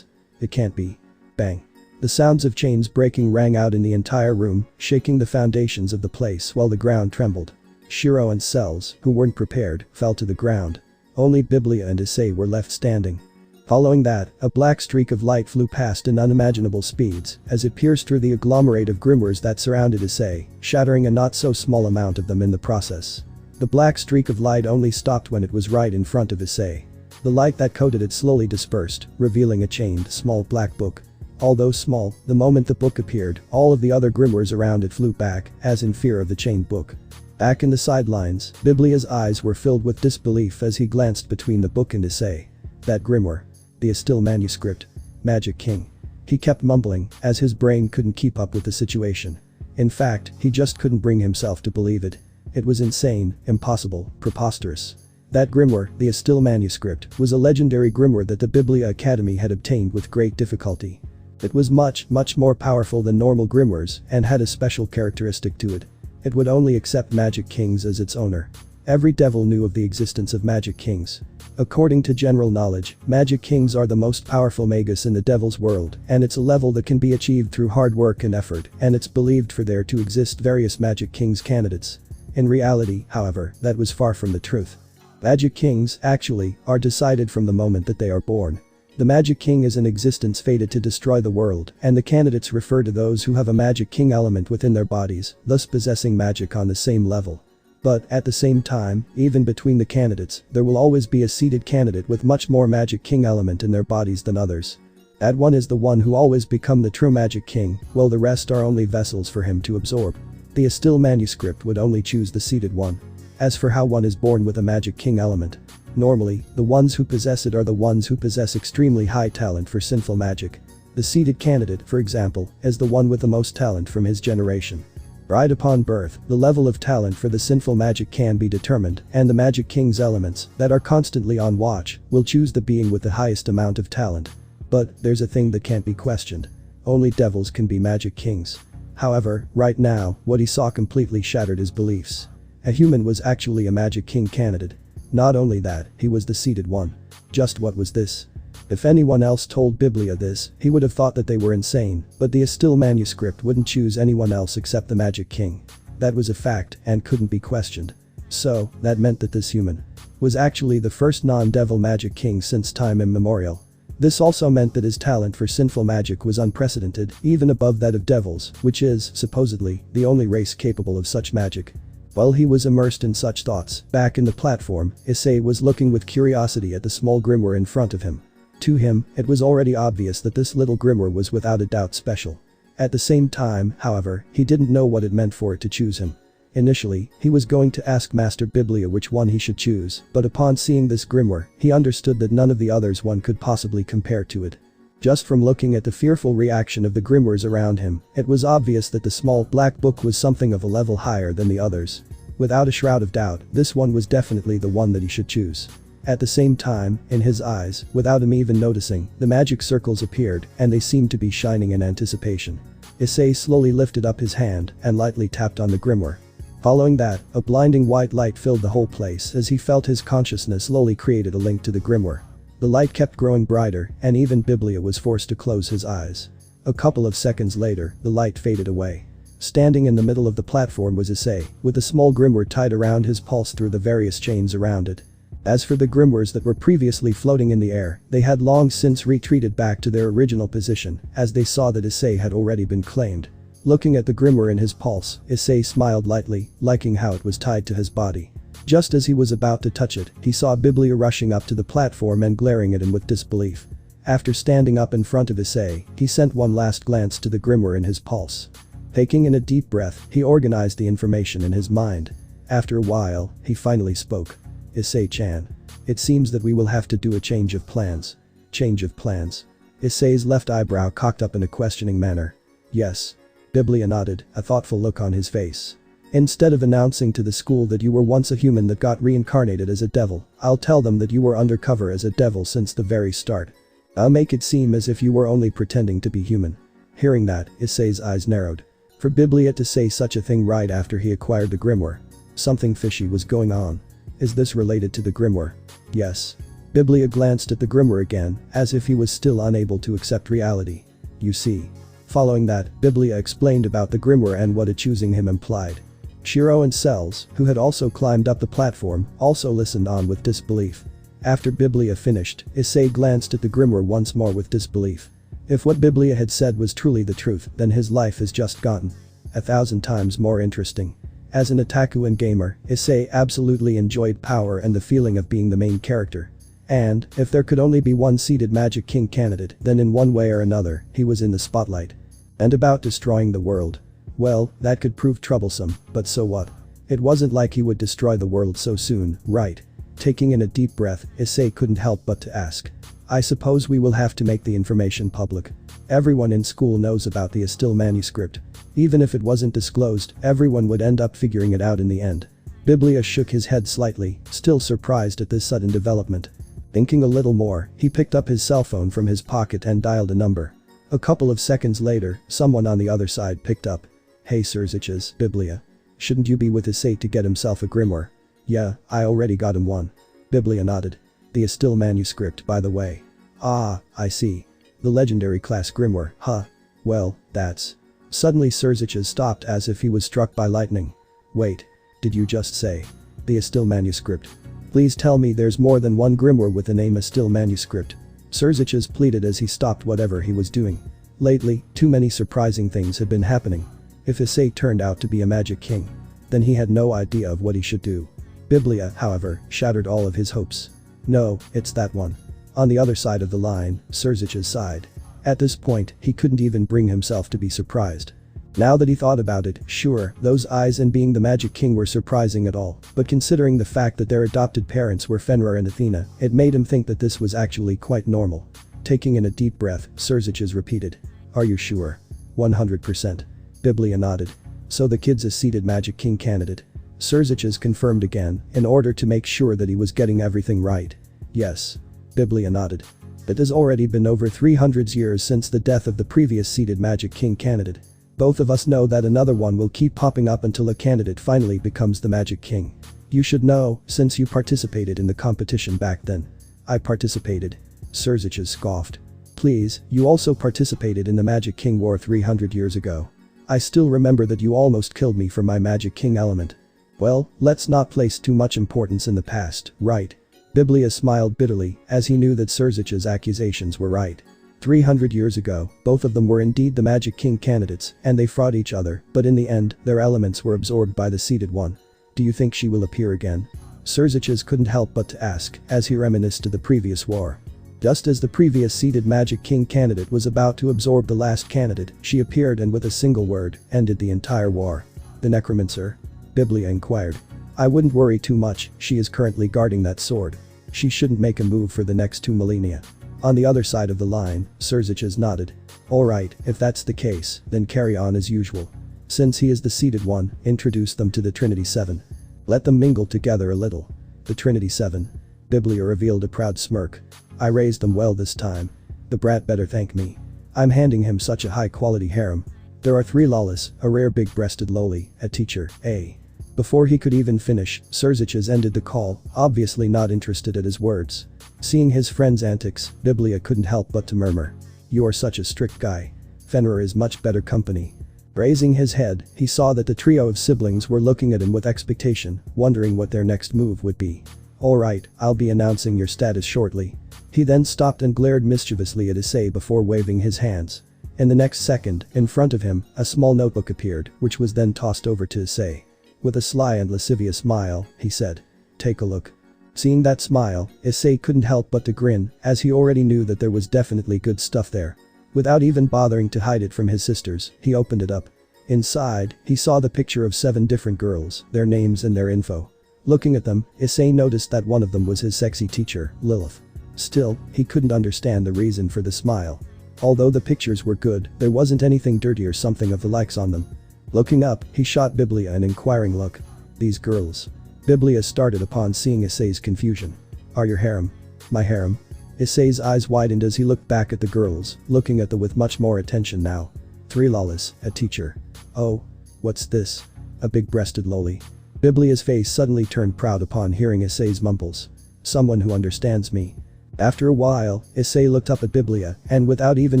[SPEAKER 1] It can't be. Bang. The sounds of chains breaking rang out in the entire room, shaking the foundations of the place while the ground trembled. Shiro and Cells, who weren't prepared, fell to the ground. Only Biblia and Issei were left standing. Following that, a black streak of light flew past in unimaginable speeds as it pierced through the agglomerate of grimoires that surrounded Issei, shattering a not so small amount of them in the process. The black streak of light only stopped when it was right in front of Issei. The light that coated it slowly dispersed, revealing a chained, small black book. Although small, the moment the book appeared, all of the other grimoires around it flew back, as in fear of the chained book. Back in the sidelines, Biblia's eyes were filled with disbelief as he glanced between the book and Issei. That grimoire. The Issei manuscript. Magic King. He kept mumbling, as his brain couldn't keep up with the situation. In fact, he just couldn't bring himself to believe it. It was insane, impossible, preposterous. That grimoire, the Issei manuscript, was a legendary grimoire that the Biblia Academy had obtained with great difficulty. It was much more powerful than normal grimoires and had a special characteristic to it. It would only accept Magic Kings as its owner. Every devil knew of the existence of Magic Kings. According to general knowledge, Magic Kings are the most powerful magus in the devil's world, and it's a level that can be achieved through hard work and effort, and it's believed for there to exist various Magic Kings candidates. In reality, however, that was far from the truth. Magic Kings, actually, are decided from the moment that they are born. The Magic King is an existence fated to destroy the world, and the candidates refer to those who have a Magic King element within their bodies, thus possessing magic on the same level. But, at the same time, even between the candidates, there will always be a seeded candidate with much more Magic King element in their bodies than others. That one is the one who always become the true Magic King, while the rest are only vessels for him to absorb. The Issei manuscript would only choose the seeded one. As for how one is born with a Magic King element, normally, the ones who possess it are the ones who possess extremely high talent for sinful magic. The seeded candidate, for example, is the one with the most talent from his generation. Right upon birth, the level of talent for the sinful magic can be determined, and the Magic King's elements, that are constantly on watch, will choose the being with the highest amount of talent. But, there's a thing that can't be questioned. Only devils can be Magic Kings. However, right now, what he saw completely shattered his beliefs. A human was actually a Magic King candidate. Not only that, he was the seated one. Just what was this? If anyone else told Biblia this, he would have thought that they were insane, but the Issei manuscript wouldn't choose anyone else except the Magic King. That was a fact and couldn't be questioned. So, that meant that this human was actually the first non-devil Magic King since time immemorial. This also meant that his talent for sinful magic was unprecedented, even above that of devils, which is, supposedly, the only race capable of such magic. While he was immersed in such thoughts, back in the platform, Issei was looking with curiosity at the small grimoire in front of him. To him, it was already obvious that this little grimoire was without a doubt special. At the same time, however, he didn't know what it meant for it to choose him. Initially, he was going to ask Master Biblia which one he should choose, but upon seeing this grimoire, he understood that none of the others one could possibly compare to it. Just from looking at the fearful reaction of the grimoires around him, it was obvious that the small black book was something of a level higher than the others. Without a shroud of doubt, this one was definitely the one that he should choose. At the same time, in his eyes, without him even noticing, the magic circles appeared, and they seemed to be shining in anticipation. Issei slowly lifted up his hand and lightly tapped on the grimoire. Following that, a blinding white light filled the whole place as he felt his consciousness slowly created a link to the grimoire. The light kept growing brighter, and even Biblia was forced to close his eyes. A couple of seconds later, the light faded away. Standing in the middle of the platform was Issei, with a small grimoire tied around his pulse through the various chains around it. As for the grimoires that were previously floating in the air, they had long since retreated back to their original position, as they saw that Issei had already been claimed. Looking at the grimoire in his pulse, Issei smiled lightly, liking how it was tied to his body. Just as he was about to touch it, he saw Biblia rushing up to the platform and glaring at him with disbelief. After standing up in front of Issei, he sent one last glance to the grimoire in his pulse. Taking in a deep breath, he organized the information in his mind. After a while, he finally spoke. Issei-chan. It seems that we will have to do a change of plans. Change of plans? Issei's left eyebrow cocked up in a questioning manner. Yes. Biblia nodded, a thoughtful look on his face. Instead of announcing to the school that you were once a human that got reincarnated as a devil, I'll tell them that you were undercover as a devil since the very start. I'll make it seem as if you were only pretending to be human. Hearing that, Issei's eyes narrowed. For Biblia to say such a thing right after he acquired the grimoire. Something fishy was going on. Is this related to the grimoire? Yes. Biblia glanced at the grimoire again, as if he was still unable to accept reality. You see. Following that, Biblia explained about the grimoire and what it choosing him implied. Shiro and Cells, who had also climbed up the platform, also listened on with disbelief. After Biblia finished, Issei glanced at the grimoire once more with disbelief. If what Biblia had said was truly the truth, then his life has just gotten 1,000 times more interesting. As an otaku and gamer, Issei absolutely enjoyed power and the feeling of being the main character. And, if there could only be one seated Magic King candidate, then in one way or another, he was in the spotlight. And about destroying the world. Well, that could prove troublesome, but so what? It wasn't like he would destroy the world so soon, right? Taking in a deep breath, Issei couldn't help but to ask. I suppose we will have to make the information public. Everyone in school knows about the Issei manuscript. Even if it wasn't disclosed, everyone would end up figuring it out in the end. Biblia shook his head slightly, still surprised at this sudden development. Thinking a little more, he picked up his cell phone from his pocket and dialed a number. A couple of seconds later, someone on the other side picked up. Hey Surzich's, Biblia. Shouldn't you be with Issei to get himself a grimoire? Yeah, I already got him one. Biblia nodded. The Issei manuscript, by the way. Ah, I see. The legendary class grimoire, huh? Well, that's... Suddenly Surzich's stopped as if he was struck by lightning. Wait. Did you just say? The Issei manuscript. Please tell me there's more than one grimoire with the name Issei manuscript. Surzich's pleaded as he stopped whatever he was doing. Lately, too many surprising things had been happening. If Issei turned out to be a Magic King, then he had no idea of what he should do. Biblia, however, shattered all of his hopes. No, it's that one. On the other side of the line, Surzich's sighed. At this point, he couldn't even bring himself to be surprised. Now that he thought about it, sure, those eyes and being the Magic King were surprising at all, but considering the fact that their adopted parents were Fenrir and Athena, it made him think that this was actually quite normal. Taking in a deep breath, Surzich's repeated. Are you sure? 100%. Biblia nodded. So the kid's a seated Magic King candidate. Surzich's confirmed again, in order to make sure that he was getting everything right. Yes. Biblia nodded. It has already been over 300 years since the death of the previous seated Magic King candidate. Both of us know that another one will keep popping up until a candidate finally becomes the Magic King. You should know, since you participated in the competition back then. I participated. Surziches scoffed. Please, you also participated in the Magic King War 300 years ago. I still remember that you almost killed me for my Magic King element. Well, let's not place too much importance in the past, right? Biblia smiled bitterly, as he knew that Surzich's accusations were right. 300 years ago, both of them were indeed the Magic King candidates, and they fought each other, but in the end, their elements were absorbed by the seated one. Do you think she will appear again? Surziches couldn't help but to ask, as he reminisced to the previous war. Just as the previous seated Magic King candidate was about to absorb the last candidate, she appeared and with a single word, ended the entire war. The necromancer? Biblia inquired. I wouldn't worry too much, she is currently guarding that sword. She shouldn't make a move for the next 2 millennia. On the other side of the line, Surziches nodded. Alright, if that's the case, then carry on as usual. Since he is the seated one, introduce them to the Trinity 7. Let them mingle together a little. The Trinity 7. Biblia revealed a proud smirk. I raised them well this time. The brat better thank me. I'm handing him such a high-quality harem. There are 3 lawless, a rare big-breasted loli, a teacher, a. Before he could even finish, Surziches ended the call, obviously not interested at his words. Seeing his friend's antics, Biblia couldn't help but to murmur. You are such a strict guy. Fenrir is much better company. Raising his head, he saw that the trio of siblings were looking at him with expectation, wondering what their next move would be. Alright, I'll be announcing your status shortly. He then stopped and glared mischievously at Issei before waving his hands. In the next second, in front of him, a small notebook appeared, which was then tossed over to Issei. With a sly and lascivious smile, he said, "Take a look." Seeing that smile, Issei couldn't help but to grin, as he already knew that there was definitely good stuff there. Without even bothering to hide it from his sisters, he opened it up. Inside, he saw the picture of 7 different girls, their names and their info. Looking at them, Issei noticed that one of them was his sexy teacher, Lilith. Still, he couldn't understand the reason for the smile. Although the pictures were good, there wasn't anything dirty or something of the likes on them. Looking up, he shot Biblia an inquiring look. These girls. Biblia started upon seeing Issei's confusion. Are your harem? My harem? Issei's eyes widened as he looked back at the girls, looking at them with much more attention now. 3 lawless, a teacher. Oh. What's this? A big-breasted loli. Biblia's face suddenly turned proud upon hearing Issei's mumbles. Someone who understands me. After a while, Issei looked up at Biblia, and without even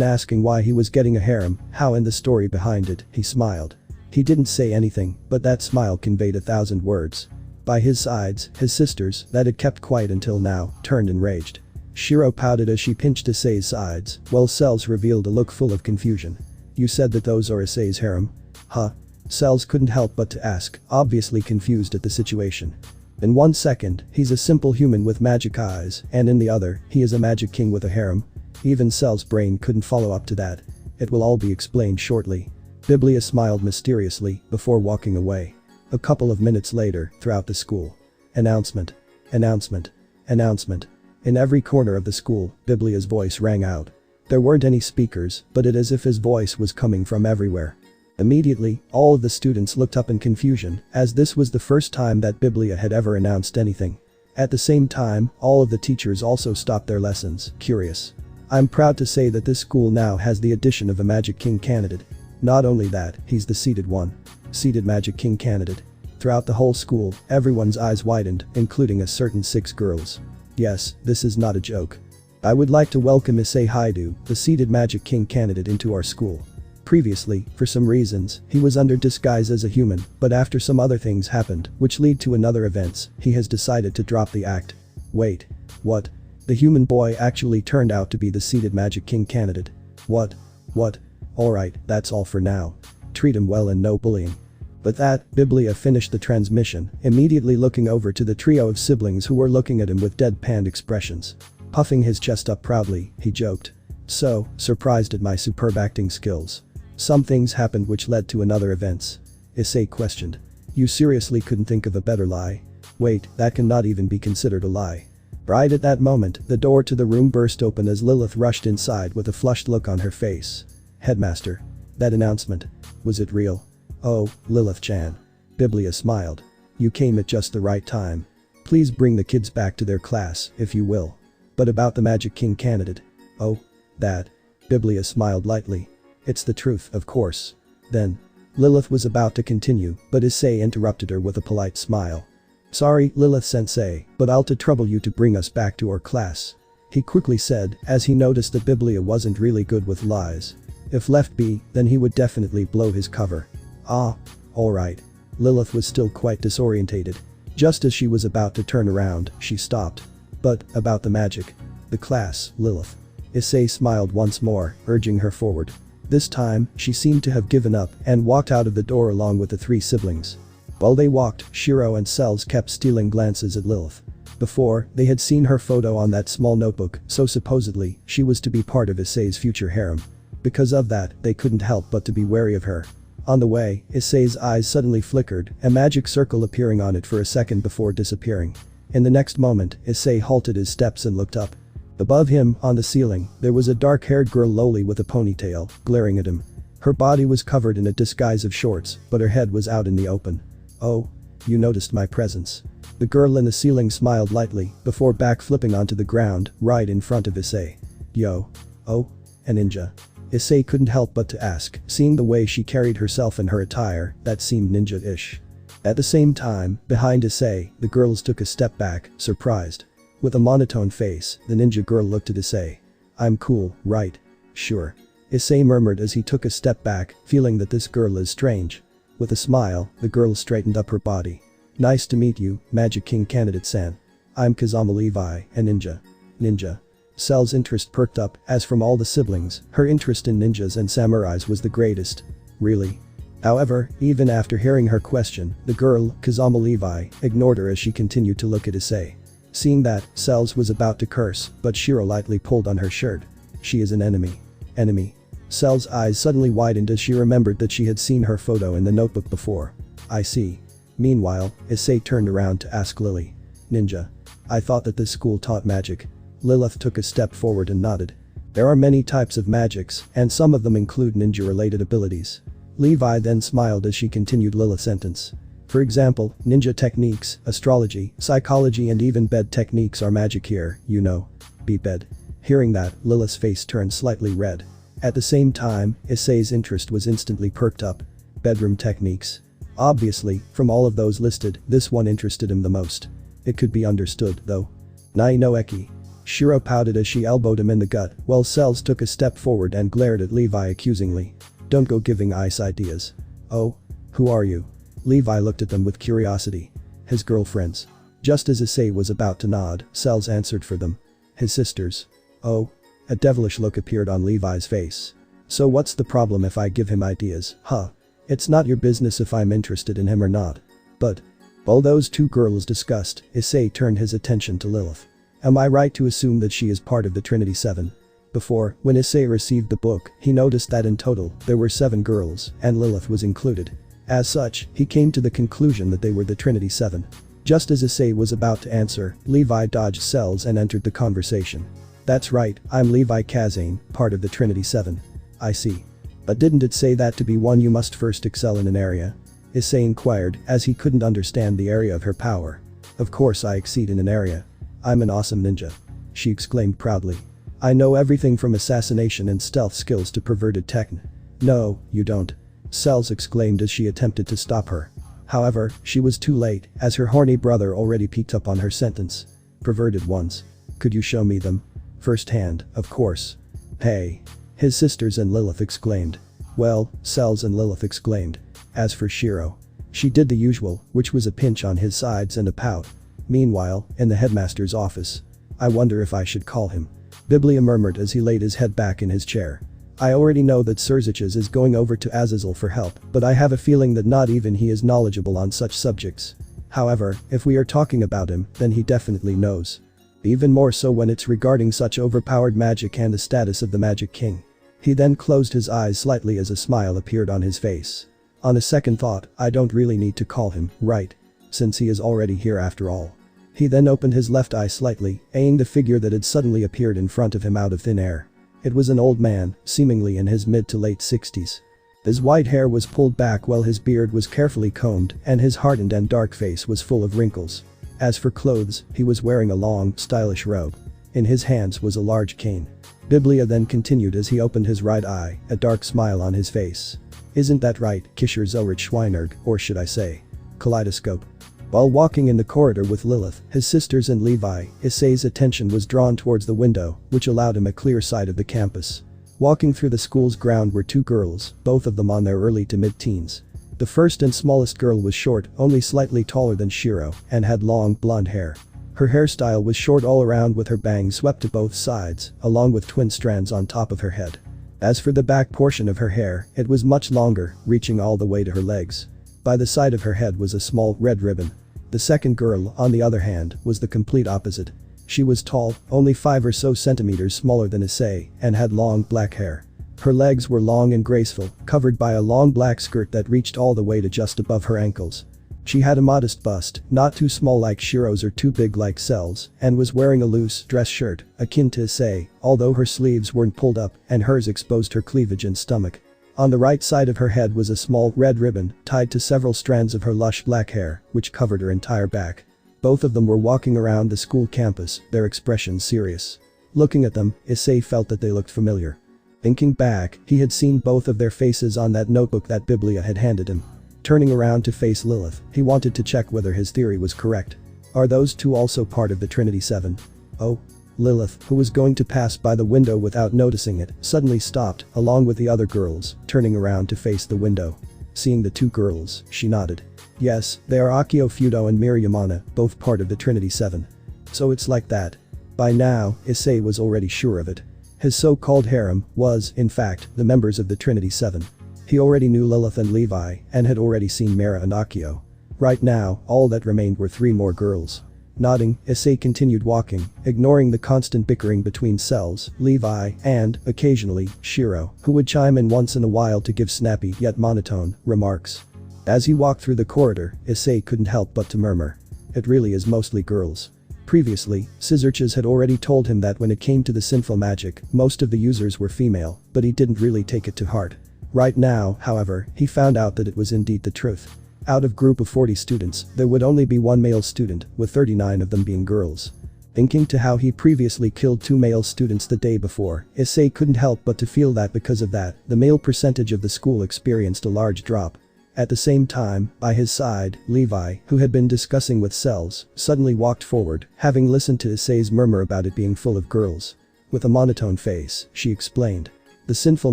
[SPEAKER 1] asking why he was getting a harem, how and the story behind it, he smiled. He didn't say anything, but that smile conveyed 1,000 words. By his sides, his sisters, that had kept quiet until now, turned enraged. Shiro pouted as she pinched Issei's sides, while Cells revealed a look full of confusion. You said that those are Issei's harem? Huh? Cells couldn't help but to ask, obviously confused at the situation. In one second, he's a simple human with magic eyes, and in the other, he is a magic king with a harem. Even Cell's brain couldn't follow up to that. It will all be explained shortly. Biblia smiled mysteriously, before walking away. A couple of minutes later, throughout the school. Announcement. Announcement. Announcement. In every corner of the school, Biblia's voice rang out. There weren't any speakers, but it as if his voice was coming from everywhere. Immediately, all of the students looked up in confusion, as this was the first time that Biblia had ever announced anything. At the same time, all of the teachers also stopped their lessons, curious. I'm proud to say that this school now has the addition of a Magic King candidate. Not only that, he's the seated one. Seated Magic King candidate. Throughout the whole school, everyone's eyes widened, including a certain 6 girls. Yes, this is not a joke. I would like to welcome Issei Haidu, the seated Magic King candidate, into our school. Previously, for some reasons, he was under disguise as a human, but after some other things happened, which lead to another events, he has decided to drop the act. Wait. What? The human boy actually turned out to be the seated Magic King candidate. What? What? Alright, that's all for now. Treat him well and no bullying. But that, Biblia finished the transmission, immediately looking over to the trio of siblings who were looking at him with deadpan expressions. Puffing his chest up proudly, he joked. So, surprised at my superb acting skills. Some things happened which led to another events. Issei questioned. You seriously couldn't think of a better lie? Wait, that cannot even be considered a lie. Right at that moment, the door to the room burst open as Lilith rushed inside with a flushed look on her face. Headmaster. That announcement. Was it real? Oh, Lilith-chan. Biblia smiled. You came at just the right time. Please bring the kids back to their class, if you will. But about the Magic King candidate. Oh. That. Biblia smiled lightly. It's the truth, of course. then. Lilith was about to continue, but Issei interrupted her with a polite smile. Sorry, Lilith-sensei, but I'll to trouble you to bring us back to our class. He quickly said, as he noticed that Biblia wasn't really good with lies. If left be, then he would definitely blow his cover. Ah, alright. Lilith was still quite disorientated. Just as she was about to turn around, she stopped. But, about the magic. The class, Lilith. Issei smiled once more, urging her forward. This time, she seemed to have given up and walked out of the door along with the three siblings. While they walked, Shiro and Cells kept stealing glances at Lilith. Before, they had seen her photo on that small notebook, so supposedly, she was to be part of Issei's future harem. Because of that, they couldn't help but to be wary of her. On the way, Issei's eyes suddenly flickered, a magic circle appearing on it for a second before disappearing. In the next moment, Issei halted his steps and looked up. Above him, on the ceiling, there was a dark-haired girl lowly with a ponytail, glaring at him. Her body was covered in a disguise of shorts, but her head was out in the open. Oh, you noticed my presence. The girl in the ceiling smiled lightly, before back-flipping onto the ground, right in front of Issei. Yo. Oh? A ninja. Issei couldn't help but to ask, seeing the way she carried herself and her attire, that seemed ninja-ish. At the same time, behind Issei, the girls took a step back, surprised. With a monotone face, the ninja girl looked at Issei. I'm cool, right? Sure. Issei murmured as he took a step back, feeling that this girl is strange. With a smile, the girl straightened up her body. Nice to meet you, Magic King Candidate-san. I'm Kazama Levi, a ninja. Ninja. Cell's interest perked up, as from all the siblings, her interest in ninjas and samurais was the greatest. Really? However, even after hearing her question, the girl, Kazama Levi, ignored her as she continued to look at Issei. Seeing that, Cells was about to curse, but Shiro lightly pulled on her shirt. She is an enemy. Enemy. Cell's eyes suddenly widened as she remembered that she had seen her photo in the notebook before. I see. Meanwhile, Issei turned around to ask Lily. Ninja. I thought that this school taught magic. Lilith took a step forward and nodded. There are many types of magics, and some of them include ninja-related abilities. Levi then smiled as she continued Lilith's sentence. For example, ninja techniques, astrology, psychology and even bed techniques are magic here, you know. Be bed. Hearing that, Lilith's face turned slightly red. At the same time, Issei's interest was instantly perked up. Bedroom techniques. Obviously, from all of those listed, this one interested him the most. It could be understood, though. Nai no eki. Shiro pouted as she elbowed him in the gut, while Cells took a step forward and glared at Levi accusingly. Don't go giving ice ideas. Oh? Who are you? Levi looked at them with curiosity. His girlfriends. Just as Issei was about to nod, Cells answered for them. His sisters. Oh? A devilish look appeared on Levi's face. So what's the problem if I give him ideas, huh? It's not your business if I'm interested in him or not. But. While those two girls discussed, Issei turned his attention to Lilith. Am I right to assume that she is part of the Trinity 7? Before, when Issei received the book, he noticed that in total, there were 7 girls, and Lilith was included. As such, he came to the conclusion that they were the Trinity 7. Just as Issei was about to answer, Levi dodged Cells and entered the conversation. That's right, I'm Levi Kazane, part of the Trinity 7. I see. But didn't it say that to be one you must first excel in an area? Issei inquired, as he couldn't understand the area of her power. Of course I exceed in an area. I'm an awesome ninja. She exclaimed proudly. I know everything from assassination and stealth skills to perverted techn. No, you don't. Cells exclaimed as she attempted to stop her. However, she was too late, as her horny brother already peeked up on her sentence. Perverted ones. Could you show me them? Firsthand, of course. Hey. His sisters and Lilith exclaimed. Well, Cells and Lilith exclaimed. As for Shiro. She did the usual, which was a pinch on his sides and a pout. Meanwhile, in the headmaster's office. I wonder if I should call him. Biblia murmured as he laid his head back in his chair. I already know that Surziches is going over to Azazel for help, but I have a feeling that not even he is knowledgeable on such subjects. However, if we are talking about him, then he definitely knows. Even more so when it's regarding such overpowered magic and the status of the Magic King. He then closed his eyes slightly as a smile appeared on his face. On a second thought, I don't really need to call him, right? Since he is already here after all. He then opened his left eye slightly, eyeing the figure that had suddenly appeared in front of him out of thin air. It was an old man, seemingly in his mid to late 60s. His white hair was pulled back while his beard was carefully combed and his hardened and dark face was full of wrinkles. As for clothes, he was wearing a long, stylish robe. In his hands was a large cane. Biblia then continued as he opened his right eye, a dark smile on his face. Isn't that right, Kisher Zorich Schweinerg, or should I say? Kaleidoscope. While walking in the corridor with Lilith, his sisters and Levi, Issei's attention was drawn towards the window, which allowed him a clear sight of the campus. Walking through the school's ground were two girls, both of them on their early to mid-teens. The first and smallest girl was short, only slightly taller than Shiro, and had long, blonde hair. Her hairstyle was short all around with her bangs swept to both sides, along with twin strands on top of her head. As for the back portion of her hair, it was much longer, reaching all the way to her legs. By the side of her head was a small, red ribbon. The second girl, on the other hand, was the complete opposite. She was tall, only 5 or so centimeters smaller than Issei, and had long, black hair. Her legs were long and graceful, covered by a long black skirt that reached all the way to just above her ankles. She had a modest bust, not too small like Shiro's or too big like Cell's, and was wearing a loose dress shirt, akin to Issei, although her sleeves weren't pulled up and hers exposed her cleavage and stomach. On the right side of her head was a small red ribbon tied to several strands of her lush black hair, which covered her entire back. Both of them were walking around the school campus, their expressions serious. Looking at them, Issei felt that they looked familiar. Thinking back, he had seen both of their faces on that notebook that Biblia had handed him. Turning around to face Lilith, he wanted to check whether his theory was correct. Are those two also part of the Trinity 7? Oh. Lilith, who was going to pass by the window without noticing it, suddenly stopped, along with the other girls, turning around to face the window. Seeing the two girls, she nodded. Yes, they are Akio Fudo and Miriamana, both part of the Trinity 7. So it's like that. By now, Issei was already sure of it. His so-called harem was, in fact, the members of the Trinity 7. He already knew Lilith and Levi, and had already seen Mira and Akio. Right now, all that remained were 3 more girls. Nodding, Issei continued walking, ignoring the constant bickering between Cells, Levi, and, occasionally, Shiro, who would chime in once in a while to give snappy yet monotone remarks. As he walked through the corridor, Issei couldn't help but to murmur. It really is mostly girls. Previously, Scissorches had already told him that when it came to the sinful magic, most of the users were female, but he didn't really take it to heart. Right now, however, he found out that it was indeed the truth. Out of group of 40 students, there would only be 1 male student, with 39 of them being girls. Thinking to how he previously killed 2 male students the day before, Issei couldn't help but to feel that because of that, the male percentage of the school experienced a large drop. At the same time, by his side, Levi, who had been discussing with Cells, suddenly walked forward, having listened to Issei's murmur about it being full of girls. With a monotone face, she explained. The sinful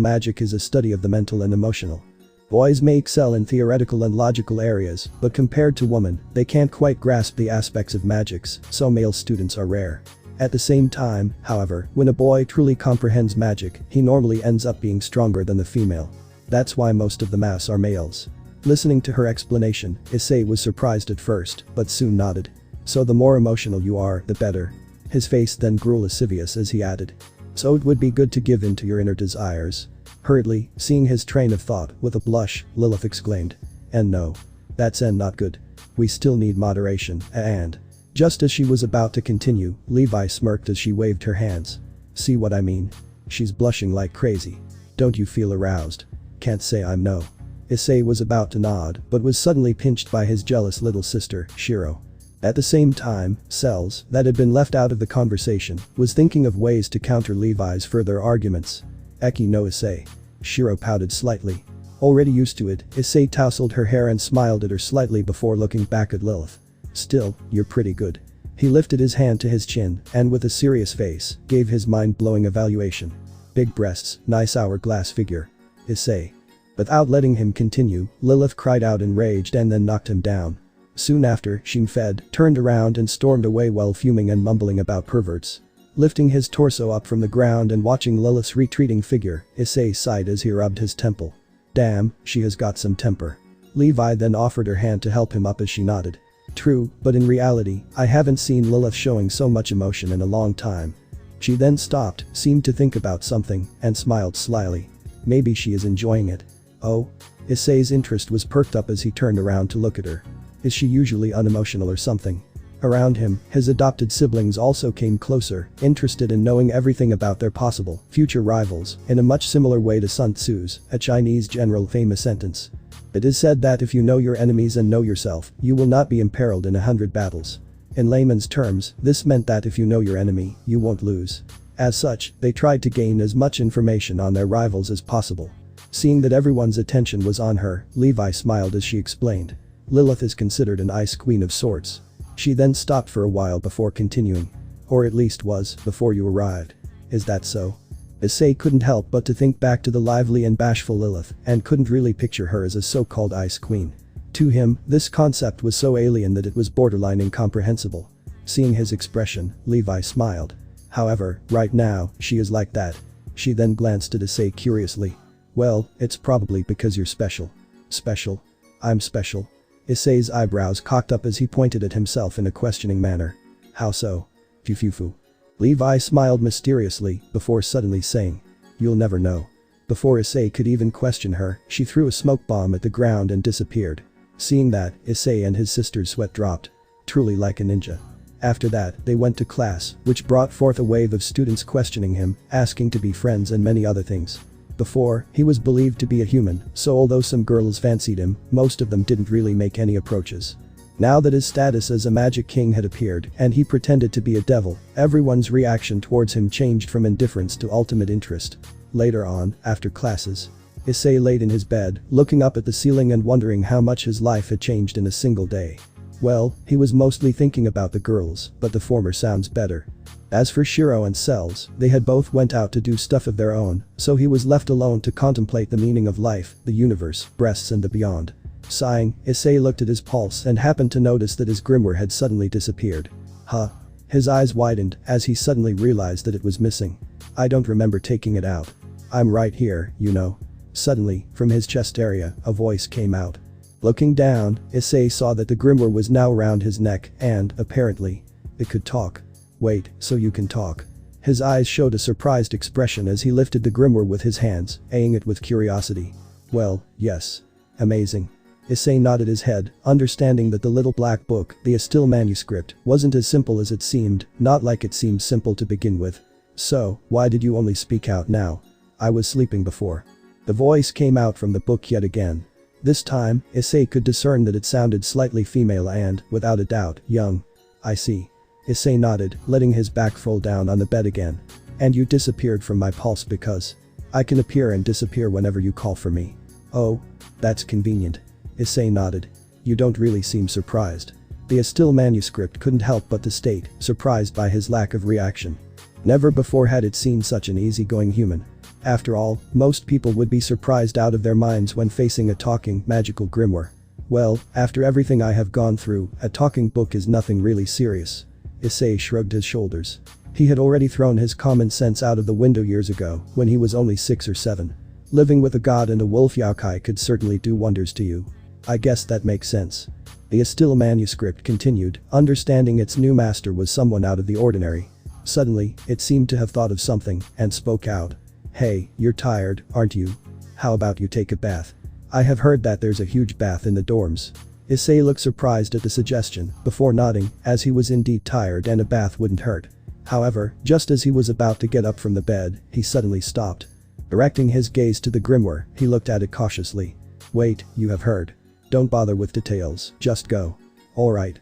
[SPEAKER 1] magic is a study of the mental and emotional. Boys may excel in theoretical and logical areas, but compared to women, they can't quite grasp the aspects of magics, so male students are rare. At the same time, however, when a boy truly comprehends magic, he normally ends up being stronger than the female. That's why most of the mass are males. Listening to her explanation, Issei was surprised at first, but soon nodded. So the more emotional you are, the better. His face then grew lascivious as he added. So it would be good to give in to your inner desires. Hurriedly, seeing his train of thought, with a blush, Lilith exclaimed. And no. That's not good. We still need moderation, and. Just as she was about to continue, Levi smirked as she waved her hands. See what I mean? She's blushing like crazy. Don't you feel aroused? Can't say I'm no. Issei was about to nod, but was suddenly pinched by his jealous little sister, Shiro. At the same time, Cells, that had been left out of the conversation, was thinking of ways to counter Levi's further arguments. Eki no Issei. Shiro pouted slightly. Already used to it, Issei tousled her hair and smiled at her slightly before looking back at Lilith. Still, you're pretty good. He lifted his hand to his chin, and with a serious face, gave his mind-blowing evaluation. Big breasts, nice hourglass figure. Issei. Without letting him continue, Lilith cried out enraged and then knocked him down. Soon after, Shinfed turned around and stormed away while fuming and mumbling about perverts. Lifting his torso up from the ground and watching Lilith's retreating figure, Issei sighed as he rubbed his temple. Damn, she has got some temper. Levi then offered her hand to help him up as she nodded. True, but in reality, I haven't seen Lilith showing so much emotion in a long time. She then stopped, seemed to think about something, and smiled slyly. Maybe she is enjoying it. Oh? Issei's interest was perked up as he turned around to look at her. Is she usually unemotional or something? Around him, his adopted siblings also came closer, interested in knowing everything about their possible future rivals, in a much similar way to Sun Tzu's, a Chinese general famous sentence. It is said that if you know your enemies and know yourself, you will not be imperiled in 100 battles. In layman's terms, this meant that if you know your enemy, you won't lose. As such, they tried to gain as much information on their rivals as possible. Seeing that everyone's attention was on her, Levi smiled as she explained. Lilith is considered an ice queen of sorts. She then stopped for a while before continuing. Or at least was, before you arrived. Is that so? Issei couldn't help but to think back to the lively and bashful Lilith and couldn't really picture her as a so-called ice queen. To him, this concept was so alien that it was borderline incomprehensible. Seeing his expression, Levi smiled. However, right now, she is like that. She then glanced at Issei curiously. Well, it's probably because you're special. Special? I'm special. Issei's eyebrows cocked up as he pointed at himself in a questioning manner. How so? Fufufu. Levi smiled mysteriously before suddenly saying. You'll never know. Before Issei could even question her, she threw a smoke bomb at the ground and disappeared. Seeing that, Issei and his sister's sweat dropped. Truly like a ninja. After that, they went to class, which brought forth a wave of students questioning him, asking to be friends and many other things. Before, he was believed to be a human, so although some girls fancied him, most of them didn't really make any approaches. Now that his status as a magic king had appeared and he pretended to be a devil, everyone's reaction towards him changed from indifference to ultimate interest. Later on, after classes, Issei laid in his bed, looking up at the ceiling and wondering how much his life had changed in a single day. Well, he was mostly thinking about the girls, but the former sounds better. As for Shiro and Cells, they had both went out to do stuff of their own, so he was left alone to contemplate the meaning of life, the universe, breasts and the beyond. Sighing, Issei looked at his pulse and happened to notice that his grimoire had suddenly disappeared. Huh? His eyes widened as he suddenly realized that it was missing. I don't remember taking it out. I'm right here, you know. Suddenly, from his chest area, a voice came out. Looking down, Issei saw that the grimoire was now around his neck and, apparently, it could talk. Wait, so you can talk? His eyes showed a surprised expression as he lifted the grimoire with his hands, eyeing it with curiosity. Well, yes. Amazing. Issei nodded his head, understanding that the little black book, the Issei manuscript, wasn't as simple as it seemed, not like it seemed simple to begin with. So, why did you only speak out now? I was sleeping before. The voice came out from the book yet again. This time, Issei could discern that it sounded slightly female and, without a doubt, young. I see. Issei nodded, letting his back fold down on the bed again. And you disappeared from my pulse because I can appear and disappear whenever you call for me. Oh, that's convenient. Issei nodded. You don't really seem surprised. The Issei manuscript couldn't help but to state, surprised by his lack of reaction. Never before had it seen such an easygoing human. After all, most people would be surprised out of their minds when facing a talking, magical grimoire. Well, after everything I have gone through, a talking book is nothing really serious. Issei shrugged his shoulders. He had already thrown his common sense out of the window years ago, when he was only 6 or 7. Living with a god and a wolf yokai could certainly do wonders to you. I guess that makes sense. The Issei manuscript continued, understanding its new master was someone out of the ordinary. Suddenly, it seemed to have thought of something, and spoke out. Hey, you're tired, aren't you? How about you take a bath? I have heard that there's a huge bath in the dorms. Issei looked surprised at the suggestion, before nodding, as he was indeed tired and a bath wouldn't hurt. However, just as he was about to get up from the bed, he suddenly stopped. Directing his gaze to the grimoire, he looked at it cautiously. Wait, you have heard. Don't bother with details, just go. Alright.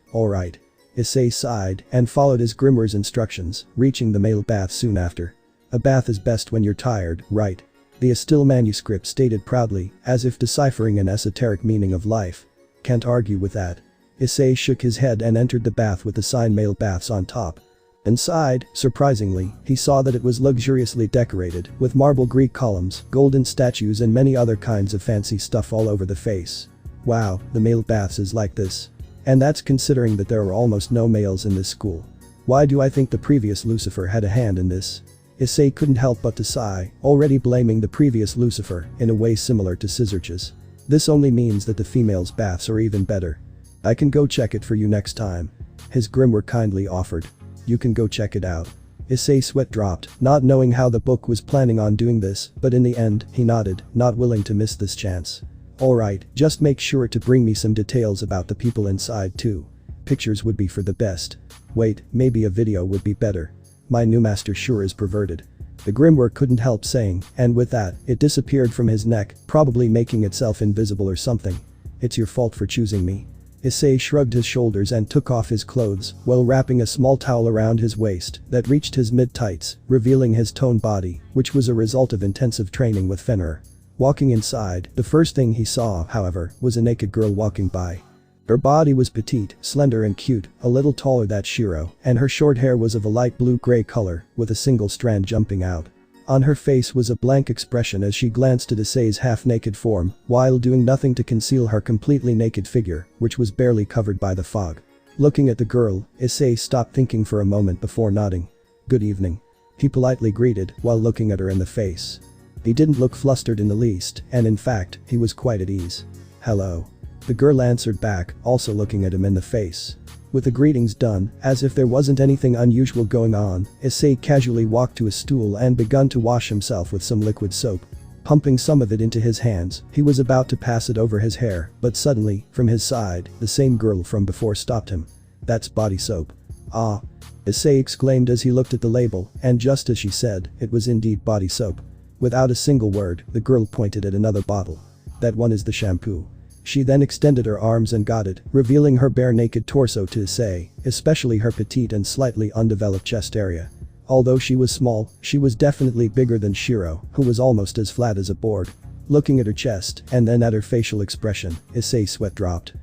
[SPEAKER 1] Issei sighed and followed his grimoire's instructions, reaching the male bath soon after. A bath is best when you're tired, right? The Issei manuscript stated proudly, as if deciphering an esoteric meaning of life. Can't argue with that. Issei shook his head and entered the bath with the sign male baths on top. Inside, surprisingly, he saw that it was luxuriously decorated, with marble Greek columns, golden statues and many other kinds of fancy stuff all over the face. Wow, the male baths is like this. And that's considering that there are almost no males in this school. Why do I think the previous Lucifer had a hand in this? Issei couldn't help but to sigh, already blaming the previous Lucifer, in a way similar to Scissorch's. This only means that the females' baths are even better. I can go check it for you next time. His grimoire kindly offered. You can go check it out. Issei's sweat dropped, not knowing how the book was planning on doing this, but in the end, he nodded, not willing to miss this chance. Alright, just make sure to bring me some details about the people inside too. Pictures would be for the best. Wait, maybe a video would be better. My new master sure is perverted. The grimoire couldn't help saying, and with that, it disappeared from his neck, probably making itself invisible or something. It's your fault for choosing me. Issei shrugged his shoulders and took off his clothes, while wrapping a small towel around his waist that reached his mid-tights, revealing his toned body, which was a result of intensive training with Fenrir. Walking inside, the first thing he saw, however, was a naked girl walking by. Her body was petite, slender and cute, a little taller than Shiro, and her short hair was of a light blue-gray color, with a single strand jumping out. On her face was a blank expression as she glanced at Issei's half-naked form, while doing nothing to conceal her completely naked figure, which was barely covered by the fog. Looking at the girl, Issei stopped thinking for a moment before nodding. "Good evening," he politely greeted while looking at her in the face. He didn't look flustered in the least, and in fact, he was quite at ease. "Hello," the girl answered back, also looking at him in the face. With the greetings done, as if there wasn't anything unusual going on, Issei casually walked to a stool and begun to wash himself with some liquid soap. Pumping some of it into his hands, he was about to pass it over his hair, but suddenly, from his side, the same girl from before stopped him. "That's body soap." "Ah," Issei exclaimed as he looked at the label, and just as she said, it was indeed body soap. Without a single word, the girl pointed at another bottle. "That one is the shampoo." She then extended her arms and got it, revealing her bare naked torso to Issei, especially her petite and slightly undeveloped chest area. Although she was small, she was definitely bigger than Shiro, who was almost as flat as a board. Looking at her chest, and then at her facial expression, Issei's sweat dropped.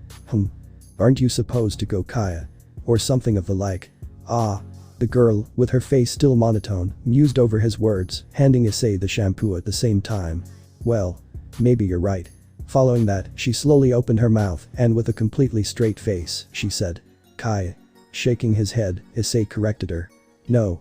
[SPEAKER 1] Aren't you supposed to go Kaya? Or something of the like?" "Ah." The girl, with her face still monotone, mused over his words, handing Issei the shampoo at the same time. "Well, maybe you're right." Following that, she slowly opened her mouth, and with a completely straight face, she said, "Kaya." Shaking his head, Issei corrected her. No,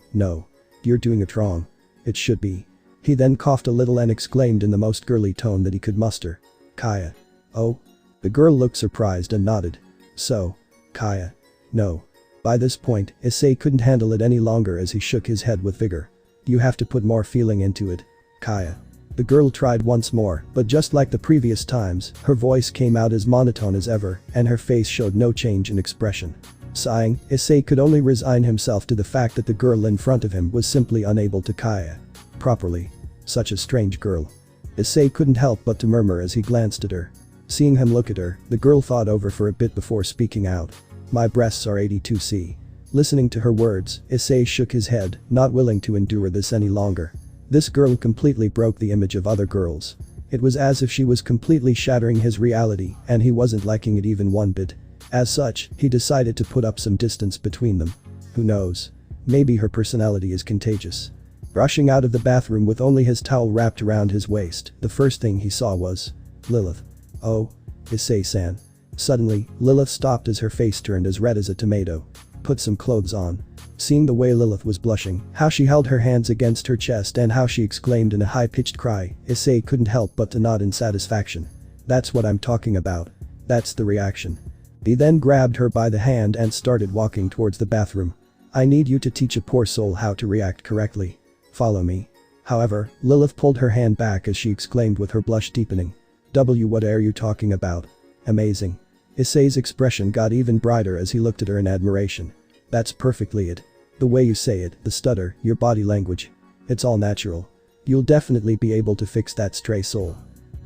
[SPEAKER 1] you're doing it wrong. It should be." He then coughed a little and exclaimed in the most girly tone that he could muster. "Kaya." "Oh?" The girl looked surprised and nodded. "So, Kaya." "No." By this point, Issei couldn't handle it any longer as he shook his head with vigor. "You have to put more feeling into it, Kaya." The girl tried once more, but just like the previous times, her voice came out as monotone as ever, and her face showed no change in expression. Sighing, Issei could only resign himself to the fact that the girl in front of him was simply unable to Kaya properly. Such a strange girl. Issei couldn't help but to murmur as he glanced at her. Seeing him look at her, the girl thought over for a bit before speaking out. "My breasts are 82C. Listening to her words, Issei shook his head, not willing to endure this any longer. This girl completely broke the image of other girls. It was as if she was completely shattering his reality, and he wasn't liking it even one bit. As such, he decided to put up some distance between them. Who knows? Maybe her personality is contagious. Rushing out of the bathroom with only his towel wrapped around his waist, the first thing he saw was Lilith. "Oh, Issei-san." Suddenly, Lilith stopped as her face turned as red as a tomato. "Put some clothes on." Seeing the way Lilith was blushing, how she held her hands against her chest and how she exclaimed in a high-pitched cry, Issei couldn't help but to nod in satisfaction. "That's what I'm talking about. That's the reaction." He then grabbed her by the hand and started walking towards the bathroom. "I need you to teach a poor soul how to react correctly. Follow me." However, Lilith pulled her hand back as she exclaimed with her blush deepening. What are you talking about?" "Amazing." Issei's expression got even brighter as he looked at her in admiration. "That's perfectly it. The way you say it, the stutter, your body language. It's all natural. You'll definitely be able to fix that stray soul."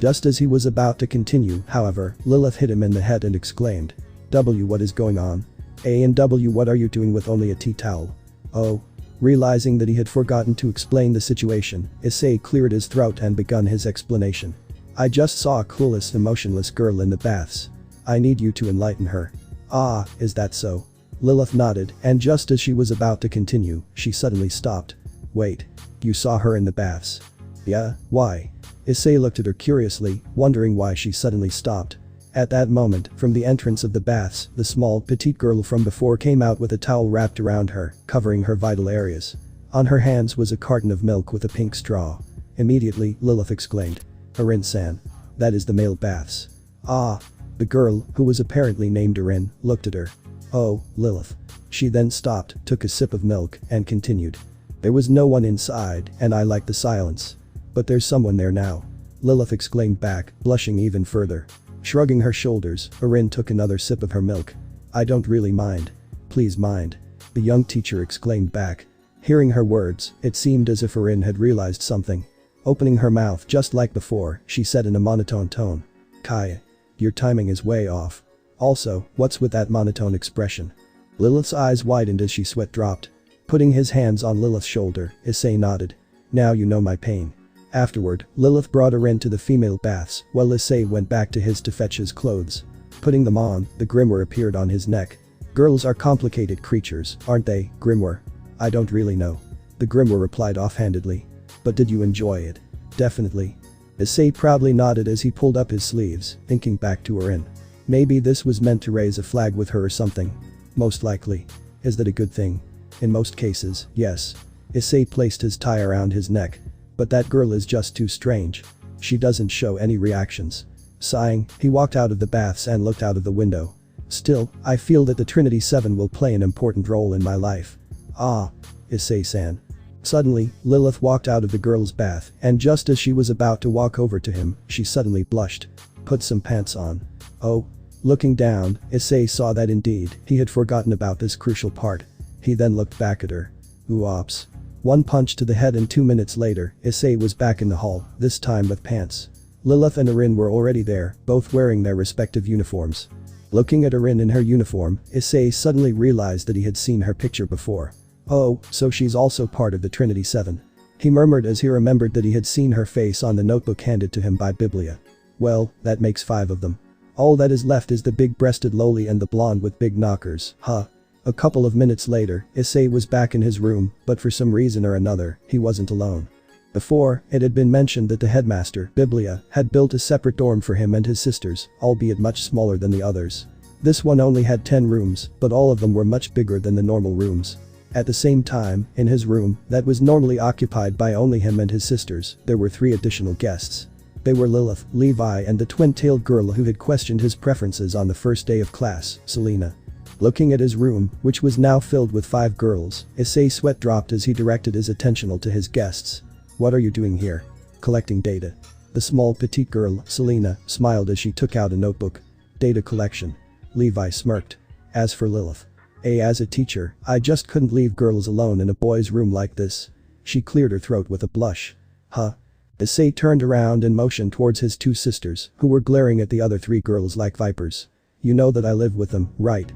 [SPEAKER 1] Just as he was about to continue, however, Lilith hit him in the head and exclaimed, What is going on? What are you doing with only a tea towel?" "Oh." Realizing that he had forgotten to explain the situation, Issei cleared his throat and begun his explanation. "I just saw a clueless, emotionless girl in the baths. I need you to enlighten her." "Ah, is that so?" Lilith nodded, and just as she was about to continue, she suddenly stopped. "Wait. You saw her in the baths?" "Yeah, why?" Issei looked at her curiously, wondering why she suddenly stopped. At that moment, from the entrance of the baths, the small, petite girl from before came out with a towel wrapped around her, covering her vital areas. On her hands was a carton of milk with a pink straw. Immediately, Lilith exclaimed, "Arin-san. That is the male baths." "Ah." The girl, who was apparently named Arin, looked at her. "Oh, Lilith." She then stopped, took a sip of milk, and continued. "There was no one inside, and I like the silence. But there's someone there now." Lilith exclaimed back, blushing even further. Shrugging her shoulders, Arin took another sip of her milk. "I don't really mind." "Please mind." The young teacher exclaimed back. Hearing her words, it seemed as if Arin had realized something. Opening her mouth just like before, she said in a monotone tone, "Kaya. Your timing is way off. Also, what's with that monotone expression?" Lilith's eyes widened as she sweat dropped. Putting his hands on Lilith's shoulder, Issei nodded. "Now you know my pain. Afterward, Lilith brought Orphan to the female baths while Issei went back to his to fetch his clothes. Putting them on, the grimoire appeared on his neck. Girls are complicated creatures, aren't they, grimoire? I don't really know. The grimoire replied offhandedly. But did you enjoy it? Definitely. Issei proudly nodded as he pulled up his sleeves, thinking back to Orphan. Maybe this was meant to raise a flag with her or something. Most likely. Is that a good thing? In most cases, yes. Issei placed his tie around his neck. But that girl is just too strange. She doesn't show any reactions. Sighing, he walked out of the baths and looked out of the window. Still, I feel that the Trinity 7 will play an important role in my life. Ah. Issei-san. Suddenly, Lilith walked out of the girl's bath, and just as she was about to walk over to him, she suddenly blushed. Put some pants on. Oh. Looking down, Issei saw that indeed, he had forgotten about this crucial part. He then looked back at her. Oops. One punch to the head and 2 minutes later, Issei was back in the hall, this time with pants. Lilith and Orphan were already there, both wearing their respective uniforms. Looking at Orphan in her uniform, Issei suddenly realized that he had seen her picture before. Oh, so she's also part of the Trinity 7. He murmured as he remembered that he had seen her face on the notebook handed to him by Biblia. Well, that makes 5 of them. All that is left is the big-breasted loli and the blonde with big knockers, huh? A couple of minutes later, Issei was back in his room, but for some reason or another, he wasn't alone. Before, it had been mentioned that the headmaster, Biblia, had built a separate dorm for him and his sisters, albeit much smaller than the others. This one only had 10 rooms, but all of them were much bigger than the normal rooms. At the same time, in his room, that was normally occupied by only him and his sisters, there were 3 additional guests. They were Lilith, Levi and the twin-tailed girl who had questioned his preferences on the first day of class, Selena. Looking at his room, which was now filled with 5 girls, Issei's sweat dropped as he directed his attention to his guests. What are you doing here? Collecting data. The small petite girl, Selena, smiled as she took out a notebook. Data collection. Levi smirked. As for Lilith. As a teacher, I just couldn't leave girls alone in a boy's room like this. She cleared her throat with a blush. Huh? Issei turned around and motioned towards his 2 sisters, who were glaring at the other 3 girls like vipers. You know that I live with them, right?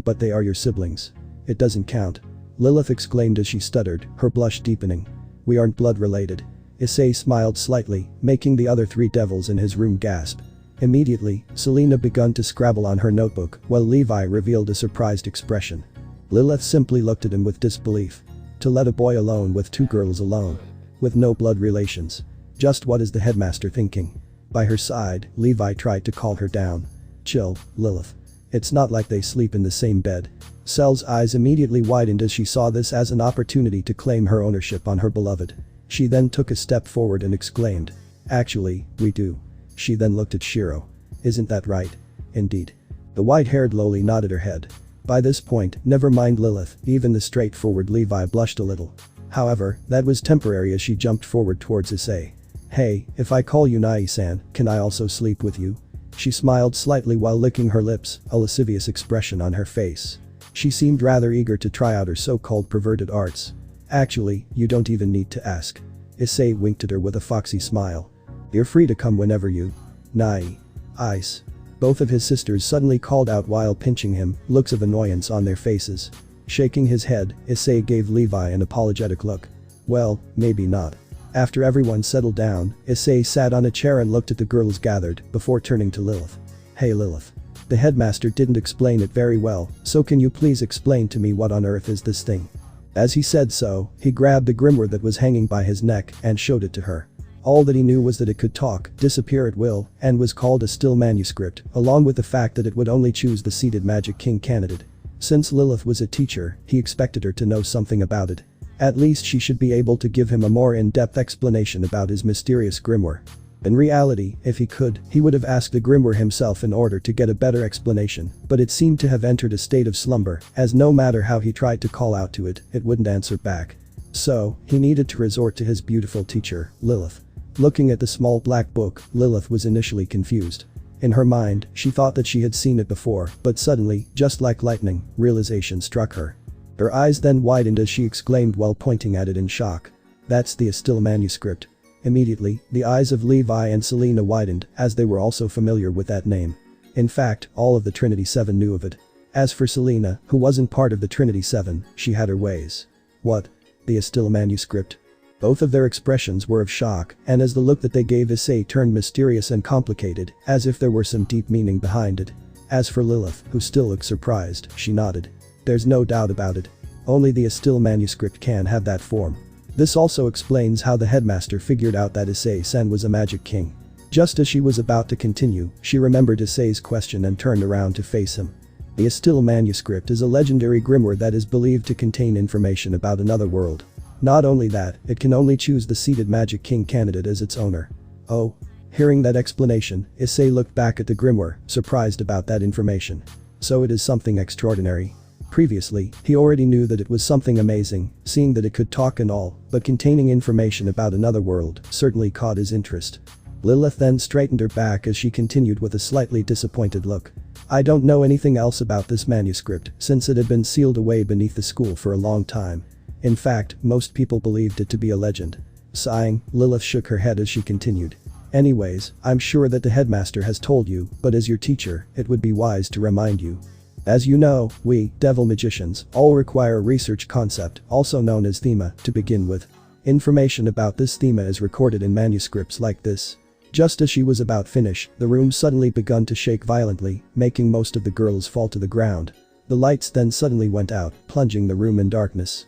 [SPEAKER 1] But they are your siblings. It doesn't count. Lilith exclaimed as she stuttered, her blush deepening. We aren't blood related. Issei smiled slightly, making the other 3 devils in his room gasp. Immediately, Selena began to scrabble on her notebook while Levi revealed a surprised expression. Lilith simply looked at him with disbelief. To let a boy alone with 2 girls alone. With no blood relations. Just what is the headmaster thinking? By her side, Levi tried to calm her down. Chill, Lilith. It's not like they sleep in the same bed. Sel's eyes immediately widened as she saw this as an opportunity to claim her ownership on her beloved. She then took a step forward and exclaimed. Actually, we do. She then looked at Shiro. Isn't that right? Indeed. The white-haired loli nodded her head. By this point, never mind Lilith, even the straightforward Levi blushed a little. However, that was temporary as she jumped forward towards Issei. Hey, if I call you Nai-san, can I also sleep with you? She smiled slightly while licking her lips, a lascivious expression on her face. She seemed rather eager to try out her so-called perverted arts. Actually, you don't even need to ask. Issei winked at her with a foxy smile. You're free to come whenever you. Nai. Ice. Both of his sisters suddenly called out while pinching him, looks of annoyance on their faces. Shaking his head, Issei gave Levi an apologetic look. Well, maybe not. After everyone settled down, Issei sat on a chair and looked at the girls gathered before turning to Lilith. Hey Lilith. The headmaster didn't explain it very well, so can you please explain to me what on earth is this thing? As he said so, he grabbed the grimoire that was hanging by his neck and showed it to her. All that he knew was that it could talk, disappear at will, and was called a still manuscript, along with the fact that it would only choose the seated Magic King candidate. Since Lilith was a teacher, he expected her to know something about it. At least she should be able to give him a more in-depth explanation about his mysterious grimoire. In reality, if he could, he would have asked the grimoire himself in order to get a better explanation, but it seemed to have entered a state of slumber, as no matter how he tried to call out to it, it wouldn't answer back. So, he needed to resort to his beautiful teacher, Lilith. Looking at the small black book, Lilith was initially confused. In her mind, she thought that she had seen it before, but suddenly, just like lightning, realization struck her. Her eyes then widened as she exclaimed while pointing at it in shock. That's the still manuscript. Immediately, the eyes of Levi and Selena widened, as they were also familiar with that name. In fact, all of the Trinity 7 knew of it. As for Selena, who wasn't part of the Trinity 7, she had her ways. What? The still manuscript? Both of their expressions were of shock, and as the look that they gave Issei turned mysterious and complicated, as if there were some deep meaning behind it. As for Lilith, who still looked surprised, she nodded. There's no doubt about it. Only the Issei manuscript can have that form. This also explains how the headmaster figured out that Issei-san was a magic king. Just as she was about to continue, she remembered Issei's question and turned around to face him. The Issei manuscript is a legendary grimoire that is believed to contain information about another world. Not only that, it can only choose the seated Magic King candidate as its owner. Oh. Hearing that explanation, Issei looked back at the grimoire, surprised about that information. So it is something extraordinary. Previously, he already knew that it was something amazing, seeing that it could talk and all, but containing information about another world certainly caught his interest. Lilith then straightened her back as she continued with a slightly disappointed look. I don't know anything else about this manuscript since it had been sealed away beneath the school for a long time. In fact, most people believed it to be a legend. Sighing, Lilith shook her head as she continued. Anyways, I'm sure that the headmaster has told you, but as your teacher, it would be wise to remind you. As you know, we, devil magicians, all require a research concept, also known as thema, to begin with. Information about this thema is recorded in manuscripts like this. Just as she was about finish, the room suddenly begun to shake violently, making most of the girls fall to the ground. The lights then suddenly went out, plunging the room in darkness.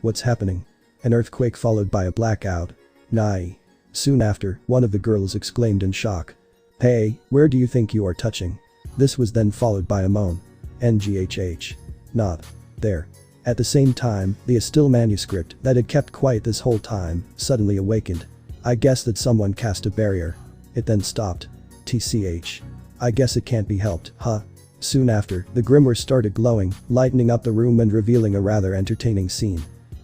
[SPEAKER 1] What's happening? An earthquake followed by a blackout. Nai. Soon after, one of the girls exclaimed in shock. Hey, where do you think you are touching? This was then followed by a moan. NGHH. Not. There. At the same time, the Issei manuscript that had kept quiet this whole time suddenly awakened. I guess that someone cast a barrier. It then stopped. TCH. I guess it can't be helped, huh? Soon after, the grimoire started glowing, lightening up the room and revealing a rather entertaining scene.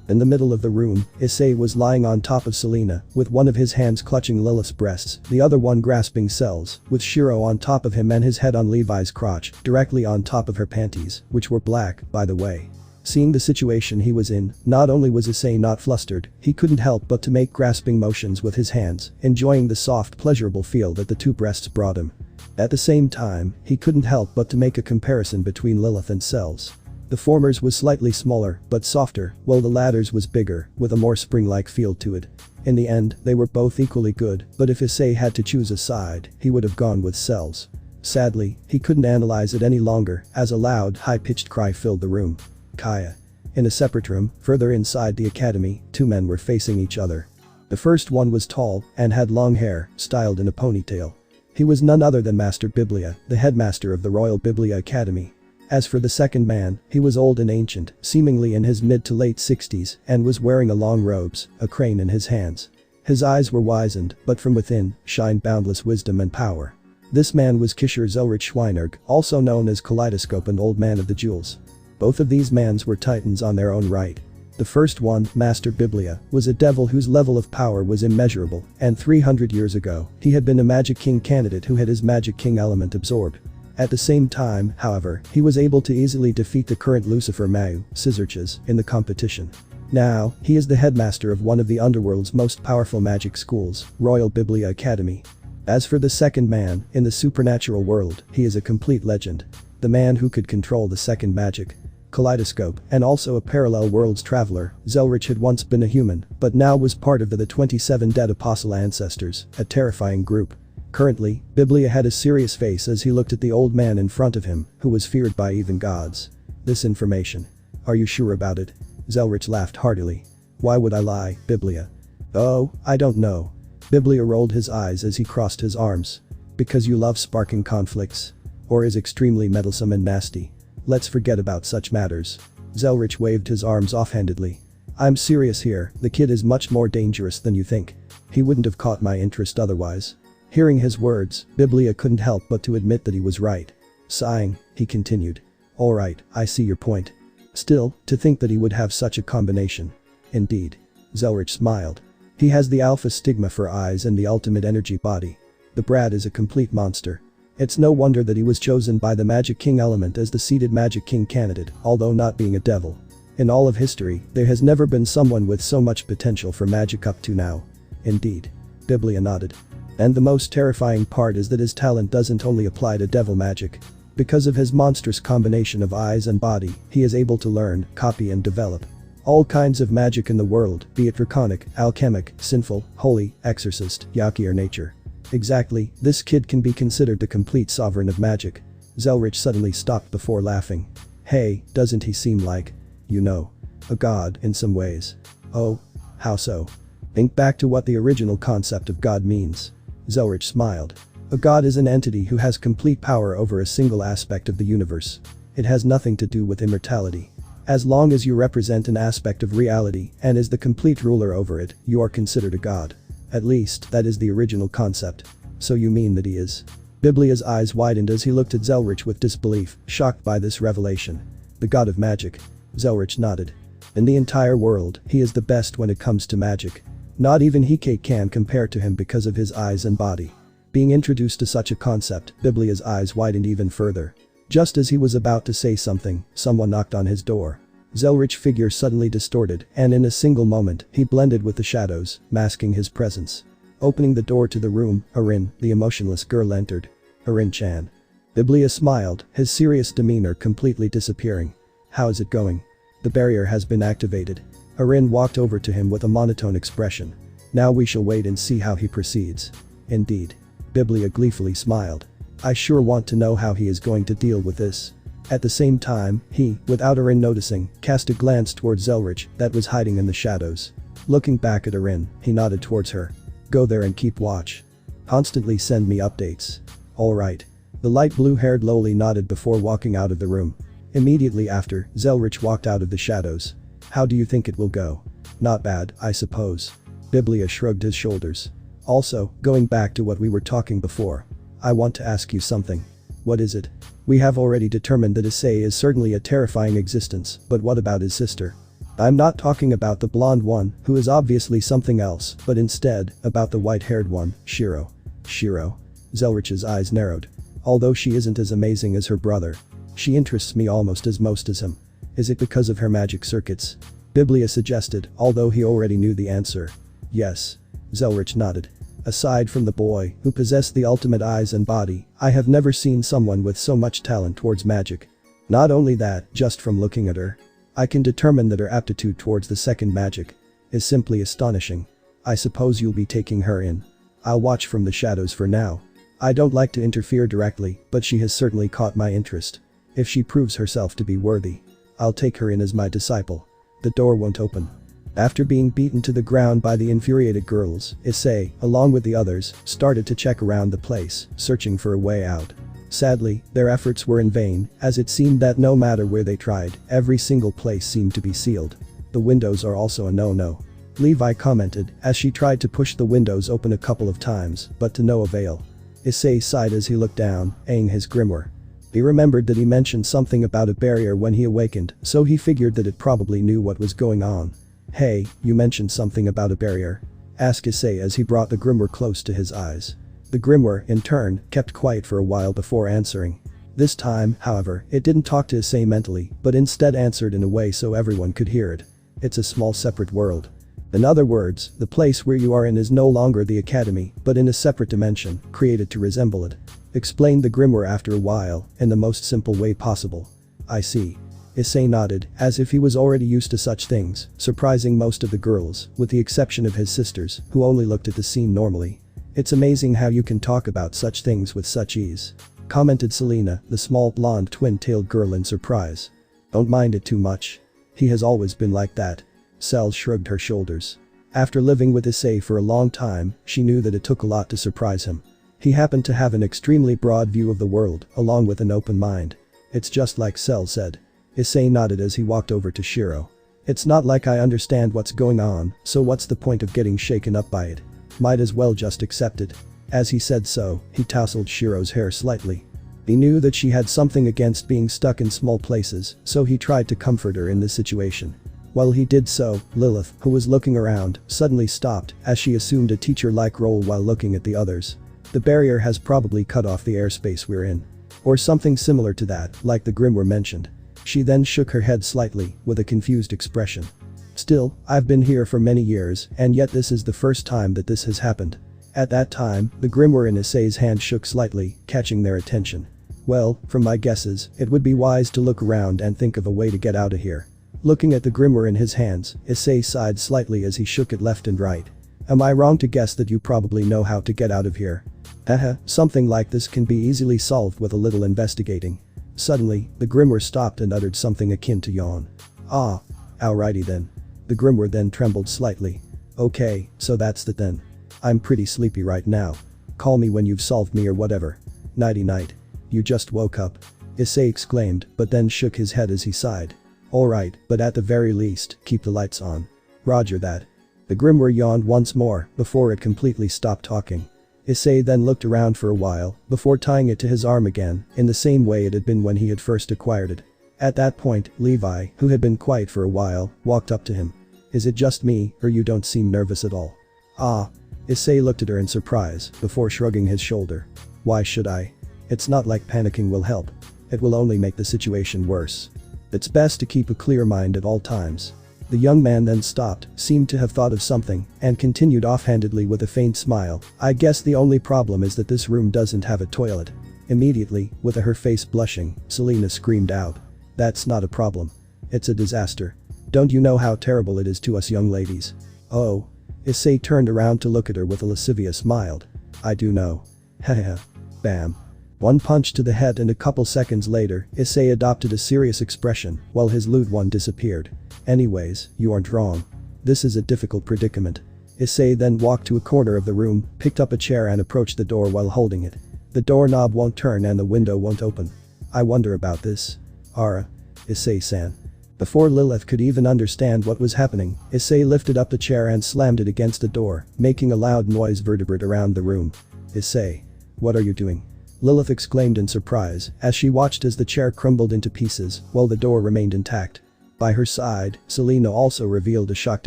[SPEAKER 1] In the middle of the room, Issei was lying on top of Selena, with one of his hands clutching Lilith's breasts, the other one grasping Cell's, with Shiro on top of him and his head on Levi's crotch, directly on top of her panties, which were black, by the way. Seeing the situation he was in, not only was Issei not flustered, he couldn't help but to make grasping motions with his hands, enjoying the soft, pleasurable feel that the two breasts brought him. At the same time, he couldn't help but to make a comparison between Lilith and Cell's. The former's was slightly smaller, but softer, while the latter's was bigger, with a more spring-like feel to it. In the end, they were both equally good, but if Issei had to choose a side, he would have gone with Cell's. Sadly, he couldn't analyze it any longer, as a loud, high-pitched cry filled the room. Kaya. In a separate room, further inside the academy, two men were facing each other. The first one was tall, and had long hair, styled in a ponytail. He was none other than Master Biblia, the headmaster of the Royal Biblia Academy. As for the second man, he was old and ancient, seemingly in his mid to late 60s, and was wearing a long robes, a crane in his hands. His eyes were wizened, but from within, shined boundless wisdom and power. This man was Kisher Zelrich Schweinerg, also known as Kaleidoscope and Old Man of the Jewels. Both of these mans were titans on their own right. The first one, Master Biblia, was a devil whose level of power was immeasurable, and 300 years ago, he had been a Magic King candidate who had his Magic King element absorbed. At the same time, however, he was able to easily defeat the current Lucifer Mayu, Scissorches, in the competition. Now, he is the headmaster of one of the underworld's most powerful magic schools, Royal Biblia Academy. As for the second man, in the supernatural world, he is a complete legend. The man who could control the second magic. Kaleidoscope, and also a parallel worlds traveler, Zelrich had once been a human, but now was part of the 27 Dead Apostle Ancestors, a terrifying group. Currently, Biblia had a serious face as he looked at the old man in front of him, who was feared by even gods. This information. Are you sure about it? Zelrich laughed heartily. Why would I lie, Biblia? Oh, I don't know. Biblia rolled his eyes as he crossed his arms. Because you love sparking conflicts? Or is extremely meddlesome and nasty? Let's forget about such matters. Zelrich waved his arms offhandedly. I'm serious here, the kid is much more dangerous than you think. He wouldn't have caught my interest otherwise. Hearing his words, Biblia couldn't help but to admit that he was right. Sighing, he continued. Alright, I see your point. Still, to think that he would have such a combination. Indeed. Zelrich smiled. He has the alpha stigma for eyes and the ultimate energy body. The brat is a complete monster. It's no wonder that he was chosen by the Magic King element as the seated Magic King candidate, although not being a devil. In all of history, there has never been someone with so much potential for magic up to now. Indeed. Biblia nodded. And the most terrifying part is that his talent doesn't only apply to devil magic. Because of his monstrous combination of eyes and body, he is able to learn, copy and develop. All kinds of magic in the world, be it draconic, alchemic, sinful, holy, exorcist, yaki or nature. Exactly, this kid can be considered the complete sovereign of magic. Zelrich suddenly stopped before laughing. Hey, doesn't he seem like, you know, a god in some ways? Oh? How so? Think back to what the original concept of God means. Zelrich smiled. A god is an entity who has complete power over a single aspect of the universe. It has nothing to do with immortality. As long as you represent an aspect of reality and is the complete ruler over it, you are considered a god. At least, that is the original concept. So you mean that he is? Biblia's eyes widened as he looked at Zelrich with disbelief, shocked by this revelation. The god of magic. Zelrich nodded. In the entire world, he is the best when it comes to magic. Not even Hike can compare to him because of his eyes and body. Being introduced to such a concept, Biblia's eyes widened even further. Just as he was about to say something, someone knocked on his door. Zelrich's figure suddenly distorted, and in a single moment, he blended with the shadows, masking his presence. Opening the door to the room, Arin, the emotionless girl, entered. Arin-chan. Biblia smiled, his serious demeanor completely disappearing. How is it going? The barrier has been activated. Arin walked over to him with a monotone expression. Now we shall wait and see how he proceeds. Indeed. Biblia gleefully smiled. I sure want to know how he is going to deal with this. At the same time, he, without Arin noticing, cast a glance towards Zelrich that was hiding in the shadows. Looking back at Arin, he nodded towards her. Go there and keep watch. Constantly send me updates. Alright. The light blue-haired lowly nodded before walking out of the room. Immediately after, Zelrich walked out of the shadows. How do you think it will go? Not bad, I suppose. Biblia shrugged his shoulders. Also, going back to what we were talking before. I want to ask you something. What is it? We have already determined that Issei is certainly a terrifying existence, but what about his sister? I'm not talking about the blonde one, who is obviously something else, but instead, about the white-haired one, Shiro. Shiro? Zelrich's eyes narrowed. Although she isn't as amazing as her brother, she interests me almost as much as him. Is it because of her magic circuits? Biblia suggested, although he already knew the answer. Yes. Zelrich nodded. Aside from the boy, who possessed the ultimate eyes and body, I have never seen someone with so much talent towards magic. Not only that, just from looking at her, I can determine that her aptitude towards the second magic is simply astonishing. I suppose you'll be taking her in. I'll watch from the shadows for now. I don't like to interfere directly, but she has certainly caught my interest. If she proves herself to be worthy, I'll take her in as my disciple. The door won't open. After being beaten to the ground by the infuriated girls, Issei, along with the others, started to check around the place, searching for a way out. Sadly, their efforts were in vain, as it seemed that no matter where they tried, every single place seemed to be sealed. The windows are also a no-no. Levi commented, as she tried to push the windows open a couple of times, but to no avail. Issei sighed as he looked down, eyeing his grimoire. He remembered that he mentioned something about a barrier when he awakened, so he figured that it probably knew what was going on. Hey, you mentioned something about a barrier? Asked Issei as he brought the grimoire close to his eyes. The grimoire, in turn, kept quiet for a while before answering. This time, however, it didn't talk to Issei mentally, but instead answered in a way so everyone could hear it. It's a small separate world. In other words, the place where you are in is no longer the academy, but in a separate dimension, created to resemble it. Explained the grimoire after a while, in the most simple way possible. I see. Issei nodded, as if he was already used to such things, surprising most of the girls, with the exception of his sisters, who only looked at the scene normally. It's amazing how you can talk about such things with such ease. Commented Selena, the small blonde twin-tailed girl in surprise. Don't mind it too much. He has always been like that. Sel shrugged her shoulders. After living with Issei for a long time, she knew that it took a lot to surprise him. He happened to have an extremely broad view of the world, along with an open mind. It's just like Sel said. Issei nodded as he walked over to Shiro. It's not like I understand what's going on, so what's the point of getting shaken up by it? Might as well just accept it. As he said so, he tousled Shiro's hair slightly. He knew that she had something against being stuck in small places, so he tried to comfort her in this situation. While he did so, Lilith, who was looking around, suddenly stopped as she assumed a teacher-like role while looking at the others. The barrier has probably cut off the airspace we're in. Or something similar to that, like the grimoire mentioned. She then shook her head slightly, with a confused expression. Still, I've been here for many years, and yet this is the first time that this has happened. At that time, the grimoire in Issei's hand shook slightly, catching their attention. Well, from my guesses, it would be wise to look around and think of a way to get out of here. Looking at the grimoire in his hands, Issei sighed slightly as he shook it left and right. Am I wrong to guess that you probably know how to get out of here? Haha, something like this can be easily solved with a little investigating. Suddenly, the grimoire stopped and uttered something akin to yawn. Ah. Alrighty then. The grimoire then trembled slightly. Okay, so that's it then. I'm pretty sleepy right now. Call me when you've solved me or whatever. Nighty night. You just woke up. Issei exclaimed, but then shook his head as he sighed. Alright, but at the very least, keep the lights on. Roger that. The grimoire yawned once more, before it completely stopped talking. Issei then looked around for a while, before tying it to his arm again, in the same way it had been when he had first acquired it. At that point, Levi, who had been quiet for a while, walked up to him. Is it just me, or you don't seem nervous at all? Ah. Issei looked at her in surprise, before shrugging his shoulder. Why should I? It's not like panicking will help. It will only make the situation worse. It's best to keep a clear mind at all times. The young man then stopped, seemed to have thought of something, and continued offhandedly with a faint smile. I guess the only problem is that this room doesn't have a toilet. Immediately, with her face blushing, Selena screamed out. That's not a problem. It's a disaster. Don't you know how terrible it is to us young ladies? Oh. Issei turned around to look at her with a lascivious smile. I do know. Haha. Bam. One punch to the head and a couple seconds later, Issei adopted a serious expression, while his lewd one disappeared. Anyways, you aren't wrong. This is a difficult predicament. Issei then walked to a corner of the room, picked up a chair and approached the door while holding it. The doorknob won't turn and the window won't open. I wonder about this. Ara. Issei-san. Before Lilith could even understand what was happening, Issei lifted up the chair and slammed it against the door, making a loud noise vertebrate around the room. Issei. What are you doing? Lilith exclaimed in surprise, as she watched as the chair crumbled into pieces, while the door remained intact. By her side, Selena also revealed a shocked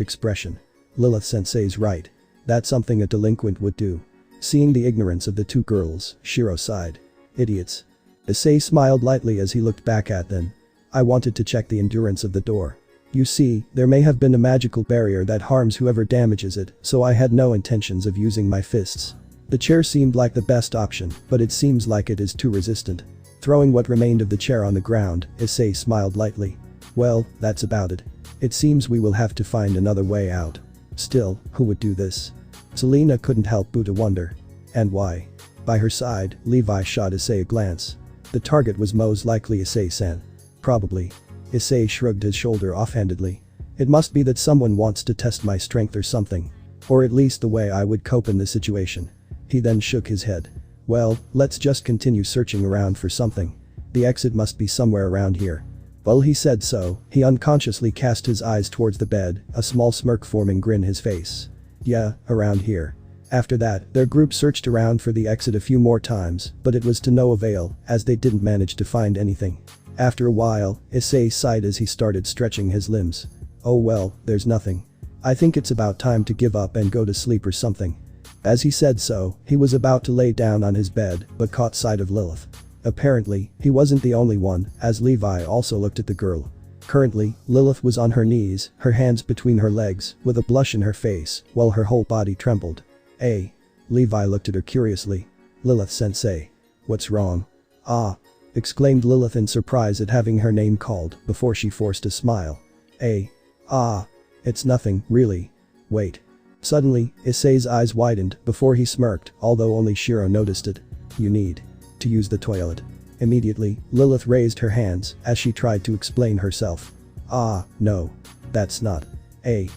[SPEAKER 1] expression. Lilith-sensei's right. That's something a delinquent would do. Seeing the ignorance of the two girls, Shiro sighed. Idiots. Issei smiled lightly as he looked back at them. I wanted to check the endurance of the door. You see, there may have been a magical barrier that harms whoever damages it, so I had no intentions of using my fists. The chair seemed like the best option, but it seems like it is too resistant. Throwing what remained of the chair on the ground, Issei smiled lightly. Well, that's about it. It seems we will have to find another way out. Still, who would do this? Selena couldn't help but to wonder. And why? By her side, Levi shot Issei a glance. The target was most likely Issei-san. Probably. Issei shrugged his shoulder offhandedly. It must be that someone wants to test my strength or something. Or at least the way I would cope in this situation. He then shook his head. Well, let's just continue searching around for something. The exit must be somewhere around here. While he said so, he unconsciously cast his eyes towards the bed, a small smirk forming grin his face. Yeah, around here. After that, their group searched around for the exit a few more times, but it was to no avail, as they didn't manage to find anything. After a while, Issei sighed as he started stretching his limbs. Oh well, there's nothing. I think it's about time to give up and go to sleep or something. As he said so, he was about to lay down on his bed, but caught sight of Lilith. Apparently, he wasn't the only one, as Levi also looked at the girl. Currently, Lilith was on her knees, her hands between her legs, with a blush in her face, while her whole body trembled. Hey. Levi looked at her curiously. Lilith-sensei. What's wrong? Ah. Exclaimed Lilith in surprise at having her name called, before she forced a smile. Hey. Ah. It's nothing, really. Wait. Suddenly, Issei's eyes widened, before he smirked, although only Shiro noticed it. You need to use the toilet. Immediately, Lilith raised her hands, as she tried to explain herself. Ah, no. That's not. Hey.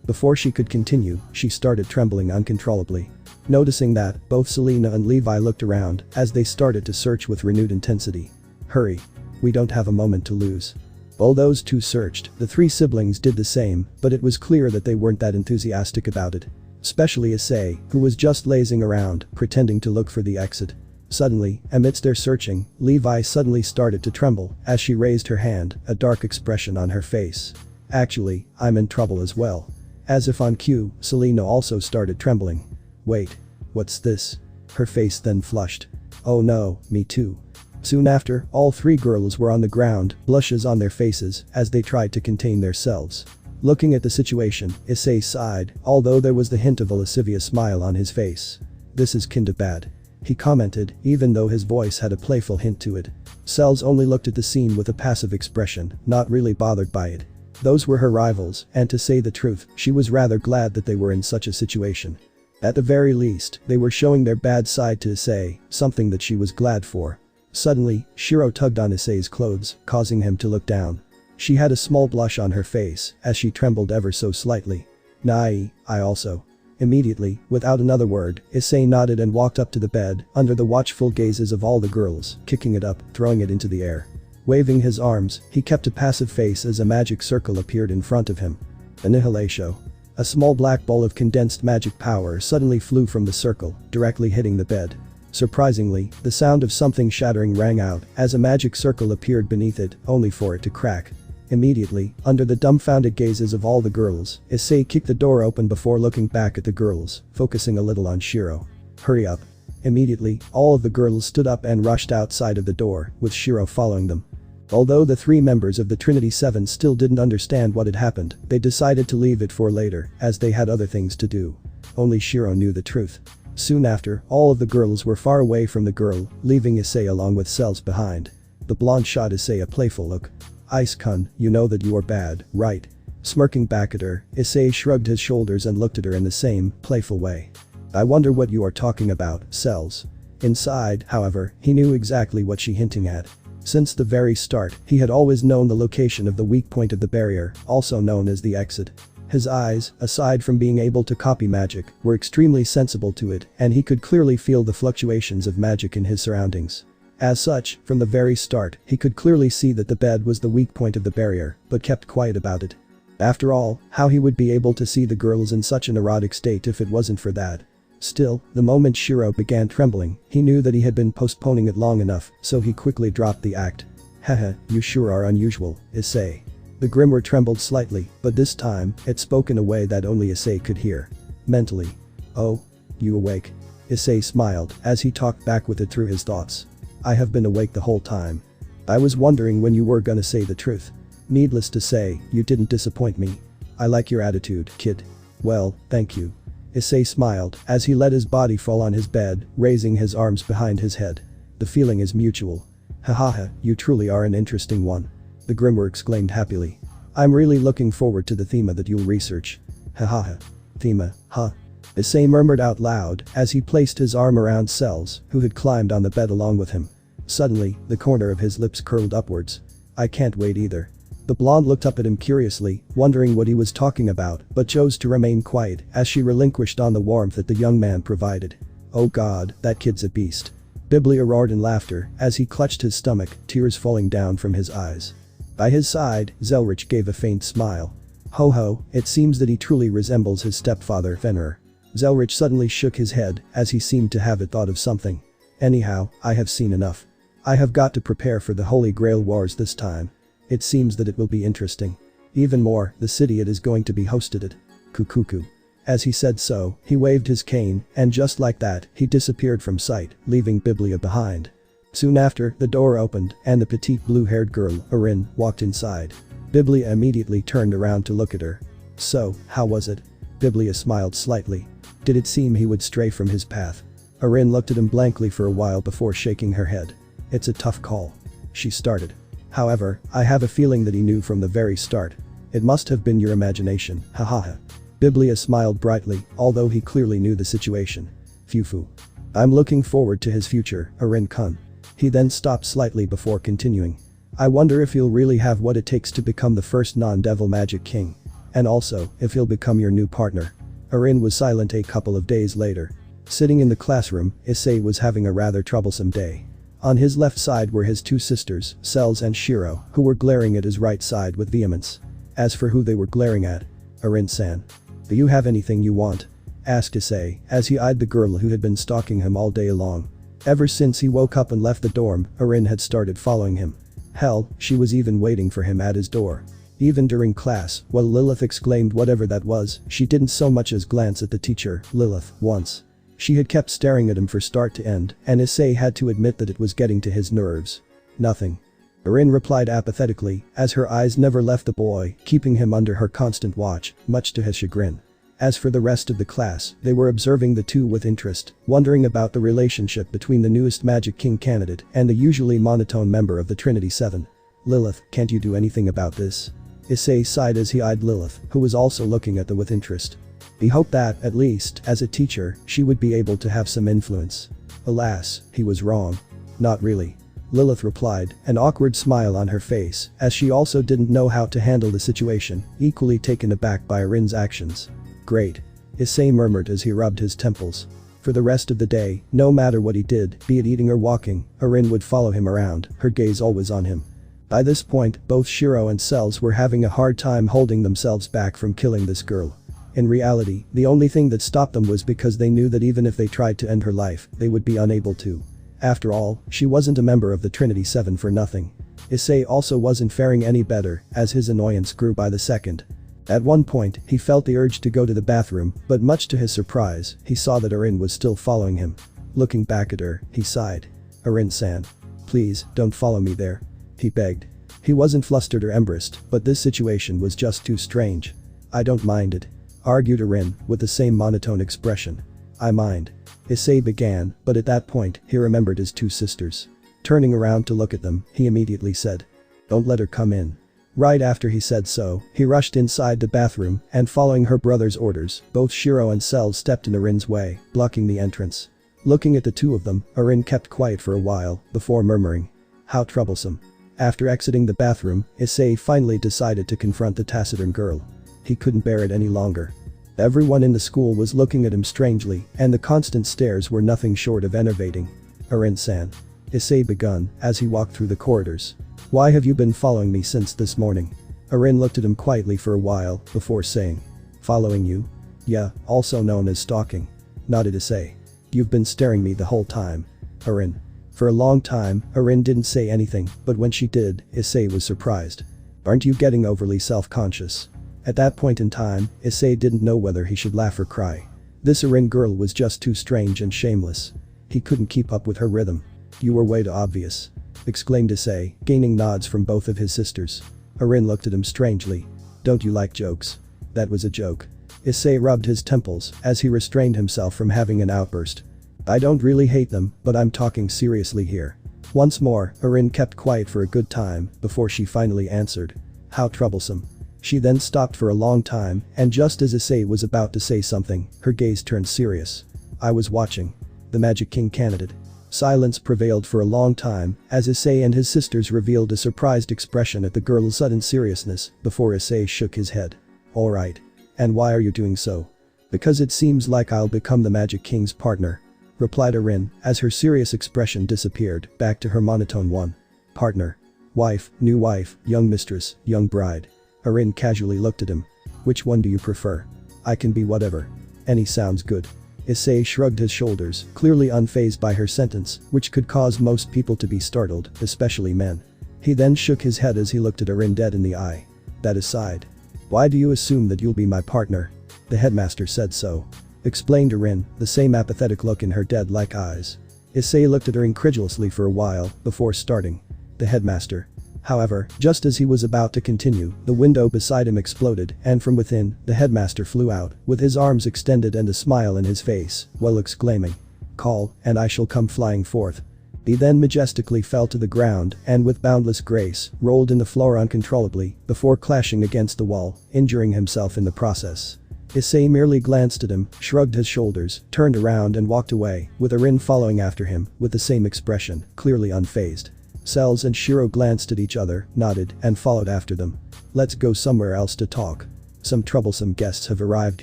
[SPEAKER 1] Before she could continue, she started trembling uncontrollably. Noticing that, both Selena and Levi looked around, as they started to search with renewed intensity. Hurry. We don't have a moment to lose. While those two searched, the three siblings did the same, but it was clear that they weren't that enthusiastic about it. Especially Issei, who was just lazing around, pretending to look for the exit. Suddenly, amidst their searching, Levi suddenly started to tremble, as she raised her hand, a dark expression on her face. Actually, I'm in trouble as well. As if on cue, Selena also started trembling. Wait. What's this? Her face then flushed. Oh no, me too. Soon after, all three girls were on the ground, blushes on their faces, as they tried to contain themselves. Looking at the situation, Issei sighed, although there was the hint of a lascivious smile on his face. This is kinda bad. he commented, even though his voice had a playful hint to it. Cells only looked at the scene with a passive expression, not really bothered by it. Those were her rivals, and to say the truth, she was rather glad that they were in such a situation. At the very least, they were showing their bad side to Issei, something that she was glad for. Suddenly, Shiro tugged on Issei's clothes, causing him to look down. She had a small blush on her face, as she trembled ever so slightly. I also. Immediately, without another word, Issei nodded and walked up to the bed, under the watchful gazes of all the girls, kicking it up, throwing it into the air. Waving his arms, he kept a passive face as a magic circle appeared in front of him. Annihilation. A small black ball of condensed magic power suddenly flew from the circle, directly hitting the bed. Surprisingly, the sound of something shattering rang out as a magic circle appeared beneath it, only for it to crack. Immediately, under the dumbfounded gazes of all the girls, Issei kicked the door open before looking back at the girls, focusing a little on Shiro. Hurry up. Immediately, all of the girls stood up and rushed outside of the door, with Shiro following them. Although the 3 members of the Trinity 7 still didn't understand what had happened, they decided to leave it for later, as they had other things to do. Only Shiro knew the truth. Soon after, all of the girls were far away from the girl, leaving Issei along with Cells behind. The blonde shot Issei a playful look. Ice-kun, you know that you are bad, right? Smirking back at her, Issei shrugged his shoulders and looked at her in the same, playful way. I wonder what you are talking about, Cells. Inside, however, he knew exactly what she hinting at. Since the very start, he had always known the location of the weak point of the barrier, also known as the exit. His eyes, aside from being able to copy magic, were extremely sensible to it, and he could clearly feel the fluctuations of magic in his surroundings. As such, from the very start, he could clearly see that the bed was the weak point of the barrier, but kept quiet about it. After all, how he would be able to see the girls in such an erotic state if it wasn't for that? Still, the moment Shiro began trembling, he knew that he had been postponing it long enough, so he quickly dropped the act. Haha, you sure are unusual, Issei. The grimoire trembled slightly, but this time, it spoke in a way that only Issei could hear. Mentally. Oh? You awake? Issei smiled, as he talked back with it through his thoughts. I have been awake the whole time. I was wondering when you were gonna say the truth. Needless to say, you didn't disappoint me. I like your attitude, kid. Well, thank you. Issei smiled, as he let his body fall on his bed, raising his arms behind his head. The feeling is mutual. Hahaha, you truly are an interesting one. The grimoire exclaimed happily. I'm really looking forward to the thema that you'll research. Hahaha. Thema, huh? Issei murmured out loud, as he placed his arm around Cells, who had climbed on the bed along with him. Suddenly, the corner of his lips curled upwards. I can't wait either. The blonde looked up at him curiously, wondering what he was talking about, but chose to remain quiet as she relinquished on the warmth that the young man provided. Oh god, that kid's a beast. Biblia roared in laughter as he clutched his stomach, tears falling down from his eyes. By his side, Zelrich gave a faint smile. Ho ho, it seems that he truly resembles his stepfather Fenrir. Zelrich suddenly shook his head as he seemed to have thought of something. Anyhow, I have seen enough. I have got to prepare for the Holy Grail Wars this time. It seems that it will be interesting. Even more, the city it is going to be hosted at. Kukuku. As he said so, he waved his cane, and just like that, he disappeared from sight, leaving Biblia behind. Soon after, the door opened, and the petite blue-haired girl, Orin, walked inside. Biblia immediately turned around to look at her. So, how was it? Biblia smiled slightly. Did it seem he would stray from his path? Orin looked at him blankly for a while before shaking her head. It's a tough call. She started. However, I have a feeling that he knew from the very start. It must have been your imagination, hahaha. Biblia smiled brightly, although he clearly knew the situation. Fufu. I'm looking forward to his future, Orin-kun. He then stopped slightly before continuing. I wonder if he'll really have what it takes to become the first non-devil magic king. And also, if he'll become your new partner. Orin was silent a couple of days later. Sitting in the classroom, Issei was having a rather troublesome day. On his left side were his 2 sisters, Cells and Shiro, who were glaring at his right side with vehemence. As for who they were glaring at, Orin-san. Do you have anything you want? Asked Issei, as he eyed the girl who had been stalking him all day long. Ever since he woke up and left the dorm, Orin had started following him. Hell, she was even waiting for him at his door. Even during class, while Lilith exclaimed whatever that was, she didn't so much as glance at the teacher, Lilith, once. She had kept staring at him from start to end, and Issei had to admit that it was getting to his nerves. Nothing. Orin replied apathetically, as her eyes never left the boy, keeping him under her constant watch, much to his chagrin. As for the rest of the class, they were observing the two with interest, wondering about the relationship between the newest Magic King candidate and the usually monotone member of the Trinity Seven. Lilith, can't you do anything about this? Issei sighed as he eyed Lilith, who was also looking at them with interest. He hoped that, at least, as a teacher, she would be able to have some influence. Alas, he was wrong. Not really. Lilith replied, an awkward smile on her face, as she also didn't know how to handle the situation, equally taken aback by Arin's actions. Great. Issei murmured as he rubbed his temples. For the rest of the day, no matter what he did, be it eating or walking, Arin would follow him around, her gaze always on him. By this point, both Shiro and Cells were having a hard time holding themselves back from killing this girl. In reality, the only thing that stopped them was because they knew that even if they tried to end her life, they would be unable to. After all, she wasn't a member of the Trinity Seven for nothing. Issei also wasn't faring any better, as his annoyance grew by the second. At one point, he felt the urge to go to the bathroom, but much to his surprise, he saw that Arin was still following him. Looking back at her, he sighed. Arin-san. Please, don't follow me there. He begged. He wasn't flustered or embarrassed, but this situation was just too strange. I don't mind it. Argued Arin, with the same monotone expression. I mind. Issei began, but at that point, he remembered his two sisters. Turning around to look at them, he immediately said. Don't let her come in. Right after he said so, he rushed inside the bathroom, and following her brother's orders, both Shiro and Cells stepped in Arin's way, blocking the entrance. Looking at the two of them, Arin kept quiet for a while, before murmuring. How troublesome. After exiting the bathroom, Issei finally decided to confront the taciturn girl. He couldn't bear it any longer. Everyone in the school was looking at him strangely, and the constant stares were nothing short of enervating. Arin-san. Issei begun, as he walked through the corridors. Why have you been following me since this morning? Arin looked at him quietly for a while, before saying. Following you? Yeah, also known as stalking. Nodded Issei. You've been staring me the whole time. Arin. For a long time, Arin didn't say anything, but when she did, Issei was surprised. Aren't you getting overly self-conscious? At that point in time, Issei didn't know whether he should laugh or cry. This Arin girl was just too strange and shameless. He couldn't keep up with her rhythm. You were way too obvious. Exclaimed Issei, gaining nods from both of his sisters. Arin looked at him strangely. Don't you like jokes? That was a joke. Issei rubbed his temples as he restrained himself from having an outburst. I don't really hate them, but I'm talking seriously here. Once more, Arin kept quiet for a good time before she finally answered. How troublesome. She then stopped for a long time, and just as Issei was about to say something, her gaze turned serious. I was watching. The Magic King candidate. Silence prevailed for a long time, as Issei and his sisters revealed a surprised expression at the girl's sudden seriousness, before Issei shook his head. Alright. And why are you doing so? Because it seems like I'll become the Magic King's partner. Replied Arin, as her serious expression disappeared, back to her monotone one. Partner. Wife, new wife, young mistress, young bride. Arin casually looked at him. Which one do you prefer? I can be whatever. Any sounds good. Issei shrugged his shoulders, clearly unfazed by her sentence, which could cause most people to be startled, especially men. He then shook his head as he looked at Arin dead in the eye. That aside. Why do you assume that you'll be my partner? The headmaster said so. Explained Arin, the same apathetic look in her dead-like eyes. Issei looked at her incredulously for a while, before starting. The headmaster. However, just as he was about to continue, the window beside him exploded, and from within, the headmaster flew out, with his arms extended and a smile in his face, while exclaiming. Call, and I shall come flying forth. He then majestically fell to the ground, and with boundless grace, rolled in the floor uncontrollably, before clashing against the wall, injuring himself in the process. Issei merely glanced at him, shrugged his shoulders, turned around and walked away, with Arin following after him, with the same expression, clearly unfazed. Cells and Shiro glanced at each other, nodded, and followed after them. Let's go somewhere else to talk. Some troublesome guests have arrived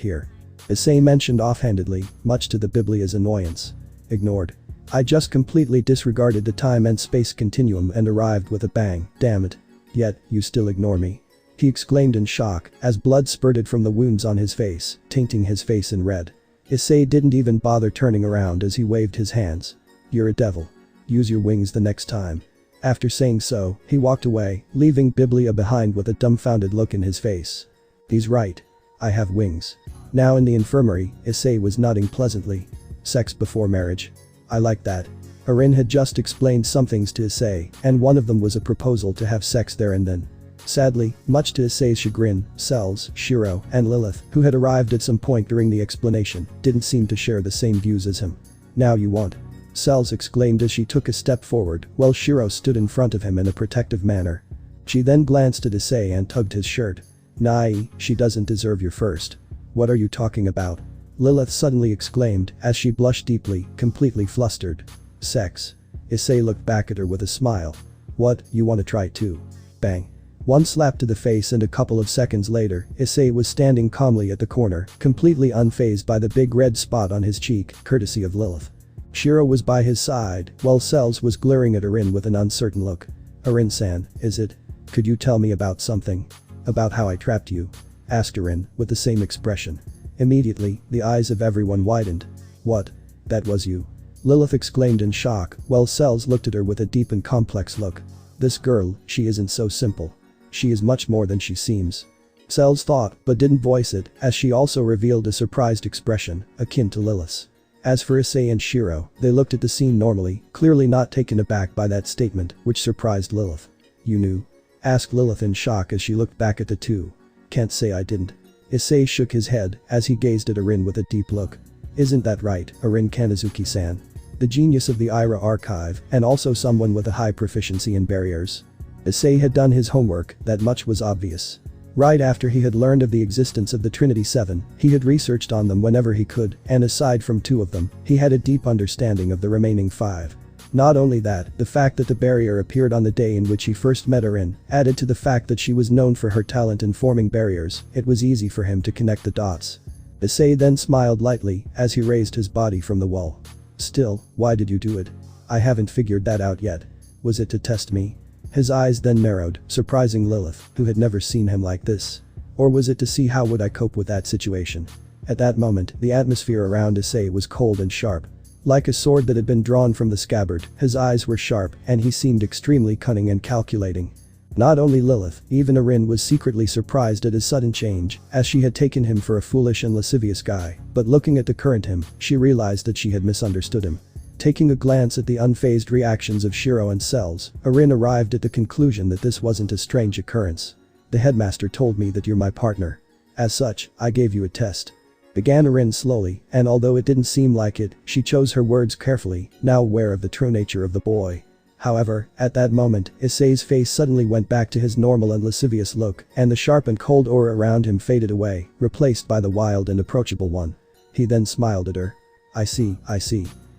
[SPEAKER 1] here. Issei mentioned offhandedly, much to the Biblia's annoyance. Ignored. I just completely disregarded the time and space continuum and arrived with a bang, damn it. Yet, you still ignore me. He exclaimed in shock, as blood spurted from the wounds on his face, tainting his face in red. Issei didn't even bother turning around as he waved his hands. You're a devil. Use your wings the next time. After saying so, he walked away, leaving Biblia behind with a dumbfounded look in his face. He's right. I have wings. Now in the infirmary, Issei was nodding pleasantly. Sex before marriage. I like that. Arin had just explained some things to Issei, and one of them was a proposal to have sex there and then. Sadly, much to Issei's chagrin, Cells, Shiro, and Lilith, who had arrived at some point during the explanation, didn't seem to share the same views as him. "Now you want?" Cells exclaimed as she took a step forward, while Shiro stood in front of him in a protective manner. She then glanced at Issei and tugged his shirt. "Nai, she doesn't deserve your first." "What are you talking about?" Lilith suddenly exclaimed as she blushed deeply, completely flustered. "Sex." Issei looked back at her with a smile. "What, you want to try too?" Bang. One slap to the face and a couple of seconds later, Issei was standing calmly at the corner, completely unfazed by the big red spot on his cheek, courtesy of Lilith. Shiro was by his side, while Cells was glaring at Arin with an uncertain look. "Arin-san, is it? Could you tell me about something? About how I trapped you?" asked Arin, with the same expression. Immediately, the eyes of everyone widened. "What? That was you?" Lilith exclaimed in shock, while Cells looked at her with a deep and complex look. "This girl, she isn't so simple. She is much more than she seems." Cells thought, but didn't voice it, as she also revealed a surprised expression, akin to Lilith's. As for Issei and Shiro, they looked at the scene normally, clearly not taken aback by that statement, which surprised Lilith. "You knew?" asked Lilith in shock as she looked back at the two. "Can't say I didn't." Issei shook his head as he gazed at Arin with a deep look. "Isn't that right, Arin Kanazuki-san? The genius of the Ira archive, and also someone with a high proficiency in barriers." Issei had done his homework, that much was obvious. Right after he had learned of the existence of the Trinity Seven, he had researched on them whenever he could, and aside from two of them, he had a deep understanding of the remaining five. Not only that, the fact that the barrier appeared on the day in which he first met Arin, added to the fact that she was known for her talent in forming barriers, it was easy for him to connect the dots. Issei then smiled lightly as he raised his body from the wall. "Still, why did you do it? I haven't figured that out yet. Was it to test me?" His eyes then narrowed, surprising Lilith, who had never seen him like this. "Or was it to see how would I cope with that situation?" At that moment, the atmosphere around Issei was cold and sharp. Like a sword that had been drawn from the scabbard, his eyes were sharp and he seemed extremely cunning and calculating. Not only Lilith, even Arin was secretly surprised at his sudden change, as she had taken him for a foolish and lascivious guy, but looking at the current him, she realized that she had misunderstood him. Taking a glance at the unfazed reactions of Shiro and Cells, Arin arrived at the conclusion that this wasn't a strange occurrence. "The headmaster told me that you're my partner. As such, I gave you a test," began Arin slowly, and although it didn't seem like it, she chose her words carefully, now aware of the true nature of the boy. However, at that moment, Issei's face suddenly went back to his normal and lascivious look, and the sharp and cold aura around him faded away, replaced by the wild and approachable one. He then smiled at her. I see.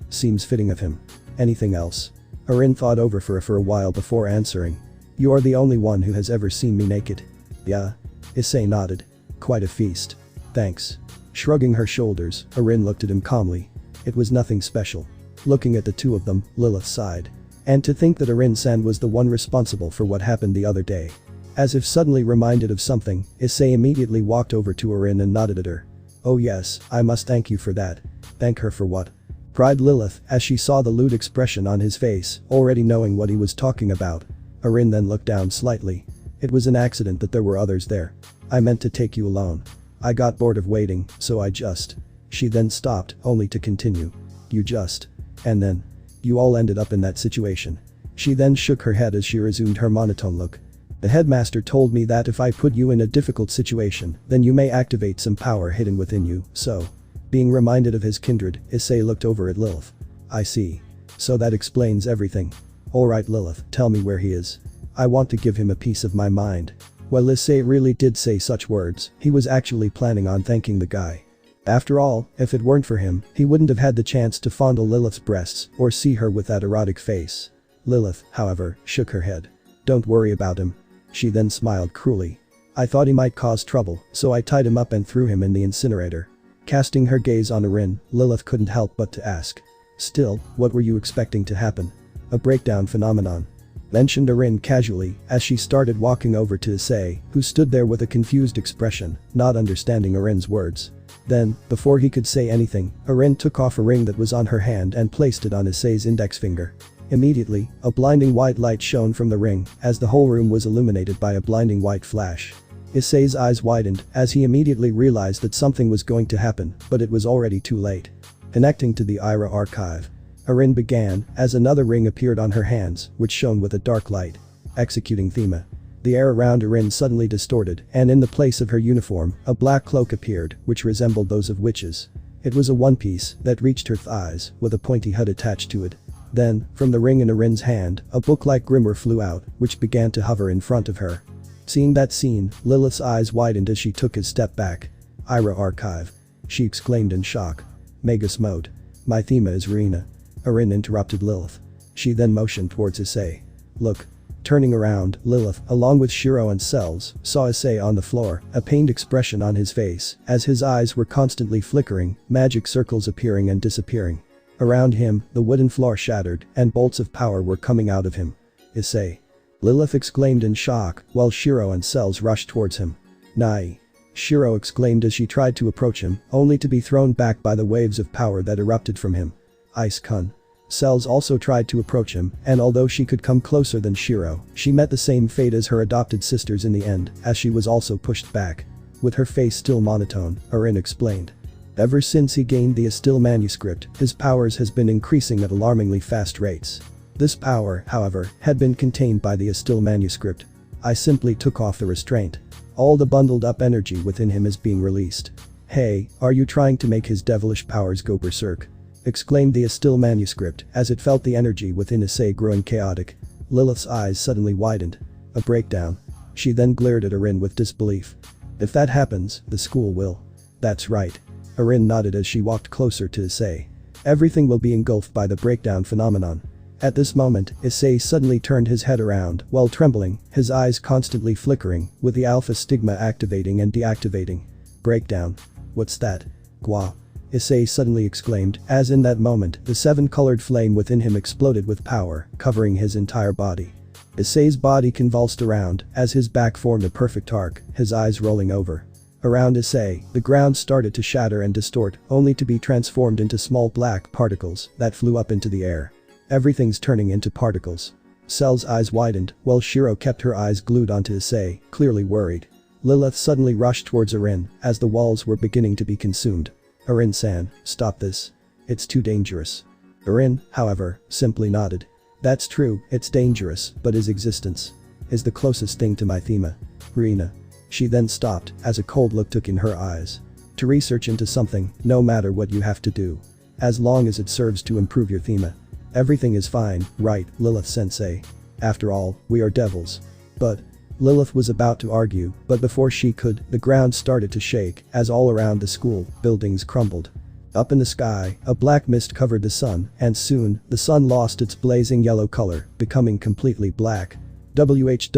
[SPEAKER 1] Seems fitting of him. Anything else?" Arin thought over for a while before answering. "You are the only one who has ever seen me naked." "Yeah?" Issei nodded. "Quite a feast. Thanks." Shrugging her shoulders, Arin looked at him calmly. It was nothing special. Looking at the two of them, Lilith sighed. And to think that Arin-san was the one responsible for what happened the other day. As if suddenly reminded of something, Issei immediately walked over to Arin and nodded at her. "Oh yes, I must thank you for that." "Thank her for what?" cried Lilith as she saw the lewd expression on his face, already knowing what he was talking about. Arin then looked down slightly. "It was an accident that there were others there. I meant to take you alone. I got bored of waiting, so I just..." She then stopped, only to continue. "You just..." "And then... you all ended up in that situation." She then shook her head as she resumed her monotone look. "The headmaster told me that if I put you in a difficult situation, then you may activate some power hidden within you, so..." Being reminded of his kindred, Issei looked over at Lilith. "I see. So that explains everything. Alright Lilith, tell me where he is. I want to give him a piece of my mind." Well, Issei really did say such words, he was actually planning on thanking the guy. After all, if it weren't for him, he wouldn't have had the chance to fondle Lilith's breasts or see her with that erotic face. Lilith, however, shook her head. "Don't worry about him." She then smiled cruelly. "I thought he might cause trouble, so I tied him up and threw him in the incinerator." Casting her gaze on Arin, Lilith couldn't help but to ask. "Still, what were you expecting to happen? A breakdown phenomenon?" mentioned Arin casually as she started walking over to Issei, who stood there with a confused expression, not understanding Arin's words. Then, before he could say anything, Arin took off a ring that was on her hand and placed it on Issei's index finger. Immediately, a blinding white light shone from the ring as the whole room was illuminated by a blinding white flash. Issei's eyes widened as he immediately realized that something was going to happen, but it was already too late. Connecting to the Ira archive. Arin began as another ring appeared on her hands, which shone with a dark light. Executing Thema. The air around Erin suddenly distorted, and in the place of her uniform, a black cloak appeared, which resembled those of witches. It was a one-piece that reached her thighs, with a pointy hood attached to it. Then, from the ring in Erin's hand, a book-like grimoire flew out, which began to hover in front of her. Seeing that scene, Lilith's eyes widened as she took a step back. "Ira Archive," she exclaimed in shock. "Magus mode. My theme is Rena." Erin interrupted Lilith. She then motioned towards Issei. "Look." Turning around, Lilith, along with Shiro and Cells, saw Issei on the floor, a pained expression on his face, as his eyes were constantly flickering, magic circles appearing and disappearing. Around him, the wooden floor shattered, and bolts of power were coming out of him. "Issei!" Lilith exclaimed in shock, while Shiro and Cells rushed towards him. "Nai!" Shiro exclaimed as she tried to approach him, only to be thrown back by the waves of power that erupted from him. "Ice-kun." Cells also tried to approach him, and although she could come closer than Shiro, she met the same fate as her adopted sisters in the end, as she was also pushed back. With her face still monotone, Erin explained. "Ever since he gained the Issei manuscript, his powers has been increasing at alarmingly fast rates. This power, however, had been contained by the Issei manuscript. I simply took off the restraint. All the bundled up energy within him is being released." "Hey, are you trying to make his devilish powers go berserk?" exclaimed the Issei manuscript as it felt the energy within Issei growing chaotic. Lilith's eyes suddenly widened. "A breakdown." She then glared at Erin with disbelief. "If that happens, the school will." "That's right." Erin nodded as she walked closer to Issei. "Everything will be engulfed by the breakdown phenomenon." At this moment, Issei suddenly turned his head around, while trembling, his eyes constantly flickering, with the alpha stigma activating and deactivating. "Breakdown? What's that?" "Gwa!" Issei suddenly exclaimed, as in that moment, the seven-colored flame within him exploded with power, covering his entire body. Issei's body convulsed around, as his back formed a perfect arc, his eyes rolling over. Around Issei, the ground started to shatter and distort, only to be transformed into small black particles that flew up into the air. "Everything's turning into particles." Cell's eyes widened, while Shiro kept her eyes glued onto Issei, clearly worried. Lilith suddenly rushed towards Erin, as the walls were beginning to be consumed. "Erin-san, stop this. It's too dangerous." Erin, however, simply nodded. "That's true, it's dangerous, but his existence is the closest thing to my thema. Rena." She then stopped, as a cold look took in her eyes. "To research into something, no matter what you have to do. As long as it serves to improve your thema. Everything is fine, right, Lilith-sensei? After all, we are devils." "But..." Lilith was about to argue, but before she could, the ground started to shake, as all around the school, buildings crumbled. Up in the sky, a black mist covered the sun, and soon, the sun lost its blazing yellow color, becoming completely black. WH,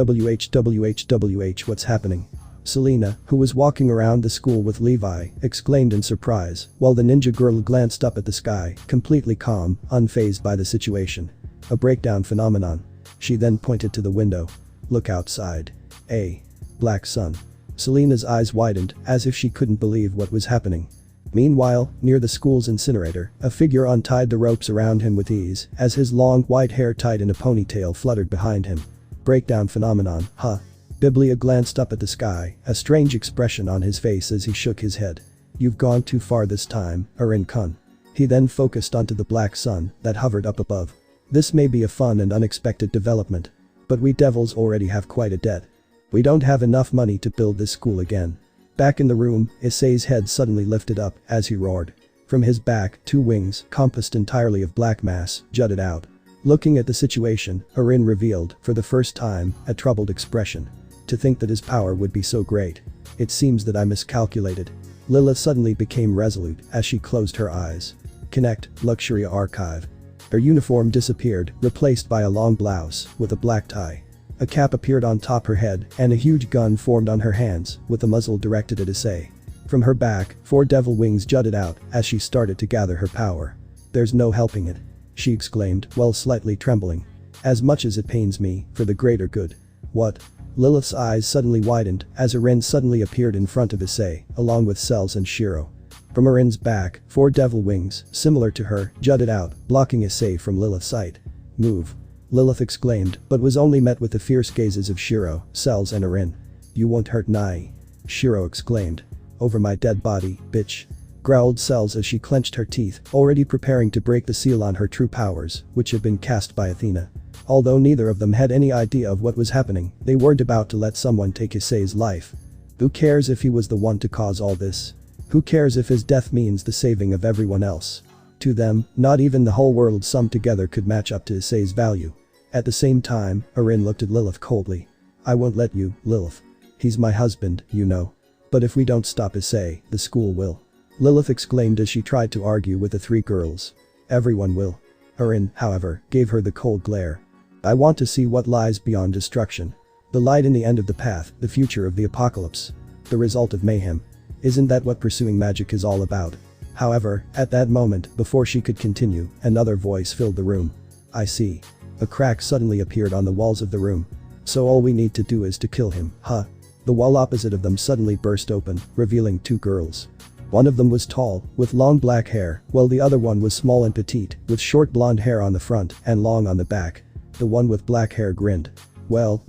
[SPEAKER 1] what's happening?" Selena, who was walking around the school with Levi, exclaimed in surprise, while the ninja girl glanced up at the sky, completely calm, unfazed by the situation. "A breakdown phenomenon." She then pointed to the window. "Look outside. A black sun." Selena's eyes widened, as if she couldn't believe what was happening. Meanwhile, near the school's incinerator, a figure untied the ropes around him with ease, as his long white hair tied in a ponytail fluttered behind him. "Breakdown phenomenon, huh?" Biblia glanced up at the sky, a strange expression on his face as he shook his head. "You've gone too far this time, Erin-kun." He then focused onto the black sun that hovered up above. "This may be a fun and unexpected development. But we devils already have quite a debt. We don't have enough money to build this school again." Back in the room, Issei's head suddenly lifted up, as he roared. From his back, two wings, composed entirely of black mass, jutted out. Looking at the situation, Erin revealed, for the first time, a troubled expression. "To think that his power would be so great. It seems that I miscalculated." Lilith suddenly became resolute, as she closed her eyes. "Connect, Luxury Archive." Her uniform disappeared, replaced by a long blouse, with a black tie. A cap appeared on top her head, and a huge gun formed on her hands, with the muzzle directed at Issei. From her back, 4 devil wings jutted out, as she started to gather her power. "There's no helping it," she exclaimed, while slightly trembling. "As much as it pains me, for the greater good." "What?" Lilith's eyes suddenly widened, as Erin suddenly appeared in front of Issei, along with Cells and Shiro. From Erin's back, 4 devil wings, similar to her, jutted out, blocking Issei from Lilith's sight. "Move!" Lilith exclaimed, but was only met with the fierce gazes of Shiro, Cells and Erin. "You won't hurt Nai!" Shiro exclaimed. "Over my dead body, bitch!" growled Cells as she clenched her teeth, already preparing to break the seal on her true powers, which had been cast by Athena. Although neither of them had any idea of what was happening, they weren't about to let someone take Issei's life. Who cares if he was the one to cause all this? Who cares if his death means the saving of everyone else? To them, not even the whole world summed together could match up to Issei's value. At the same time, Orphan looked at Lilith coldly. I won't let you, Lilith. He's my husband, you know. But if we don't stop Issei, the school will. Lilith exclaimed as she tried to argue with the three girls. Everyone will. Orphan, however, gave her the cold glare. I want to see what lies beyond destruction. The light in the end of the path, the future of the apocalypse. The result of mayhem. Isn't that what pursuing magic is all about? However, at that moment, before she could continue, another voice filled the room. I see. A crack suddenly appeared on the walls of the room. So all we need to do is to kill him, huh? The wall opposite of them suddenly burst open, revealing two girls. One of them was tall, with long black hair, while the other one was small and petite, with short blonde hair on the front and long on the back. The one with black hair grinned. Well,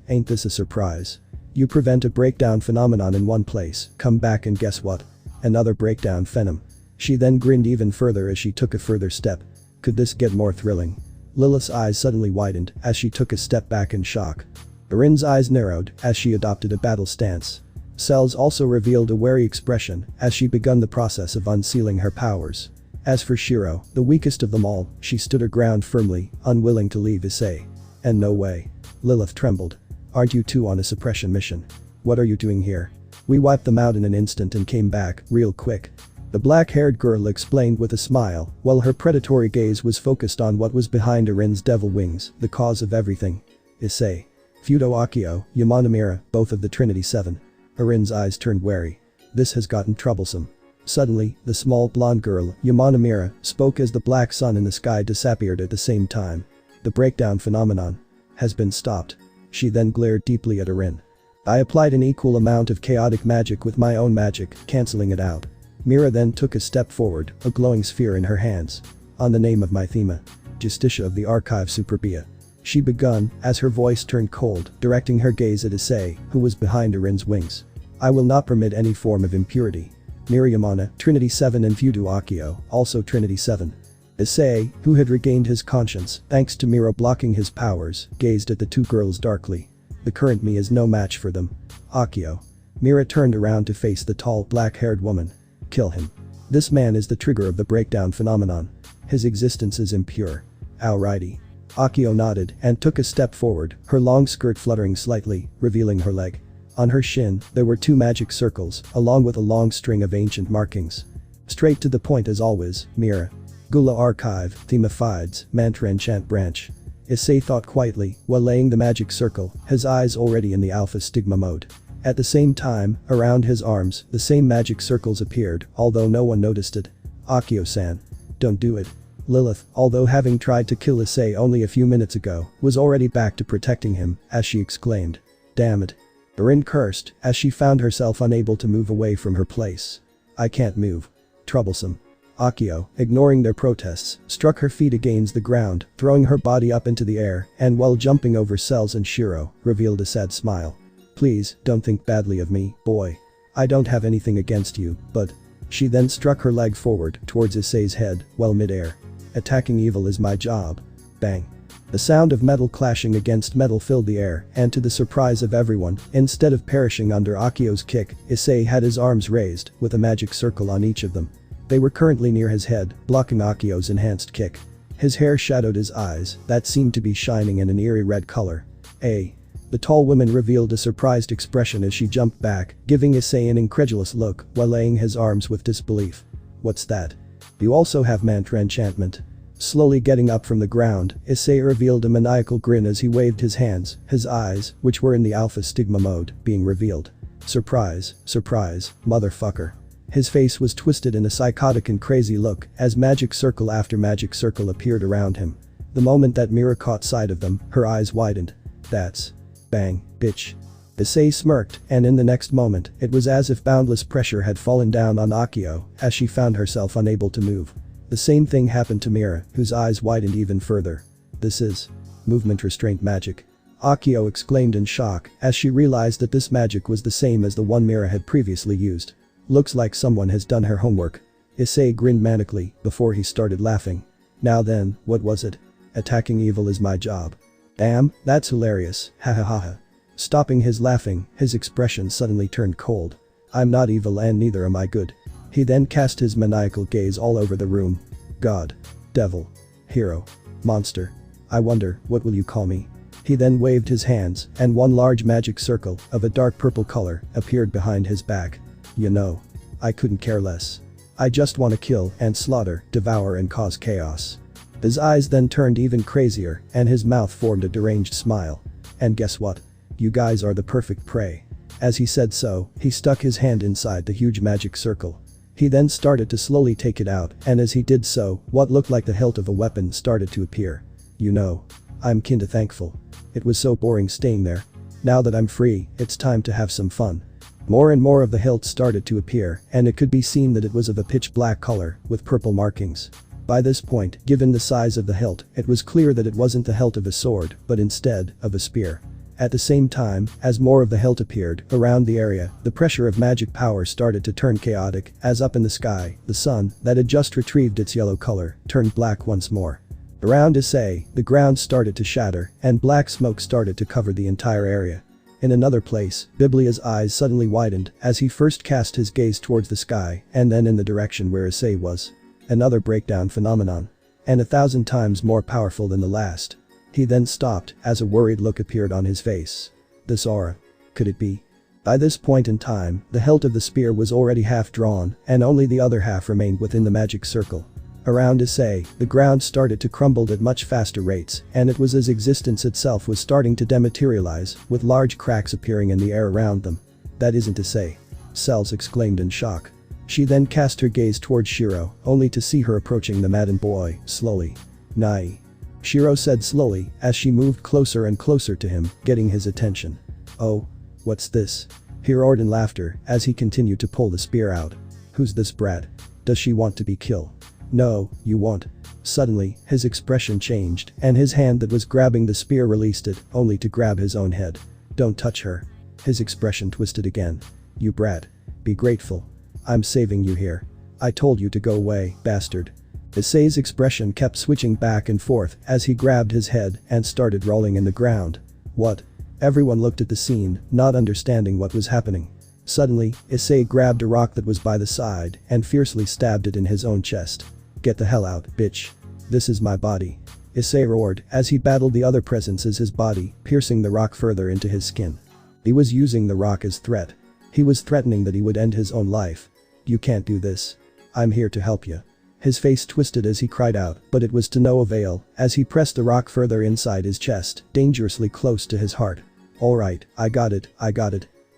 [SPEAKER 1] ain't this a surprise? You prevent a breakdown phenomenon in one place, come back and guess what? Another breakdown phenom. She then grinned even further as she took a further step. Could this get more thrilling? Lilith's eyes suddenly widened as she took a step back in shock. Orphan's eyes narrowed as she adopted a battle stance. Cells also revealed a wary expression as she begun the process of unsealing her powers. As for Shiro, the weakest of them all, she stood her ground firmly, unwilling to leave Issei. And no way. Lilith trembled. Aren't you two on a suppression mission? What are you doing here? We wiped them out in an instant and came back, real quick. The black-haired girl explained with a smile, while her predatory gaze was focused on what was behind Orphan's devil wings, the cause of everything. Issei. Fudo Akio, Yamanamira, both of the Trinity 7. Orphan's eyes turned wary. This has gotten troublesome. Suddenly, the small blonde girl, Yamanamira, spoke as the black sun in the sky disappeared at the same time. The breakdown phenomenon has been stopped. She then glared deeply at Orphan. I applied an equal amount of chaotic magic with my own magic, cancelling it out. Mira then took a step forward, a glowing sphere in her hands. On the name of my Thema. Justicia of the Archive Superbia. She begun, as her voice turned cold, directing her gaze at Issei, who was behind Orphan's wings. I will not permit any form of impurity. Miriamana, Trinity 7 and Fudo Akio, also Trinity 7. Issei, who had regained his conscience, thanks to Mira blocking his powers, gazed at the two girls darkly. The current me is no match for them. Akio. Mira turned around to face the tall, black-haired woman. Kill him. This man is the trigger of the breakdown phenomenon. His existence is impure. Alrighty. Akio nodded and took a step forward, her long skirt fluttering slightly, revealing her leg. On her shin, there were two magic circles, along with a long string of ancient markings. Straight to the point as always, Mira. Gula Archive, Thema Fides, Mantra Enchant Branch. Issei thought quietly, while laying the magic circle, his eyes already in the alpha stigma mode. At the same time, around his arms, the same magic circles appeared, although no one noticed it. Akio-san. Don't do it. Lilith, although having tried to kill Issei only a few minutes ago, was already back to protecting him, as she exclaimed. Damn it. Orphan cursed, as she found herself unable to move away from her place. I can't move. Troublesome. Akio, ignoring their protests, struck her feet against the ground, throwing her body up into the air, and while jumping over Cells and Shiro, revealed a sad smile. Please, don't think badly of me, boy. I don't have anything against you, but… She then struck her leg forward towards Issei's head, while mid-air. Attacking evil is my job. Bang. The sound of metal clashing against metal filled the air, and to the surprise of everyone, instead of perishing under Akio's kick, Issei had his arms raised, with a magic circle on each of them. They were currently near his head, blocking Akio's enhanced kick. His hair shadowed his eyes, that seemed to be shining in an eerie red color. The tall woman revealed a surprised expression as she jumped back, giving Issei an incredulous look, while laying his arms with disbelief. What's that? You also have mantra enchantment. Slowly getting up from the ground, Issei revealed a maniacal grin as he waved his hands, his eyes, which were in the alpha stigma mode, being revealed. Surprise, motherfucker. His face was twisted in a psychotic and crazy look as magic circle after magic circle appeared around him. The moment that Mira caught sight of them, her eyes widened. That's… Bang, bitch. Issei smirked, and in the next moment, it was as if boundless pressure had fallen down on Akio, as she found herself unable to move. The same thing happened to Mira, whose eyes widened even further. This is… movement restraint magic. Akio exclaimed in shock, as she realized that this magic was the same as the one Mira had previously used. Looks like someone has done her homework. Issei grinned manically, before he started laughing. Now then, what was it? Attacking evil is my job. Damn, that's hilarious, ha ha ha ha. Stopping his laughing, his expression suddenly turned cold. I'm not evil and neither am I good. He then cast his maniacal gaze all over the room. God. Devil. Hero. Monster. I wonder, what will you call me? He then waved his hands, and one large magic circle of a dark purple color appeared behind his back. You know. I couldn't care less. I just want to kill and slaughter, devour and cause chaos. His eyes then turned even crazier, and his mouth formed a deranged smile. And guess what? You guys are the perfect prey. As he said so, he stuck his hand inside the huge magic circle. He then started to slowly take it out, and as he did so, what looked like the hilt of a weapon started to appear. You know. I'm kinda thankful. It was so boring staying there. Now that I'm free, it's time to have some fun. More and more of the hilt started to appear, and it could be seen that it was of a pitch black color, with purple markings. By this point, given the size of the hilt, it was clear that it wasn't the hilt of a sword, but instead, of a spear. At the same time, as more of the hilt appeared around the area, the pressure of magic power started to turn chaotic, as up in the sky, the sun, that had just retrieved its yellow color, turned black once more. Around Issei, the ground started to shatter, and black smoke started to cover the entire area. In another place, Biblia's eyes suddenly widened as he first cast his gaze towards the sky and then in the direction where Issei was. Another breakdown phenomenon. And 1,000 times more powerful than the last. He then stopped as a worried look appeared on his face. This aura. Could it be? By this point in time, the hilt of the spear was already half drawn and only the other half remained within the magic circle. Around Issei, the ground started to crumble at much faster rates, and it was as existence itself was starting to dematerialize, with large cracks appearing in the air around them. That isn't Issei. Cells exclaimed in shock. She then cast her gaze towards Shiro, only to see her approaching the maddened boy, slowly. Nai. Shiro said slowly, as she moved closer and closer to him, getting his attention. Oh. What's this? He roared in laughter, as he continued to pull the spear out. Who's this brat? Does she want to be killed? No, you won't. Suddenly, his expression changed, and his hand that was grabbing the spear released it, only to grab his own head. Don't touch her. His expression twisted again. You brat. Be grateful. I'm saving you here. I told you to go away, bastard. Issei's expression kept switching back and forth as he grabbed his head and started rolling in the ground. What? Everyone looked at the scene, not understanding what was happening. Suddenly, Issei grabbed a rock that was by the side and fiercely stabbed it in his own chest. Get the hell out, bitch. This is my body. Issei roared as he battled the other presence as his body, piercing the rock further into his skin. He was using the rock as threat. He was threatening that he would end his own life. You can't do this. I'm here to help you. His face twisted as he cried out, but it was to no avail as he pressed the rock further inside his chest, dangerously close to his heart. Alright, I got it.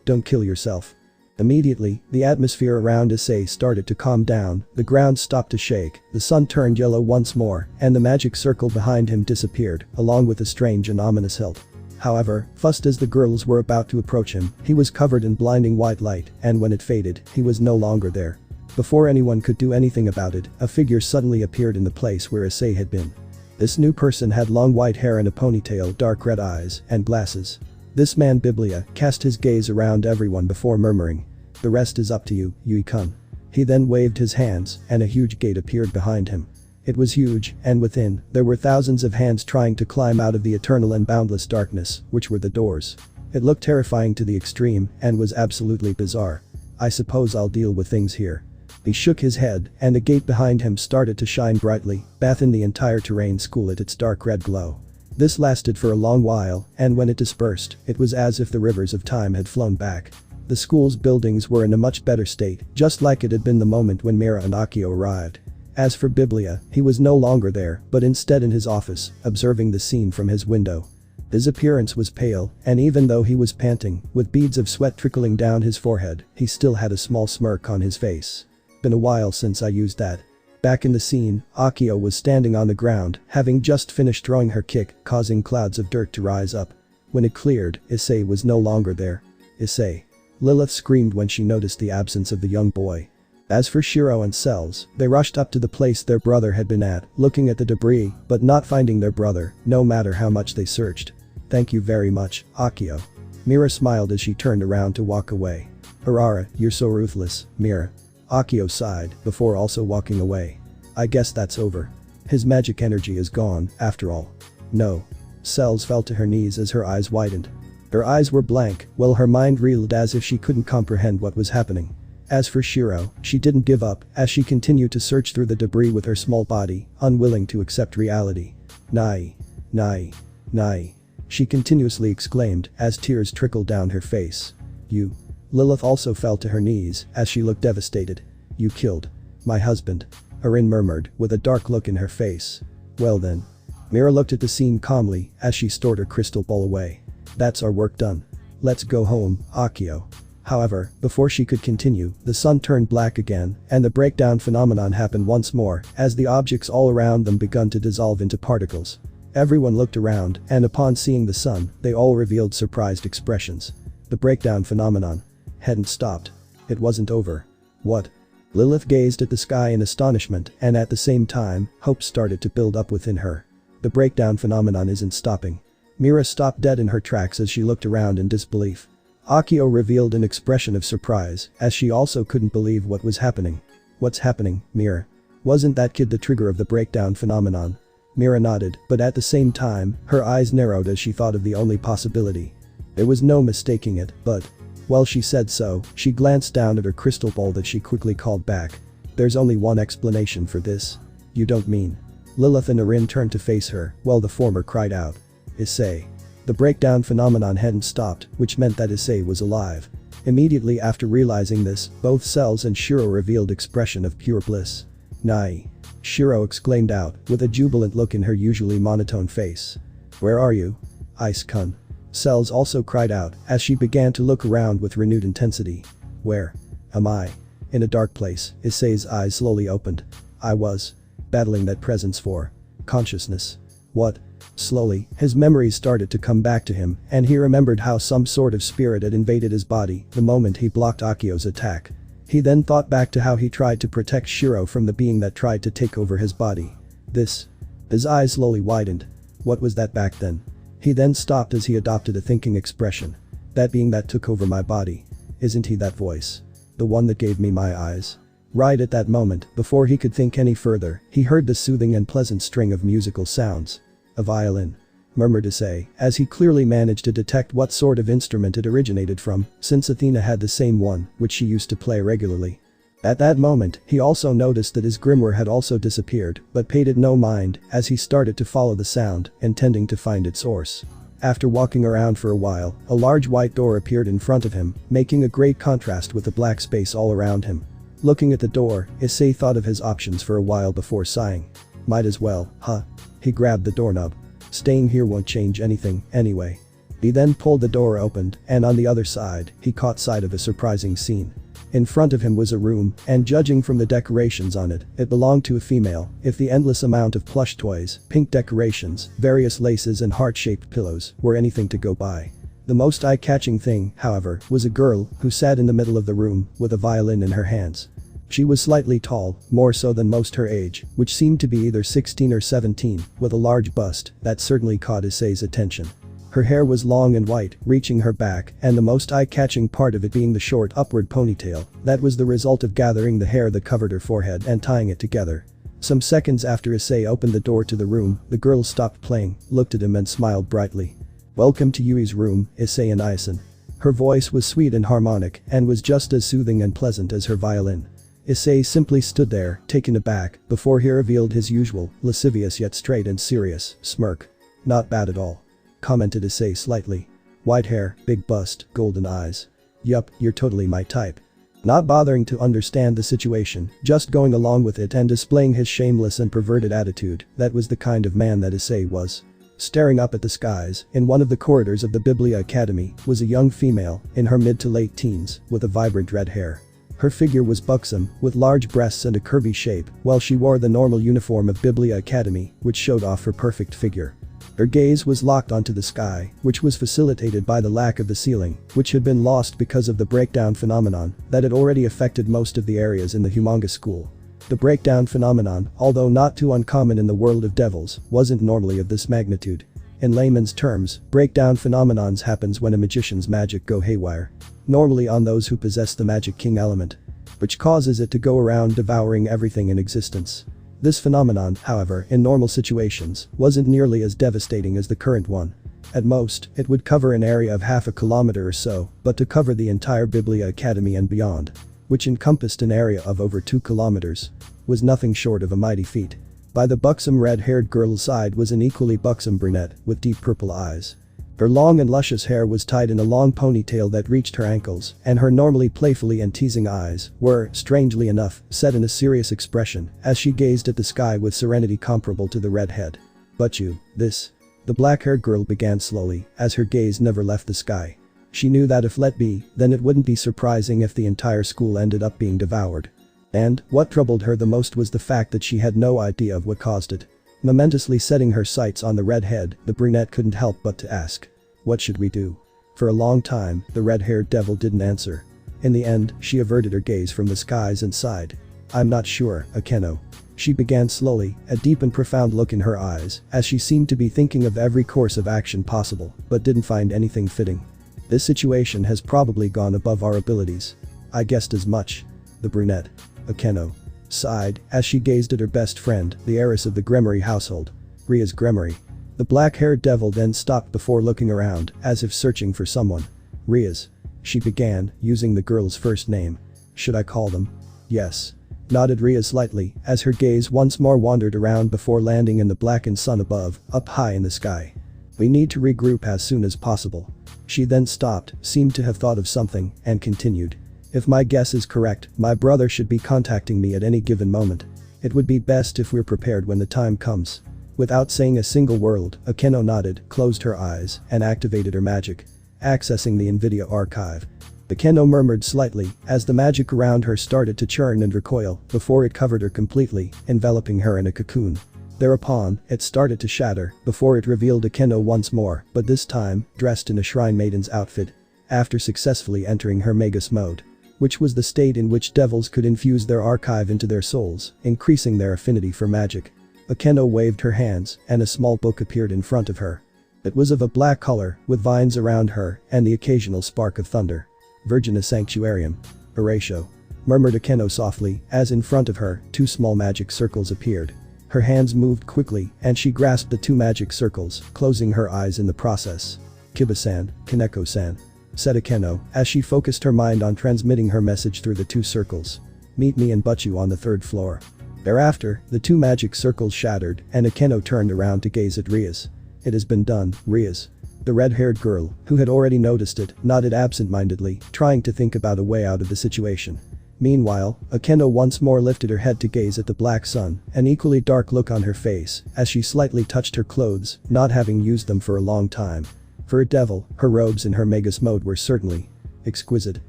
[SPEAKER 1] Don't kill yourself. Immediately, the atmosphere around Issei started to calm down, the ground stopped to shake, the sun turned yellow once more, and the magic circle behind him disappeared, along with a strange and ominous hilt. However, just as the girls were about to approach him, he was covered in blinding white light, and when it faded, he was no longer there. Before anyone could do anything about it, a figure suddenly appeared in the place where Issei had been. This new person had long white hair and a ponytail, dark red eyes, and glasses. This man Biblia cast his gaze around everyone before murmuring. The rest is up to you, Yui-kun. He then waved his hands, and a huge gate appeared behind him. It was huge, and within, there were thousands of hands trying to climb out of the eternal and boundless darkness, which were the doors. It looked terrifying to the extreme, and was absolutely bizarre. I suppose I'll deal with things here. He shook his head, and the gate behind him started to shine brightly, bathing the entire terrain school at its dark red glow. This lasted for a long while, and when it dispersed, it was as if the rivers of time had flown back. The school's buildings were in a much better state, just like it had been the moment when Mira and Akio arrived. As for Biblia, he was no longer there, but instead in his office, observing the scene from his window. His appearance was pale, and even though he was panting, with beads of sweat trickling down his forehead, he still had a small smirk on his face. Been a while since I used that. Back in the scene, Akio was standing on the ground, having just finished throwing her kick, causing clouds of dirt to rise up. When it cleared, Issei was no longer there. Issei. Lilith screamed when she noticed the absence of the young boy. As for Shiro and Cells, they rushed up to the place their brother had been at, looking at the debris, but not finding their brother, no matter how much they searched. Thank you very much, Akio. Mira smiled as she turned around to walk away. Harara, you're so ruthless, Mira. Akio sighed, before also walking away. I guess that's over. His magic energy is gone, after all. No. Cells fell to her knees as her eyes widened. Her eyes were blank, while her mind reeled as if she couldn't comprehend what was happening. As for Shiro, she didn't give up, as she continued to search through the debris with her small body, unwilling to accept reality. Nai. Nai. Nai. She continuously exclaimed, as tears trickled down her face. You. Lilith also fell to her knees, as she looked devastated. You killed my husband. Erin murmured, with a dark look in her face. Well then. Mira looked at the scene calmly, as she stored her crystal ball away. That's our work done. Let's go home, Akio. However, before she could continue, the sun turned black again, and the breakdown phenomenon happened once more, as the objects all around them begun to dissolve into particles. Everyone looked around, and upon seeing the sun, they all revealed surprised expressions. The breakdown phenomenon hadn't stopped. It wasn't over. What? Lilith gazed at the sky in astonishment, and at the same time, hope started to build up within her. The breakdown phenomenon isn't stopping. Mira stopped dead in her tracks as she looked around in disbelief. Akio revealed an expression of surprise, as she also couldn't believe what was happening. What's happening, Mira? Wasn't that kid the trigger of the breakdown phenomenon? Mira nodded, but at the same time, her eyes narrowed as she thought of the only possibility. There was no mistaking it, but while she said so, she glanced down at her crystal ball that she quickly called back. There's only one explanation for this. You don't mean? Lilith and Erin turned to face her, while the former cried out. Issei. The breakdown phenomenon hadn't stopped, which meant that Issei was alive. Immediately after realizing this, both Cells and Shiro revealed expression of pure bliss. Nai. Shiro exclaimed out, with a jubilant look in her usually monotone face. Where are you? Ice-kun. Cells also cried out, as she began to look around with renewed intensity. Where am I? In a dark place, Issei's eyes slowly opened. I was battling that presence for consciousness. What? Slowly, his memories started to come back to him, and he remembered how some sort of spirit had invaded his body the moment he blocked Akio's attack. He then thought back to how he tried to protect Shiro from the being that tried to take over his body. His eyes slowly widened. What was that back then? He then stopped as he adopted a thinking expression. That being that took over my body. Isn't he that voice? The one that gave me my eyes? Right at that moment, before he could think any further, he heard the soothing and pleasant string of musical sounds. A violin, murmured Issei, as he clearly managed to detect what sort of instrument it originated from, since Athena had the same one, which she used to play regularly. At that moment, he also noticed that his grimoire had also disappeared, but paid it no mind, as he started to follow the sound, intending to find its source. After walking around for a while, a large white door appeared in front of him, making a great contrast with the black space all around him. Looking at the door, Issei thought of his options for a while before sighing. Might as well, huh? He grabbed the doorknob. Staying here won't change anything, anyway. He then pulled the door open, and on the other side, he caught sight of a surprising scene. In front of him was a room, and judging from the decorations on it, it belonged to a female, if the endless amount of plush toys, pink decorations, various laces and heart-shaped pillows were anything to go by. The most eye-catching thing, however, was a girl who sat in the middle of the room with a violin in her hands. She was slightly tall, more so than most her age, which seemed to be either 16 or 17, with a large bust that certainly caught Issei's attention. Her hair was long and white, reaching her back, and the most eye-catching part of it being the short upward ponytail that was the result of gathering the hair that covered her forehead and tying it together. Some seconds after Issei opened the door to the room, the girl stopped playing, looked at him and smiled brightly. Welcome to Yui's room, Issei and Ison. Her voice was sweet and harmonic and was just as soothing and pleasant as her violin. Issei simply stood there, taken aback, before he revealed his usual, lascivious yet straight and serious, smirk. Not bad at all, commented Issei slightly. White hair, big bust, golden eyes. Yup, you're totally my type. Not bothering to understand the situation, just going along with it and displaying his shameless and perverted attitude, that was the kind of man that Issei was. Staring up at the skies, in one of the corridors of the Biblia Academy, was a young female, in her mid to late teens, with a vibrant red hair. Her figure was buxom, with large breasts and a curvy shape, while she wore the normal uniform of Biblia Academy, which showed off her perfect figure. Her gaze was locked onto the sky, which was facilitated by the lack of the ceiling, which had been lost because of the breakdown phenomenon that had already affected most of the areas in the humongous school. The breakdown phenomenon, although not too uncommon in the world of devils, wasn't normally of this magnitude. In layman's terms, breakdown phenomenons happens when a magician's magic go haywire. Normally on those who possess the magic king element, which causes it to go around devouring everything in existence. This phenomenon, however, in normal situations, wasn't nearly as devastating as the current one. At most, it would cover an area of half a kilometer or so, but to cover the entire Biblia Academy and beyond, which encompassed an area of over 2 kilometers, was nothing short of a mighty feat. By the buxom red-haired girl's side was an equally buxom brunette with deep purple eyes. Her long and luscious hair was tied in a long ponytail that reached her ankles, and her normally playfully and teasing eyes were, strangely enough, set in a serious expression as she gazed at the sky with serenity comparable to the redhead. "But you, this..." The black-haired girl began slowly, as her gaze never left the sky. She knew that if let be, then it wouldn't be surprising if the entire school ended up being devoured. And, what troubled her the most was the fact that she had no idea of what caused it. Momentously setting her sights on the redhead, the brunette couldn't help but to ask, "What should we do?" For a long time, the red-haired devil didn't answer. In the end, she averted her gaze from the skies and sighed. "I'm not sure, Akeno." She began slowly, a deep and profound look in her eyes, as she seemed to be thinking of every course of action possible, but didn't find anything fitting. "This situation has probably gone above our abilities. I guessed as much." The brunette, Akeno, sighed as she gazed at her best friend, the heiress of the Gremory household, Ria's Gremory. The black-haired devil then stopped before looking around, as if searching for someone. "Ria's," she began, using the girl's first name. "Should I call them?" "Yes," nodded Ria slightly, as her gaze once more wandered around before landing in the blackened sun above, up high in the sky. "We need to regroup as soon as possible." She then stopped, seemed to have thought of something, and continued. "If my guess is correct, my brother should be contacting me at any given moment. It would be best if we're prepared when the time comes." Without saying a single word, Akeno nodded, closed her eyes, and activated her magic. Accessing the NVIDIA archive. Akeno murmured slightly, as the magic around her started to churn and recoil, before it covered her completely, enveloping her in a cocoon. Thereupon, it started to shatter, before it revealed Akeno once more, but this time, dressed in a shrine maiden's outfit. After successfully entering her Magus mode, which was the state in which devils could infuse their archive into their souls, increasing their affinity for magic. Akeno waved her hands, and a small book appeared in front of her. It was of a black color, with vines around her, and the occasional spark of thunder. "Virgina Sanctuarium. Horatio," murmured Akeno softly, as in front of her, 2 small magic circles appeared. Her hands moved quickly, and she grasped the 2 magic circles, closing her eyes in the process. "Kiba-san, Kaneko-san," said Akeno, as she focused her mind on transmitting her message through the 2 circles. "Meet me and Butchu on the 3rd floor." Thereafter, the 2 magic circles shattered, and Akeno turned around to gaze at Ria's. "It has been done, Ria's." The red-haired girl, who had already noticed it, nodded absent-mindedly, trying to think about a way out of the situation. Meanwhile, Akeno once more lifted her head to gaze at the black sun, an equally dark look on her face, as she slightly touched her clothes, not having used them for a long time. For a devil, her robes in her Magus mode were certainly exquisite.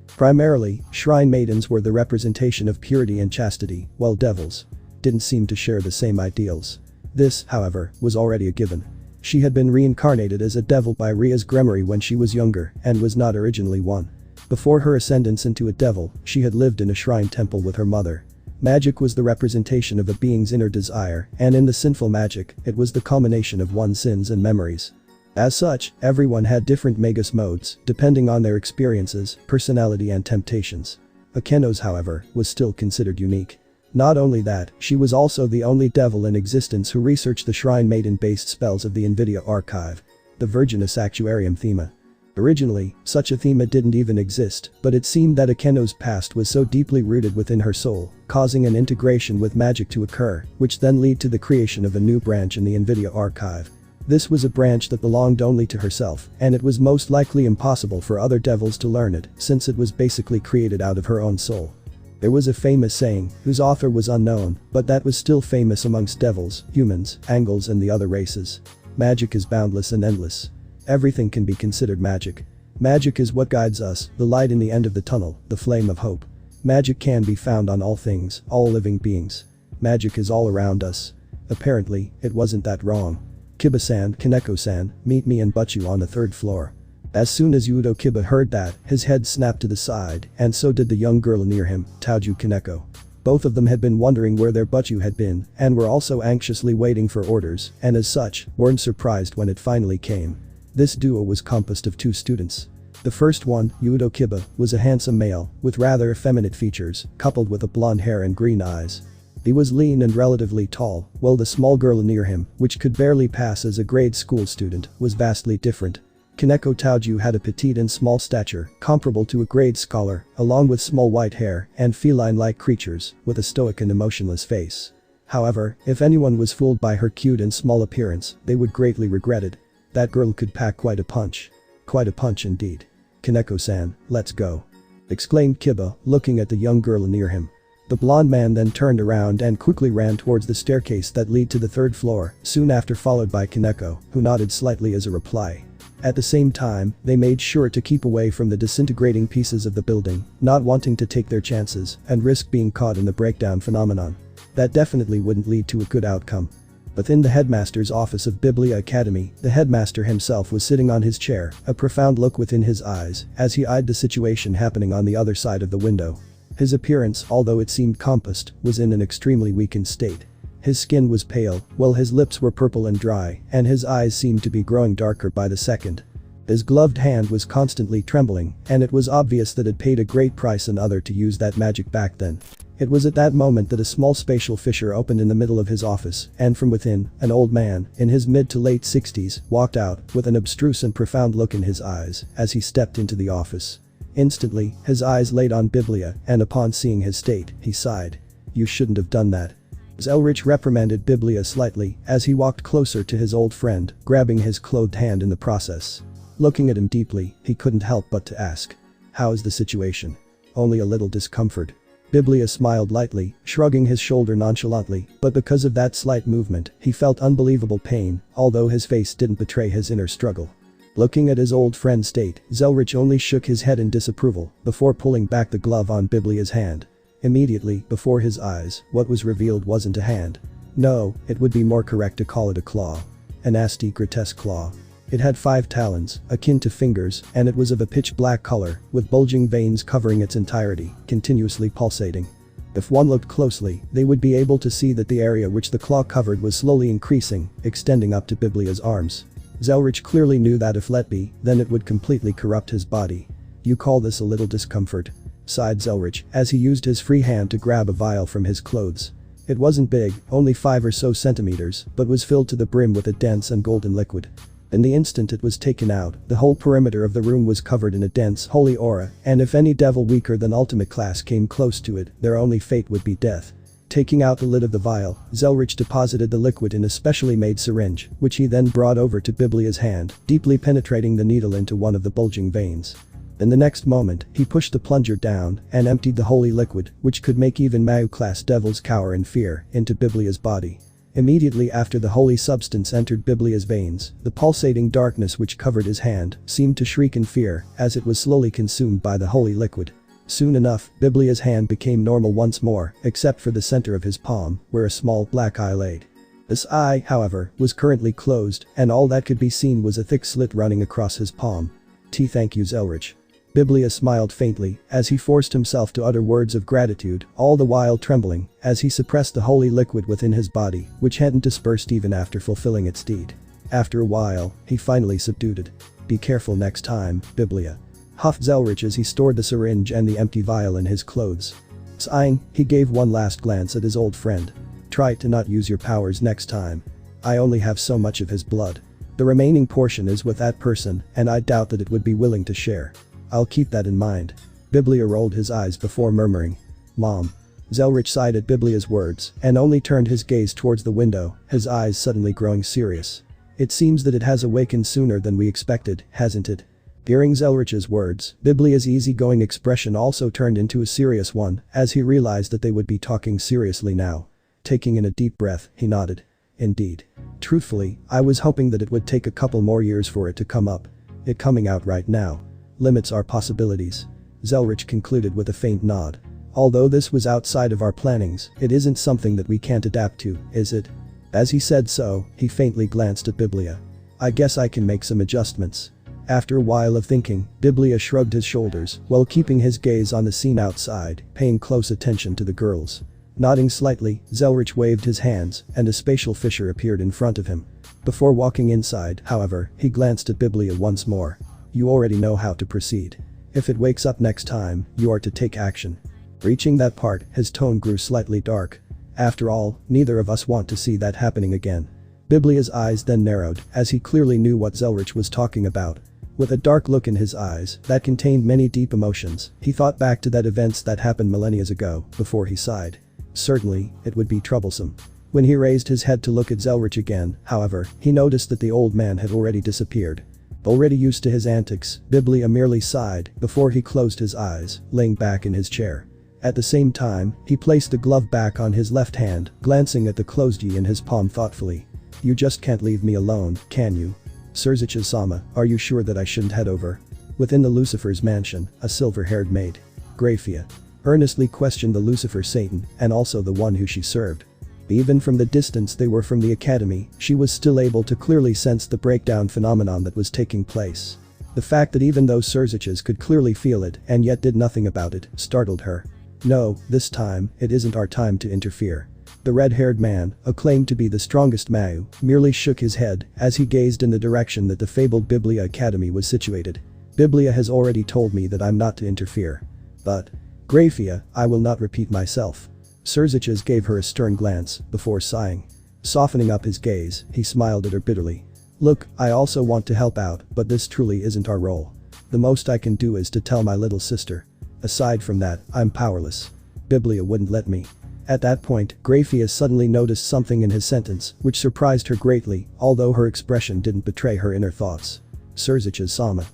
[SPEAKER 1] Primarily, shrine maidens were the representation of purity and chastity, while devils didn't seem to share the same ideals. This, however, was already a given. She had been reincarnated as a devil by Ria's Gremory when she was younger, and was not originally one. Before her ascendance into a devil, she had lived in a shrine temple with her mother. Magic was the representation of a being's inner desire, and in the sinful magic, it was the culmination of one's sins and memories. As such, everyone had different Magus modes, depending on their experiences, personality and temptations. Akeno's, however, was still considered unique. Not only that, she was also the only devil in existence who researched the shrine maiden-based spells of the NVIDIA archive, the Virgina Sanctuarium thema. Originally, such a thema didn't even exist, but it seemed that Akeno's past was so deeply rooted within her soul, causing an integration with magic to occur, which then led to the creation of a new branch in the NVIDIA archive. This was a branch that belonged only to herself, and it was most likely impossible for other devils to learn it, since it was basically created out of her own soul. There was a famous saying, whose author was unknown, but that was still famous amongst devils, humans, angels and the other races. Magic is boundless and endless. Everything can be considered magic. Magic is what guides us, the light in the end of the tunnel, the flame of hope. Magic can be found on all things, all living beings. Magic is all around us. Apparently, it wasn't that wrong. "Kiba-san, Kaneko-san, meet me and Butchu on the 3rd floor." As soon as Yudo Kiba heard that, his head snapped to the side, and so did the young girl near him, Taoju Kaneko. Both of them had been wondering where their Butchu had been, and were also anxiously waiting for orders, and as such, weren't surprised when it finally came. This duo was composed of 2 students. The first one, Yudo Kiba, was a handsome male, with rather effeminate features, coupled with a blonde hair and green eyes. He was lean and relatively tall, while the small girl near him, which could barely pass as a grade school student, was vastly different. Kaneko Taoju had a petite and small stature, comparable to a grade scholar, along with small white hair and feline-like creatures, with a stoic and emotionless face. However, if anyone was fooled by her cute and small appearance, they would greatly regret it. That girl could pack quite a punch. Quite a punch indeed. "Kaneko-san, let's go," exclaimed Kiba, looking at the young girl near him. The blonde man then turned around and quickly ran towards the staircase that led to the third floor, soon after followed by Kaneko, who nodded slightly as a reply. At the same time, they made sure to keep away from the disintegrating pieces of the building, not wanting to take their chances and risk being caught in the breakdown phenomenon. That definitely wouldn't lead to a good outcome. Within the headmaster's office of Biblia Academy, the headmaster himself was sitting on his chair, a profound look within his eyes as he eyed the situation happening on the other side of the window. His appearance, although it seemed compassed, was in an extremely weakened state. His skin was pale, while his lips were purple and dry, and his eyes seemed to be growing darker by the second. His gloved hand was constantly trembling, and it was obvious that it paid a great price and other to use that magic back then. It was at that moment that a small spatial fissure opened in the middle of his office, and from within, an old man, in his mid to late 60s, walked out with an abstruse and profound look in his eyes as he stepped into the office. Instantly, his eyes laid on Biblia, and upon seeing his state, he sighed. "You shouldn't have done that." Zelrich reprimanded Biblia slightly as he walked closer to his old friend, grabbing his clothed hand in the process. Looking at him deeply, he couldn't help but to ask. "How is the situation?" "Only a little discomfort." Biblia smiled lightly, shrugging his shoulder nonchalantly, but because of that slight movement, he felt unbelievable pain, although his face didn't betray his inner struggle. Looking at his old friend's state, Zelrich only shook his head in disapproval before pulling back the glove on Biblia's hand. Immediately, before his eyes, what was revealed wasn't a hand. No, it would be more correct to call it a claw. A nasty, grotesque claw. It had 5 talons, akin to fingers, and it was of a pitch black color, with bulging veins covering its entirety, continuously pulsating. If one looked closely, they would be able to see that the area which the claw covered was slowly increasing, extending up to Biblia's arms. Zelrich clearly knew that if let be, then it would completely corrupt his body. "You call this a little discomfort?" sighed Zelrich as he used his free hand to grab a vial from his clothes. It wasn't big, only 5 or so centimeters, but was filled to the brim with a dense and golden liquid. In the instant it was taken out, the whole perimeter of the room was covered in a dense, holy aura, and if any devil weaker than ultimate class came close to it, their only fate would be death. Taking out the lid of the vial, Zelrich deposited the liquid in a specially made syringe, which he then brought over to Biblia's hand, deeply penetrating the needle into one of the bulging veins. In the next moment, he pushed the plunger down and emptied the holy liquid, which could make even Mao-class devils cower in fear, into Biblia's body. Immediately after the holy substance entered Biblia's veins, the pulsating darkness which covered his hand seemed to shriek in fear as it was slowly consumed by the holy liquid. Soon enough, Biblia's hand became normal once more, except for the center of his palm, where a small black eye laid. This eye, however, was currently closed, and all that could be seen was a thick slit running across his palm. Thank you, Zelrich." Biblia smiled faintly as he forced himself to utter words of gratitude, all the while trembling as he suppressed the holy liquid within his body, which hadn't dispersed even after fulfilling its deed. After a while, he finally subdued it. "Be careful next time, Biblia," huffed Zelrich as he stored the syringe and the empty vial in his clothes. Sighing, he gave one last glance at his old friend. "Try to not use your powers next time. I only have so much of his blood. The remaining portion is with that person, and I doubt that it would be willing to share. I'll keep that in mind." Biblia rolled his eyes before murmuring, "Mom." Zelrich sighed at Biblia's words and only turned his gaze towards the window, his eyes suddenly growing serious. "It seems that it has awakened sooner than we expected, hasn't it?" Hearing Zelrich's words, Biblia's easygoing expression also turned into a serious one as he realized that they would be talking seriously now. Taking in a deep breath, he nodded. "Indeed. Truthfully, I was hoping that it would take a couple more years for it to come up. It coming out right now limits our possibilities," Zelrich concluded with a faint nod. "Although this was outside of our plannings, it isn't something that we can't adapt to, is it?" As he said so, he faintly glanced at Biblia. "I guess I can make some adjustments." After a while of thinking, Biblia shrugged his shoulders while keeping his gaze on the scene outside, paying close attention to the girls. Nodding slightly, Zelrich waved his hands and a spatial fissure appeared in front of him. Before walking inside, however, he glanced at Biblia once more. "You already know how to proceed. If it wakes up next time, you are to take action." Reaching that part, his tone grew slightly dark. After all, neither of us want to see that happening again. Biblia's eyes then narrowed, as he clearly knew what Zelrich was talking about. With a dark look in his eyes that contained many deep emotions, he thought back to that events that happened millennia ago, before he sighed. Certainly, it would be troublesome. When he raised his head to look at Zelrich again, however, he noticed that the old man had already disappeared. Already used to his antics, Biblia merely sighed before he closed his eyes, laying back in his chair. At the same time, he placed the glove back on his left hand, glancing at the closed yi in his palm thoughtfully. You just can't leave me alone, can you? Surzicha-sama, are you sure that I shouldn't head over? Within the Lucifer's mansion, a silver-haired maid, Graphia, earnestly questioned the Lucifer Satan and also the one who she served. Even from the distance they were from the academy, she was still able to clearly sense the breakdown phenomenon that was taking place. The fact that even those Surzichas could clearly feel it and yet did nothing about it startled her. No, this time, it isn't our time to interfere. The red-haired man, acclaimed to be the strongest Mayu, merely shook his head as he gazed in the direction that the fabled Biblia Academy was situated. Biblia has already told me that I'm not to interfere. But, Graphia, I will not repeat myself. Surzichas gave her a stern glance before sighing. Softening up his gaze, he smiled at her bitterly. Look, I also want to help out, but this truly isn't our role. The most I can do is to tell my little sister. Aside from that, I'm powerless. Biblia wouldn't let me. At that point, Graphia suddenly noticed something in his sentence, which surprised her greatly, although her expression didn't betray her inner thoughts. Surzicha-sama.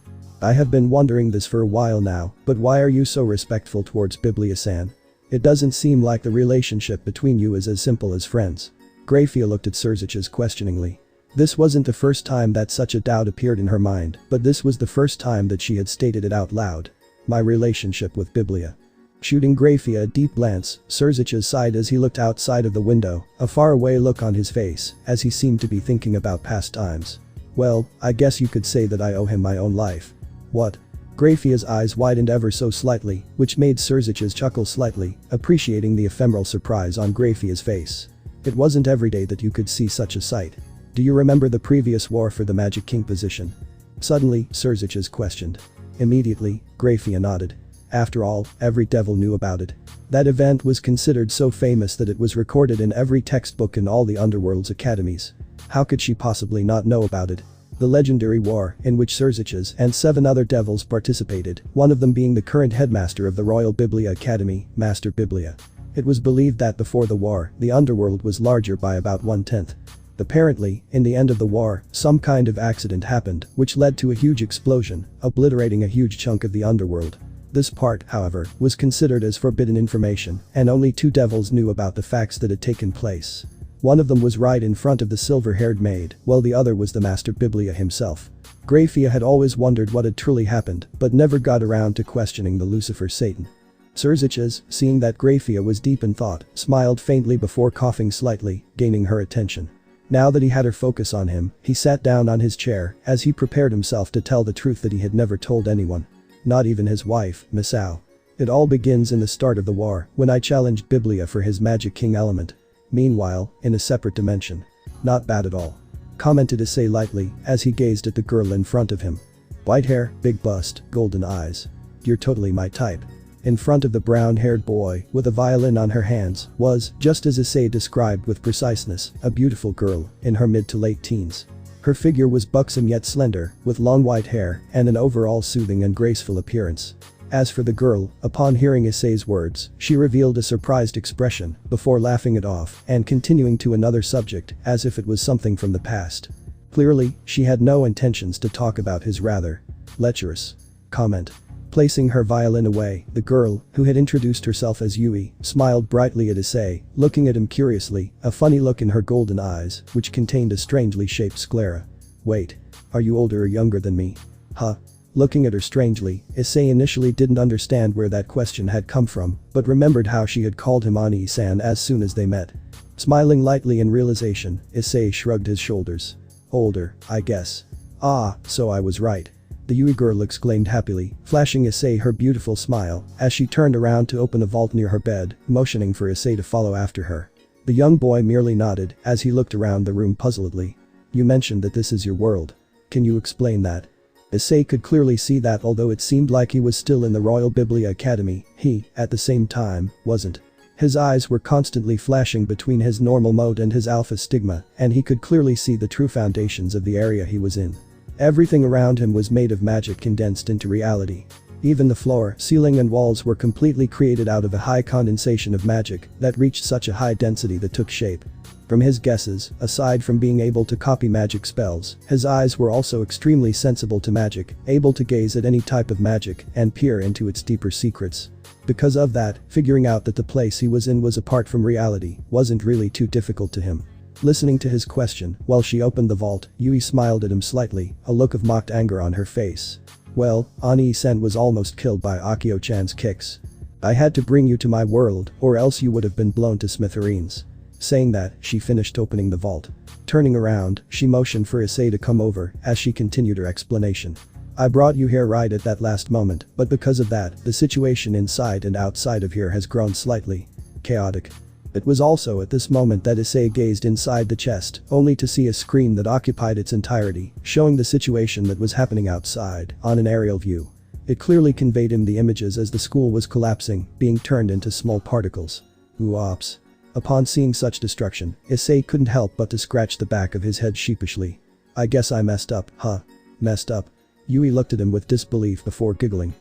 [SPEAKER 1] I have been wondering this for a while now, but why are you so respectful towards Biblia-san? It doesn't seem like the relationship between you is as simple as friends. Graphia looked at Surzichas questioningly. This wasn't the first time that such a doubt appeared in her mind, but this was the first time that she had stated it out loud. My relationship with Biblia. Shooting Graphia a deep glance, Surzichas sighed as he looked outside of the window, a faraway look on his face, as he seemed to be thinking about past times. Well, I guess you could say that I owe him my own life. What? Graphia's eyes widened ever so slightly, which made Surzichas chuckle slightly, appreciating the ephemeral surprise on Graphia's face. It wasn't every day that you could see such a sight. Do you remember the previous war for the Magic King position? Suddenly, Surzichas questioned. Immediately, Graphia nodded. After all, every devil knew about it. That event was considered so famous that it was recorded in every textbook in all the Underworld's academies. How could she possibly not know about it? The legendary war, in which Surzichas and 7 other devils participated, one of them being the current headmaster of the Royal Biblia Academy, Master Biblia. It was believed that before the war, the underworld was larger by about 1/10. Apparently, in the end of the war, some kind of accident happened, which led to a huge explosion, obliterating a huge chunk of the underworld. This part, however, was considered as forbidden information, and only 2 devils knew about the facts that had taken place. One of them was right in front of the silver-haired maid, while the other was the Master Biblia himself. Graphia had always wondered what had truly happened, but never got around to questioning the Lucifer Satan. Surzichas, seeing that Graphia was deep in thought, smiled faintly before coughing slightly, gaining her attention. Now that he had her focus on him, he sat down on his chair as he prepared himself to tell the truth that he had never told anyone. Not even his wife, Misao. It all begins in the start of the war, when I challenged Biblia for his Magic King element. Meanwhile, in a separate dimension. Not bad at all. Commented Issei lightly, as he gazed at the girl in front of him. White hair, big bust, golden eyes. You're totally my type. In front of the brown-haired boy, with a violin on her hands, was, just as Issei described with preciseness, a beautiful girl, in her mid to late teens. Her figure was buxom yet slender, with long white hair, and an overall soothing and graceful appearance. As for the girl, upon hearing Issei's words, she revealed a surprised expression, before laughing it off and continuing to another subject, as if it was something from the past. Clearly, she had no intentions to talk about his rather lecherous comment. Placing her violin away, the girl, who had introduced herself as Yui, smiled brightly at Issei, looking at him curiously, a funny look in her golden eyes, which contained a strangely shaped sclera. Wait. Are you older or younger than me? Huh? Looking at her strangely, Issei initially didn't understand where that question had come from, but remembered how she had called him Ani-san as soon as they met. Smiling lightly in realization, Issei shrugged his shoulders. Older, I guess. Ah, so I was right. The Yui girl exclaimed happily, flashing Issei her beautiful smile, as she turned around to open a vault near her bed, motioning for Issei to follow after her. The young boy merely nodded, as he looked around the room puzzledly. You mentioned that this is your world. Can you explain that? Issei could clearly see that although it seemed like he was still in the Royal Biblia Academy, he, at the same time, wasn't. His eyes were constantly flashing between his normal mode and his alpha stigma, and he could clearly see the true foundations of the area he was in. Everything around him was made of magic condensed into reality. Even the floor, ceiling and walls were completely created out of a high condensation of magic that reached such a high density that took shape. From his guesses, aside from being able to copy magic spells, his eyes were also extremely sensible to magic, able to gaze at any type of magic and peer into its deeper secrets. Because of that, figuring out that the place he was in was apart from reality wasn't really too difficult to him. Listening to his question, while she opened the vault, Yui smiled at him slightly, a look of mocked anger on her face. Well, Ani-sen was almost killed by Akio-chan's kicks. I had to bring you to my world, or else you would have been blown to smithereens. Saying that, she finished opening the vault. Turning around, she motioned for Issei to come over as she continued her explanation. I brought you here right at that last moment, but because of that, the situation inside and outside of here has grown slightly chaotic. It was also at this moment that Issei gazed inside the chest, only to see a screen that occupied its entirety, showing the situation that was happening outside on an aerial view. It clearly conveyed him the images as the school was collapsing, being turned into small particles. Oops. Upon seeing such destruction, Issei couldn't help but to scratch the back of his head sheepishly. I guess I messed up, huh? Messed up? Yui looked at him with disbelief before giggling.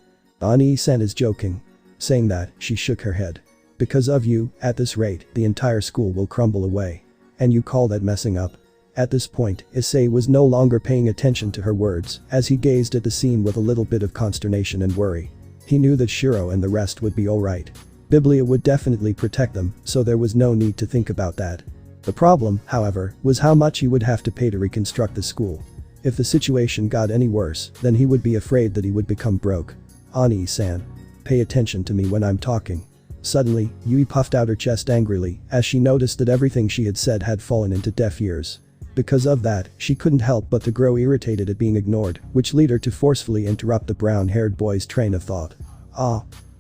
[SPEAKER 1] Ani-san is joking. Saying that, she shook her head. Because of you, at this rate, the entire school will crumble away. And you call that messing up? At this point, Issei was no longer paying attention to her words as he gazed at the scene with a little bit of consternation and worry. He knew that Shiro and the rest would be alright. Biblia would definitely protect them, so there was no need to think about that. The problem, however, was how much he would have to pay to reconstruct the school. If the situation got any worse, then he would be afraid that he would become broke. Ani-san. Pay attention to me when I'm talking. Suddenly, Yui puffed out her chest angrily as she noticed that everything she had said had fallen into deaf ears. Because of that, she couldn't help but to grow irritated at being ignored, which led her to forcefully interrupt the brown-haired boy's train of thought.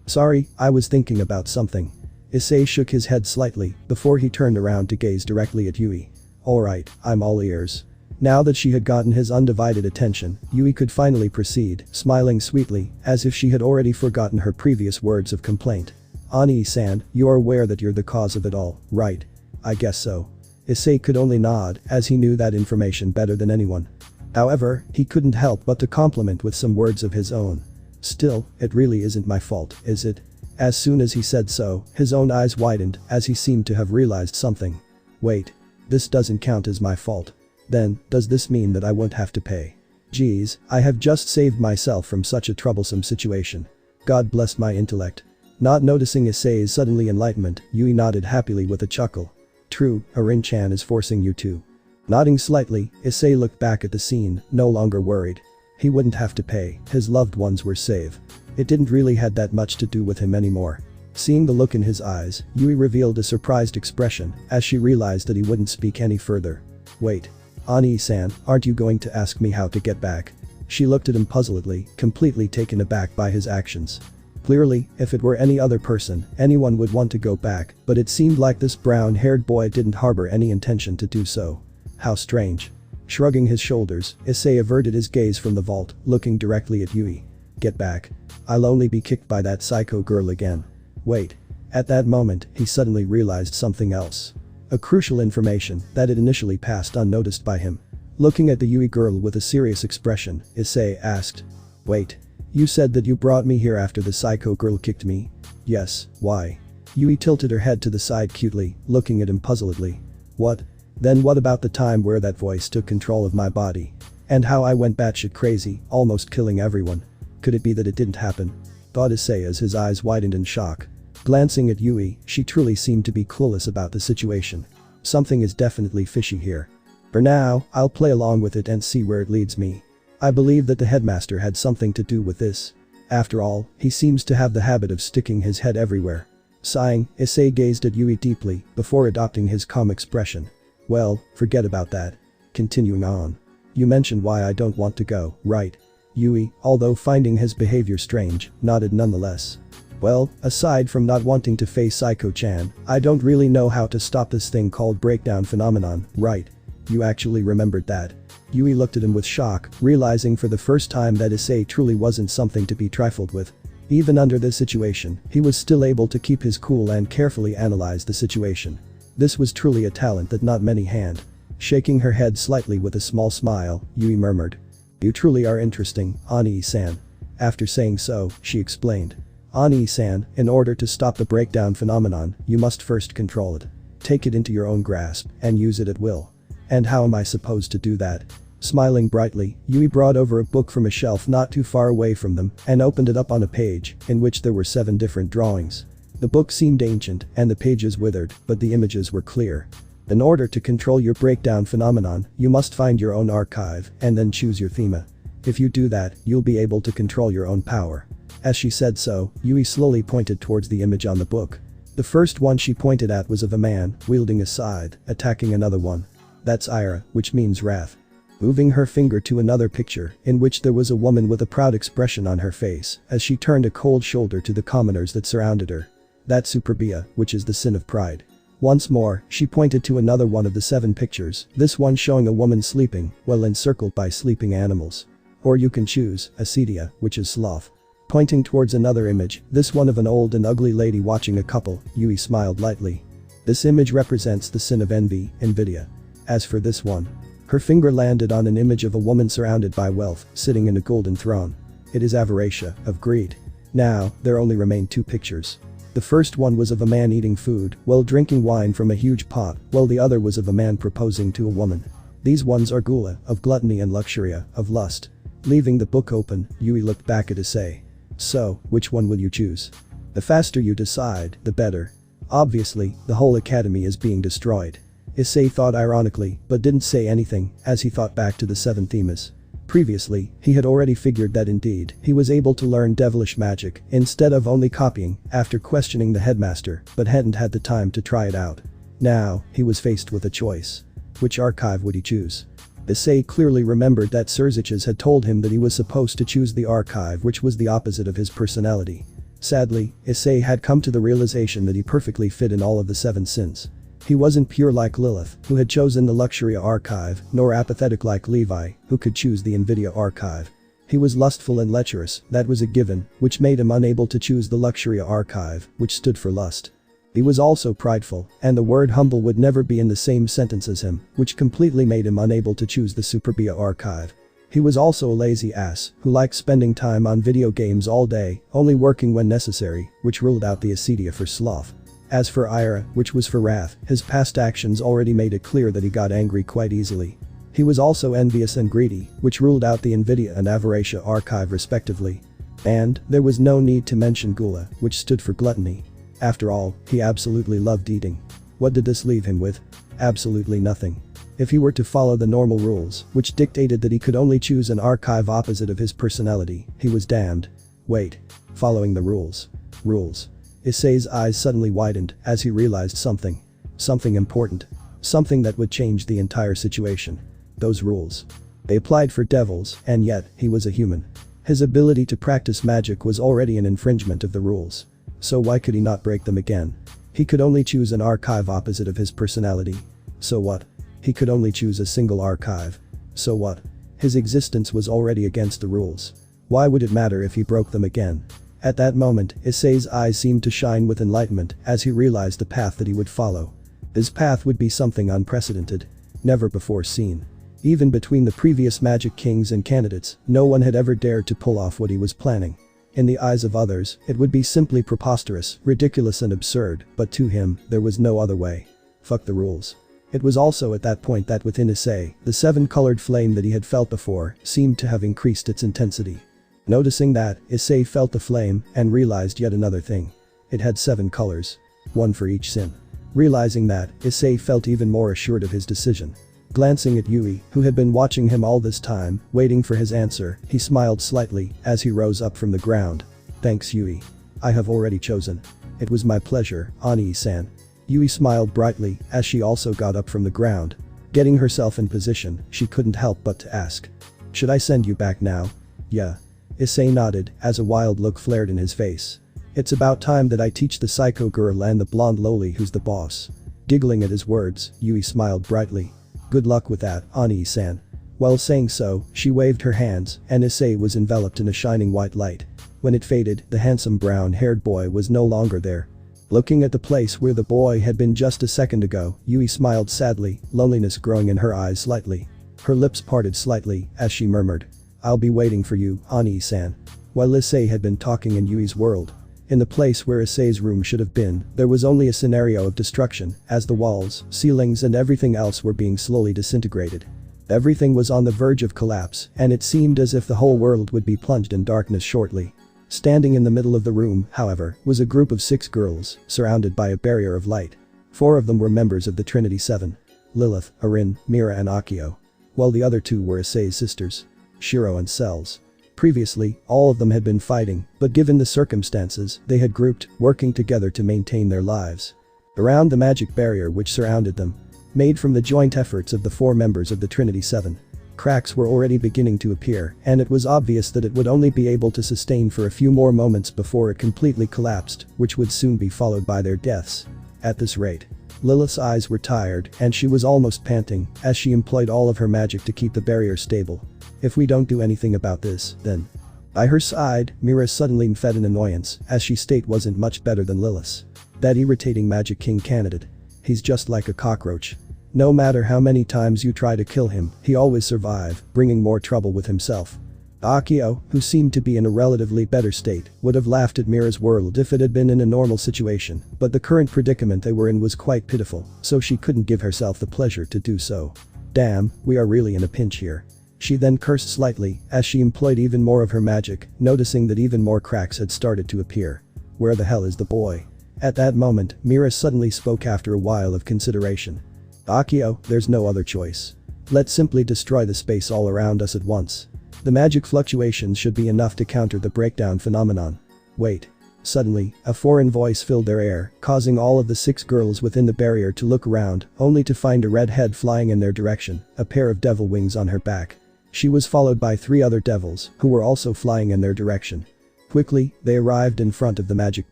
[SPEAKER 1] Sorry, I was thinking about something. Issei shook his head slightly before he turned around to gaze directly at Yui. Alright, I'm all ears. Now that she had gotten his undivided attention, Yui could finally proceed, smiling sweetly, as if she had already forgotten her previous words of complaint. Ani-san, you're aware that you're the cause of it all, right? I guess so. Issei could only nod, as he knew that information better than anyone. However, he couldn't help but to compliment with some words of his own. Still, it really isn't my fault, is it? As soon as he said so, his own eyes widened as he seemed to have realized something. Wait. This doesn't count as my fault. Then, does this mean that I won't have to pay? Geez, I have just saved myself from such a troublesome situation. God bless my intellect. Not noticing Issei's suddenly enlightenment, Yui nodded happily with a chuckle. True, Arin-chan is forcing you to. Nodding slightly, Issei looked back at the scene, no longer worried. He wouldn't have to pay, his loved ones were safe. It didn't really had that much to do with him anymore. Seeing the look in his eyes, Yui revealed a surprised expression as she realized that he wouldn't speak any further. Wait. Ani-san, aren't you going to ask me how to get back? She looked at him puzzledly, completely taken aback by his actions. Clearly, if it were any other person, anyone would want to go back, but it seemed like this brown-haired boy didn't harbor any intention to do so. How strange. Shrugging his shoulders, Issei averted his gaze from the vault, looking directly at Yui. Get back. I'll only be kicked by that psycho girl again. Wait. At that moment, he suddenly realized something else. A crucial information that had initially passed unnoticed by him. Looking at the Yui girl with a serious expression, Issei asked. Wait. You said that you brought me here after the psycho girl kicked me? Yes, why? Yui tilted her head to the side cutely, looking at him puzzledly. What? Then what about the time where that voice took control of my body? And how I went batshit crazy, almost killing everyone? Could it be that it didn't happen? Thought Issei as his eyes widened in shock. Glancing at Yui, she truly seemed to be clueless about the situation. Something is definitely fishy here. For now, I'll play along with it and see where it leads me. I believe that the headmaster had something to do with this. After all, he seems to have the habit of sticking his head everywhere. Sighing, Issei gazed at Yui deeply before adopting his calm expression. Well, forget about that. Continuing on. You mentioned why I don't want to go, right? Yui, although finding his behavior strange, nodded nonetheless. Well, aside from not wanting to face Psycho-chan, I don't really know how to stop this thing called breakdown phenomenon, right? You actually remembered that. Yui looked at him with shock, realizing for the first time that Issei truly wasn't something to be trifled with. Even under this situation, he was still able to keep his cool and carefully analyze the situation. This was truly a talent that not many had. Shaking her head slightly with a small smile, Yui murmured. "You truly are interesting, Ani-san." After saying so, she explained. "Ani-san, in order to stop the breakdown phenomenon, you must first control it. Take it into your own grasp and use it at will." "And how am I supposed to do that?" Smiling brightly, Yui brought over a book from a shelf not too far away from them and opened it up on a page in which there were 7 different drawings. The book seemed ancient and the pages withered, but the images were clear. "In order to control your breakdown phenomenon, you must find your own archive and then choose your theme. If you do that, you'll be able to control your own power." As she said so, Yui slowly pointed towards the image on the book. The first one she pointed at was of a man, wielding a scythe, attacking another one. "That's Ira, which means wrath." Moving her finger to another picture, in which there was a woman with a proud expression on her face, as she turned a cold shoulder to the commoners that surrounded her. "That's Superbia, which is the sin of pride." Once more, she pointed to another one of the 7 pictures, this one showing a woman sleeping, well encircled by sleeping animals. "Or you can choose, Acedia, which is sloth." Pointing towards another image, this one of an old and ugly lady watching a couple, Yui smiled lightly. "This image represents the sin of envy, invidia." As for this one, her finger landed on an image of a woman surrounded by wealth, sitting in a golden throne. "It is Avaricia, of greed." Now, there only remained 2 pictures. The first one was of a man eating food while drinking wine from a huge pot, while the other was of a man proposing to a woman. These ones are Gula, of gluttony, and Luxuria, of lust. Leaving the book open, Yui looked back at Issei. "So, which one will you choose? The faster you decide, the better. Obviously, the whole academy is being destroyed." Issei thought ironically, but didn't say anything, as he thought back to the 7 themes. Previously, he had already figured that indeed, he was able to learn devilish magic instead of only copying, after questioning the headmaster, but hadn't had the time to try it out. Now, he was faced with a choice. Which archive would he choose? Issei clearly remembered that Surziches had told him that he was supposed to choose the archive which was the opposite of his personality. Sadly, Issei had come to the realization that he perfectly fit in all of the 7 sins. He wasn't pure like Lilith, who had chosen the Luxuria archive, nor apathetic like Levi, who could choose the Invidia archive. He was lustful and lecherous, that was a given, which made him unable to choose the Luxuria archive, which stood for lust. He was also prideful, and the word humble would never be in the same sentence as him, which completely made him unable to choose the Superbia archive. He was also a lazy ass, who liked spending time on video games all day, only working when necessary, which ruled out the acedia for sloth. As for Ira, which was for wrath, his past actions already made it clear that he got angry quite easily. He was also envious and greedy, which ruled out the Invidia and Avaricia archive respectively. And, there was no need to mention Gula, which stood for gluttony. After all, he absolutely loved eating. What did this leave him with? Absolutely nothing. If he were to follow the normal rules, which dictated that he could only choose an archive opposite of his personality, he was damned. Wait. Following the rules. Rules. Issei's eyes suddenly widened as he realized something. Something important. Something that would change the entire situation. Those rules. They applied for devils, and yet, he was a human. His ability to practice magic was already an infringement of the rules. So why could he not break them again? He could only choose an archive opposite of his personality. So what? He could only choose a single archive. So what? His existence was already against the rules. Why would it matter if he broke them again? At that moment, Issei's eyes seemed to shine with enlightenment as he realized the path that he would follow. His path would be something unprecedented. Never before seen. Even between the previous magic kings and candidates, no one had ever dared to pull off what he was planning. In the eyes of others, it would be simply preposterous, ridiculous and absurd, but to him, there was no other way. Fuck the rules. It was also at that point that within Issei, the 7-colored flame that he had felt before seemed to have increased its intensity. Noticing that, Issei felt the flame and realized yet another thing. It had 7 colors. 1 for each sin. Realizing that, Issei felt even more assured of his decision. Glancing at Yui, who had been watching him all this time, waiting for his answer, he smiled slightly as he rose up from the ground. Thanks Yui. I have already chosen. It was my pleasure, Ani-san. Yui smiled brightly as she also got up from the ground. Getting herself in position, she couldn't help but to ask. Should I send you back now? Yeah. Issei nodded as a wild look flared in his face. It's about time that I teach the psycho girl and the blonde loli who's the boss. Giggling at his words, Yui smiled brightly. Good luck with that, Ani-san. While saying so, she waved her hands, and Issei was enveloped in a shining white light. When it faded, the handsome brown-haired boy was no longer there. Looking at the place where the boy had been just a second ago, Yui smiled sadly, loneliness growing in her eyes slightly. Her lips parted slightly as she murmured, "I'll be waiting for you, Ani-san." While Issei had been talking in Yui's world, in the place where Issei's room should have been, there was only a scenario of destruction, as the walls, ceilings and everything else were being slowly disintegrated. Everything was on the verge of collapse, and it seemed as if the whole world would be plunged in darkness shortly. Standing in the middle of the room, however, was a group of 6 girls, surrounded by a barrier of light. 4 of them were members of the Trinity 7. Lilith, Arin, Mira and Akio. While the other 2 were Issei's sisters. Shiro and Cells. Previously, all of them had been fighting, but given the circumstances, they had grouped, working together to maintain their lives. Around the magic barrier which surrounded them, made from the joint efforts of the 4 members of the Trinity 7. Cracks were already beginning to appear, and it was obvious that it would only be able to sustain for a few more moments before it completely collapsed, which would soon be followed by their deaths. At this rate, Lilith's eyes were tired and she was almost panting as she employed all of her magic to keep the barrier stable. "If we don't do anything about this, then..." By her side, Mira suddenly fed an annoyance as she state wasn't much better than Lilith's. That irritating Magic King candidate. He's just like a cockroach. No matter how many times you try to kill him, he always survive, bringing more trouble with himself. Akio, who seemed to be in a relatively better state, would have laughed at Mira's world if it had been in a normal situation, but the current predicament they were in was quite pitiful, so she couldn't give herself the pleasure to do so. "Damn, we are really in a pinch here." She then cursed slightly as she employed even more of her magic, noticing that even more cracks had started to appear. "Where the hell is the boy?" At that moment, Mira suddenly spoke after a while of consideration. "Akio, there's no other choice. Let's simply destroy the space all around us at once. The magic fluctuations should be enough to counter the breakdown phenomenon." Wait. Suddenly, a foreign voice filled their air, causing all of the 6 girls within the barrier to look around, only to find a red head flying in their direction, a pair of devil wings on her back. She was followed by 3 other devils, who were also flying in their direction. Quickly, they arrived in front of the magic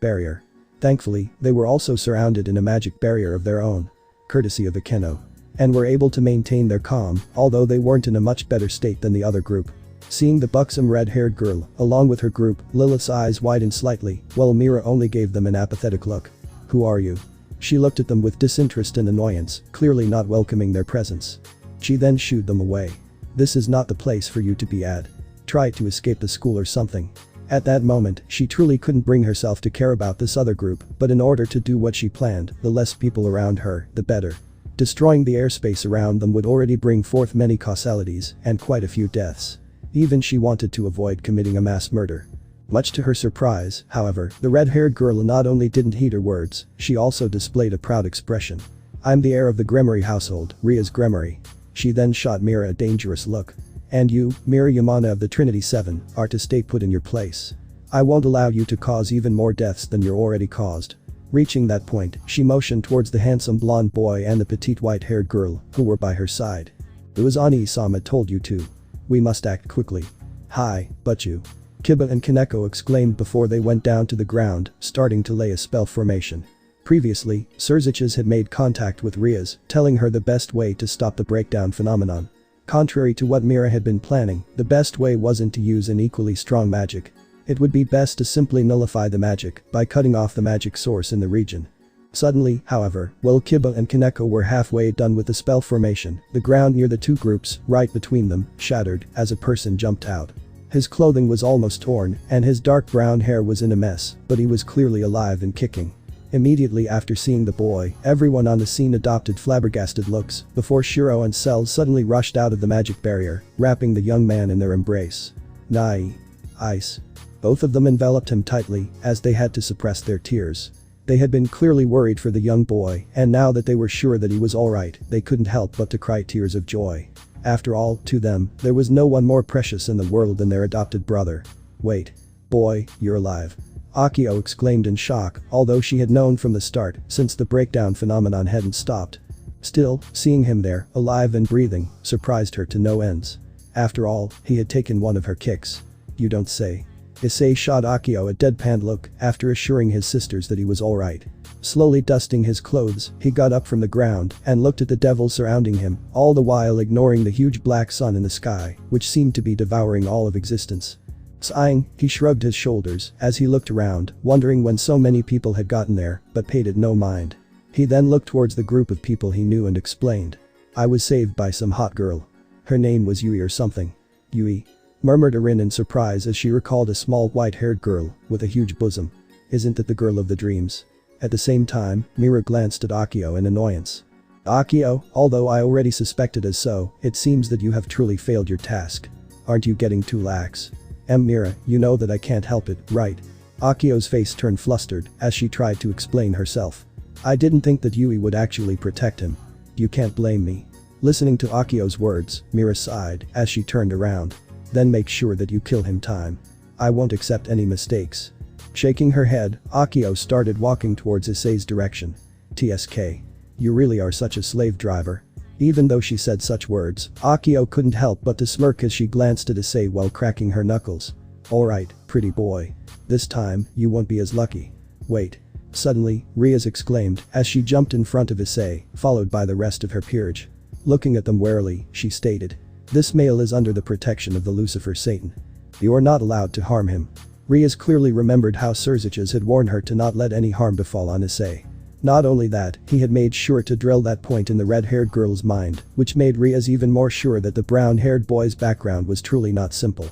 [SPEAKER 1] barrier. Thankfully, they were also surrounded in a magic barrier of their own, courtesy of Akeno, and were able to maintain their calm, although they weren't in a much better state than the other group. Seeing the buxom red-haired girl, along with her group, Lilith's eyes widened slightly, while Mira only gave them an apathetic look. "Who are you?" She looked at them with disinterest and annoyance, clearly not welcoming their presence. She then shooed them away. "This is not the place for you to be at. Try to escape the school or something." At that moment, she truly couldn't bring herself to care about this other group, but in order to do what she planned, the less people around her, the better. Destroying the airspace around them would already bring forth many causalities and quite a few deaths. Even she wanted to avoid committing a mass murder. Much to her surprise, however, the red-haired girl not only didn't heed her words, she also displayed a proud expression. "I'm the heir of the Gremory household, Ria's Gremory." She then shot Mira a dangerous look. "And you, Mira Yamana of the Trinity 7, are to stay put in your place. I won't allow you to cause even more deaths than you're already caused." Reaching that point, she motioned towards the handsome blonde boy and the petite white-haired girl, who were by her side. "It was Ani-sama told you to. We must act quickly." "Hi, but you." Kiba and Kaneko exclaimed before they went down to the ground, starting to lay a spell formation. Previously, Surziches had made contact with Riaz, telling her the best way to stop the breakdown phenomenon. Contrary to what Mira had been planning, the best way wasn't to use an equally strong magic. It would be best to simply nullify the magic by cutting off the magic source in the region. Suddenly, however, while Kiba and Kaneko were halfway done with the spell formation, the ground near the 2 groups, right between them, shattered as a person jumped out. His clothing was almost torn and his dark brown hair was in a mess, but he was clearly alive and kicking. Immediately after seeing the boy, everyone on the scene adopted flabbergasted looks before Shiro and Cells suddenly rushed out of the magic barrier, wrapping the young man in their embrace. "Nai. Ice." Both of them enveloped him tightly as they had to suppress their tears. They had been clearly worried for the young boy, and now that they were sure that he was alright, they couldn't help but to cry tears of joy. After all, to them, there was no one more precious in the world than their adopted brother. "Wait. Boy, you're alive." Akio exclaimed in shock, although she had known from the start, since the breakdown phenomenon hadn't stopped. Still, seeing him there, alive and breathing, surprised her to no ends. After all, he had taken one of her kicks. "You don't say." Issei shot Akio a deadpan look after assuring his sisters that he was alright. Slowly dusting his clothes, he got up from the ground and looked at the devil surrounding him, all the while ignoring the huge black sun in the sky, which seemed to be devouring all of existence. Sighing, he shrugged his shoulders as he looked around, wondering when so many people had gotten there, but paid it no mind. He then looked towards the group of people he knew and explained. I was saved by some hot girl. Her name was Yui or something. Yui? Murmured Erin in surprise as she recalled a small white-haired girl with a huge bosom. Isn't it the girl of the dreams? At the same time, Mira glanced at Akio in annoyance. Akio, although I already suspected as so, it seems that you have truly failed your task. Aren't you getting too lax? Mira, you know that I can't help it, right? Akio's face turned flustered as she tried to explain herself. I didn't think that Yui would actually protect him. You can't blame me. Listening to Akio's words, Mira sighed as she turned around. Then make sure that you kill him time. I won't accept any mistakes. Shaking her head, Akio started walking towards Issei's direction. TSK. You really are such a slave driver. Even though she said such words, Akio couldn't help but to smirk as she glanced at Issei while cracking her knuckles. Alright, pretty boy. This time, you won't be as lucky. Wait. Suddenly, Riaz exclaimed as she jumped in front of Issei, followed by the rest of her peerage. Looking at them warily, she stated. This male is under the protection of the Lucifer Satan. You are not allowed to harm him. Riaz clearly remembered how Surziches had warned her to not let any harm befall on Issei. Not only that, he had made sure to drill that point in the red-haired girl's mind, which made Riaz even more sure that the brown-haired boy's background was truly not simple.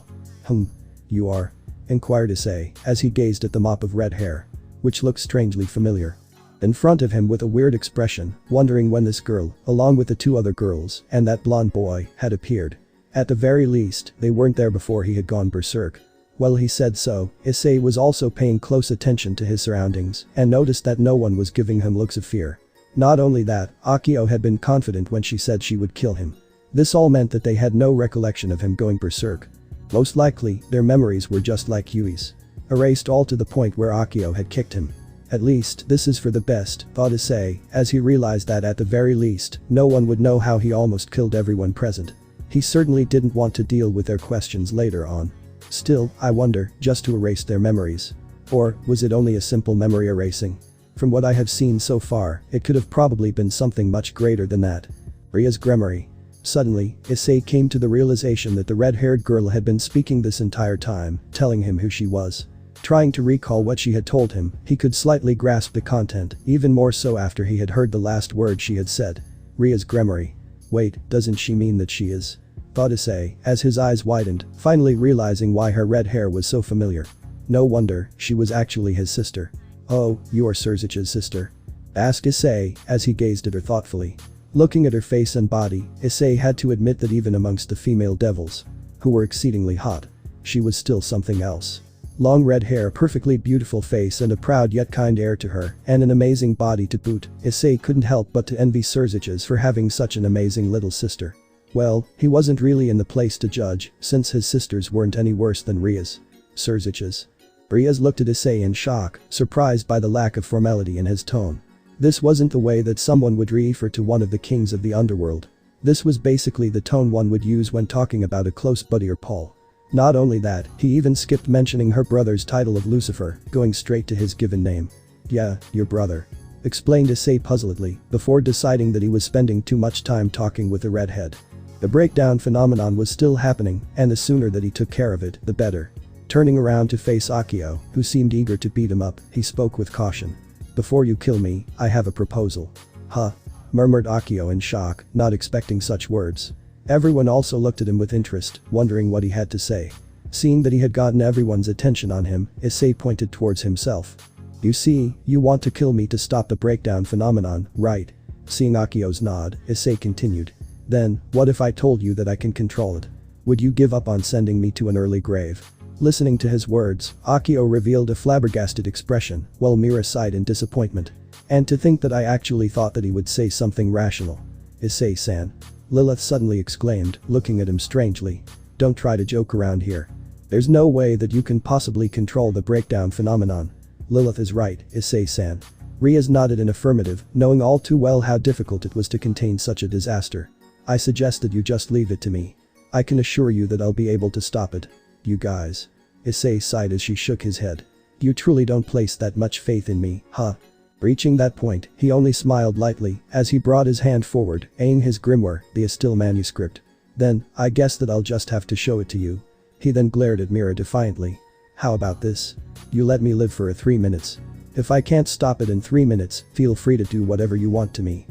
[SPEAKER 1] You are? Inquired Issei as he gazed at the mop of red hair, which looked strangely familiar. In front of him with a weird expression, wondering when this girl, along with the two other girls and that blonde boy, had appeared. At the very least, they weren't there before he had gone berserk. Well, he said so, Issei was also paying close attention to his surroundings and noticed that no one was giving him looks of fear. Not only that, Akio had been confident when she said she would kill him. This all meant that they had no recollection of him going berserk. Most likely, their memories were just like Yui's. Erased all to the point where Akio had kicked him. At least, this is for the best, thought Issei, as he realized that at the very least, no one would know how he almost killed everyone present. He certainly didn't want to deal with their questions later on. Still, I wonder, just to erase their memories. Or, was it only a simple memory erasing? From what I have seen so far, it could have probably been something much greater than that. Ria's Gremory. Suddenly, Issei came to the realization that the red-haired girl had been speaking this entire time, telling him who she was. Trying to recall what she had told him, he could slightly grasp the content, even more so after he had heard the last word she had said. Ria's Gremory. Wait, doesn't she mean that she is? Thought Issei, as his eyes widened, finally realizing why her red hair was so familiar. No wonder, she was actually his sister. Oh, you are Surzich's sister? Asked Issei, as he gazed at her thoughtfully. Looking at her face and body, Issei had to admit that even amongst the female devils, who were exceedingly hot, she was still something else. Long red hair, perfectly beautiful face and a proud yet kind air to her, and an amazing body to boot, Issei couldn't help but to envy Surziches for having such an amazing little sister. Well, he wasn't really in the place to judge, since his sisters weren't any worse than Ria's. Surziches. Riaz looked at Issei in shock, surprised by the lack of formality in his tone. This wasn't the way that someone would refer to one of the kings of the underworld. This was basically the tone one would use when talking about a close buddy or pal. Not only that, he even skipped mentioning her brother's title of Lucifer, going straight to his given name. Yeah, your brother. Explained Issei puzzledly, before deciding that he was spending too much time talking with the redhead. The breakdown phenomenon was still happening, and the sooner that he took care of it, the better. Turning around to face Akio, who seemed eager to beat him up, he spoke with caution. Before you kill me, I have a proposal. Huh? Murmured Akio in shock, not expecting such words. Everyone also looked at him with interest, wondering what he had to say. Seeing that he had gotten everyone's attention on him, Issei pointed towards himself. You see, you want to kill me to stop the breakdown phenomenon, right? Seeing Akio's nod, Issei continued. Then, what if I told you that I can control it? Would you give up on sending me to an early grave? Listening to his words, Akio revealed a flabbergasted expression, while Mira sighed in disappointment. And to think that I actually thought that he would say something rational. Issei-san. Lilith suddenly exclaimed, looking at him strangely. Don't try to joke around here. There's no way that you can possibly control the breakdown phenomenon. Lilith is right, Issei-san. Riaz nodded in affirmative, knowing all too well how difficult it was to contain such a disaster. I suggest that you just leave it to me. I can assure you that I'll be able to stop it. You guys. Issei sighed as she shook his head. You truly don't place that much faith in me, huh? Reaching that point, he only smiled lightly as he brought his hand forward, eyeing his grimoire, the Estill manuscript. Then, I guess that I'll just have to show it to you. He then glared at Mira defiantly. How about this? You let me live for 3 minutes. If I can't stop it in 3 minutes, feel free to do whatever you want to me.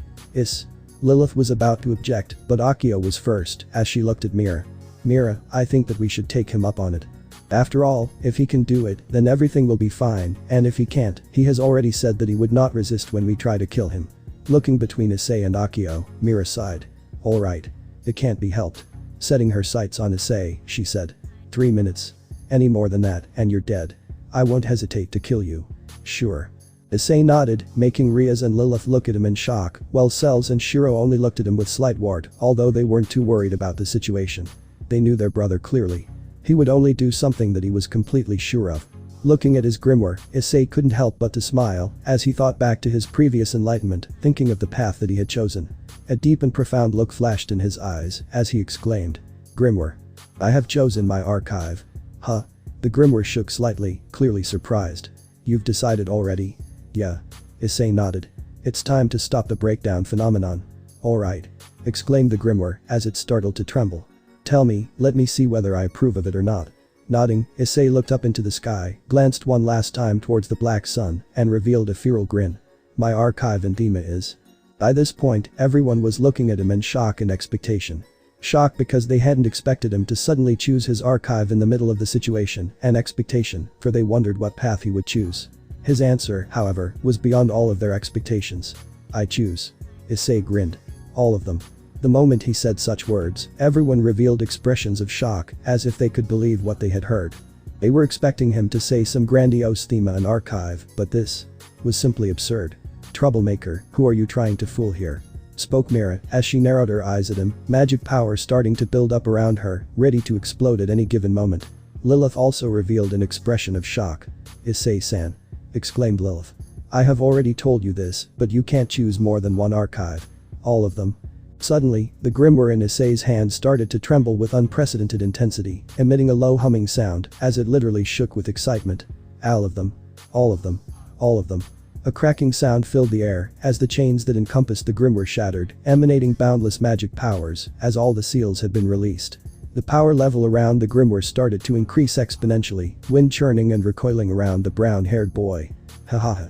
[SPEAKER 1] Lilith was about to object, but Akio was first, as she looked at Mira. Mira, I think that we should take him up on it. After all, if he can do it, then everything will be fine, and if he can't, he has already said that he would not resist when we try to kill him. Looking between Issei and Akio, Mira sighed. Alright. It can't be helped. Setting her sights on Issei, she said. 3 minutes. Any more than that, and you're dead. I won't hesitate to kill you. Sure. Issei nodded, making Riaz and Lilith look at him in shock, while Cells and Shiro only looked at him with slight ward, although they weren't too worried about the situation. They knew their brother clearly. He would only do something that he was completely sure of. Looking at his grimoire, Issei couldn't help but to smile, as he thought back to his previous enlightenment, thinking of the path that he had chosen. A deep and profound look flashed in his eyes, as he exclaimed. Grimoire. I have chosen my archive. Huh? The grimoire shook slightly, clearly surprised. You've decided already? Yeah. Issei nodded. It's time to stop the breakdown phenomenon. Alright. Exclaimed the grimoire, as it startled to tremble. Tell me, let me see whether I approve of it or not. Nodding, Issei looked up into the sky, glanced one last time towards the black sun, and revealed a feral grin. My archive and theme is. By this point, everyone was looking at him in shock and expectation. Shock because they hadn't expected him to suddenly choose his archive in the middle of the situation, and expectation, for they wondered what path he would choose. His answer, however, was beyond all of their expectations. I choose. Issei grinned. All of them. The moment he said such words, everyone revealed expressions of shock, as if they could believe what they had heard. They were expecting him to say some grandiose theme and archive, but this was simply absurd. Troublemaker, who are you trying to fool here? Spoke Mira, as she narrowed her eyes at him, magic power starting to build up around her, ready to explode at any given moment. Lilith also revealed an expression of shock. Issei-san. Exclaimed Lilith. I have already told you this, but you can't choose more than one archive. All of them. Suddenly, the grimoire in Issei's hand started to tremble with unprecedented intensity, emitting a low humming sound, as it literally shook with excitement. All of them. All of them. All of them. A cracking sound filled the air, as the chains that encompassed the grimoire shattered, emanating boundless magic powers, as all the seals had been released. The power level around the grimoire started to increase exponentially, wind churning and recoiling around the brown-haired boy. Ha ha ha.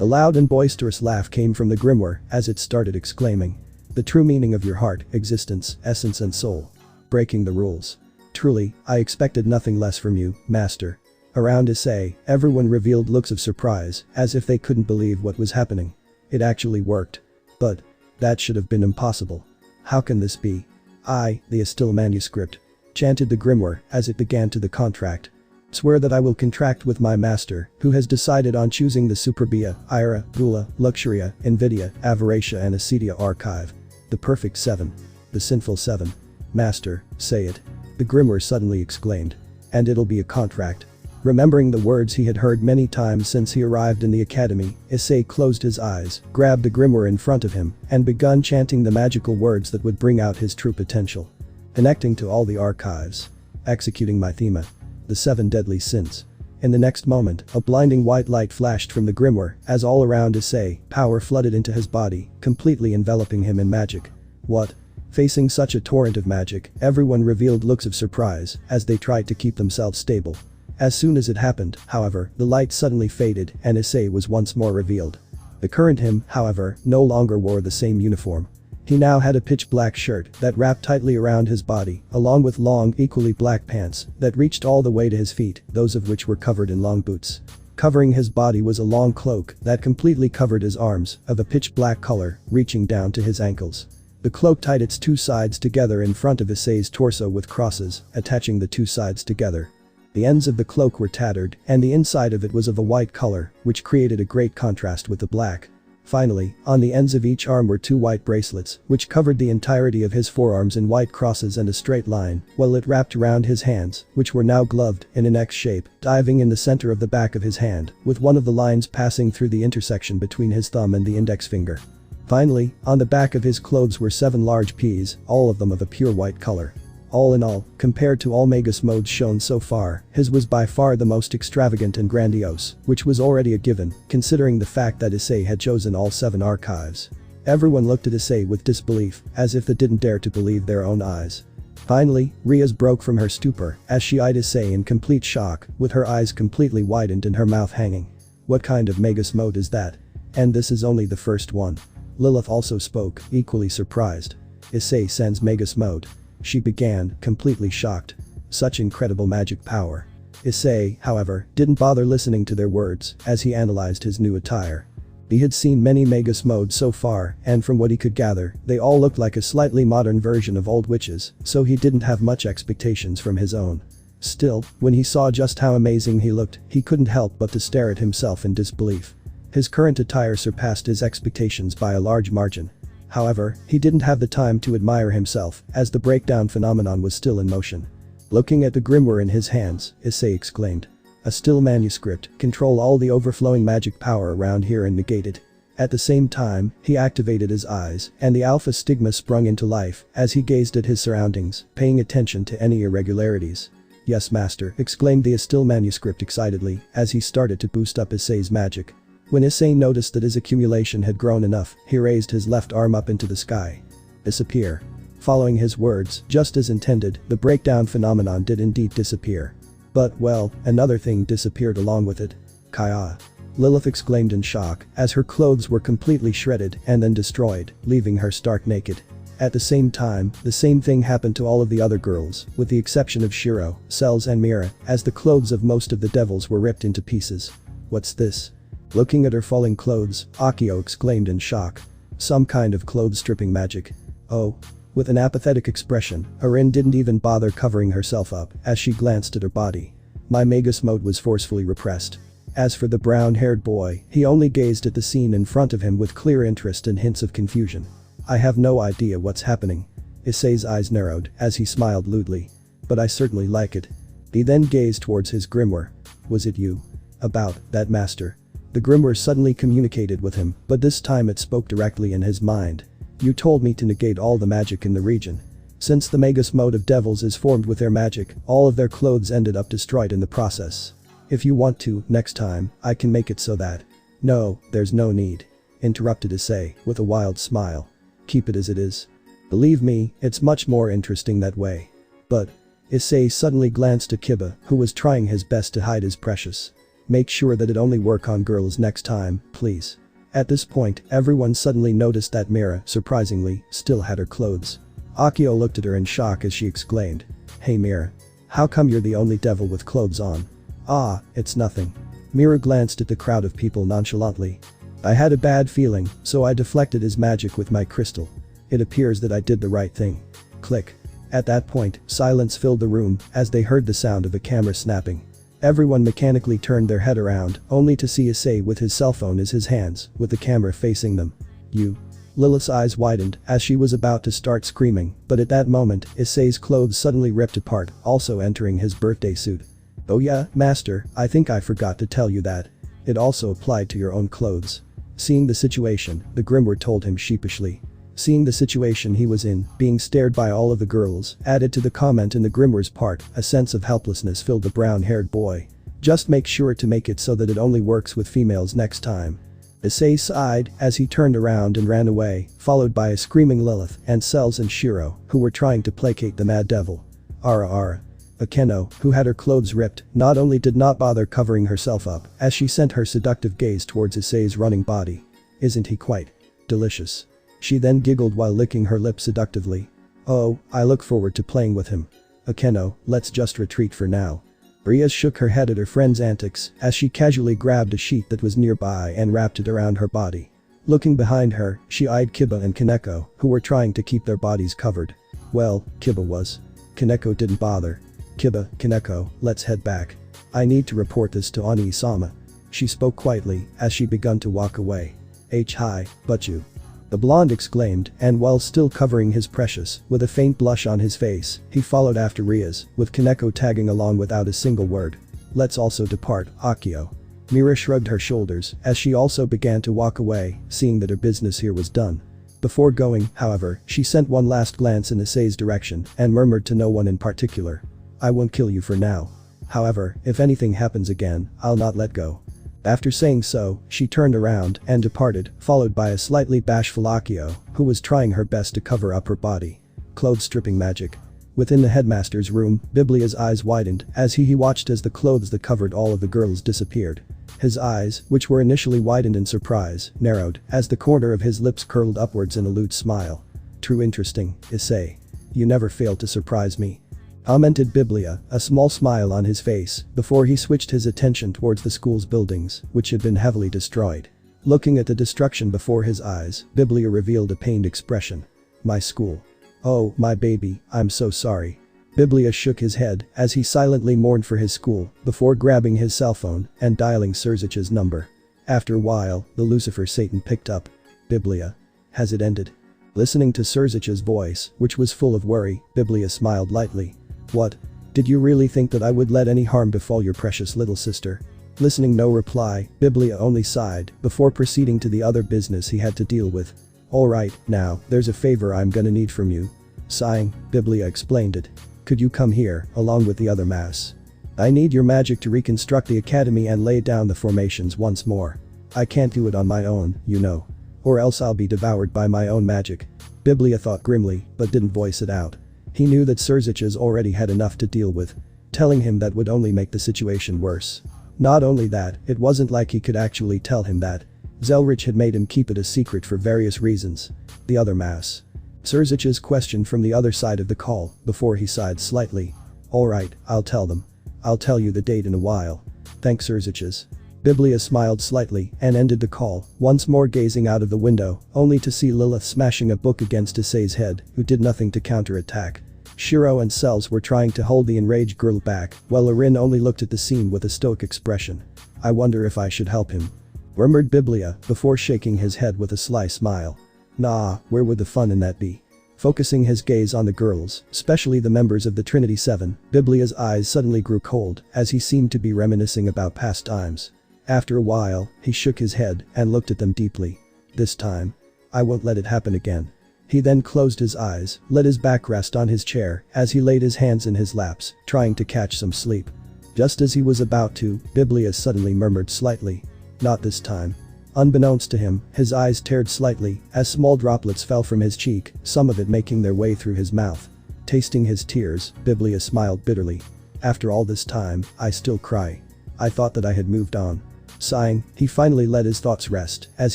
[SPEAKER 1] A loud and boisterous laugh came from the grimoire, as it started exclaiming. The true meaning of your heart, existence, essence and soul. Breaking the rules. Truly, I expected nothing less from you, master. Around Issei, everyone revealed looks of surprise, as if they couldn't believe what was happening. It actually worked. But that should have been impossible. How can this be? The Astilla manuscript. Chanted the grimoire, as it began to the contract. Swear that I will contract with my master, who has decided on choosing the Superbia, Ira, Gula, Luxuria, Invidia, Avaricia and Acedia archive. The perfect 7. The sinful 7. Master, say it. The grimoire suddenly exclaimed. And it'll be a contract. Remembering the words he had heard many times since he arrived in the academy, Issei closed his eyes, grabbed the grimoire in front of him, and begun chanting the magical words that would bring out his true potential. Connecting to all the archives. Executing my thema. The 7 deadly sins. In the next moment, a blinding white light flashed from the grimoire, as all around Issei, power flooded into his body, completely enveloping him in magic. What? Facing such a torrent of magic, everyone revealed looks of surprise, as they tried to keep themselves stable. As soon as it happened, however, the light suddenly faded, and Issei was once more revealed. The current him, however, no longer wore the same uniform. He now had a pitch black shirt that wrapped tightly around his body, along with long, equally black pants that reached all the way to his feet, those of which were covered in long boots. Covering his body was a long cloak that completely covered his arms, of a pitch black color, reaching down to his ankles. The cloak tied its two sides together in front of Issei's torso with crosses, attaching the two sides together. The ends of the cloak were tattered, and the inside of it was of a white color, which created a great contrast with the black. Finally, on the ends of each arm were 2 white bracelets, which covered the entirety of his forearms in white crosses and a straight line, while it wrapped around his hands, which were now gloved, in an X shape, diving in the center of the back of his hand, with one of the lines passing through the intersection between his thumb and the index finger. Finally, on the back of his clothes were 7 large P's, all of them of a pure white color. All in all, compared to all Magus modes shown so far, his was by far the most extravagant and grandiose, which was already a given, considering the fact that Issei had chosen all 7 archives. Everyone looked at Issei with disbelief, as if they didn't dare to believe their own eyes. Finally, Riaz broke from her stupor as she eyed Issei in complete shock, with her eyes completely widened and her mouth hanging. What kind of Magus mode is that? And this is only the first one. Lilith also spoke, equally surprised. Issei sends Magus mode. She began, completely shocked. Such incredible magic power. Issei, however, didn't bother listening to their words as he analyzed his new attire. He had seen many Magus modes so far, and from what he could gather, they all looked like a slightly modern version of old witches, so he didn't have much expectations from his own. Still, when he saw just how amazing he looked, he couldn't help but to stare at himself in disbelief. His current attire surpassed his expectations by a large margin. However, he didn't have the time to admire himself, as the breakdown phenomenon was still in motion. Looking at the grimoire in his hands, Issei exclaimed. A still manuscript, control all the overflowing magic power around here and negate it. At the same time, he activated his eyes, and the alpha stigma sprung into life as he gazed at his surroundings, paying attention to any irregularities. Yes, master, exclaimed the still manuscript excitedly as he started to boost up Issei's magic. When Issei noticed that his accumulation had grown enough, he raised his left arm up into the sky. Disappear. Following his words, just as intended, the breakdown phenomenon did indeed disappear. But, well, another thing disappeared along with it. Kaya. Lilith exclaimed in shock as her clothes were completely shredded and then destroyed, leaving her stark naked. At the same time, the same thing happened to all of the other girls, with the exception of Shiro, Cells and Mira, as the clothes of most of the devils were ripped into pieces. What's this? Looking at her falling clothes, Akio exclaimed in shock. Some kind of clothes-stripping magic. Oh. With an apathetic expression, Arin didn't even bother covering herself up as she glanced at her body. My Magus mode was forcefully repressed. As for the brown-haired boy, he only gazed at the scene in front of him with clear interest and hints of confusion. I have no idea what's happening. Issei's eyes narrowed as he smiled lewdly. But I certainly like it. He then gazed towards his grimoire. Was it you? About that, master. The grimoire suddenly communicated with him, but this time it spoke directly in his mind. You told me to negate all the magic in the region. Since the Magus mode of devils is formed with their magic, all of their clothes ended up destroyed in the process. If you want to, next time, I can make it so that. No, there's no need. Interrupted Issei, with a wild smile. Keep it as it is. Believe me, it's much more interesting that way. But. Issei suddenly glanced at Kiba, who was trying his best to hide his precious. Make sure that it only work on girls next time, please. At this point, everyone suddenly noticed that Mira, surprisingly, still had her clothes. Akio looked at her in shock as she exclaimed. Hey Mira. How come you're the only devil with clothes on? Ah, it's nothing. Mira glanced at the crowd of people nonchalantly. I had a bad feeling, so I deflected his magic with my crystal. It appears that I did the right thing. Click. At that point, silence filled the room as they heard the sound of a camera snapping. Everyone mechanically turned their head around, only to see Issei with his cell phone in his hands, with the camera facing them. You. Lilith's eyes widened as she was about to start screaming, but at that moment, Issei's clothes suddenly ripped apart, also entering his birthday suit. Oh yeah, master, I think I forgot to tell you that. It also applied to your own clothes. Seeing the situation, the grimoire told him sheepishly. Seeing the situation he was in, being stared by all of the girls, added to the comment in the grimoire's part, a sense of helplessness filled the brown-haired boy. Just make sure to make it so that it only works with females next time. Issei sighed as he turned around and ran away, followed by a screaming Lilith and Cells and Shiro, who were trying to placate the mad devil. Ara. Akeno, who had her clothes ripped, not only did not bother covering herself up, as she sent her seductive gaze towards Issei's running body. Isn't he quite delicious? She then giggled while licking her lips seductively. Oh, I look forward to playing with him. Akeno, let's just retreat for now. Riaz shook her head at her friend's antics as she casually grabbed a sheet that was nearby and wrapped it around her body. Looking behind her, she eyed Kiba and Kaneko, who were trying to keep their bodies covered. Well, Kiba was. Kaneko didn't bother. Kiba, Kaneko, let's head back. I need to report this to Oni-sama. She spoke quietly as she begun to walk away. Hi, but you. The blonde exclaimed, and while still covering his precious, with a faint blush on his face, he followed after Riaz, with Kaneko tagging along without a single word. Let's also depart, Akio. Mira shrugged her shoulders as she also began to walk away, seeing that her business here was done. Before going, however, she sent one last glance in Issei's direction and murmured to no one in particular. I won't kill you for now. However, if anything happens again, I'll not let go. After saying so, she turned around and departed, followed by a slightly bashful Akio, who was trying her best to cover up her body. Clothes stripping magic. Within the headmaster's room, Biblia's eyes widened as he watched as the clothes that covered all of the girls disappeared. His eyes, which were initially widened in surprise, narrowed as the corner of his lips curled upwards in a lewd smile. "True interesting, Issei. You never fail to surprise me," commented Biblia, a small smile on his face, before he switched his attention towards the school's buildings, which had been heavily destroyed. Looking at the destruction before his eyes, Biblia revealed a pained expression. "My school. Oh, my baby, I'm so sorry." Biblia shook his head as he silently mourned for his school before grabbing his cell phone and dialing Surzich's number. After a while, the Lucifer Satan picked up. "Biblia. Has it ended?" Listening to Surzich's voice, which was full of worry, Biblia smiled lightly. "What? Did you really think that I would let any harm befall your precious little sister?" Listening no reply, Biblia only sighed before proceeding to the other business he had to deal with. "Alright, now, there's a favor I'm gonna need from you." Sighing, Biblia explained it. "Could you come here, along with the other mass? I need your magic to reconstruct the academy and lay down the formations once more. I can't do it on my own, you know. Or else I'll be devoured by my own magic." Biblia thought grimly, but didn't voice it out. He knew that Surzich's already had enough to deal with. Telling him that would only make the situation worse. Not only that, it wasn't like he could actually tell him that. Zelrich had made him keep it a secret for various reasons. The other mass. Surzich's questioned from the other side of the call, before he sighed slightly. "Alright, I'll tell them. I'll tell you the date in a while. Thanks Surzich's." Biblia smiled slightly and ended the call, once more gazing out of the window, only to see Lilith smashing a book against Issei's head, who did nothing to counterattack. Shiro and Cells were trying to hold the enraged girl back, while Arin only looked at the scene with a stoic expression. "I wonder if I should help him," murmured Biblia before shaking his head with a sly smile. "Nah, where would the fun in that be?" Focusing his gaze on the girls, especially the members of the Trinity Seven, Biblia's eyes suddenly grew cold as he seemed to be reminiscing about past times. After a while, he shook his head and looked at them deeply. "This time, I won't let it happen again." He then closed his eyes, let his back rest on his chair as he laid his hands in his laps, trying to catch some sleep. Just as he was about to, Biblia suddenly murmured slightly. "Not this time." Unbeknownst to him, his eyes teared slightly as small droplets fell from his cheek, some of it making their way through his mouth. Tasting his tears, Biblia smiled bitterly. "After all this time, I still cry. I thought that I had moved on." Sighing, he finally let his thoughts rest as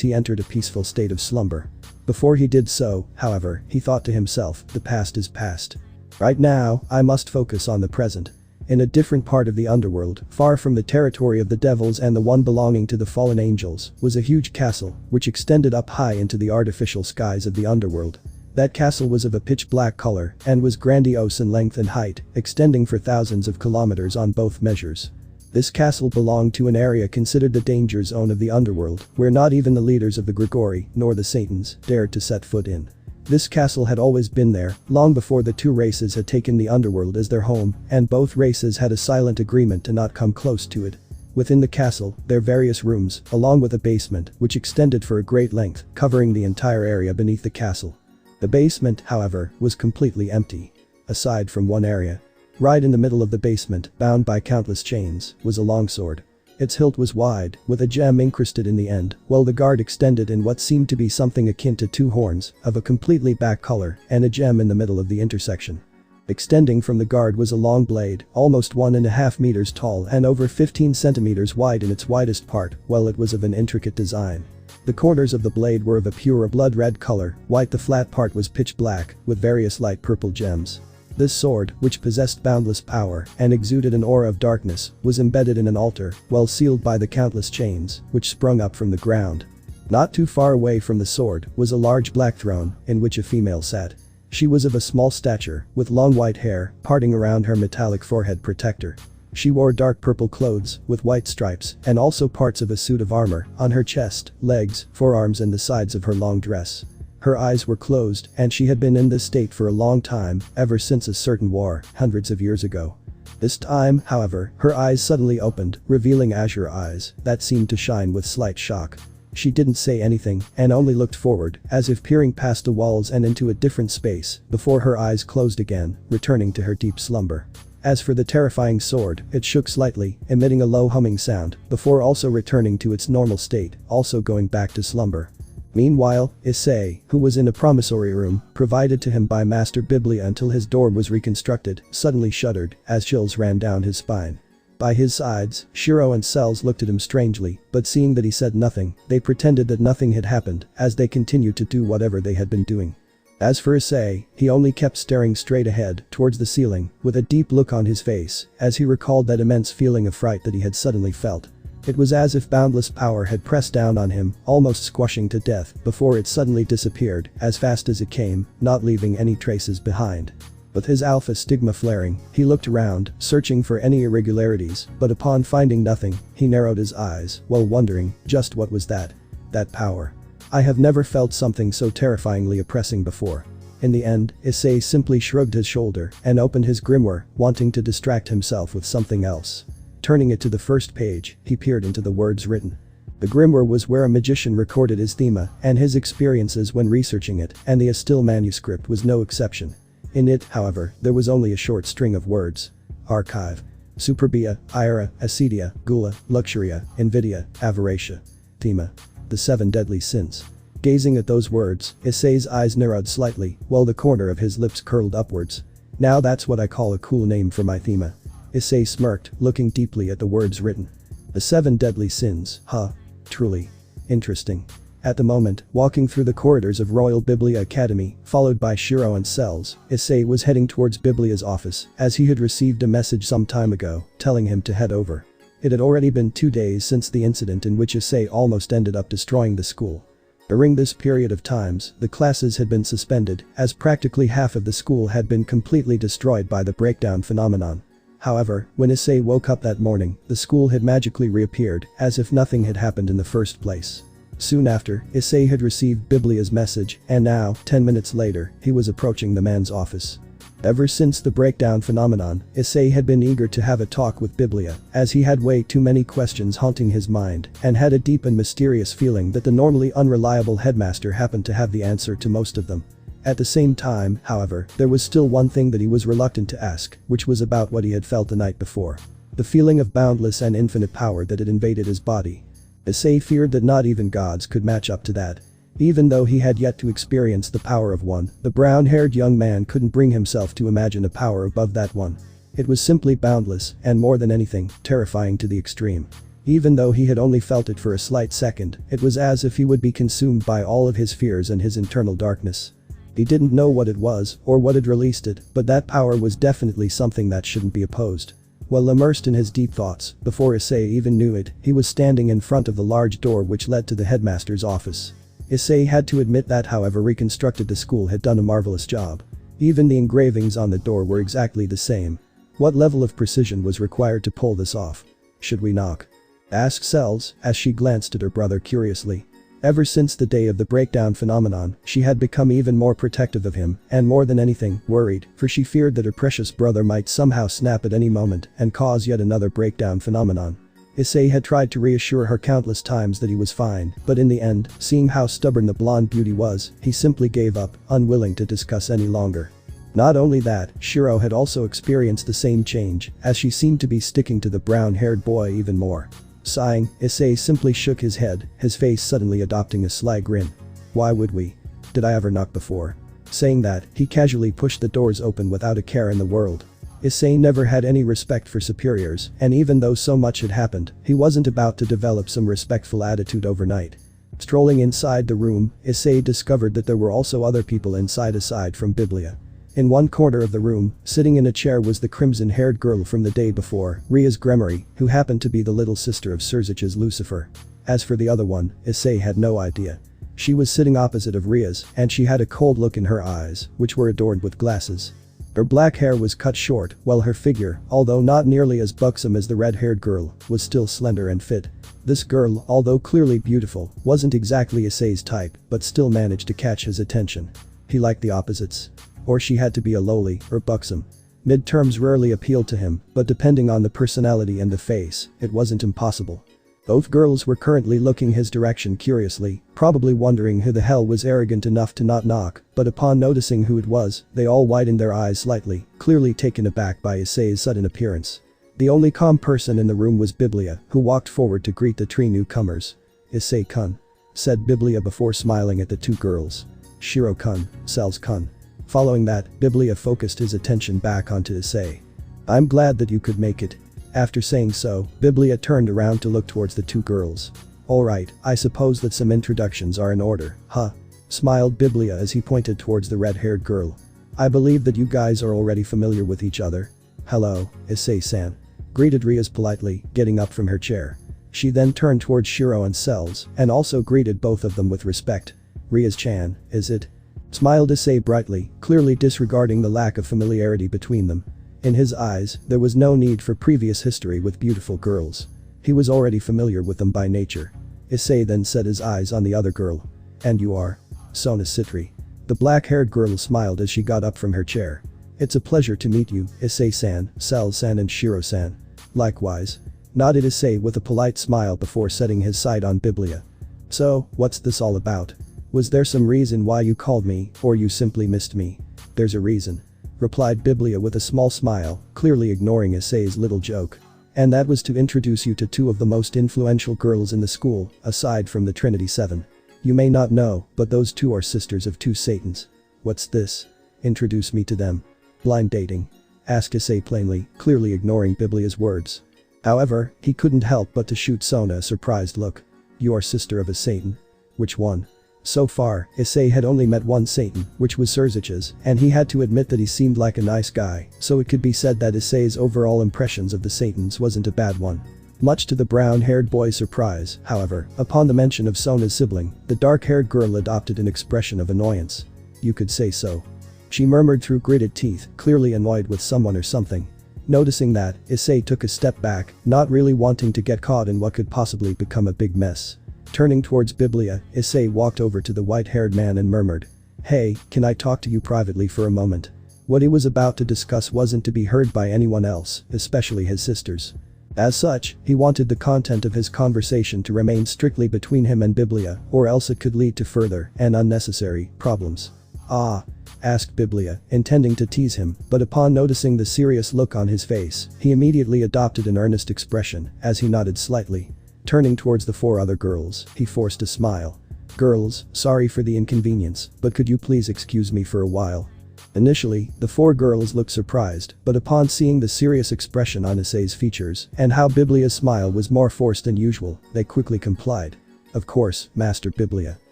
[SPEAKER 1] he entered a peaceful state of slumber. Before he did so, however, he thought to himself, the past is past. Right now, I must focus on the present. In a different part of the underworld, far from the territory of the devils and the one belonging to the fallen angels, was a huge castle, which extended up high into the artificial skies of the underworld. That castle was of a pitch black color and was grandiose in length and height, extending for thousands of kilometers on both measures. This castle belonged to an area considered the danger zone of the underworld, where not even the leaders of the Grigori, nor the Satans, dared to set foot in. This castle had always been there, long before the two races had taken the underworld as their home, and both races had a silent agreement to not come close to it. Within the castle, there were various rooms, along with a basement, which extended for a great length, covering the entire area beneath the castle. The basement, however, was completely empty. Aside from one area. Right in the middle of the basement, bound by countless chains, was a longsword. Its hilt was wide, with a gem incrusted in the end, while the guard extended in what seemed to be something akin to two horns, of a completely black color, and a gem in the middle of the intersection. Extending from the guard was a long blade, almost 1.5 meters tall and over 15 centimeters wide in its widest part, while it was of an intricate design. The corners of the blade were of a pure blood red color, while the flat part was pitch black, with various light purple gems. This sword, which possessed boundless power and exuded an aura of darkness, was embedded in an altar, well sealed by the countless chains, which sprung up from the ground. Not too far away from the sword was a large black throne, in which a female sat. She was of a small stature, with long white hair parting around her metallic forehead protector. She wore dark purple clothes, with white stripes, and also parts of a suit of armor, on her chest, legs, forearms and the sides of her long dress. Her eyes were closed, and she had been in this state for a long time, ever since a certain war, hundreds of years ago. This time, however, her eyes suddenly opened, revealing azure eyes that seemed to shine with slight shock. She didn't say anything, and only looked forward, as if peering past the walls and into a different space, before her eyes closed again, returning to her deep slumber. As for the terrifying sword, it shook slightly, emitting a low humming sound, before also returning to its normal state, also going back to slumber. Meanwhile, Issei, who was in a promissory room, provided to him by Master Biblia until his door was reconstructed, suddenly shuddered as chills ran down his spine. By his sides, Shiro and Cells looked at him strangely, but seeing that he said nothing, they pretended that nothing had happened as they continued to do whatever they had been doing. As for Issei, he only kept staring straight ahead towards the ceiling with a deep look on his face as he recalled that immense feeling of fright that he had suddenly felt. It was as if boundless power had pressed down on him, almost squashing to death before it suddenly disappeared as fast as it came, not leaving any traces behind. With his alpha stigma flaring, he looked around, searching for any irregularities, but upon finding nothing, he narrowed his eyes while wondering just what was that. That power. I have never felt something so terrifyingly oppressing before. In the end, Issei simply shrugged his shoulder and opened his grimoire, wanting to distract himself with something else. Turning it to the first page, he peered into the words written. The grimoire was where a magician recorded his thema and his experiences when researching it, and the Estill manuscript was no exception. In it, however, there was only a short string of words. Archive. Superbia, Ira, Acedia, Gula, Luxuria, Invidia, Avaritia. Thema. The 7 deadly sins. Gazing at those words, Issei's eyes narrowed slightly, while the corner of his lips curled upwards. Now that's what I call a cool name for my thema. Issei smirked, looking deeply at the words written. The 7 deadly sins, huh? Truly. Interesting. At the moment, walking through the corridors of Royal Biblia Academy, followed by Shiro and Cells, Issei was heading towards Biblia's office, as he had received a message some time ago, telling him to head over. It had already been 2 days since the incident in which Issei almost ended up destroying the school. During this period of times, the classes had been suspended, as practically half of the school had been completely destroyed by the breakdown phenomenon. However, when Issei woke up that morning, the school had magically reappeared, as if nothing had happened in the first place. Soon after, Issei had received Biblia's message, and now, 10 minutes later, he was approaching the man's office. Ever since the breakdown phenomenon, Issei had been eager to have a talk with Biblia, as he had way too many questions haunting his mind, and had a deep and mysterious feeling that the normally unreliable headmaster happened to have the answer to most of them. At the same time, however, there was still one thing that he was reluctant to ask, which was about what he had felt the night before. The feeling of boundless and infinite power that had invaded his body. Issei feared that not even gods could match up to that. Even though he had yet to experience the power of one, the brown-haired young man couldn't bring himself to imagine a power above that one. It was simply boundless, and more than anything, terrifying to the extreme. Even though he had only felt it for a slight second, it was as if he would be consumed by all of his fears and his internal darkness. He didn't know what it was, or what had released it, but that power was definitely something that shouldn't be opposed. While immersed in his deep thoughts, before Issei even knew it, he was standing in front of the large door which led to the headmaster's office. Issei had to admit that however reconstructed the school had done a marvelous job. Even the engravings on the door were exactly the same. What level of precision was required to pull this off? Should we knock? Asked Cells, as she glanced at her brother curiously. Ever since the day of the breakdown phenomenon, she had become even more protective of him, and more than anything, worried, for she feared that her precious brother might somehow snap at any moment and cause yet another breakdown phenomenon. Issei had tried to reassure her countless times that he was fine, but in the end, seeing how stubborn the blonde beauty was, he simply gave up, unwilling to discuss any longer. Not only that, Shiro had also experienced the same change, as she seemed to be sticking to the brown-haired boy even more. Sighing, Issei simply shook his head, his face suddenly adopting a sly grin. Why would we? Did I ever knock before? Saying that, he casually pushed the doors open without a care in the world. Issei never had any respect for superiors, and even though so much had happened, he wasn't about to develop some respectful attitude overnight. Strolling inside the room, Issei discovered that there were also other people inside aside from Biblia. In one corner of the room, sitting in a chair was the crimson-haired girl from the day before, Ria's Gremory, who happened to be the little sister of Surzich's Lucifer. As for the other one, Issei had no idea. She was sitting opposite of Ria's, and she had a cold look in her eyes, which were adorned with glasses. Her black hair was cut short, while her figure, although not nearly as buxom as the red-haired girl, was still slender and fit. This girl, although clearly beautiful, wasn't exactly Issei's type, but still managed to catch his attention. He liked the opposites. Or she had to be a lowly, or buxom. Midterms rarely appealed to him, but depending on the personality and the face, it wasn't impossible. Both girls were currently looking his direction curiously, probably wondering who the hell was arrogant enough to not knock, but upon noticing who it was, they all widened their eyes slightly, clearly taken aback by Issei's sudden appearance. The only calm person in the room was Biblia, who walked forward to greet the three newcomers. Issei-kun. said Biblia before smiling at the two girls. Shiro-kun, Cells-kun. Following that, Biblia focused his attention back onto Issei. I'm glad that you could make it. After saying so, Biblia turned around to look towards the two girls. Alright, I suppose that some introductions are in order, huh? Smiled Biblia as he pointed towards the red-haired girl. I believe that you guys are already familiar with each other. Hello, Issei-san. Greeted Rias politely, getting up from her chair. She then turned towards Shiro and Cells, and also greeted both of them with respect. Rias-chan, is it? Smiled Issei brightly, clearly disregarding the lack of familiarity between them. In his eyes, there was no need for previous history with beautiful girls. He was already familiar with them by nature. Issei then set his eyes on the other girl. And you are? Sona Citri. The black-haired girl smiled as she got up from her chair. It's a pleasure to meet you, Issei-san, Cells-san and Shiro-san. Likewise. Nodded Issei with a polite smile before setting his sight on Biblia. So, what's this all about? Was there some reason why you called me, or you simply missed me? There's a reason. Replied Biblia with a small smile, clearly ignoring Issei's little joke. And that was to introduce you to two of the most influential girls in the school, aside from the Trinity Seven. You may not know, but those two are sisters of two Satans. What's this? Introduce me to them. Blind dating? Asked Issei plainly, clearly ignoring Biblia's words. However, he couldn't help but to shoot Sona a surprised look. You are sister of a Satan? Which one? So far, Issei had only met one Satan, which was Surzich's, and he had to admit that he seemed like a nice guy, so it could be said that Issei's overall impressions of the Satans wasn't a bad one. Much to the brown-haired boy's surprise, however, upon the mention of Sona's sibling, the dark-haired girl adopted an expression of annoyance. You could say so. She murmured through gritted teeth, clearly annoyed with someone or something. Noticing that, Issei took a step back, not really wanting to get caught in what could possibly become a big mess. Turning towards Biblia, Issei walked over to the white-haired man and murmured. Hey, can I talk to you privately for a moment? What he was about to discuss wasn't to be heard by anyone else, especially his sisters. As such, he wanted the content of his conversation to remain strictly between him and Biblia, or else it could lead to further, and unnecessary, problems. Ah? Asked Biblia, intending to tease him, but upon noticing the serious look on his face, he immediately adopted an earnest expression, as he nodded slightly. Turning towards the four other girls, he forced a smile. Girls, sorry for the inconvenience, but could you please excuse me for a while? Initially, the four girls looked surprised, but upon seeing the serious expression on Issei's features, and how Biblia's smile was more forced than usual, they quickly complied. Of course, Master Biblia.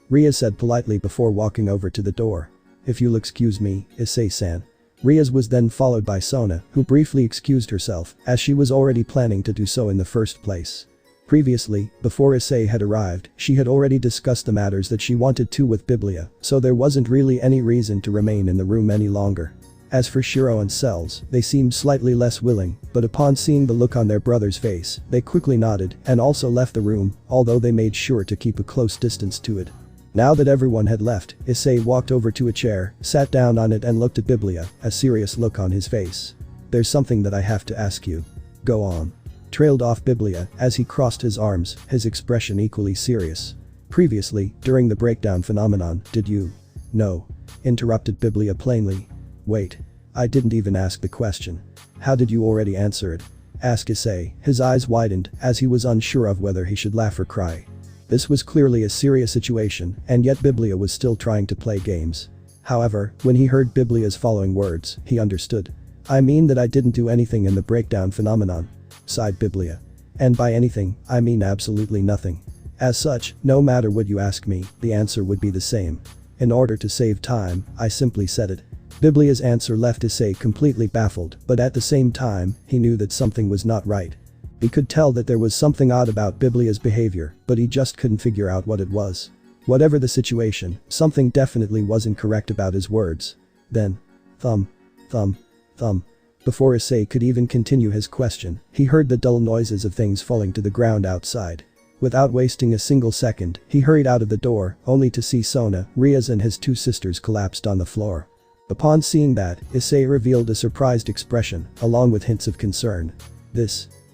[SPEAKER 1] Ria said politely before walking over to the door. If you'll excuse me, Issei-san. Rias was then followed by Sona, who briefly excused herself, as she was already planning to do so in the first place. Previously, before Issei had arrived, she had already discussed the matters that she wanted to with Biblia, so there wasn't really any reason to remain in the room any longer. As for Shiro and Cells, they seemed slightly less willing, but upon seeing the look on their brother's face, they quickly nodded and also left the room, although they made sure to keep a close distance to it. Now that everyone had left, Issei walked over to a chair, sat down on it and looked at Biblia, a serious look on his face. There's something that I have to ask you. Go on. Trailed off Biblia, as he crossed his arms, his expression equally serious. Previously, during the breakdown phenomenon, did you? No. Interrupted Biblia plainly. Wait. I didn't even ask the question. How did you already answer it? Asked Issei, his eyes widened, as he was unsure of whether he should laugh or cry. This was clearly a serious situation, and yet Biblia was still trying to play games. However, when he heard Biblia's following words, he understood. I mean that I didn't do anything in the breakdown phenomenon. Sighed Biblia. And by anything, I mean absolutely nothing. As such, no matter what you ask me, the answer would be the same. In order to save time, I simply said it. Biblia's answer left Issei completely baffled, but at the same time, he knew that something was not right. He could tell that there was something odd about Biblia's behavior, but he just couldn't figure out what it was. Whatever the situation, something definitely wasn't correct about his words. Then, thump. Before Issei could even continue his question, he heard the dull noises of things falling to the ground outside. Without wasting a single second, he hurried out of the door, only to see Sona, Rias and his two sisters collapsed on the floor. Upon seeing that, Issei revealed a surprised expression, along with hints of concern.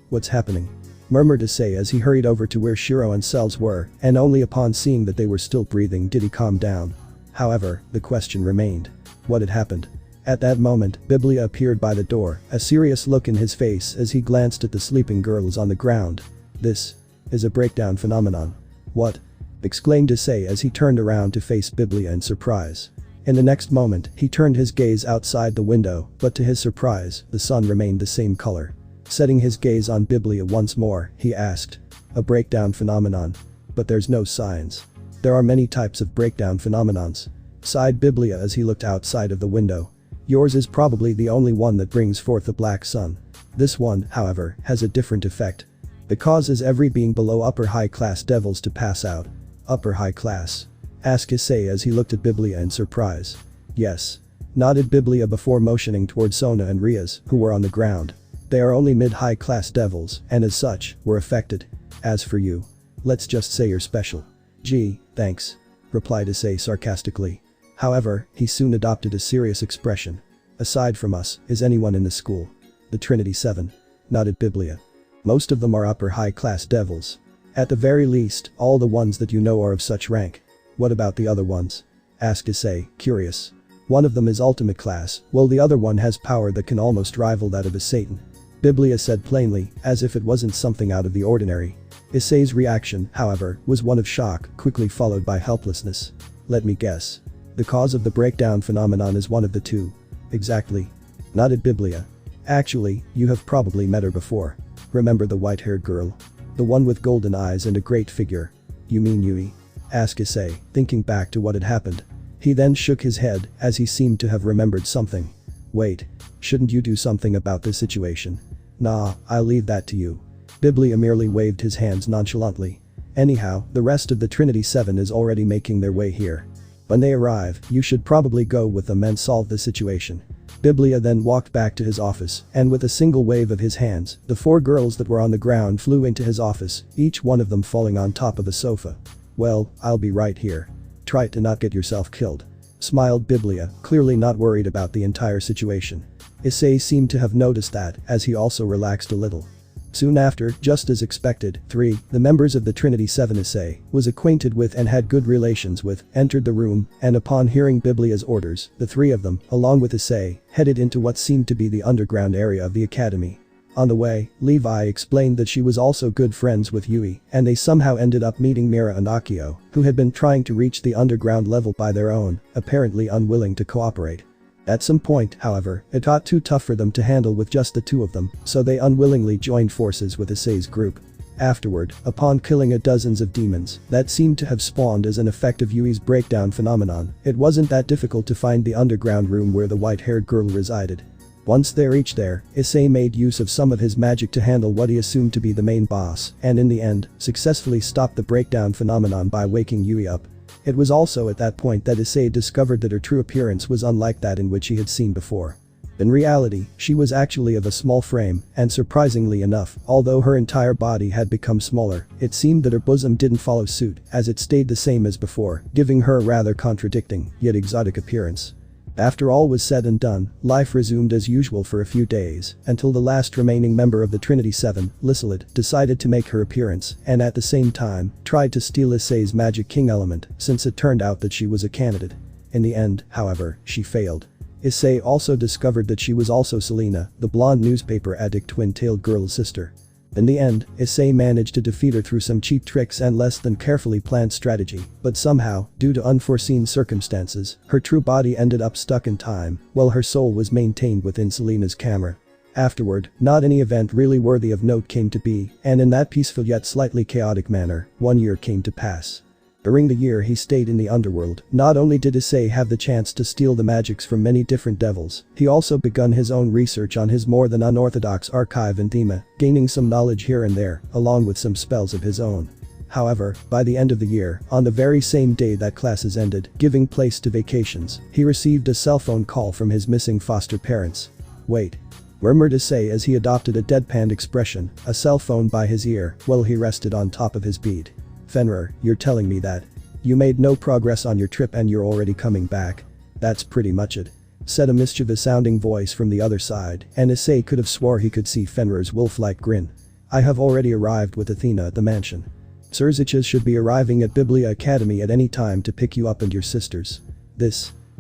[SPEAKER 1] What's happening? Murmured Issei as he hurried over to where Shiro and Cells were, and only upon seeing that they were still breathing did he calm down. However, the question remained. What had happened? At that moment, Biblia appeared by the door, a serious look in his face as he glanced at the sleeping girls on the ground. This is a breakdown phenomenon. What? exclaimed Issei as he turned around to face Biblia in surprise. In the next moment, he turned his gaze outside the window, but to his surprise, the sun remained the same color. Setting his gaze on Biblia once more, he asked. A breakdown phenomenon. But there's no signs. There are many types of breakdown phenomenons. Sighed Biblia as he looked outside of the window. Yours is probably the only one that brings forth a black sun. This one, however, has a different effect. The cause is every being below upper high class devils to pass out. Upper high class? Asked Issei as he looked at Biblia in surprise. Yes. Nodded Biblia before motioning towards Sona and Riaz, who were on the ground. They are only mid-high class devils, and as such, were affected. As for you. Let's just say you're special. Gee, thanks. Replied Issei sarcastically. However, he soon adopted a serious expression. Aside from us, is anyone in the school? The Trinity 7. Nodded Biblia. Most of them are upper high class devils. At the very least, all the ones that you know are of such rank. What about the other ones? Asked Issei, curious. One of them is ultimate class, while the other one has power that can almost rival that of a Satan. Biblia said plainly, as if it wasn't something out of the ordinary. Issei's reaction, however, was one of shock, quickly followed by helplessness. Let me guess. The cause of the breakdown phenomenon is one of the two. Exactly. Nodded Biblia. Actually, you have probably met her before. Remember the white-haired girl? The one with golden eyes and a great figure. You mean Yui? Asked Issei, thinking back to what had happened. He then shook his head, as he seemed to have remembered something. Wait. Shouldn't you do something about this situation? Nah, I'll leave that to you. Biblia merely waved his hands nonchalantly. Anyhow, the rest of the Trinity 7 is already making their way here. When they arrive, you should probably go with them and solve the situation. Biblia then walked back to his office, and with a single wave of his hands, the 4 girls that were on the ground flew into his office, each one of them falling on top of a sofa. Well, I'll be right here. Try to not get yourself killed. Smiled Biblia, clearly not worried about the entire situation. Issei seemed to have noticed that, as he also relaxed a little. Soon after, just as expected, 3, the members of the Trinity 7 Issei was acquainted with and had good relations with, entered the room, and upon hearing Biblia's orders, the 3 of them, along with Issei, headed into what seemed to be the underground area of the academy. On the way, Levi explained that she was also good friends with Yui, and they somehow ended up meeting Mira and Akio, who had been trying to reach the underground level by their own, apparently unwilling to cooperate. At some point, however, it got too tough for them to handle with just the 2 of them, so they unwillingly joined forces with Issei's group. Afterward, upon killing dozens of demons that seemed to have spawned as an effect of Yui's breakdown phenomenon, it wasn't that difficult to find the underground room where the white-haired girl resided. Once they reached there, Issei made use of some of his magic to handle what he assumed to be the main boss, and in the end, successfully stopped the breakdown phenomenon by waking Yui up. It was also at that point that Issei discovered that her true appearance was unlike that in which he had seen before. In reality, she was actually of a small frame, and surprisingly enough, although her entire body had become smaller, it seemed that her bosom didn't follow suit, as it stayed the same as before, giving her a rather contradicting, yet exotic appearance. After all was said and done, life resumed as usual for a few days, until the last remaining member of the Trinity 7, Lysolid, decided to make her appearance, and at the same time, tried to steal Issei's Magic King element, since it turned out that she was a candidate. In the end, however, she failed. Issei also discovered that she was also Selena, the blonde newspaper addict twin-tailed girl's sister. In the end, Issei managed to defeat her through some cheap tricks and less than carefully planned strategy, but somehow, due to unforeseen circumstances, her true body ended up stuck in time, while her soul was maintained within Selena's camera. Afterward, not any event really worthy of note came to be, and in that peaceful yet slightly chaotic manner, 1 year came to pass. During the year he stayed in the underworld, not only did Issei have the chance to steal the magics from many different devils, he also begun his own research on his more than unorthodox archive in Thema, gaining some knowledge here and there, along with some spells of his own. However, by the end of the year, on the very same day that classes ended, giving place to vacations, he received a cell phone call from his missing foster parents. Wait. Murmured Issei as he adopted a deadpan expression, a cell phone by his ear, while he rested on top of his bead. Fenrir, you're telling me that you made no progress on your trip and you're already coming back? That's pretty much it. Said a mischievous-sounding voice from the other side, and Issei could have swore he could see Fenrir's wolf-like grin. I have already arrived with Athena at the mansion. Surziches should be arriving at Biblia Academy at any time to pick you up and your sisters.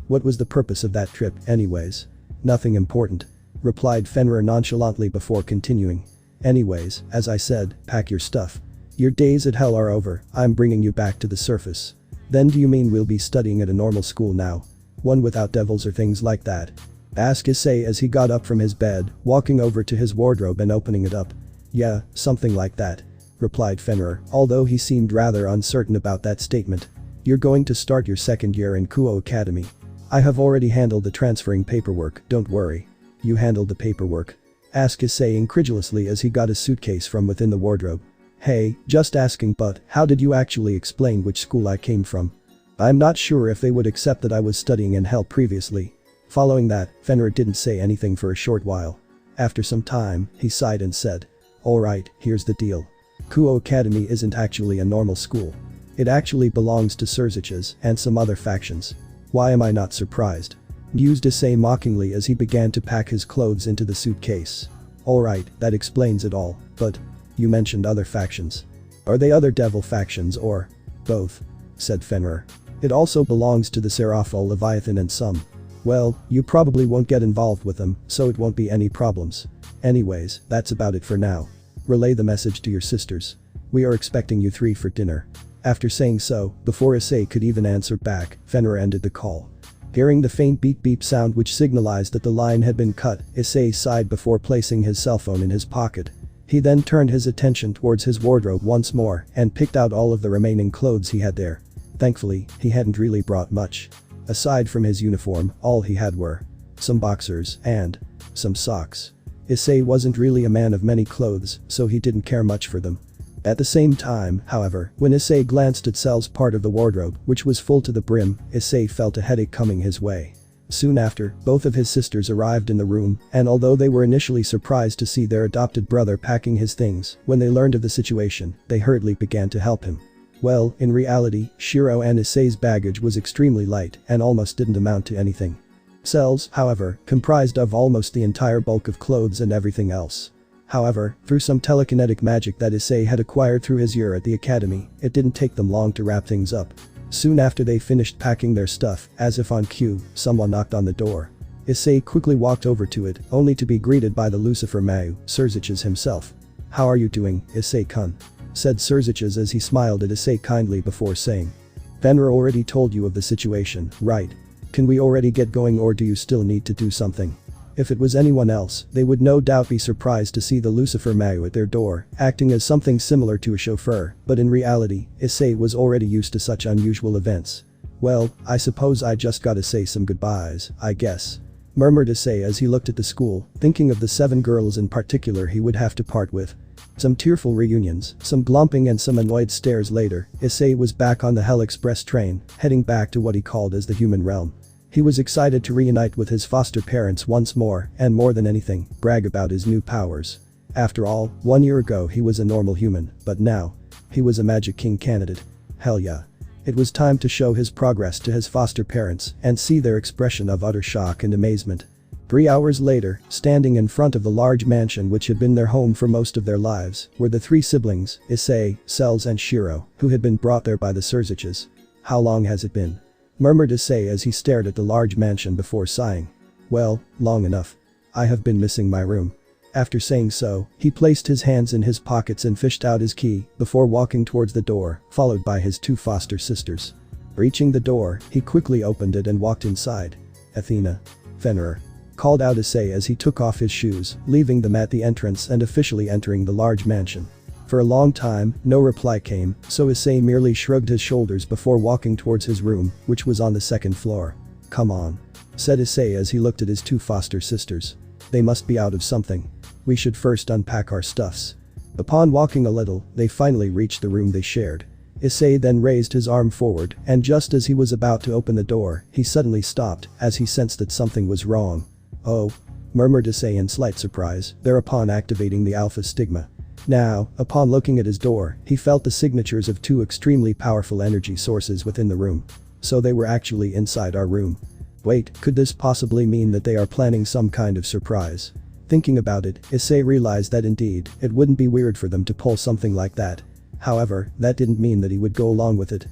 [SPEAKER 1] What was the purpose of that trip, anyways? Nothing important. Replied Fenrir nonchalantly before continuing. Anyways, as I said, pack your stuff. Your days at hell are over, I'm bringing you back to the surface. Then do you mean we'll be studying at a normal school now? One without devils or things like that? Asked Issei as he got up from his bed, walking over to his wardrobe and opening it up. Yeah, something like that, replied Fenrir, although he seemed rather uncertain about that statement. You're going to start your second year in Kuo Academy. I have already handled the transferring paperwork, don't worry. You handled the paperwork? Asked Issei incredulously as he got a suitcase from within the wardrobe. Hey, just asking, but how did you actually explain which school I came from? I'm not sure if they would accept that I was studying in hell previously. Following that, Fenrir didn't say anything for a short while. After some time, he sighed and said, alright, here's the deal. Kuo Academy isn't actually a normal school. It actually belongs to Surziches and some other factions. Why am I not surprised? Mused Issei mockingly as he began to pack his clothes into the suitcase. Alright, that explains it all, but you mentioned other factions. Are they other devil factions or both? Said Fenrir. It also belongs to the Seraphol Leviathan and some. Well, you probably won't get involved with them, so it won't be any problems. Anyways, that's about it for now. Relay the message to your sisters. We are expecting you three for dinner. After saying so, before Issei could even answer back, Fenrir ended the call. Hearing the faint beep beep sound which signalized that the line had been cut, Issei sighed before placing his cell phone in his pocket. He then turned his attention towards his wardrobe once more and picked out all of the remaining clothes he had there. Thankfully, he hadn't really brought much. Aside from his uniform, all he had were some boxers and some socks. Issei wasn't really a man of many clothes, so he didn't care much for them. At the same time, however, when Issei glanced at Cell's part of the wardrobe, which was full to the brim, Issei felt a headache coming his way. Soon after, both of his sisters arrived in the room, and although they were initially surprised to see their adopted brother packing his things, when they learned of the situation, they hurriedly began to help him. Well, in reality, Shiro and Issei's baggage was extremely light and almost didn't amount to anything. Cell's, however, comprised of almost the entire bulk of clothes and everything else. However, through some telekinetic magic that Issei had acquired through his year at the academy, it didn't take them long to wrap things up. Soon after they finished packing their stuff, as if on cue, someone knocked on the door. Issei quickly walked over to it, only to be greeted by the Lucifer Mayu, Surziches himself. How are you doing, Issei-kun? Said Surziches as he smiled at Issei kindly before saying. Fenrir already told you of the situation, right? Can we already get going or do you still need to do something? If it was anyone else, they would no doubt be surprised to see the Lucifer Mayu at their door, acting as something similar to a chauffeur, but in reality, Issei was already used to such unusual events. Well, I suppose I just gotta say some goodbyes, I guess. Murmured Issei as he looked at the school, thinking of the 7 girls in particular he would have to part with. Some tearful reunions, some glomping and some annoyed stares later, Issei was back on the Hell Express train, heading back to what he called as the human realm. He was excited to reunite with his foster parents once more and more than anything, brag about his new powers. After all, 1 year ago he was a normal human, but now, he was a Magic King candidate. Hell yeah. It was time to show his progress to his foster parents and see their expression of utter shock and amazement. 3 hours later, standing in front of the large mansion which had been their home for most of their lives, were the 3 siblings, Issei, Cells and Shiro, who had been brought there by the Surziches. How long has it been? Murmured Issei as he stared at the large mansion before sighing. Well, long enough. I have been missing my room. After saying so, he placed his hands in his pockets and fished out his key before walking towards the door, followed by his 2 foster sisters. Reaching the door, he quickly opened it and walked inside. Athena. Fenrir. Called out Issei as he took off his shoes, leaving them at the entrance and officially entering the large mansion. For a long time, no reply came, so Issei merely shrugged his shoulders before walking towards his room, which was on the 2nd floor. Come on. Said Issei as he looked at his 2 foster sisters. They must be out of something. We should first unpack our stuffs. Upon walking a little, they finally reached the room they shared. Issei then raised his arm forward, and just as he was about to open the door, he suddenly stopped, as he sensed that something was wrong. Oh. Murmured Issei in slight surprise, thereupon activating the Alpha Stigma. Now, upon looking at his door, he felt the signatures of 2 extremely powerful energy sources within the room. So they were actually inside our room. Wait, could this possibly mean that they are planning some kind of surprise? Thinking about it, Issei realized that indeed, it wouldn't be weird for them to pull something like that. However, that didn't mean that he would go along with it.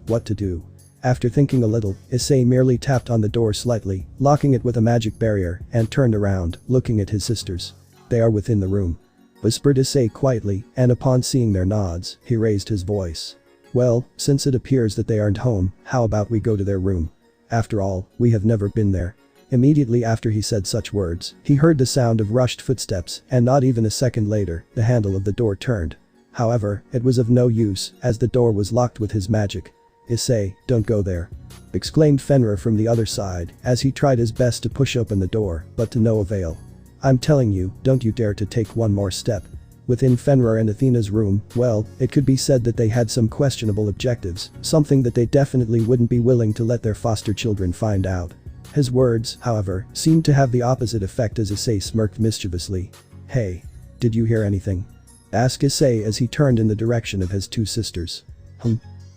[SPEAKER 1] What to do? After thinking a little, Issei merely tapped on the door slightly, locking it with a magic barrier, and turned around, looking at his sisters. They are within the room. whispered Issei quietly, and upon seeing their nods, he raised his voice. Well, since it appears that they aren't home, how about we go to their room? After all, we have never been there. Immediately after he said such words, he heard the sound of rushed footsteps, and not even a second later, the handle of the door turned. However, it was of no use, as the door was locked with his magic. Issei, don't go there, exclaimed Fenrir from the other side, as he tried his best to push open the door, but to no avail. I'm telling you, don't you dare to take one more step. Within Fenrir and Athena's room, well, it could be said that they had some questionable objectives, something that they definitely wouldn't be willing to let their foster children find out. His words, however, seemed to have the opposite effect as Issei smirked mischievously. Hey. Did you hear anything? Asked Issei as he turned in the direction of his two sisters.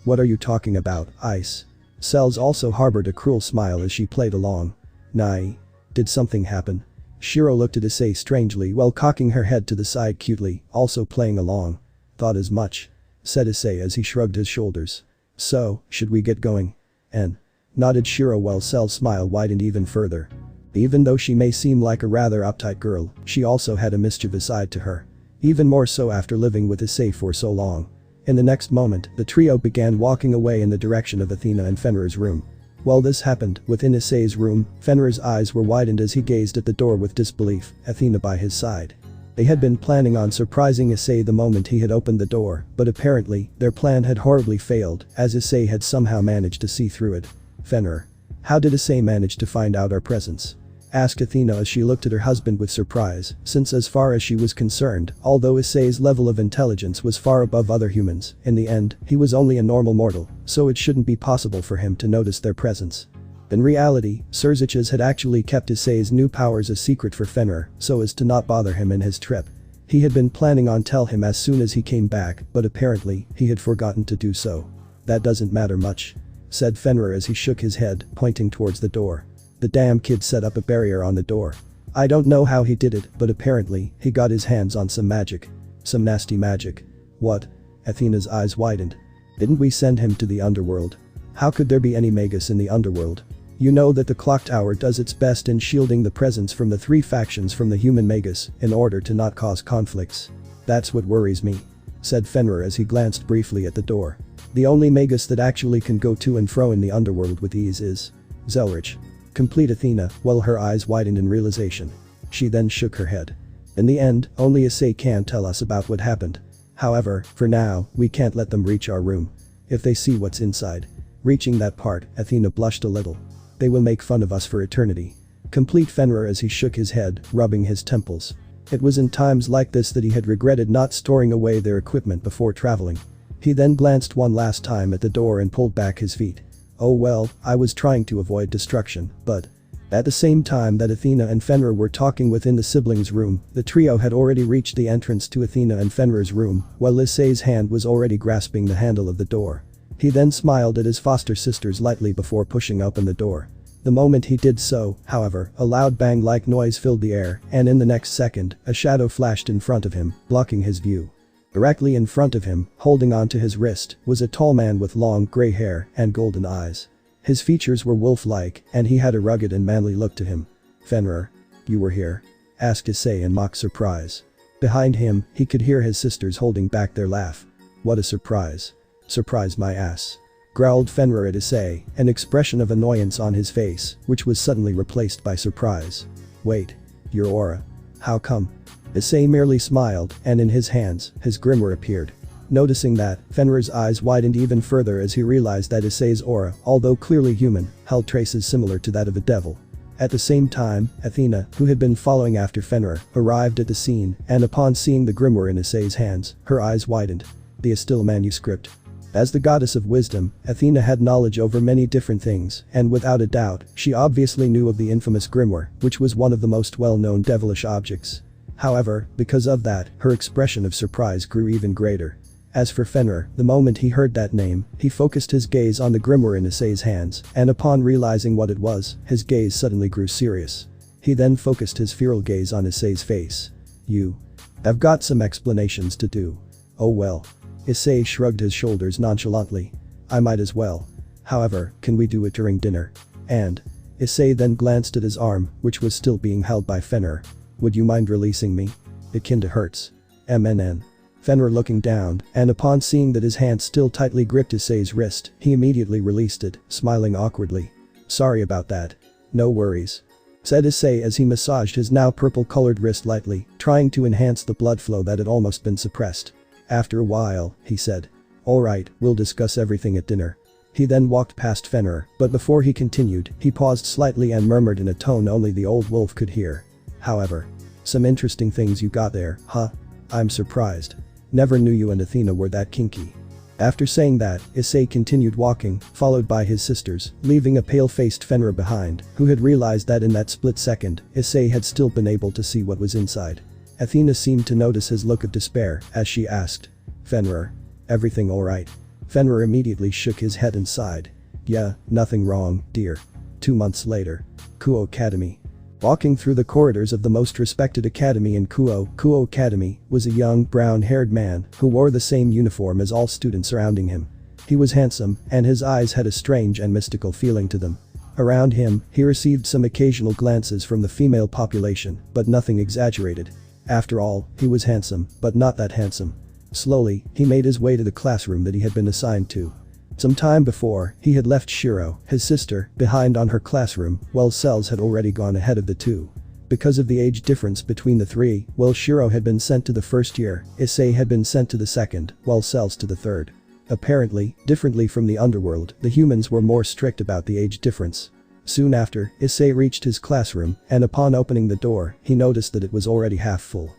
[SPEAKER 1] What are you talking about, Ice? Cells also harbored a cruel smile as she played along. Nai. Did something happen? Shiro looked at Issei strangely while cocking her head to the side cutely, also playing along. Thought as much, said Issei as he shrugged his shoulders. So, should we get going? Nodded Shiro while Cell's smile widened even further. Even though she may seem like a rather uptight girl, she also had a mischievous side to her. Even more so after living with Issei for so long. In the next moment, the trio began walking away in the direction of Athena and Fenrir's room. While this happened, within Issei's room, Fenrir's eyes were widened as he gazed at the door with disbelief, Athena by his side. They had been planning on surprising Issei the moment he had opened the door, but apparently, their plan had horribly failed, as Issei had somehow managed to see through it. Fenrir. How did Issei manage to find out our presence? Asked Athena as she looked at her husband with surprise, since as far as she was concerned, although Issei's level of intelligence was far above other humans, in the end, he was only a normal mortal, so it shouldn't be possible for him to notice their presence. In reality, Surziches had actually kept Issei's new powers a secret for Fenrir, so as to not bother him in his trip. He had been planning on tell him as soon as he came back, but apparently, he had forgotten to do so. That doesn't matter much, said Fenrir as he shook his head, pointing towards the door. The damn kid set up a barrier on the door. I don't know how he did it, but apparently, he got his hands on some magic. Some nasty magic. What? Athena's eyes widened. Didn't we send him to the underworld? How could there be any magus in the underworld? You know that the clock tower does its best in shielding the presence from the three factions from the human magus in order to not cause conflicts. That's what worries me, said Fenrir as he glanced briefly at the door. The only magus that actually can go to and fro in the underworld with ease is Zelrich. Complete Athena, while her eyes widened in realization. She then shook her head. In the end, only Issei can tell us about what happened. However, for now, we can't let them reach our room. If they see what's inside. Reaching that part, Athena blushed a little. They will make fun of us for eternity. Complete Fenrir as he shook his head, rubbing his temples. It was in times like this that he had regretted not storing away their equipment before traveling. He then glanced one last time at the door and pulled back his feet. Oh well, I was trying to avoid destruction, but… At the same time that Athena and Fenrir were talking within the siblings' room, the trio had already reached the entrance to Athena and Fenrir's room, while Issei's hand was already grasping the handle of the door. He then smiled at his foster sisters lightly before pushing open the door. The moment he did so, however, a loud bang-like noise filled the air, and in the next second, a shadow flashed in front of him, blocking his view. Directly in front of him, holding onto his wrist, was a tall man with long gray hair and golden eyes. His features were wolf-like, and he had a rugged and manly look to him. Fenrir. You were here? Asked Issei in mock surprise. Behind him, he could hear his sisters holding back their laugh. What a surprise. Surprise my ass. Growled Fenrir at Issei, an expression of annoyance on his face, which was suddenly replaced by surprise. Wait. Your aura. How come? Issei merely smiled, and in his hands, his grimoire appeared. Noticing that, Fenrir's eyes widened even further as he realized that Issei's aura, although clearly human, held traces similar to that of a devil. At the same time, Athena, who had been following after Fenrir, arrived at the scene, and upon seeing the grimoire in Issei's hands, her eyes widened. The Estill manuscript. As the goddess of wisdom, Athena had knowledge over many different things, and without a doubt, she obviously knew of the infamous grimoire, which was one of the most well-known devilish objects. However, because of that, her expression of surprise grew even greater. As for Fenrir, the moment he heard that name, he focused his gaze on the grimoire in Issei's hands, and upon realizing what it was, his gaze suddenly grew serious. He then focused his feral gaze on Issei's face. I've got some explanations to do. Oh well. Issei shrugged his shoulders nonchalantly. I might as well. However, can we do it during dinner? And… Issei then glanced at his arm, which was still being held by Fenrir. Would you mind releasing me? It kinda hurts. MNN. Fenrir looking down, and upon seeing that his hand still tightly gripped Issei's wrist, he immediately released it, smiling awkwardly. "Sorry about that." "No worries," said Issei as he massaged his now purple-colored wrist lightly, trying to enhance the blood flow that had almost been suppressed. After a while, he said. "Alright, we'll discuss everything at dinner." He then walked past Fenrir, but before he continued, he paused slightly and murmured in a tone only the old wolf could hear. "However, some interesting things you got there, huh? I'm surprised. Never knew you and Athena were that kinky." After saying that, Issei continued walking, followed by his sisters, leaving a pale-faced Fenrir behind, who had realized that in that split second, Issei had still been able to see what was inside. Athena seemed to notice his look of despair as she asked. "Fenrir, everything alright?" Fenrir immediately shook his head and sighed. "Yeah, nothing wrong, dear." 2 months later. Kuo Academy. Walking through the corridors of the most respected academy in Kuo Academy was a young, brown-haired man who wore the same uniform as all students surrounding him. He was handsome, and his eyes had a strange and mystical feeling to them. Around him, he received some occasional glances from the female population, but nothing exaggerated. After all, he was handsome, but not that handsome. Slowly, he made his way to the classroom that he had been assigned to. Some time before, he had left Shiro, his sister, behind on her classroom, while Cells had already gone ahead of the two. Because of the age difference between the three, while Shiro had been sent to the first year, Issei had been sent to the second, while Cells to the third. Apparently, differently from the underworld, the humans were more strict about the age difference. Soon after, Issei reached his classroom, and upon opening the door, he noticed that it was already half full.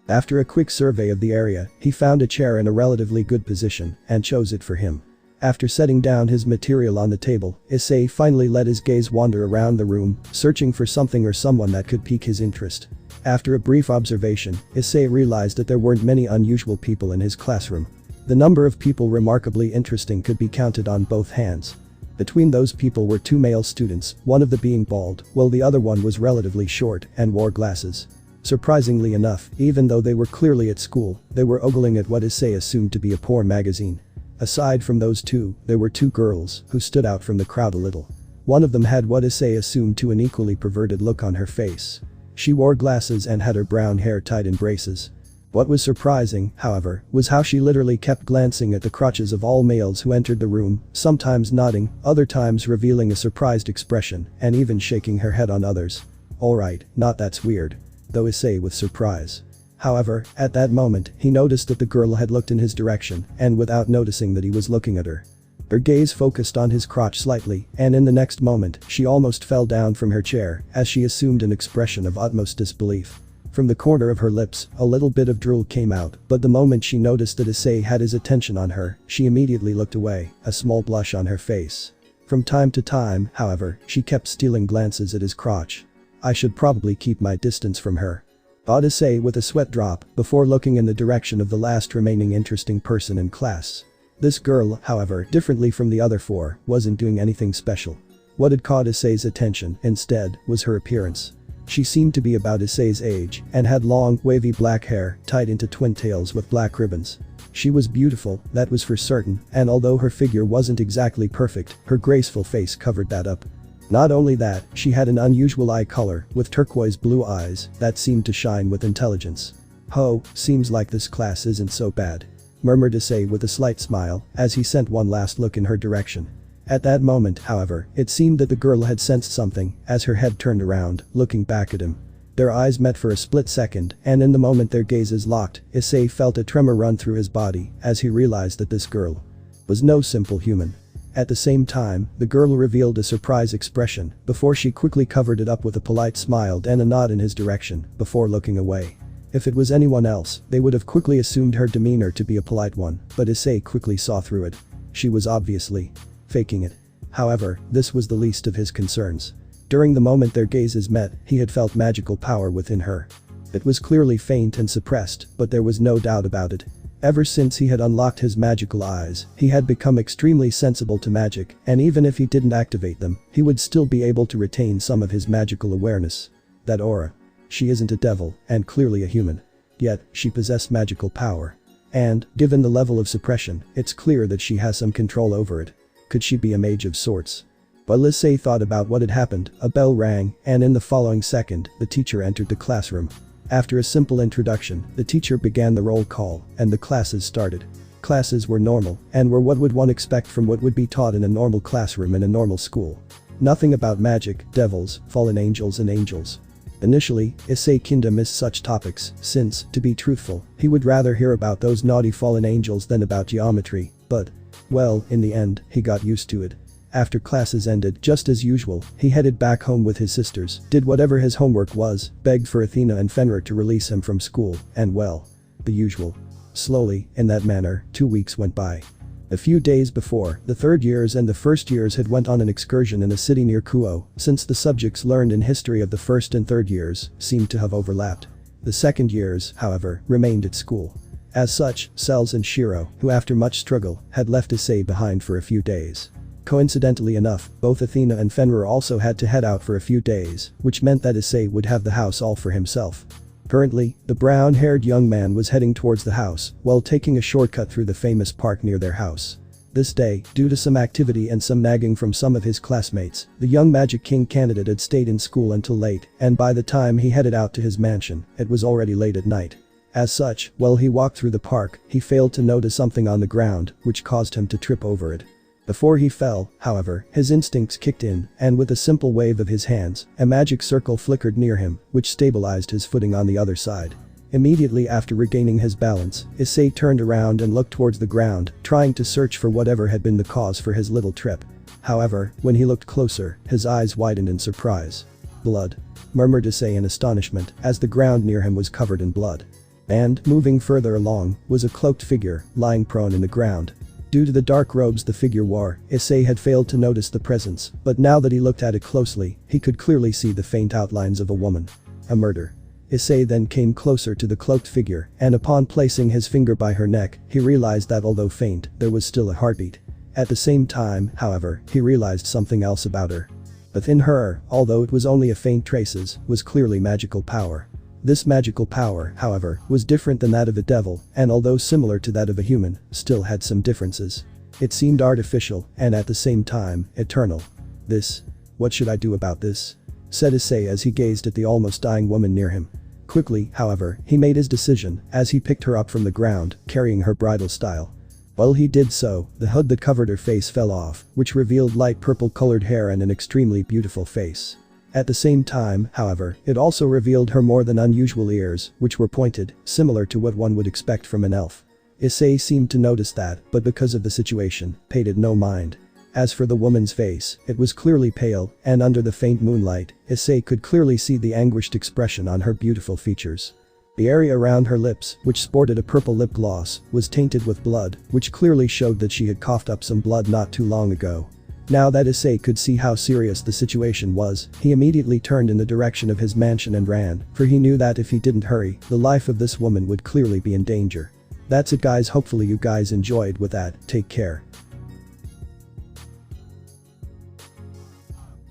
[SPEAKER 1] After a quick survey of the area, he found a chair in a relatively good position, and chose it for him. After setting down his material on the table, Issei finally let his gaze wander around the room, searching for something or someone that could pique his interest. After a brief observation, Issei realized that there weren't many unusual people in his classroom. The number of people remarkably interesting could be counted on both hands. Between those people were 2 male students, one of them being bald, while the other one was relatively short and wore glasses. Surprisingly enough, even though they were clearly at school, they were ogling at what Issei assumed to be a porn magazine. Aside from those two, there were 2 girls who stood out from the crowd a little. One of them had what Issei assumed to an equally perverted look on her face. She wore glasses and had her brown hair tied in braces. What was surprising, however, was how she literally kept glancing at the crotches of all males who entered the room, sometimes nodding, other times revealing a surprised expression, and even shaking her head on others. "Alright, not that's weird," though Issei with surprise. However, at that moment, he noticed that the girl had looked in his direction, and without noticing that he was looking at her. Her gaze focused on his crotch slightly, and in the next moment, she almost fell down from her chair as she assumed an expression of utmost disbelief. From the corner of her lips, a little bit of drool came out, but the moment she noticed that Issei had his attention on her, she immediately looked away, a small blush on her face. From time to time, however, she kept stealing glances at his crotch. "I should probably keep my distance from her," thought Issei with a sweat drop before looking in the direction of the last remaining interesting person in class. This girl, however, differently from the other 4, wasn't doing anything special. What had caught Issei's attention, instead, was her appearance. She seemed to be about Issei's age and had long, wavy black hair tied into twin tails with black ribbons. She was beautiful, that was for certain, and although her figure wasn't exactly perfect, her graceful face covered that up. Not only that, she had an unusual eye color with turquoise blue eyes that seemed to shine with intelligence. "Ho, seems like this class isn't so bad," murmured Issei with a slight smile as he sent one last look in her direction. At that moment, however, it seemed that the girl had sensed something as her head turned around, looking back at him. Their eyes met for a split second, and in the moment their gazes locked, Issei felt a tremor run through his body as he realized that this girl was no simple human. At the same time, the girl revealed a surprise expression before she quickly covered it up with a polite smile and a nod in his direction before looking away. If it was anyone else, they would have quickly assumed her demeanor to be a polite one, but Issei quickly saw through it. She was obviously faking it. However, this was the least of his concerns. During the moment their gazes met, he had felt magical power within her. It was clearly faint and suppressed, but there was no doubt about it. Ever since he had unlocked his magical eyes, he had become extremely sensible to magic, and even if he didn't activate them, he would still be able to retain some of his magical awareness. That aura. She isn't a devil, and clearly a human. Yet, she possessed magical power. And, given the level of suppression, it's clear that she has some control over it. Could she be a mage of sorts? While Issei thought about what had happened, a bell rang, and in the following second, the teacher entered the classroom. After a simple introduction, the teacher began the roll call, and the classes started. Classes were normal, and were what would one expect from what would be taught in a normal classroom in a normal school. Nothing about magic, devils, fallen angels and angels. Initially, Issei kinda missed such topics, since, to be truthful, he would rather hear about those naughty fallen angels than about geometry, but, well, in the end, he got used to it. After classes ended, just as usual, he headed back home with his sisters, did whatever his homework was, begged for Athena and Fenrir to release him from school, and well, the usual. Slowly, in that manner, 2 weeks went by. A few days before, the third years and the first years had went on an excursion in a city near Kuo, since the subjects learned in history of the first and third years seemed to have overlapped. The second years, however, remained at school. As such, Cells and Shiro, who after much struggle, had left Issei behind for a few days. Coincidentally enough, both Athena and Fenrir also had to head out for a few days, which meant that Issei would have the house all for himself. Currently, the brown-haired young man was heading towards the house, while taking a shortcut through the famous park near their house. This day, due to some activity and some nagging from some of his classmates, the young Magic King candidate had stayed in school until late, and by the time he headed out to his mansion, it was already late at night. As such, while he walked through the park, he failed to notice something on the ground, which caused him to trip over it. Before he fell, however, his instincts kicked in, and with a simple wave of his hands, a magic circle flickered near him, which stabilized his footing on the other side. Immediately after regaining his balance, Issei turned around and looked towards the ground, trying to search for whatever had been the cause for his little trip. However, when he looked closer, his eyes widened in surprise. "Blood," murmured Issei in astonishment, as the ground near him was covered in blood. And, moving further along, was a cloaked figure, lying prone in the ground. Due to the dark robes the figure wore, Issei had failed to notice the presence, but now that he looked at it closely, he could clearly see the faint outlines of a woman. A murder. Issei then came closer to the cloaked figure, and upon placing his finger by her neck, he realized that although faint, there was still a heartbeat. At the same time, however, he realized something else about her. Within her, although it was only a faint traces, was clearly magical power. This magical power, however, was different than that of a devil, and although similar to that of a human, still had some differences. It seemed artificial, and at the same time, eternal. "This. What should I do about this?" said Issei as he gazed at the almost dying woman near him. Quickly, however, he made his decision, as he picked her up from the ground, carrying her bridal style. While he did so, the hood that covered her face fell off, which revealed light purple colored hair and an extremely beautiful face. At the same time, however, it also revealed her more than unusual ears, which were pointed, similar to what one would expect from an elf. Issei seemed to notice that, but because of the situation, paid it no mind. As for the woman's face, it was clearly pale, and under the faint moonlight, Issei could clearly see the anguished expression on her beautiful features. The area around her lips, which sported a purple lip gloss, was tainted with blood, which clearly showed that she had coughed up some blood not too long ago. Now that Issei could see how serious the situation was, he immediately turned in the direction of his mansion and ran, for he knew that if he didn't hurry, the life of this woman would clearly be in danger. That's it guys, hopefully you guys enjoyed with that, take care.